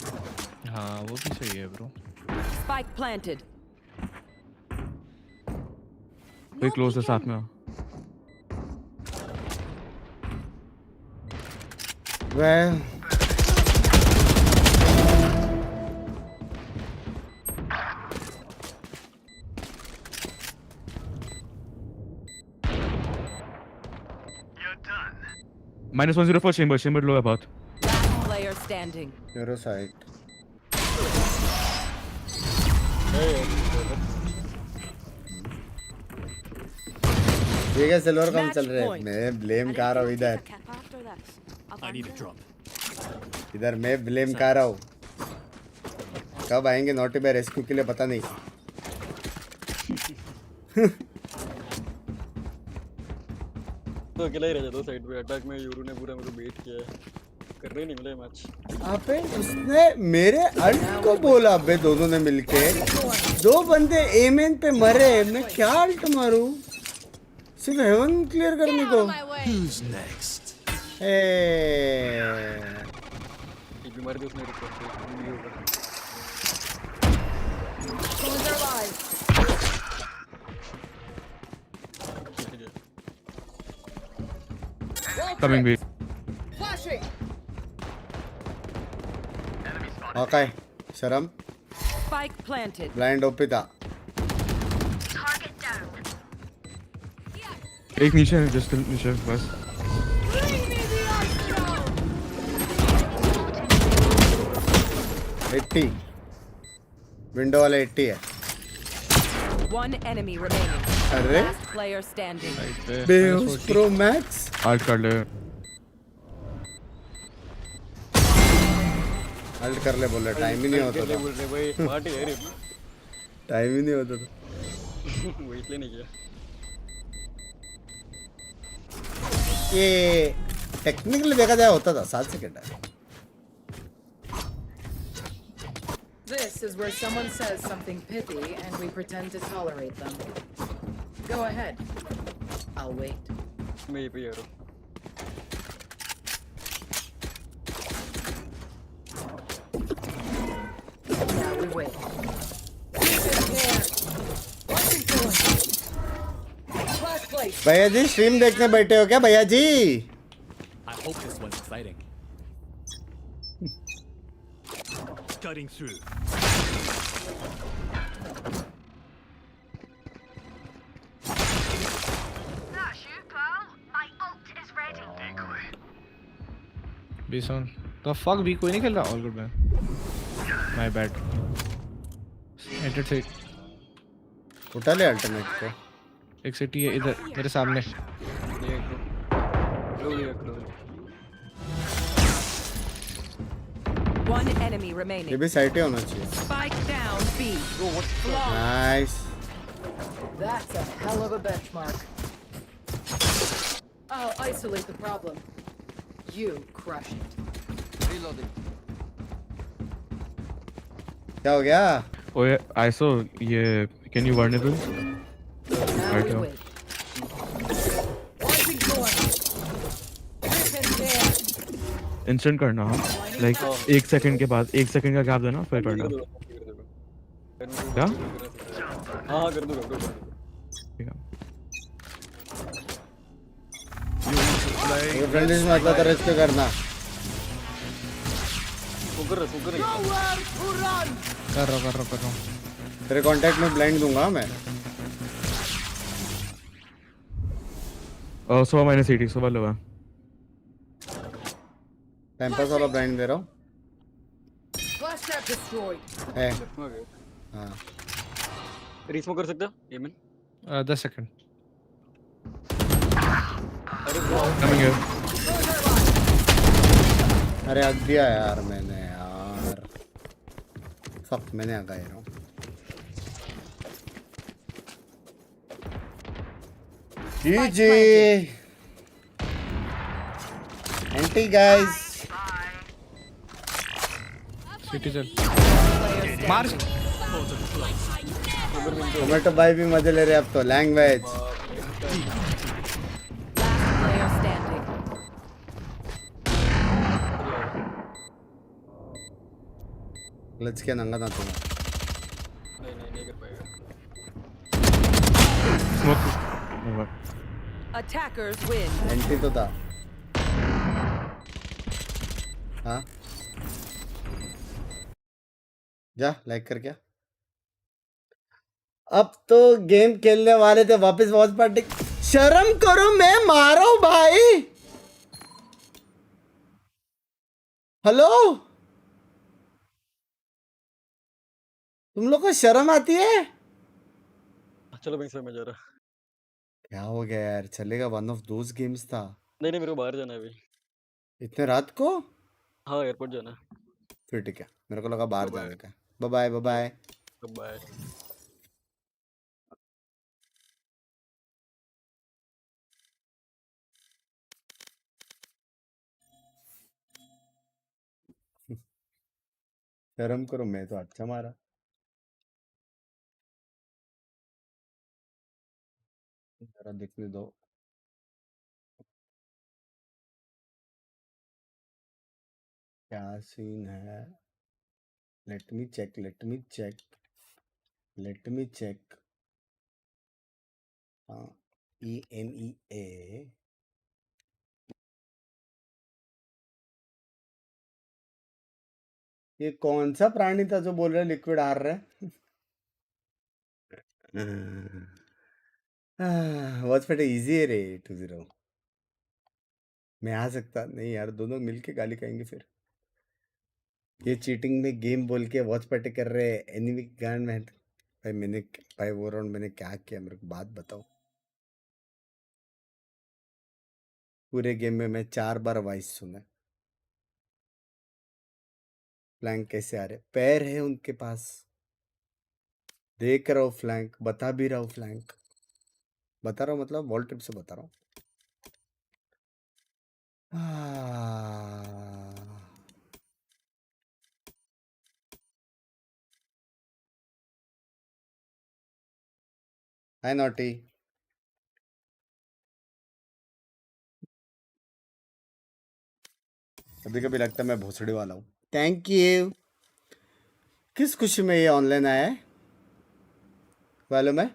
हाँ वो भी सही है ब्रो Spike planted. कोई क्लोज है साथ में well -104 chamber low about Last player standing. Euro side ठीक है सिल्वर कम चल रहे हैं मैं ब्लेम कर रहा हूँ इधर मैं ब्लेम कर रहा हूँ कब आएंगे नोटी बाय रेस्क्यू के लिए पता नहीं तो अकेला ही रह जाता साइड पे अटैक में यूरो ने पूरा मेरे को बेट किया है करने नहीं मिला मैच अबे उसने मेरे अल्ट को बोला अबे दोनों ने मिलके दो बंदे एमेन पे मरे मैं क्या अल्ट मारूं सिर्फ हेवन क्लियर करने को Who's next? टीपी मार दे उसने record Close our eyes. coming B Flashing. Okay शरम Spike planted. ब्लाइंड ओपिता एक नीचे है जस्ट नीचे बस एट्टी विंडो वाला 80 है One enemy remaining. अरे Last player standing. बेहोश प्रो मैक्स हार्ड कर ले अल्ट कर ले बोल रहा, टाइम ही नहीं होता था। बोल रहे भाई स्मार्ट है रे टाइम ही नहीं होता था। वो इसलिए नहीं किया। ये टेक्निकली देखा जाए होता था, 7 सेकंड है। This is where someone says something pithy and we pretend to tolerate them. Go ahead. I'll wait. मैं ये पे यार Now we wait. भैया जी स्ट्रीम देखने बैठे हो क्या भैया जी? I hope this one's exciting. Cutting through. Bison. The fuck भी कोई नहीं खेल रहा? All good man. My bad. Enter से उठा ले अल्टरनेट को। एक सिटी है इधर मेरे सामने। One enemy remaining. ये भी साइट ही होना चाहिए। Spike down B. Nice. That's a hell of a benchmark. I'll isolate the problem. You crush it. Reloading. क्या हो गया? ओए आइसो ये can you vulnerable? Right no. Instant करना हाँ, लाइक 1 सेकंड के बाद 1 सेकंड का गैप देना फिर करना। क्या? हाँ कर दूँगा ठीक है। अगर फ्रेंड लिस्ट में आता तो रेस्ट करना। कर रहा हूँ। तेरे कांटेक्ट में ब्लाइंड दूंगा मैं। सो माइनस 80 सो वाला टेम्पस वाला ब्लाइंड दे रहा हूँ। Flash trap destroyed. है। हाँ। रीस्मोक कर सकता? एमन 10 सेकंड। Coming here. अरे हक दिया यार मैंने यार। फक मैंने हका यार। GG. Anti guys. सिटीजन मार। टोमेटो भाई भी मजे ले रहे अब तो लैंग्वेज। Player standing. क्लच के नंगा ना तुम्हें। नहीं कर पाएगा। स्मोक। Attackers win. एंटी तो था। हाँ। जा लाइक कर क्या? अब तो गेम खेलने वाले थे वापस वॉच पार्टी। शर्म करो मैं मारो भाई। हेलो तुम लोग को शर्म आती है? चलो बिंक्स में जा रहा। क्या हो गया यार? चलेगा, वन ऑफ दोज गेम्स था। नहीं मेरे को बाहर जाना है अभी। इतने रात को? हाँ एयरपोर्ट जाना है। फिर ठीक है, मेरे को लगा बाहर जाने का। Bye bye bye bye. शर्म करो, मैं तो अच्छा मारा। जरा देखने दो। क्या सीन है? Let me check let me check let me check. हाँ EMEA ये कौन सा प्राणी था जो बोल रहे लिक्विड हार रहे? वॉच पे इजी है रे 2-0। मैं आ सकता नहीं यार, दोनों मिलके गाली खाएंगे फिर। ये चीटिंग में गेम बोल के वॉच पार्टी कर रहे हैं एनिमी गान में। भाई वो राउंड मैंने क्या किया मेरे को बात बताओ। पूरे गेम में मैं 4 बार वॉइस सुना। फ्लैंक कैसे आ रहे? पैर है उनके पास, देख रहा हूँ फ्लैंक, बता भी रहा हूँ फ्लैंक, बता रहा हूँ मतलब वॉल ट्रिप से बता रहा हूँ। हाय नॉटी। कभी कभी लगता है मैं भोसड़ी वाला हूँ। Thank you. किस खुशी में ये ऑनलाइन आया है? वालों में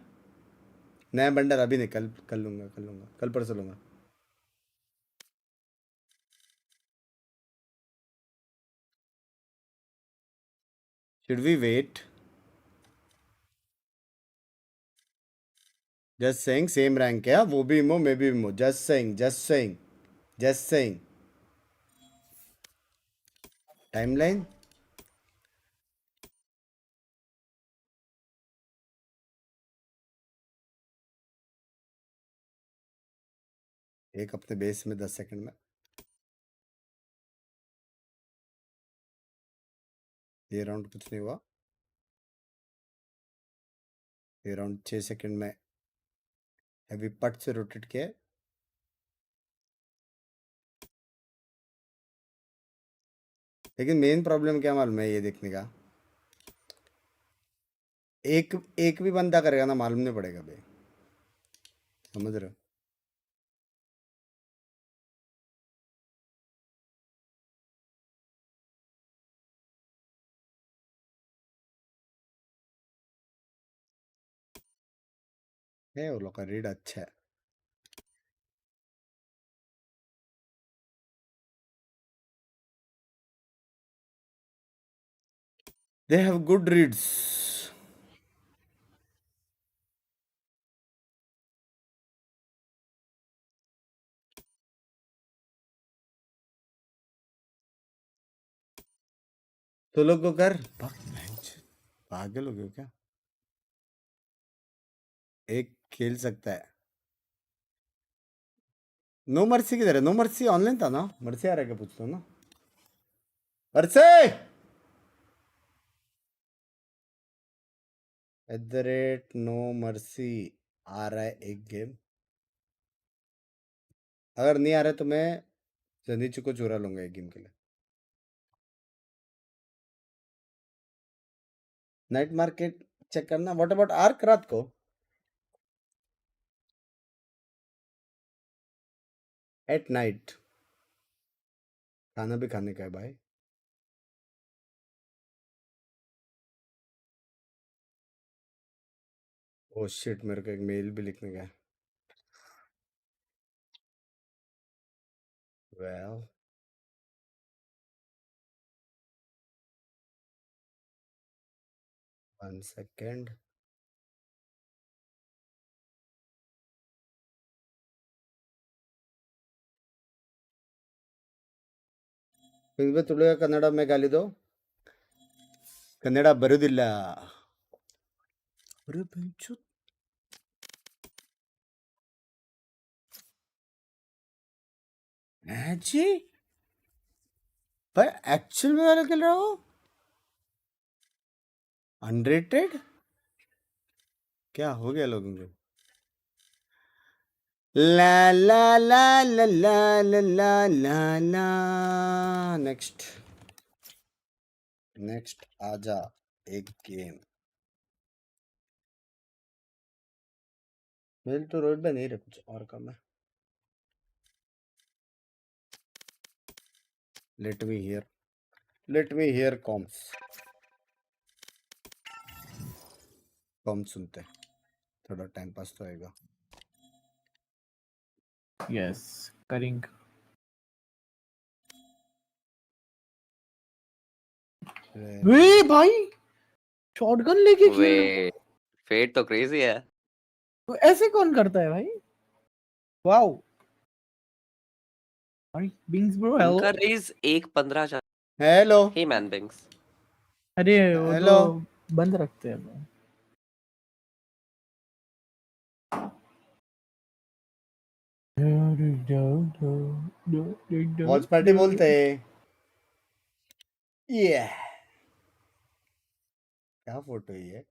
नया बंडल अभी नहीं, कल कल लूंगा, कल परसों लूंगा। Should we wait? Just saying, same rank है, वो भी इमो, मैं भी emo. Just saying, just saying, just saying. Timeline एक अपने बेस में 10 सेकंड में। ये राउंड कुछ नहीं हुआ। ये राउंड 6 सेकंड में हैवी पट से रोटेट किया है। लेकिन मेन प्रॉब्लम क्या मालूम है ये देखने का, एक एक भी बंदा करेगा ना, मालूम नहीं पड़ेगा भाई, समझ रहे हो? है वो लोग का रीड अच्छा है। They have good reads. तो लोग को कर पागल हो गए क्या? एक खेल सकता है। नो मर्सी किधर है? नो मर्सी ऑनलाइन था ना? मर्सी आ रहा है क्या पूछता हूँ ना। मर्सी @नो मर्सी आ रहा है एक गेम। अगर नहीं आ रहा है तो मैं जनीचू को चुरा लूंगा एक गेम के लिए। नाइट मार्केट चेक करना। व्हाट अबाउट आर्क रात को? एट नाइट खाना भी खाने का है भाई। ओ शिट, मेरे को एक मेल भी लिखने का है। Well 1 second. ನಿಮಗೆ ತುಳುವ ಕನ್ನಡ ಮೇಗಾಲಿದು ಕನ್ನಡ ಬರುವುದಿಲ್ಲ. अरे बेंचो है जी भाई, एक्चुअल में वाला खेल रहा हो? अनरेटेड क्या हो गया लोगों को? ला ला ला ला ला ला ला ला ला। नेक्स्ट नेक्स्ट आजा एक गेम। मेल तो रोड पे नहीं रहे, कुछ और काम है। लेट मी हियर कॉम्स सुनते, थोड़ा टाइम पास तो आएगा। यस करेंगे। वे भाई शॉटगन लेके खेल रहे हो? फेट तो क्रेजी है। तो ऐसे कौन करता है भाई? वाओ भाई। Bings bro hello. उनका रेज 1.15 जा। Hello hey man Bings. अरे वो हेलो तो बंद रखते हैं। वॉच पार्टी बोलते हैं। क्या फोटो है ये?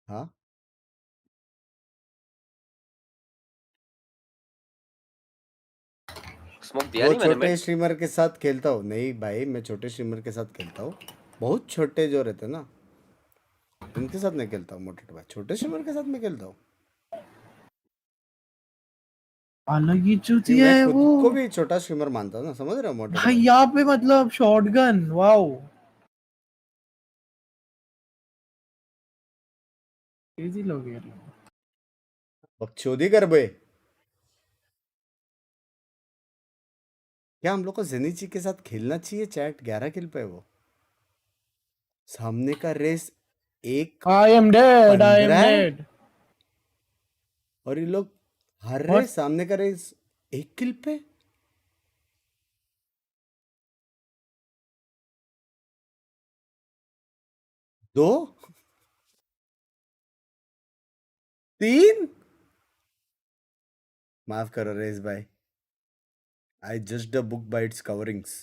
हाँ स्मोक दिया वो नहीं मैंने छोटे मिड। स्ट्रीमर के साथ खेलता हूँ। नहीं भाई, मैं छोटे स्ट्रीमर के साथ खेलता हूँ। बहुत छोटे जो रहते ना, उनके साथ नहीं खेलता हूँ। मोटे भाई छोटे स्ट्रीमर के साथ मैं खेलता हूँ। अलग ही नहीं, चूतिया मैं है खुद वो को भी छोटा स्ट्रीमर मानता हूँ ना, समझ रहे हो मोटे भाई। भाई? यहाँ पे मतलब शॉटगन, वाओ क्रेजी लोग यार। बकचोदी कर बे। क्या हम लोग को जेनिची के साथ खेलना चाहिए? चैट 11 किल पे है वो। सामने का रेस एक I am dead, I am 15 है डेड। और ये लोग हर रहे। व्हाट? सामने का रेस 1 किल पे। 2 3। माफ करो रेस भाई, I just the book by it's coverings.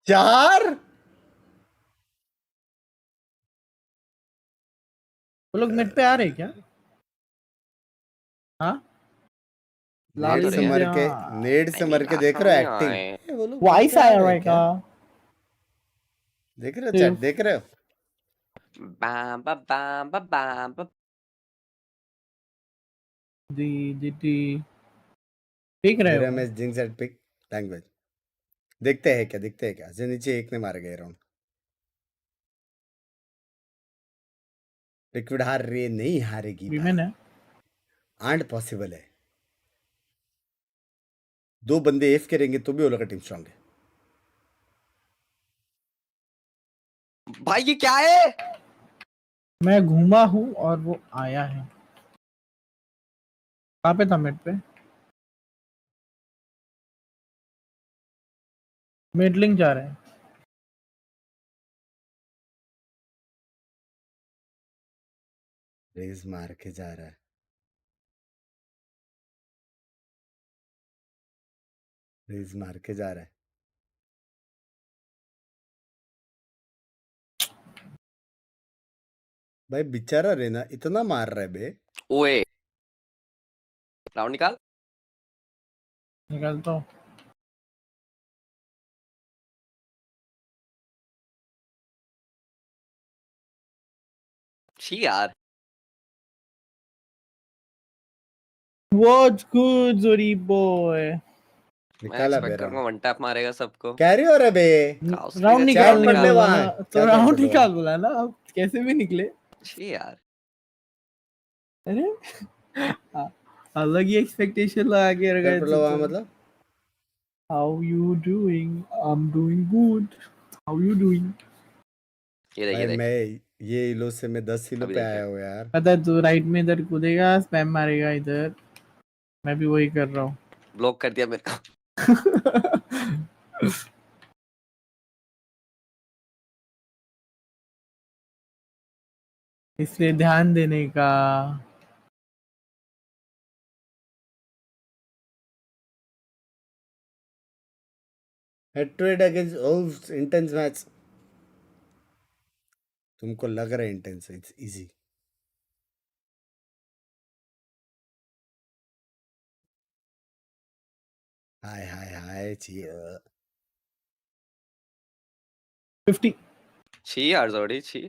4। वो लोग मिड पे आ रहे हैं क्या? हाँ नेड तो लाल से रहे हैं। मर के, दिया। नेड आई से मर मीन के देख रहे हो हम एक्टिंग? आए। वो लोग मिड वाइस पे आ आया रहे हैं रहेगा। क्या? देख रहे हो चैट, सिर्फ देख रहे हो? बाम बा बाम बा बाम बा। दी दी दी ठीक रहे मेरा हो। Match jinx at pick language. देखते हैं क्या, देखते हैं क्या? जे नीचे एक ने मारे गए राउंड। लिक्विड हार रही है? नहीं हारेगी भाई, विमेन है। आंट पॉसिबल है। 2 बंदे एफ करेंगे तो भी वो लोग का टीम स्ट्रांग है। भाई ये क्या है? मैं घूमा हूँ और वो आया है। कहाँ पे था? मिड पे। मिडलिंग जा रहे हैं। रेस मार के जा रहा है। रेस मार के जा रहा है भाई। बेचारा रेना इतना मार रहा है बे। ओए राउंड निकाल। निकलता हूँ। छी यार। What's good, Zori boy? मैं निकाला बे एक्सपेक्ट करूंगा राउंड। वन टैप मारेगा सबको। कैरी हो रहा है बे। राउंड ऑस्ट्रेलिया चैट निकालने पढ़ चैट। ले बोला वहां। ना तो क्या चैट राउंड पढ़ ले वहां? निकाल बोला ना, अब कैसे भी निकले। छी यार। अरे अलग ही एक्सपेक्टेशन लगा के रख चैट गए पढ़ ले थे वहां तुम। मतलब। How you doing? I'm doing good. How you doing? ये देख भाई ये देख। मैं ये इलो से मैं 10 किलो अभी पे देख आया रहे। हूँ यार। पता है तू राइट में इधर कूदेगा, स्पैम मारेगा इधर। मैं भी वही कर रहा हूँ। ब्लॉक कर दिया मेरे को। इसलिए ध्यान देने का। हेड टू हेड अगेंस्ट ओव्स, इंटेंस मैच। तुमको लग रहा है इंटेंस है, इट्स इजी। हाय हाय हाय चाहिए 50। छी यार जोड़ी छी।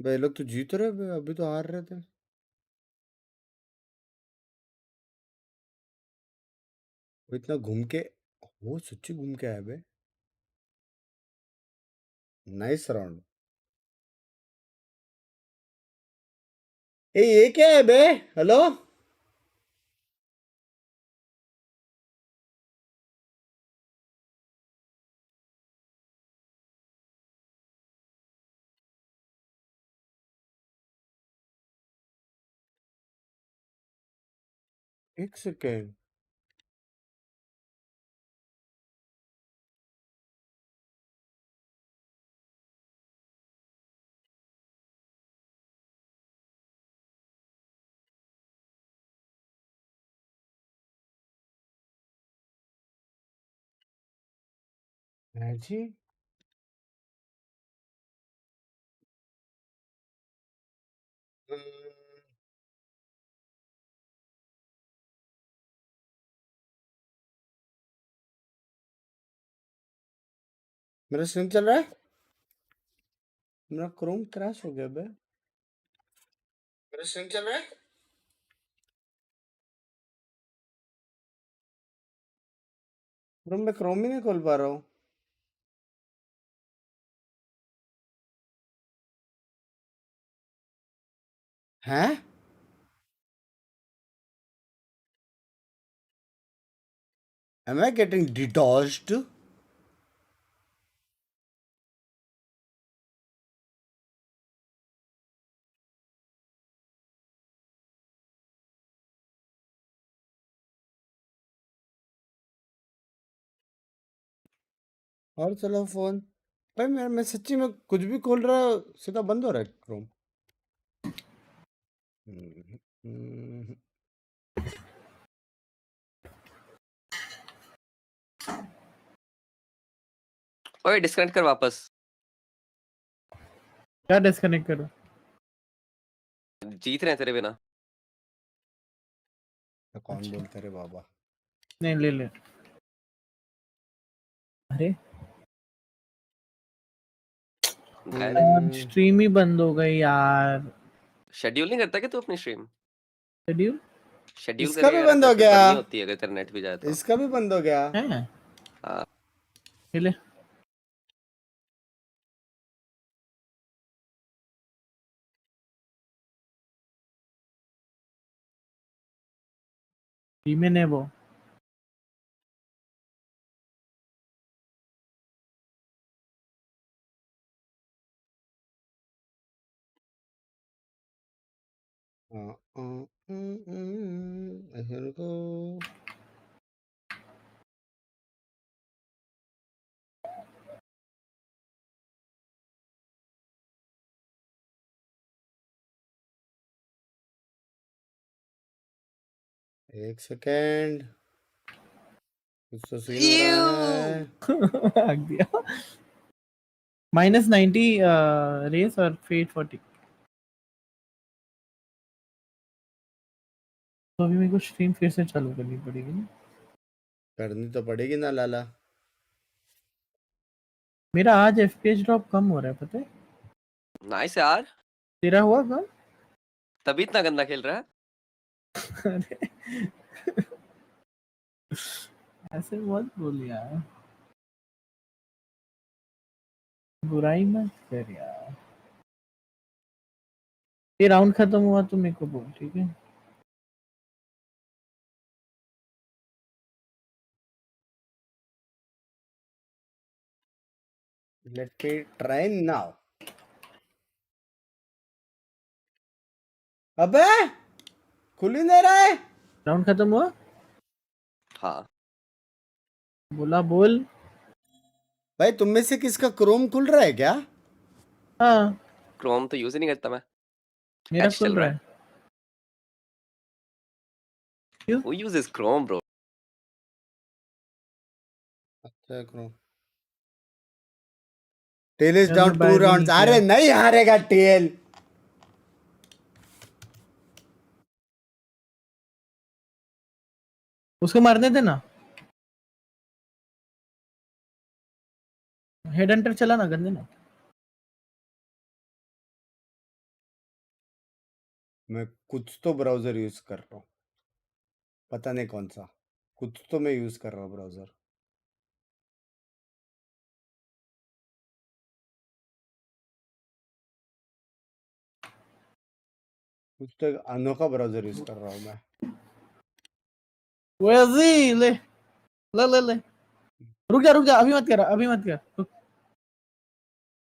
भाई लोग तो जीत रहे बे, अभी तो हार रहे थे। वो इतना घूम के, वो सच्ची घूम के आया बे। Nice round. ए ये क्या है बे? हेलो। एक सेकेंड। है जी। मेरा स्ट्रीम चल रहा है। मेरा क्रोम क्रैश हो गया बे। मेरा स्ट्रीम चल रहा है। क्रोम में क्रोम ही नहीं खोल पा रहा हूँ। हैं? Am I getting DDoSed? और चलो फोन भाई मैं सच्ची में कुछ भी खोल रहा सीधा बंद हो रहा है क्रोम। ओए डिस्कनेक्ट कर वापस। क्या डिस्कनेक्ट करूं? जीत रहे हैं तेरे बिना। कौन बोलते रे बाबा? नहीं ले ले। अरे स्ट्रीम ही बंद हो गई यार। शेड्यूल नहीं करता क्या तू अपनी स्ट्रीम? शेड्यूल शेड्यूल इसका भी करके बंद हो फिर गया। बंद नहीं होती है अगर तेरा नेट भी जाए तो। इसका भी बंद हो गया। है हाँ ले। टीमें ने वो here go. एक सेकेंड कुछ तो सीन हो रहा है। भाग दिया। -90 रेस और फेट 40। तो अभी मेरे को स्ट्रीम फिर से चालू करनी पड़ेगी ना। करनी तो पड़ेगी ना लाला। मेरा आज एफपीएस ड्रॉप कम हो रहा है पता है। नाइस यार। तेरा हुआ कम? तभी इतना गंदा खेल रहा है। ऐसे मत बोल यार। बुराई मत कर यार। ये राउंड खत्म हुआ तो मेरे को बोल ठीक है। Let me try now. अबे खुल ही नहीं रहा है। राउंड खत्म हुआ? हाँ बोला बोल। भाई तुम में से किसका क्रोम खुल रहा है क्या? हाँ क्रोम तो यूज ही नहीं करता मैं। मेरा एच खुल चल रहा रहा है। है। Who uses Chrome bro? अच्छा क्रोम। टेल इज मैंने डाउन 2 बाय भी नहीं राउंड्स। किया। अरे नहीं हारेगा टेल। उसको मारने देना। हेड हंटर चला ना गंदे ना। मैं कुछ तो ब्राउजर यूज कर रहा हूँ पता नहीं कौन सा। कुछ तो मैं यूज कर रहा हूँ ब्राउजर। कुछ तो एक अनोखा ब्राउजर यूज कर रहा हूँ मैं। वैसी ले ले ले ले। रुक जा अभी मत कर अभी मत कर रुक।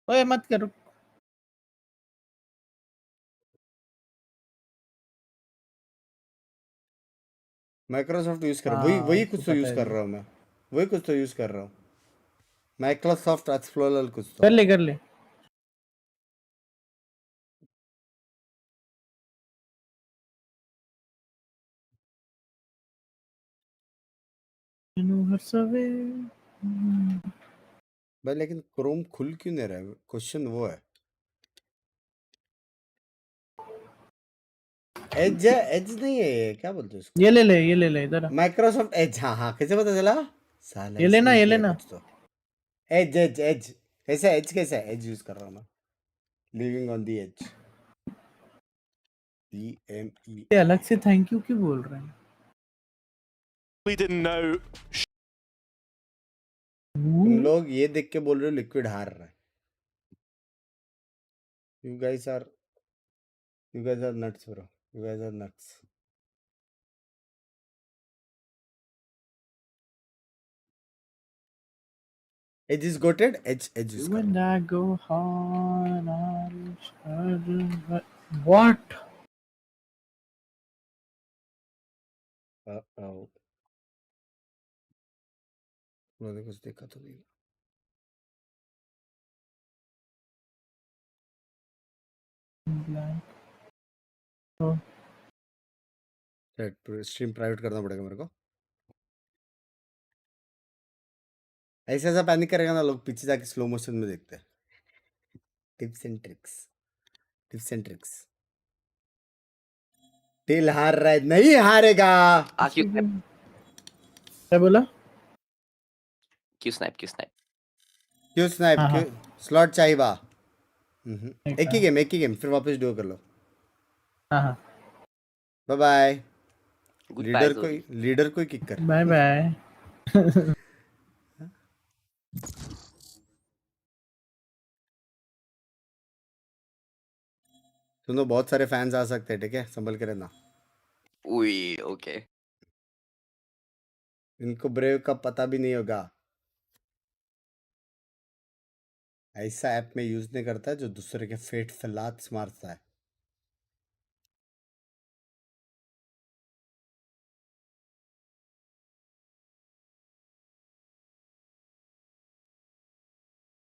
ओए मत कर रुक। माइक्रोसॉफ्ट यूज कर वही हाँ वही उसको कुछ तो पता यूज है कर भी। रहा हूँ मैं। वही कुछ तो यूज कर रहा हूँ। माइक्रोसॉफ्ट एक्सप्लोरर कुछ तो। कर ले। हर सवे भाई लेकिन क्रोम खुल क्यों नहीं रहा है? क्वेश्चन वो है। एज है, एज नहीं है ये, क्या बोलते हैं उसको? ये ले ले इधर। Microsoft Edge. हाँ हाँ, कैसे पता चला? साला ये इसमें लेना, ये ही है लेना। कुछ तो। एज एज एज कैसा एज? कैसा है एज? यूज कर रहा हूँ मैं। Living on the edge. DME। ये अलग से थैंक यू क्यों बोल रहे हैं? We didn't know. तुम लोग ये देख के बोल रहे हो लिक्विड हार रहा है। You guys are nuts bro. You guys are nuts. Edge is goated. Edge use When करो। I go hard, what? Oh, मैंने कुछ देखा तो नहीं। Oh. स्ट्रीम प्राइवेट करना पड़ेगा मेरे को। ऐसा ऐसा पैनिक करेगा ना लोग, पीछे जाके स्लो मोशन में देखते हैं। Tips and tricks, tips and tricks. Till हार रहा है, नहीं हारेगा। क्या बोला? क्यों स्नाइप क्यों स्नाइप? हाँ, क्यों स्लॉट चाहिए बा? एक ही गेम, फिर वापस डुओ कर लो। हाँ। Bye bye. Goodbye, लीडर को किक कर। Bye bye. सुनो, बहुत सारे फैंस आ सकते हैं, ठीक है? संभल के रहना। ओके। इनको ब्रेव का पता भी नहीं होगा। ऐसा ऐप में यूज नहीं करता है जो दूसरे के फेट फैलात मारता है।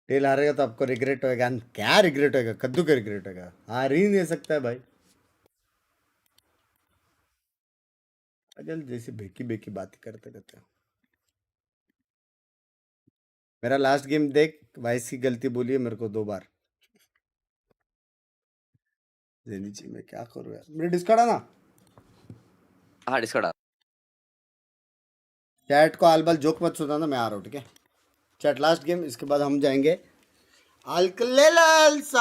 टेल हारेगा तो आपको रिग्रेट होएगा। क्या रिग्रेट होएगा? कद्दू का रिग्रेट होएगा। हार ही नहीं सकता है भाई। अजल जैसी बेकी बेकी बातें करते रहते हो। मेरा लास्ट गेम देख, वाइस की गलती बोली है मेरे को 2 बार। जेनीची मैं क्या करूँ यार? मेरे डिस्कॉर्ड है ना? हाँ डिस्कॉर्ड। चैट को आलबल जोक मत सुनाना, मैं आ रहा हूँ, ठीक है? चैट लास्ट गेम, इसके बाद हम जाएंगे अल्कलेलल्स।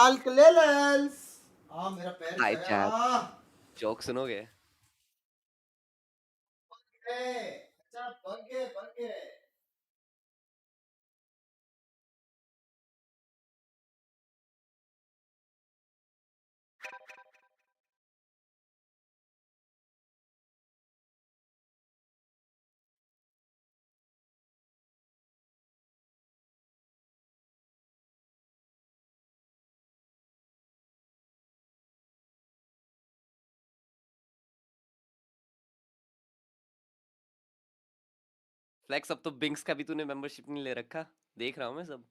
मेरा पैर हाय गया। चैट, जोक सुनोगे? अच्छा बग गए। फ्लेक्स, अब तो बिंक्स का भी तूने मेंबरशिप नहीं ले रखा, देख रहा हूँ मैं सब।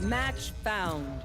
Match found.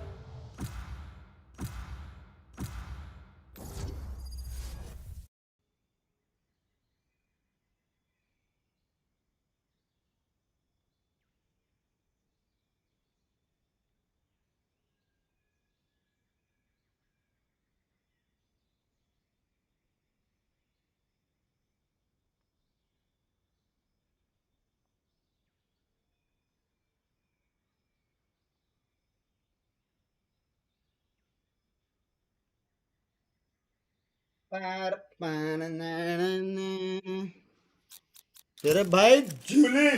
तेरे भाई Jully.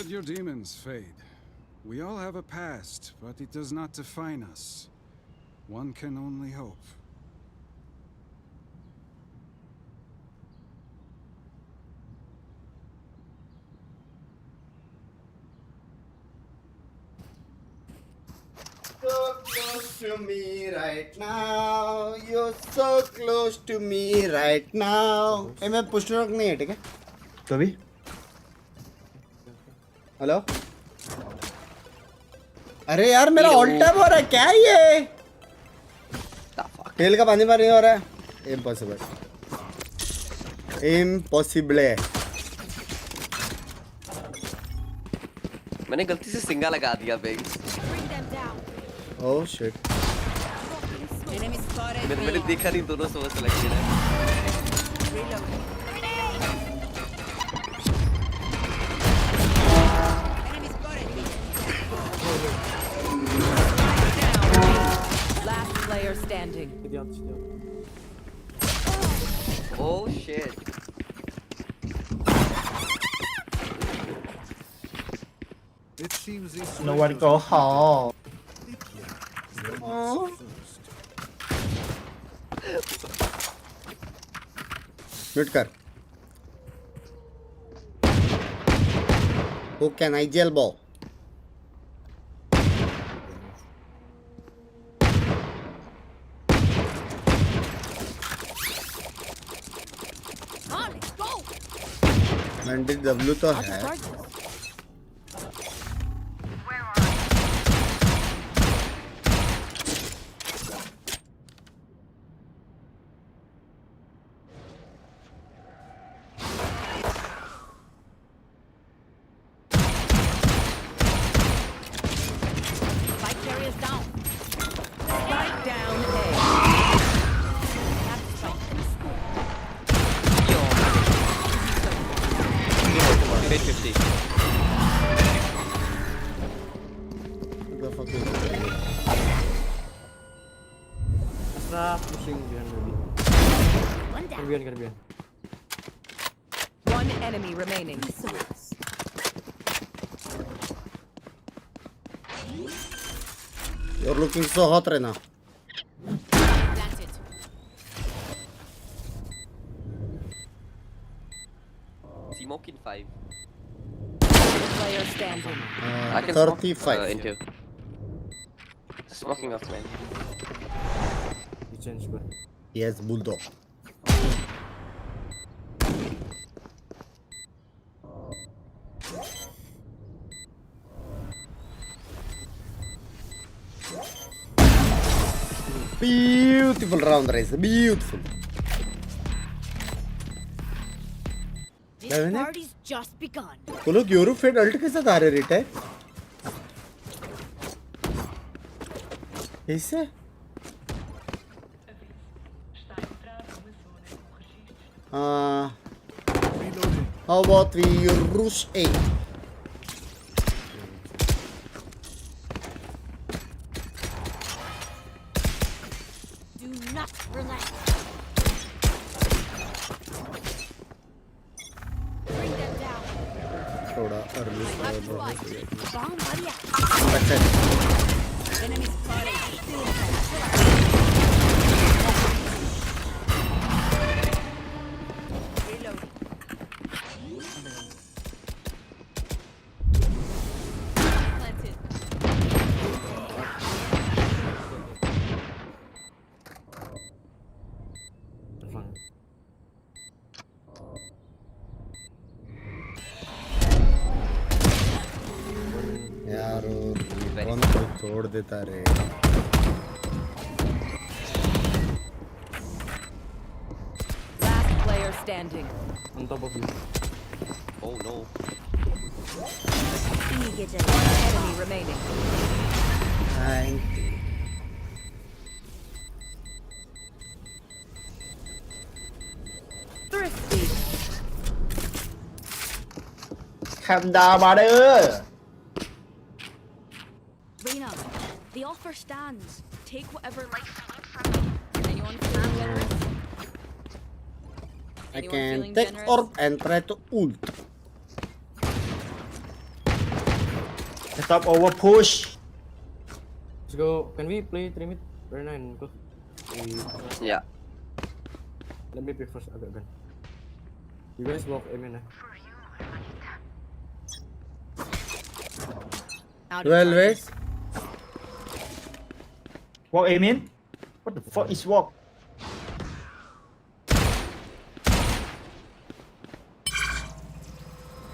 Let your demons fade. We all have a past, but it does not define us. One can only hope. So close to me right now. You're so close to me right now. Hey, मैं push rock नहीं है ठीक है? कभी? Hello? अरे यार मेरा all tab हो रहा है क्या ये? तेल का पानी मार नहीं हो रहा है? Impossible. Impossible. मैंने गलती से सिंगा लगा दिया बिंग्स। Oh shit. मैंने देखा नहीं दोनों सोच सिलेक्टेड है। Last player standing. Oh shit. It seems this No one go home. Oh. Mute कर. Who can I jailball? Mandate W तो है. One enemy remaining. You're looking so hot right now. That's it. Smoke in 5. Player standing. I can 35. Smoke, into. Smoking off man. Yes, bulldog. Beautiful round race. Beautiful. This party's just begun. वो लोग Europe fade alt के साथ आ रहे retire ऐसे how about we rush A? Do not relax. Bring them down. थोड़ा early Bomb buddy. अच्छा Enemy spotted. Reloading. Planted. यार कौन को छोड़ देता रे Last player standing. On top of you. Oh no. One enemy remaining. Thrifty. Come down brother Reina, the offer stands. Take whatever life you need from me. Anyone feeling generous? I can take orb and try to ult Stop over push. Let's go. Can we play 3 mid right now and go? Yeah. Let me pick first. I got gun. You guys walk aim in. 12 ways. Walk aim in. What the fuck is walk?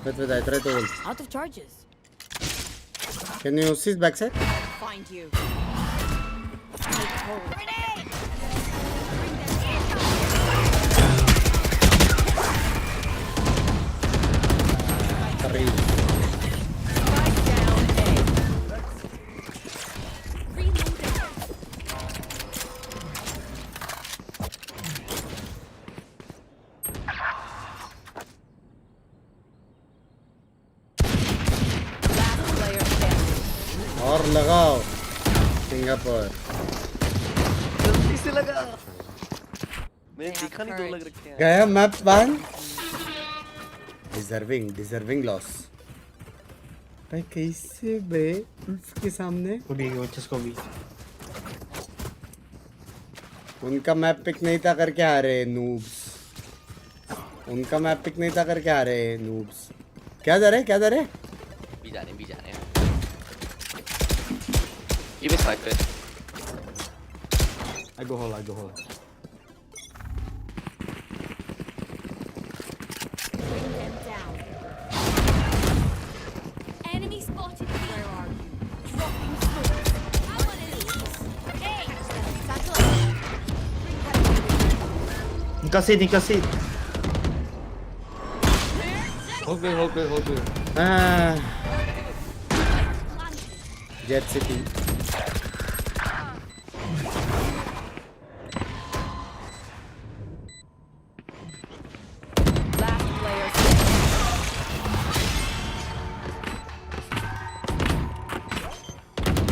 Wait, I try to ult. Out of charges. Can you see backside? Find you. Take hold. Grenade! और लगाओ Singapore जल्दी से लगा मैंने देखा नहीं 2 लग रखे हैं गया मैप वन डिजर्विंग लॉस भाई कैसे बे उसके सामने भी उनका मैप पिक नहीं था करके आ रहे नूब्स उनका मैप पिक नहीं था करके आ रहे नूब्स क्या जा रहे भी जा रहे हैं Give me snipe it. I go hole. Bring them down. Enemy spotted. Where are you? Dropping smoke. I want it. Hey! Satellite. Nikah seed. Hold clear. Jet City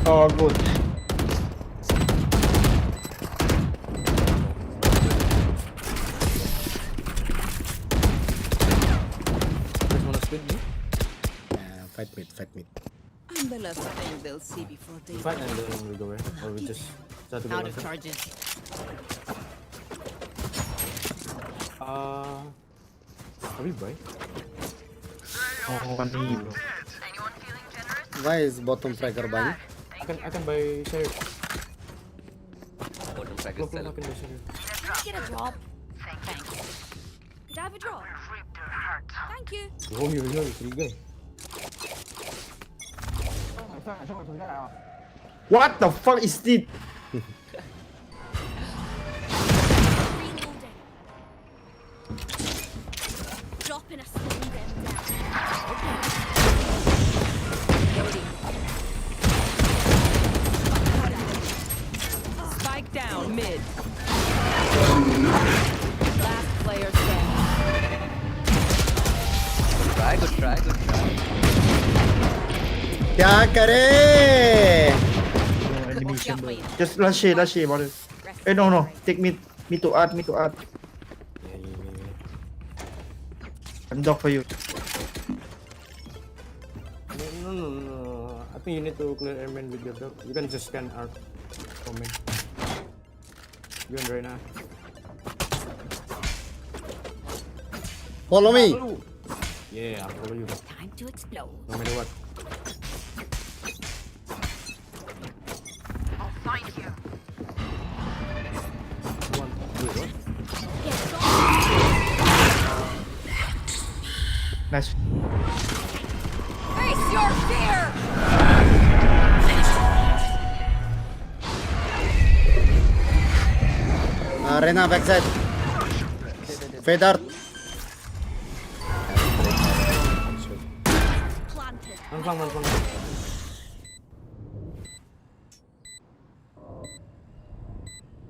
Oh, good. Fight mid. I'm the last thing they'll see before they Fight and then we go in. Or we just start to go out of charges. Are we buy? Why is bottom fragger buying? I can buy share. Bottom frag Look, is I can buy share. Can I get a drop? Thanks. Could I have a drop? Thank you. Yo, free guy. What the fuck is this? Dropping a sling them down. Spike down mid. Last player standing. Good try. क्या करे? Just rush it, brother. Hey, no. Take me to art. I'm dog for you. No. I think you need to clear airman with your dog. You can just scan art for me. You in right now. Follow me. Yeah, I'll follow you. Time to explode. No matter what. I'll find you. Nice. Face your fear! Arena backside. Fade out. One.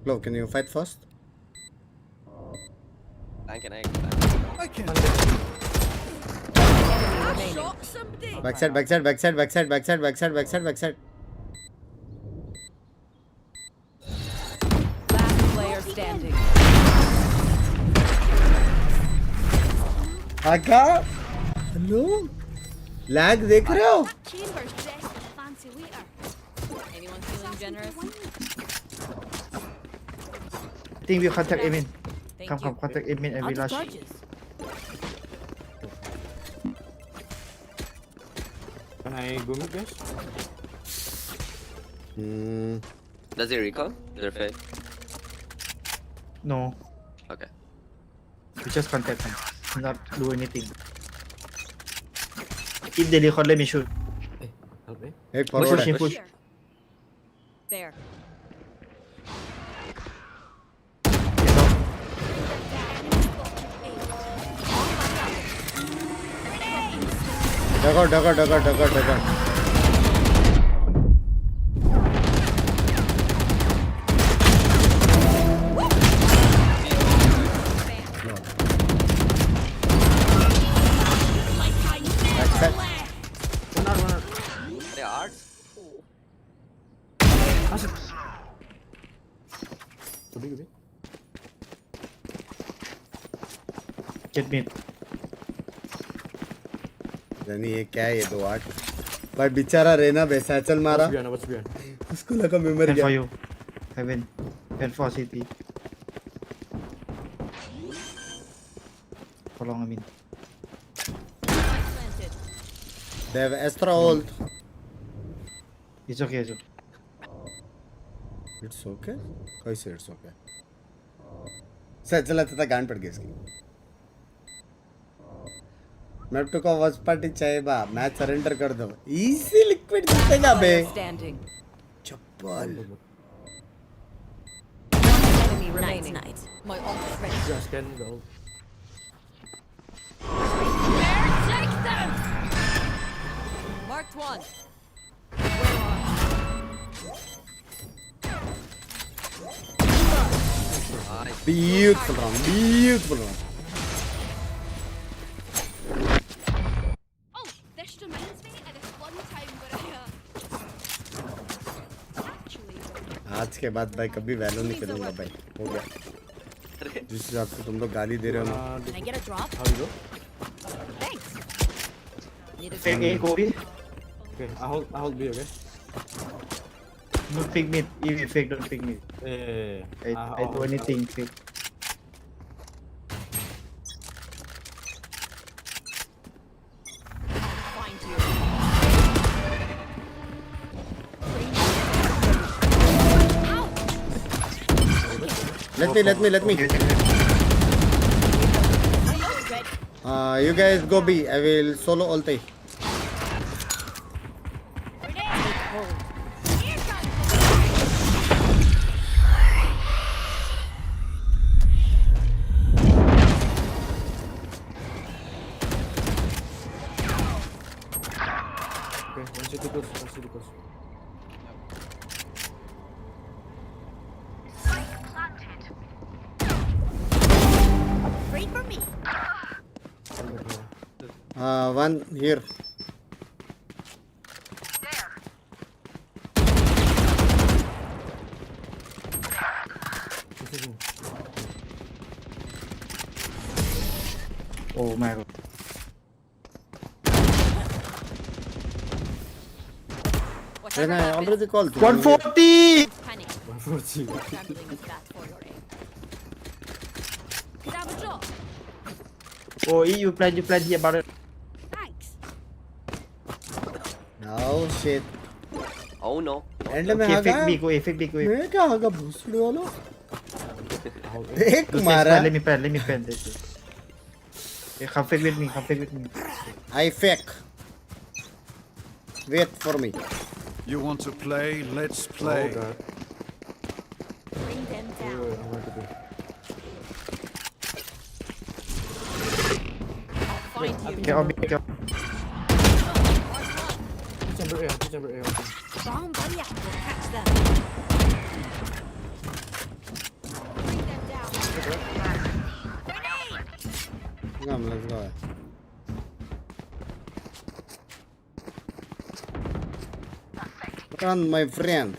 Flo, can you fight first? I can. I shot somebody! Backside. Last player standing. आका hello lag देख रहे हो? Chambers dressed generous. I think we contact Emin. Come, contact Emin and we rush. Can I go mid, guys? Does he recall? They're fake. No, Okay. we just contact him. Not do anything. If they recall, let me shoot. Help me. Hey, Push, forward. push, push. There. Dugger. They are. Get mid. यानी ये क्या है ये 2-8 भाई बेचारा रेना बेसाचल मारा What's behind? उसको लगा मैं मर And for गया you. Heaven. And for city. For long, I mean. they have Astra ult It's okay, it's okay. it's okay कैसे it's okay सर चलाता था गांड पड़ गई इसकी मैप टू का वॉच पार्टी चाहिए बा मैच सरेंडर कर दो इजी लिक्विड जीतेगा बे चप्पल Night. My ult is ready. Just can go. Take them! Marked one. beautiful round Oh, this reminds me of this one time where actually आज के बाद भाई कभी वैलो नहीं खेलूंगा भाई हो गया जिस हिसाब से तुम लोग गाली दे रहे हो ना Can I get a drop? How you go? Thanks. Need a Fake A, Kobe. Okay, I hold B, okay? Don't pick mid. If you fake, don't pick mid. Yeah. I do anything fake. find you. let me you guys go B I will solo ulti One city close. Wait for me. one here Oh my god. when I already called 140! Panic. 140. Gambling is bad for your aim. Could I have a drop? Oh, you plan here, brother. Thanks. oh shit Oh no. And में Okay, Agha fake B, go A, fake B, go A. मैं क्या आगा भूसड़ी वाला एक Okay, मारा let me plan this. Okay, come fake with me. I fake wait for me You want to play? Let's play. Oh god. Bring them down. Find you. Okay, I'll be okay. Chamber A. Okay. Bomb buddy up. We'll catch them. Bring them down. Grenade! come let's go run my friend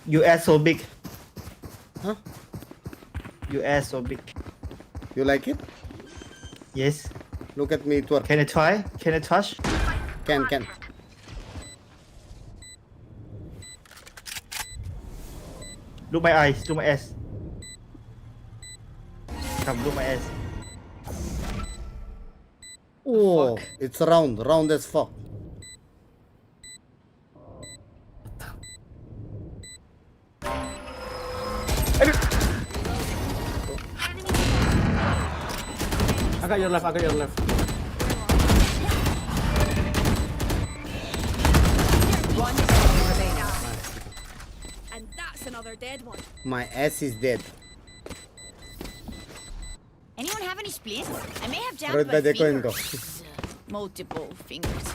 You ass so big. huh You ass so big. you like it Yes. look at me twerk Can I try? Can I touch? can Look my eyes. Look my ass. Come, look my ass. Oh, it's round as fuck. I got your left. I got your left. One enemy remaining. And that's another dead one. My ass is dead. Anyone have any splints? I may have jammed Rohit my भाई देखो इनको. fingers. Multiple fingers.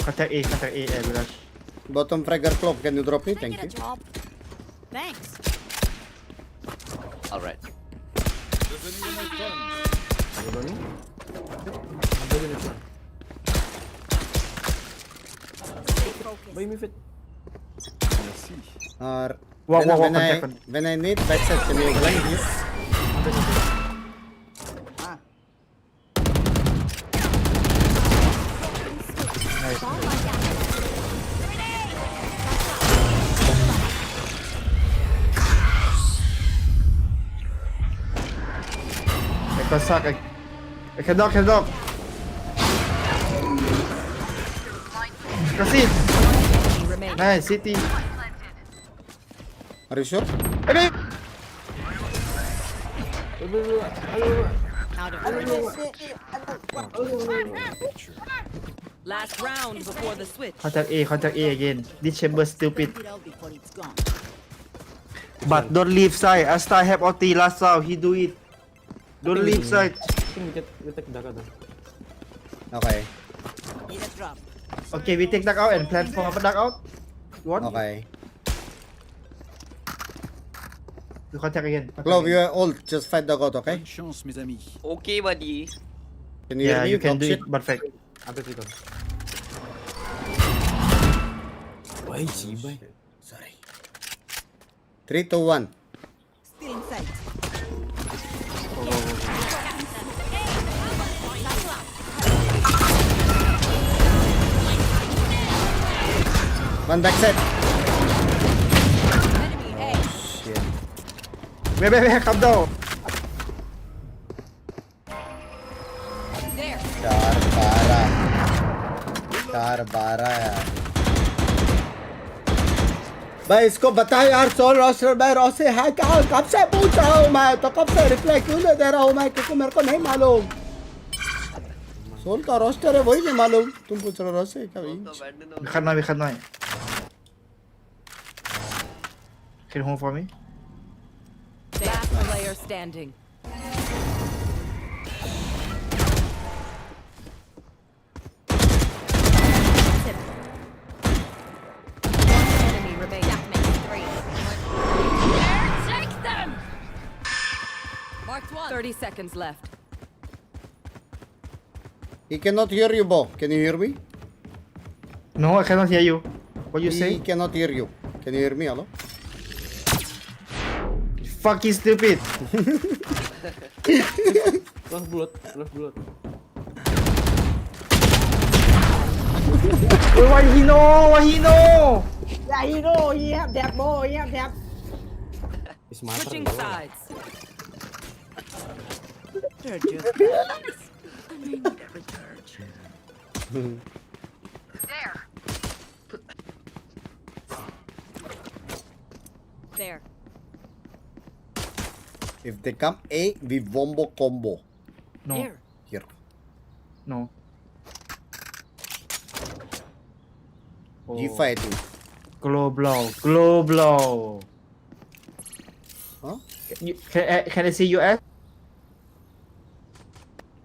Contact A, Vilash. Bottom fragger clock, can you drop it? Thank you. Job. Thanks. All right. Buy me fit. Or Walk, when I need backside, can you blind this? I suck. I can knock. Proceed. Nice, city. Are you sure? Okay. Last round before the switch. Contact A again. This chamber stupid. But don't leave side. Asta have OT last round. He do it. Don't leave side. We take Daka though. Okay. Need a drop. Okay, we take duck out and plan for a duck out. You want? Okay. You contact again. Clove, you are old. Just fight the god, okay? Chance, mes amis. Okay, buddy. Can you hear Yeah, me? you can do Shit. it. Perfect. Sorry. 3, 2, 1. Still in sight. One backside. Enemy A. Shit. Wait, calm down. There. 4-12 यार. भाई इसको बता यार, soul roster में रोसे है क्या? कब से पूछ रहा हूँ मैं, तो कब से रिप्लाई क्यों नहीं दे रहा हूँ मैं, क्योंकि मेरे को नहीं मालूम. सोल का रोस्टर है वही नहीं मालूम, तुम पूछ रहे हो रोसे क्या? We can not. Can you hold for me? Last player standing. Enemy remaining. Take them! Marked one. 30 seconds left. He cannot hear you, Bo. Can you hear me? No, I cannot hear you. What you say? He cannot hear you. Can you hear me? Hello? Fucking stupid. Left blood. Why he know? Yeah, he know. He have that ball. It's my Switching turn, bro. sides. They're just bugs. And I need a recharge. There. If they come A, we wombo combo. No. Here. Here. No. G fighting. Glow blow. Huh? Can I see your ass?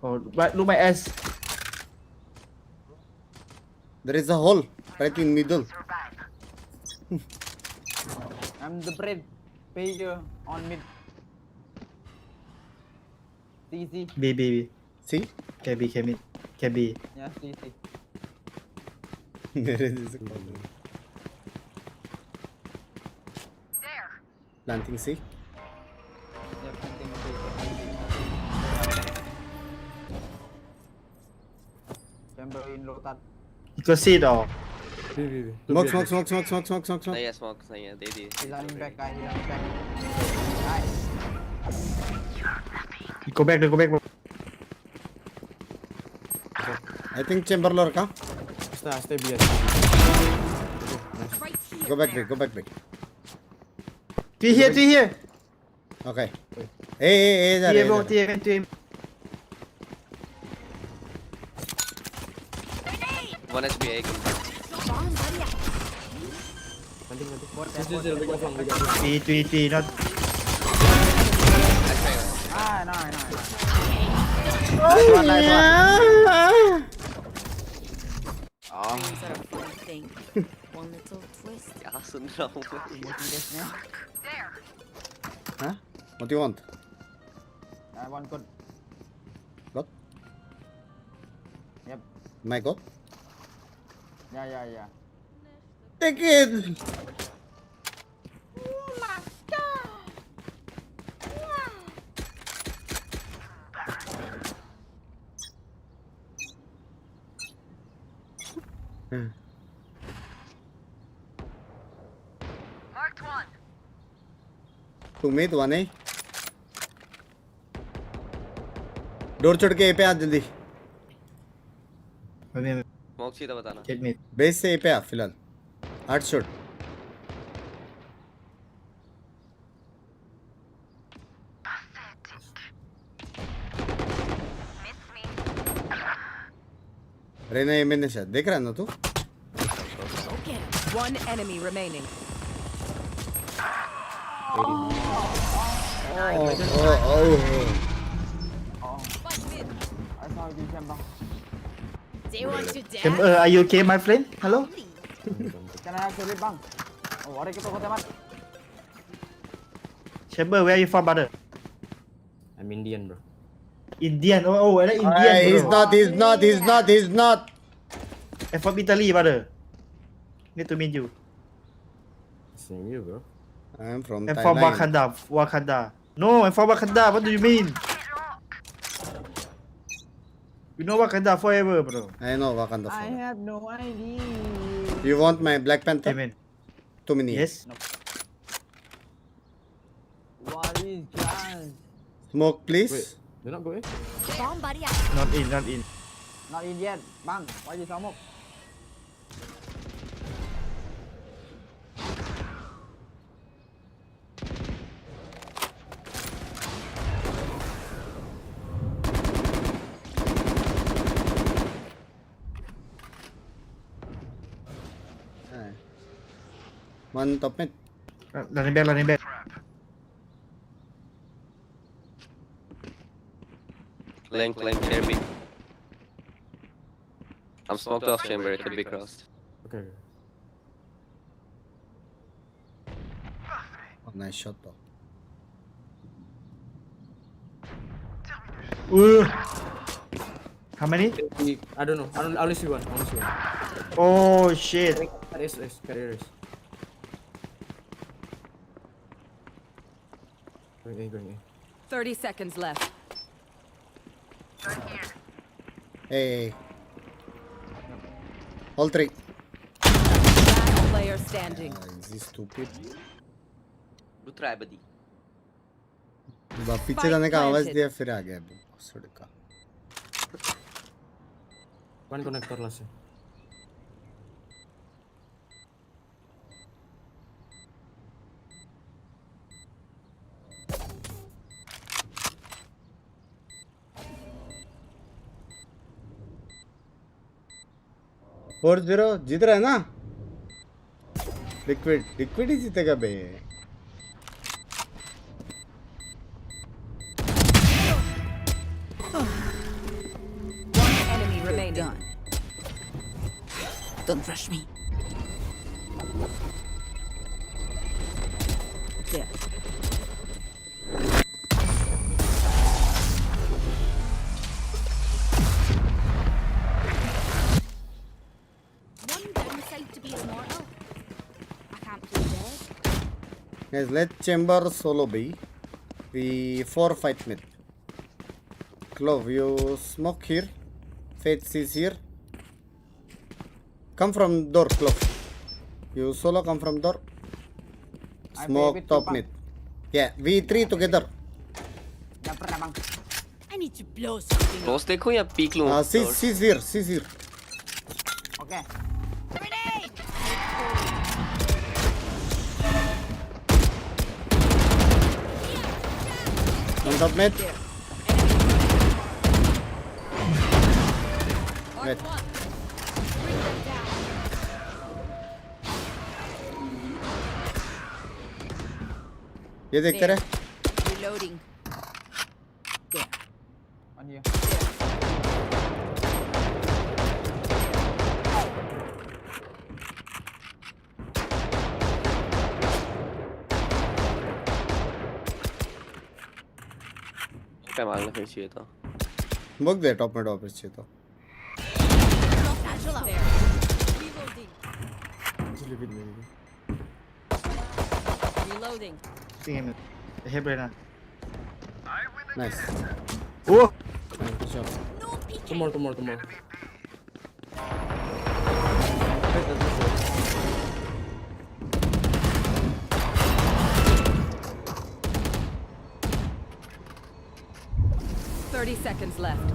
Oh, but look my ass. There is a hole right in middle. I'm the bread. Pager on mid. C. B. See? KB. Yeah, C. There is a problem. Planting C. Yeah, planting Chamber in low tat. You can see it all. Smoke. नहीं है smoke नहीं है दे दिए Healing back. Nice. Go back. I think chamber lore ka. Stay BS. Go back big. T here. Okay. Hey, जा रहे हैं. T. One HP एक T, not. No. Nice one. Dreams are a fun thing. One little twist. क्या सुन रहा हूँ Huh? What do you want? I want good. God? Yep. My God? Yeah. Take it. तू met one है door चढ़ के ए पे आ जल्दी smoke सीधा बताना बेस से ए पे आ फिलहाल 8 शॉट रेना ये मैंने शायद देख रहा है ना तू One enemy remaining. Are you okay, my friend? Hello? Can I have a bang? Oh, what are you talking about? Chamber, where are you from, brother? I'm Indian, bro. Indian? Oh, Indian, bro. He's not. I'm from Italy, brother. Need to meet you. Same you, bro. I'm from I'm Thailand. from Wakanda. No, I'm from Wakanda. What do you mean? You know Wakanda forever, bro. I know Wakanda I forever. have no idea. You want my Black Panther? Amen. Too many. Yes. No. What is chance? Smoke, please. Wait, they're not going? Bomb buddy. Not in. Not in yet. Bang. Why you smoke? One top mid. Running back. Link clear B I'm smoked off chamber, it could be crossed. Okay. Oh, nice shot though. How many? I don't know. I only see one. Oh shit. Carrier is. Going A. 30 seconds left. Hey. All three. Last player standing. Is he stupid? Do try buddy. पीछे जाने का आवाज दिया फिर आ गया सड़क का. One connector last. और 0 जीत रहा है ना लिक्विड ही जीतेगा बे One enemy remaining. Don't rush me. There. Guys, let chamber solo B. We 4 fight mid. Clove, you smoke here. Fate is here. Come from door, close. You solo come from door. Smoke top mid. Yeah, V3 together. I need to blow something. Close देखो या peek लूँ? She's here. Okay. Grenade! On top mid. Wait. ये देखते रहे. Reloading. There. On you. क्या मारना फिर चाहिए था? Smoke दे top mid office चाहिए तो. Reloading. Hey, Brena. Nice. Oh! Good job. Two more. 30 seconds left.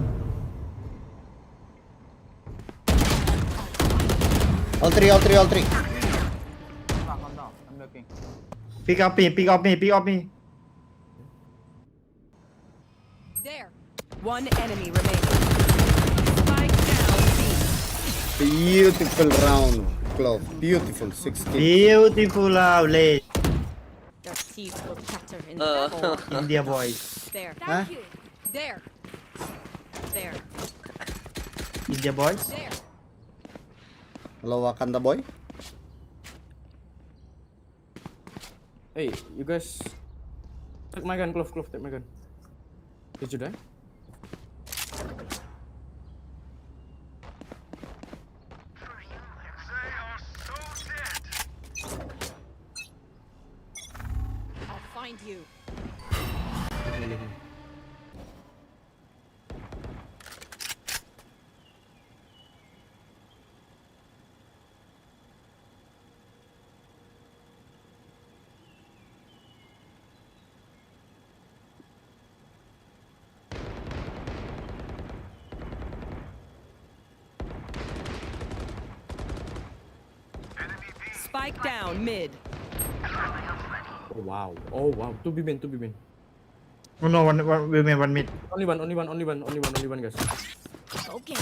All three. Come down. I'm looking. Pick up me. There. One enemy remaining. Spike down B. Beautiful round, Clove. Beautiful. 6 kills. Beautiful, lovely. Your teeth will chatter in the hole. India boys. There. Huh? Thank you. There. There. India boys. There. Hello, Wakanda boy. Hey, you guys. Take my gun, Clove. Take my gun. Did you die? I'll find you. Spike down mid. Oh wow. 2B main. Oh no, one mid. Only one, guys. Okay.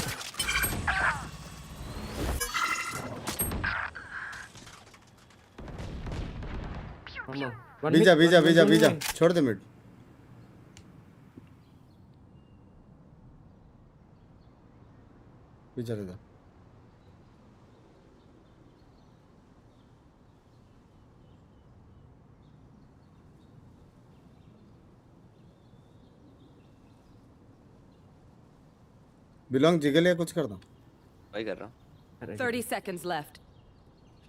One more. One Bija. mid. छोड़ दे mid. Bija रहता. Belong jiggle या कुछ कर दो. वही कर रहा हूँ. 30 seconds left.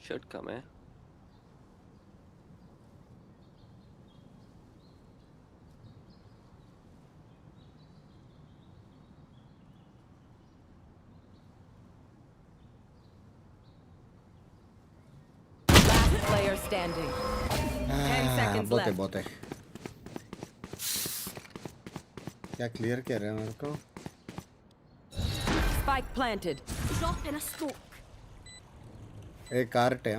Should come है. Last player standing. 10 seconds left. बहुत है. क्या clear कह रहे हैं मेरे को? Spike planted. Drop in a smoke. एक कार्ट है.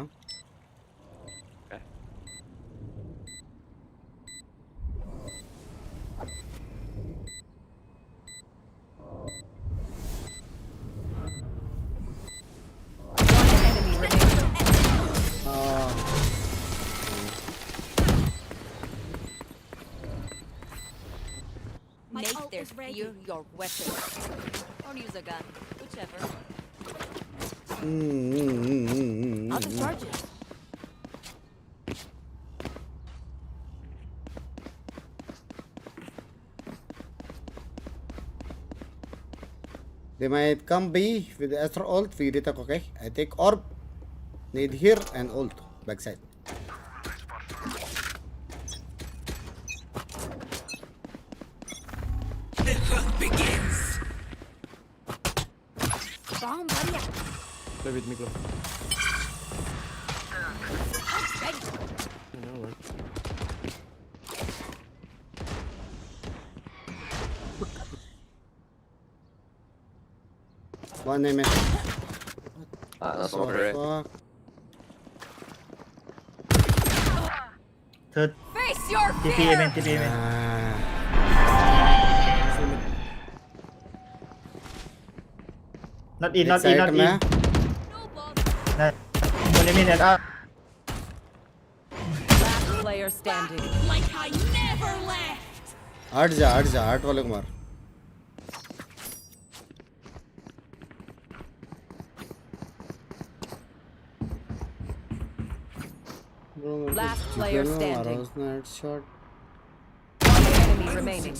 Make their fear your weapon. Or use a gun, whichever. Out of charges. They might come B with the Astro ult. Feed it up, okay? I take orb. Need here and ult. Backside. Play with me, close. No work. One name it. That's So over it. fuck. Third. Face your TP fear! amen, TP amen. Not in, not in, not in. Excite Nah. One amen and up. Last player standing. Like I never left! हट जा हट वाले को मार. Last player standing. Shot. One enemy remaining.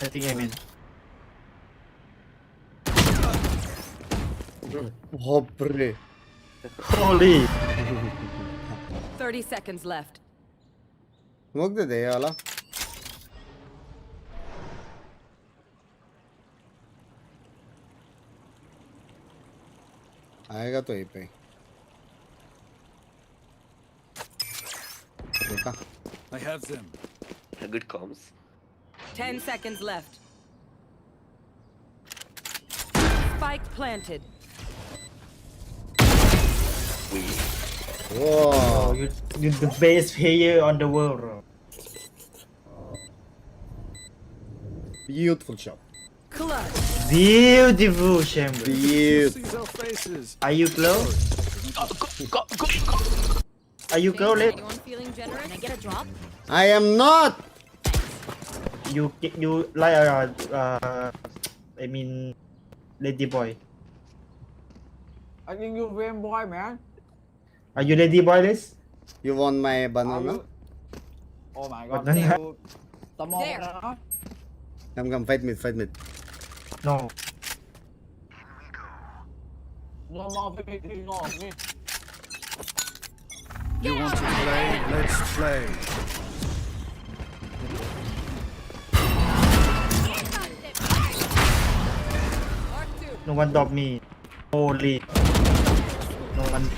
I think amen. Hopre. Holy. 30 seconds left. Smoke दे ये वाला. आएगा तो यहीं पे. देखा. I have them. Good comms. 10 seconds left. Spike planted. Whoa, you're the best player on the world, bro. Beautiful shot. Clutch. Beautiful chamber. Beautiful. Are you close? Are you close? Anyone feeling generous? Can I get a drop? I am not. You like I mean, lady boy. I think you game boy, man. Are you lady boy, Liz? You want my banana? Oh my god. Banana. You... Come on, banana. Come fight mid. No. No more, baby, no. You want to play? Let's play. No one drop me. Holy. No one.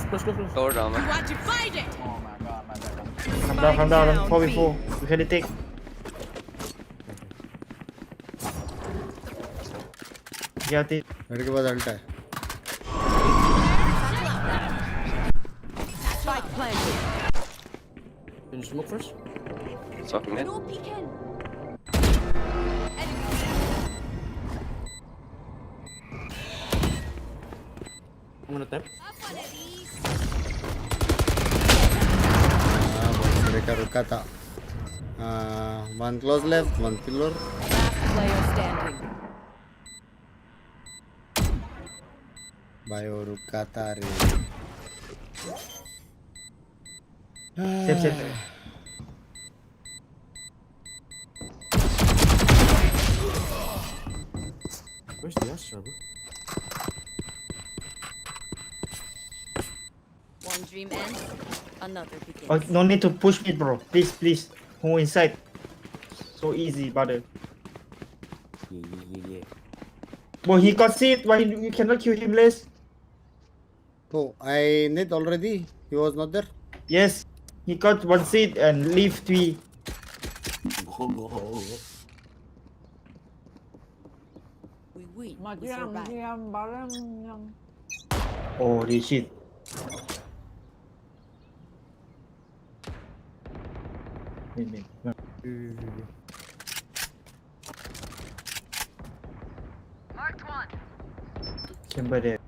Close. Go drama. Watch you find it! Oh my god, my bad. Calm down. 4v4. We can take. Yeah, take. मेरे के पास alt है. Spike planted. Can you smoke first? Sucking mid. No peeking! I'm gonna tap. रुका था. One close left, one pillar. Last player standing. भाई वो रुका था रे. Safe. Where's the Astra, bro? One dream ends, another begins. Oh, no need to push me, bro. Please. Who inside? So easy, brother. Yeah. Bro, he got seat. Why you cannot kill him, Les? Oh, I need already. He was not there. Yes, he got one seat and leave 3. We win. We survive. Holy shit. Wait. Marked one. Chamber there.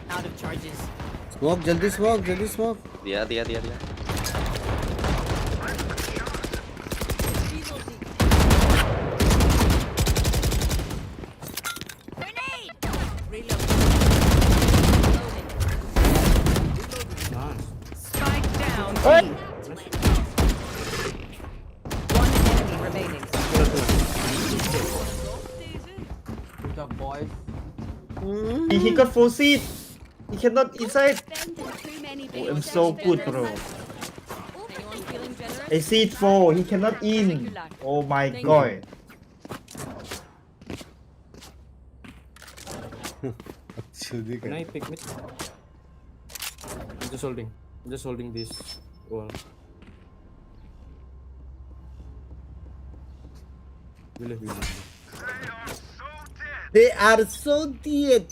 Out of charges. Smoke, jaldi smoke. Yeah. Grenade! Reload. Spike down. Hey! One enemy remaining. he got 4 seat. He cannot inside. Oh, I'm so good, bro. I seat 4. He cannot in. Oh my god. Can I pick mid? I'm just holding. I'm just holding this wall. They are so dead.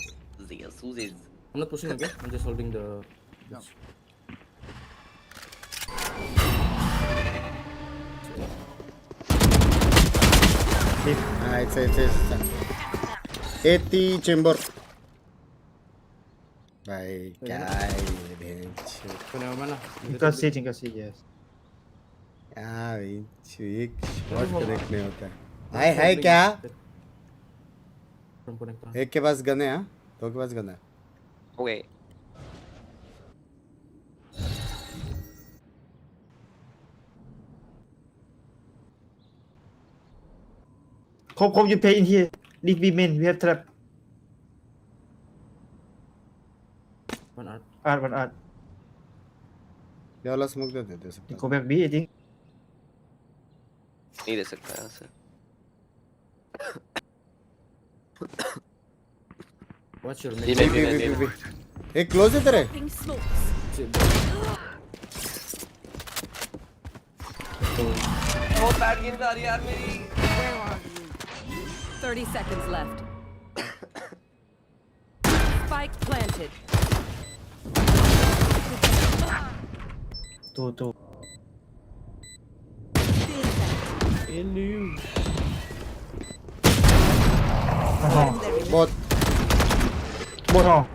I'm not pushing, okay? I'm just holding the. This. it's 80 chamber. भाई क्या है ये bench Tinggal see, yes. क्या bench एक shot देखने होता है हाय क्या एक के पास गन है हाँ दो के पास गन है Okay. Hope you play in here. Leave B main. We have trap. One art. ये वाला स्मोक दे देते हैं Go back B, I think. नहीं दे सकता यहाँ से. What's your B. एक क्लोज है तेरे बहुत बैड गेम जा रही है यार मेरी. 30 seconds left. Spike planted. Two. Both. Home.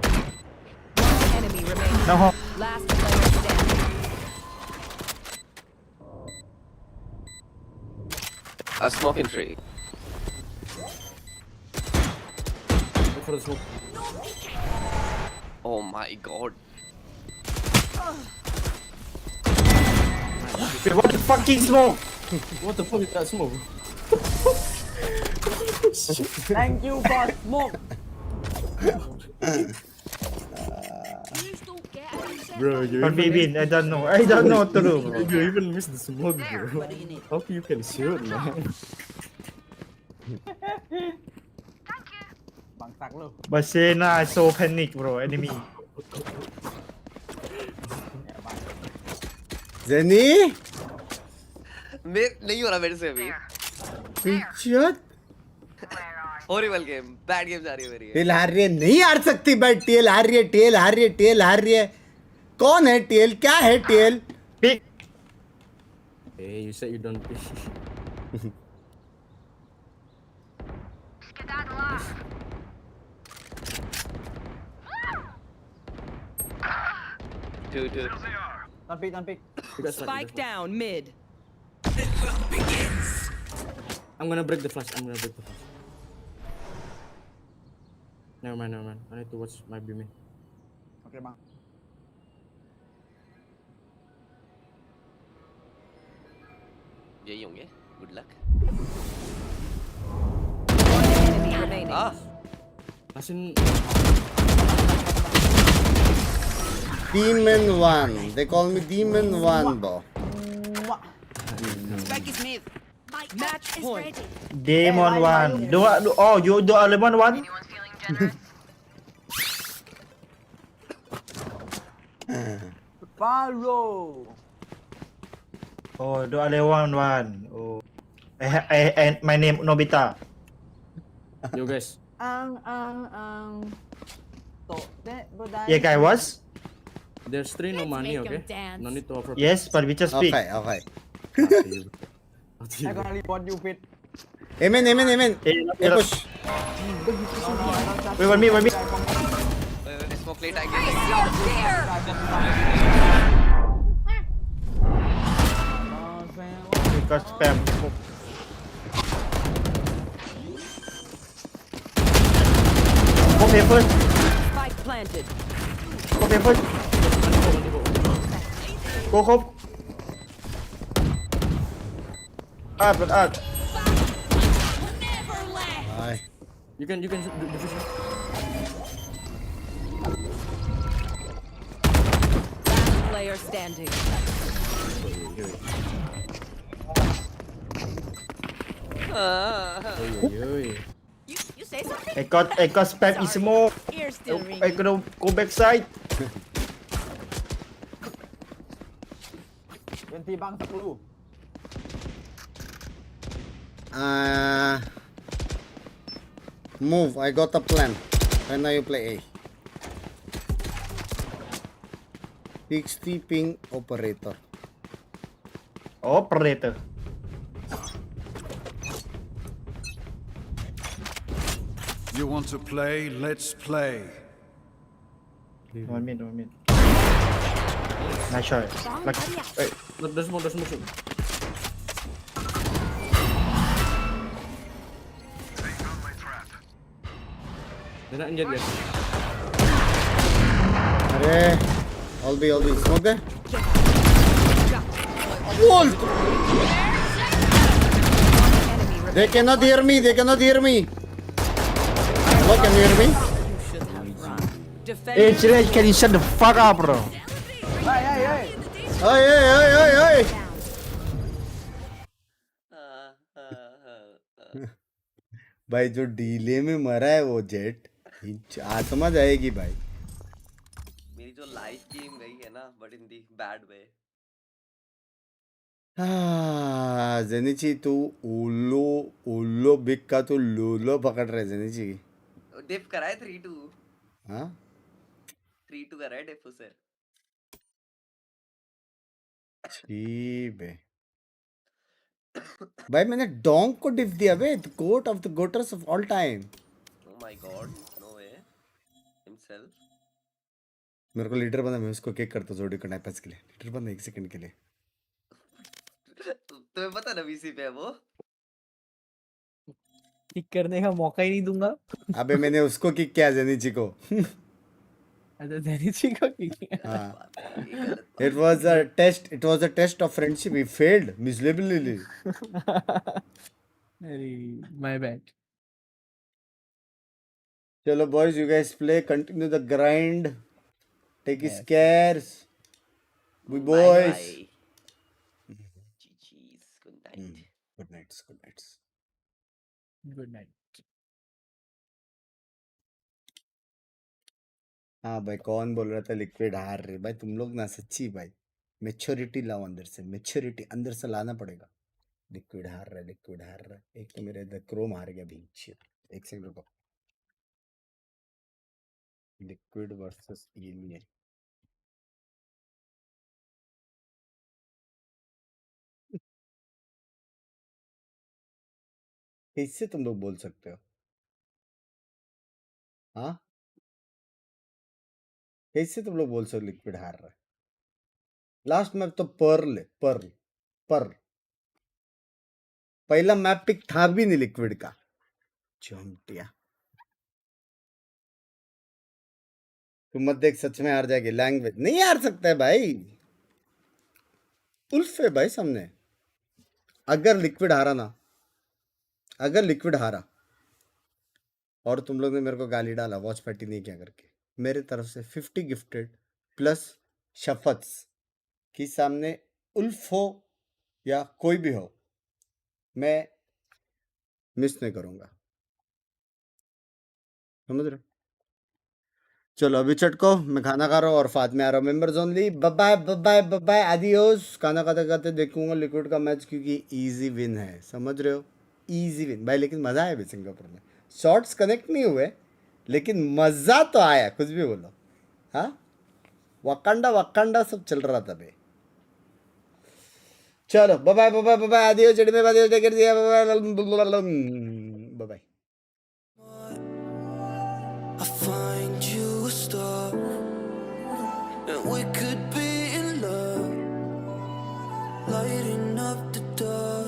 Enemy remaining. No home. Last player standing. A smoking tree. Look for the smoke. Oh my god. Wait, what the fucking smoke? What the fuck is that smoke? Thank you for smoke. Bro, you But we win. I don't know what to do, bro. You even missed the smoke, bro. How you can shoot, man? But Sena is so panic, bro. Enemy. Zenny नहीं हो रहा मेरे से अभी. Picture Horrible game. Bad game जा रही है मेरी. टेल हार रही है नहीं हार सकती बट टेल हार रही है कौन है टेल क्या है tell Pick. Hey, you said you don't pick. Two. Don't pick. Spike down mid. I'm gonna break the flash. Never mind. I need to watch my B main. Okay, bang. यही होंगे. Good luck. Enemy remaining. As in, Demon 1 they call me Demon 1 bro Spike is mid. Match point. Demon 1. You do Lemon 1? Valo. Oh, do Lemon 1. Oh. I my name Nobita. yo guys. Yeah, guy was? There's 3 no money, okay? No need to offer. Yes, but we just speak. okay I can only want you fit. amen push Wait, one me. Smoke late आएंगे. Because spam. Okay, first. Spike planted. Okay, first. Go home. Art. Hi. You can do the vision. player standing. You say something? I got spam is more. Ears still ringing. I gonna go back side. 20 bang 10. Move. I got a plan. Right now you play A. Fix the ping operator. Operator. You want to play? Let's play. 1 minute, 1 minute. Nice shot. Like, hey, there's more. They're not injured yet. Arey, all be. Smoke there. Wall! They cannot hear me. Hello, can you hear me? Hey, Chiraj, can you shut the fuck up, bro? Hey! भाई जो delay में मरा है वो jet समझ आएगी भाई. मेरी जो लाइफ गेम गई है ना, but in the bad way. जेनिची तू उल्लो बिग का तू लोलो पकड़ रहे जेनिची. डिप करा है 3-2. हाँ 3-2 करा है डिप उसे. ठीक है भाई, मैंने डोंग को डिफ दिया बे. The goat of the goaters of all time. Oh my god, no way. Himself. मेरे को लीडर बना, मैं उसको किक करता जोड़ी को नाइपस के लिए. लीडर बना 1 सेकंड के लिए. तुम्हें पता ना वीसी पे है वो. किक करने का मौका ही नहीं दूंगा. अबे मैंने उसको किक किया जेनिची को. अच्छा जेनिची को किक किया. It was a test of friendship. We failed miserably. My bad. Chalo boys, you guys play. Continue the grind. Take his cares. We boys. Bye. GG's. Good night. Good nights. Good night. हाँ भाई, कौन बोल रहा था liquid हार रहे. भाई तुम लोग ना सच्ची भाई मैच्योरिटी लाओ अंदर से. मैच्योरिटी अंदर से लाना पड़ेगा. लिक्विड हार रहा है. एक तो मेरे इधर क्रोम हार गया भी. 1 सेकंड रुको. Liquid versus GEELI. कैसे तुम लोग बोल सकते हो? हाँ कैसे तुम लोग बोल सकते हो लिक्विड हार रहा है? लास्ट मैप तो पर्ल पहला मैप पिक था भी नहीं लिक्विड का. चमटिया तुम मत देख, सच में हार जाएगी. लैंग्वेज नहीं हार सकता है भाई. उल्फ है भाई सामने. अगर लिक्विड हारा और तुम लोग ने मेरे को गाली डाला वॉच पार्टी नहीं किया करके, मेरे तरफ से 50 गिफ्टेड प्लस शफत्स कि सामने उल्फ हो या कोई भी हो, मैं मिस नहीं करूंगा. समझ रहे? चलो अभी चटको, मैं खाना खा रहा हूँ और फाद में आ रहा हूँ. Members only. Bye adios. खाना खाते खाते देखूंगा लिक्विड का मैच क्योंकि इजी विन है. समझ रहे हो? इजी विन भाई. लेकिन मज़ा आया भी सिंगापुर में. शॉट्स कनेक्ट नहीं हुए लेकिन मज़ा तो आया. कुछ भी बोलो. हाँ वकांडा सब चल रहा था भाई. चलो बाय आदियोस. चढ़ में adios. Bye. I find you a star, and we could be in love, lighting up the dark.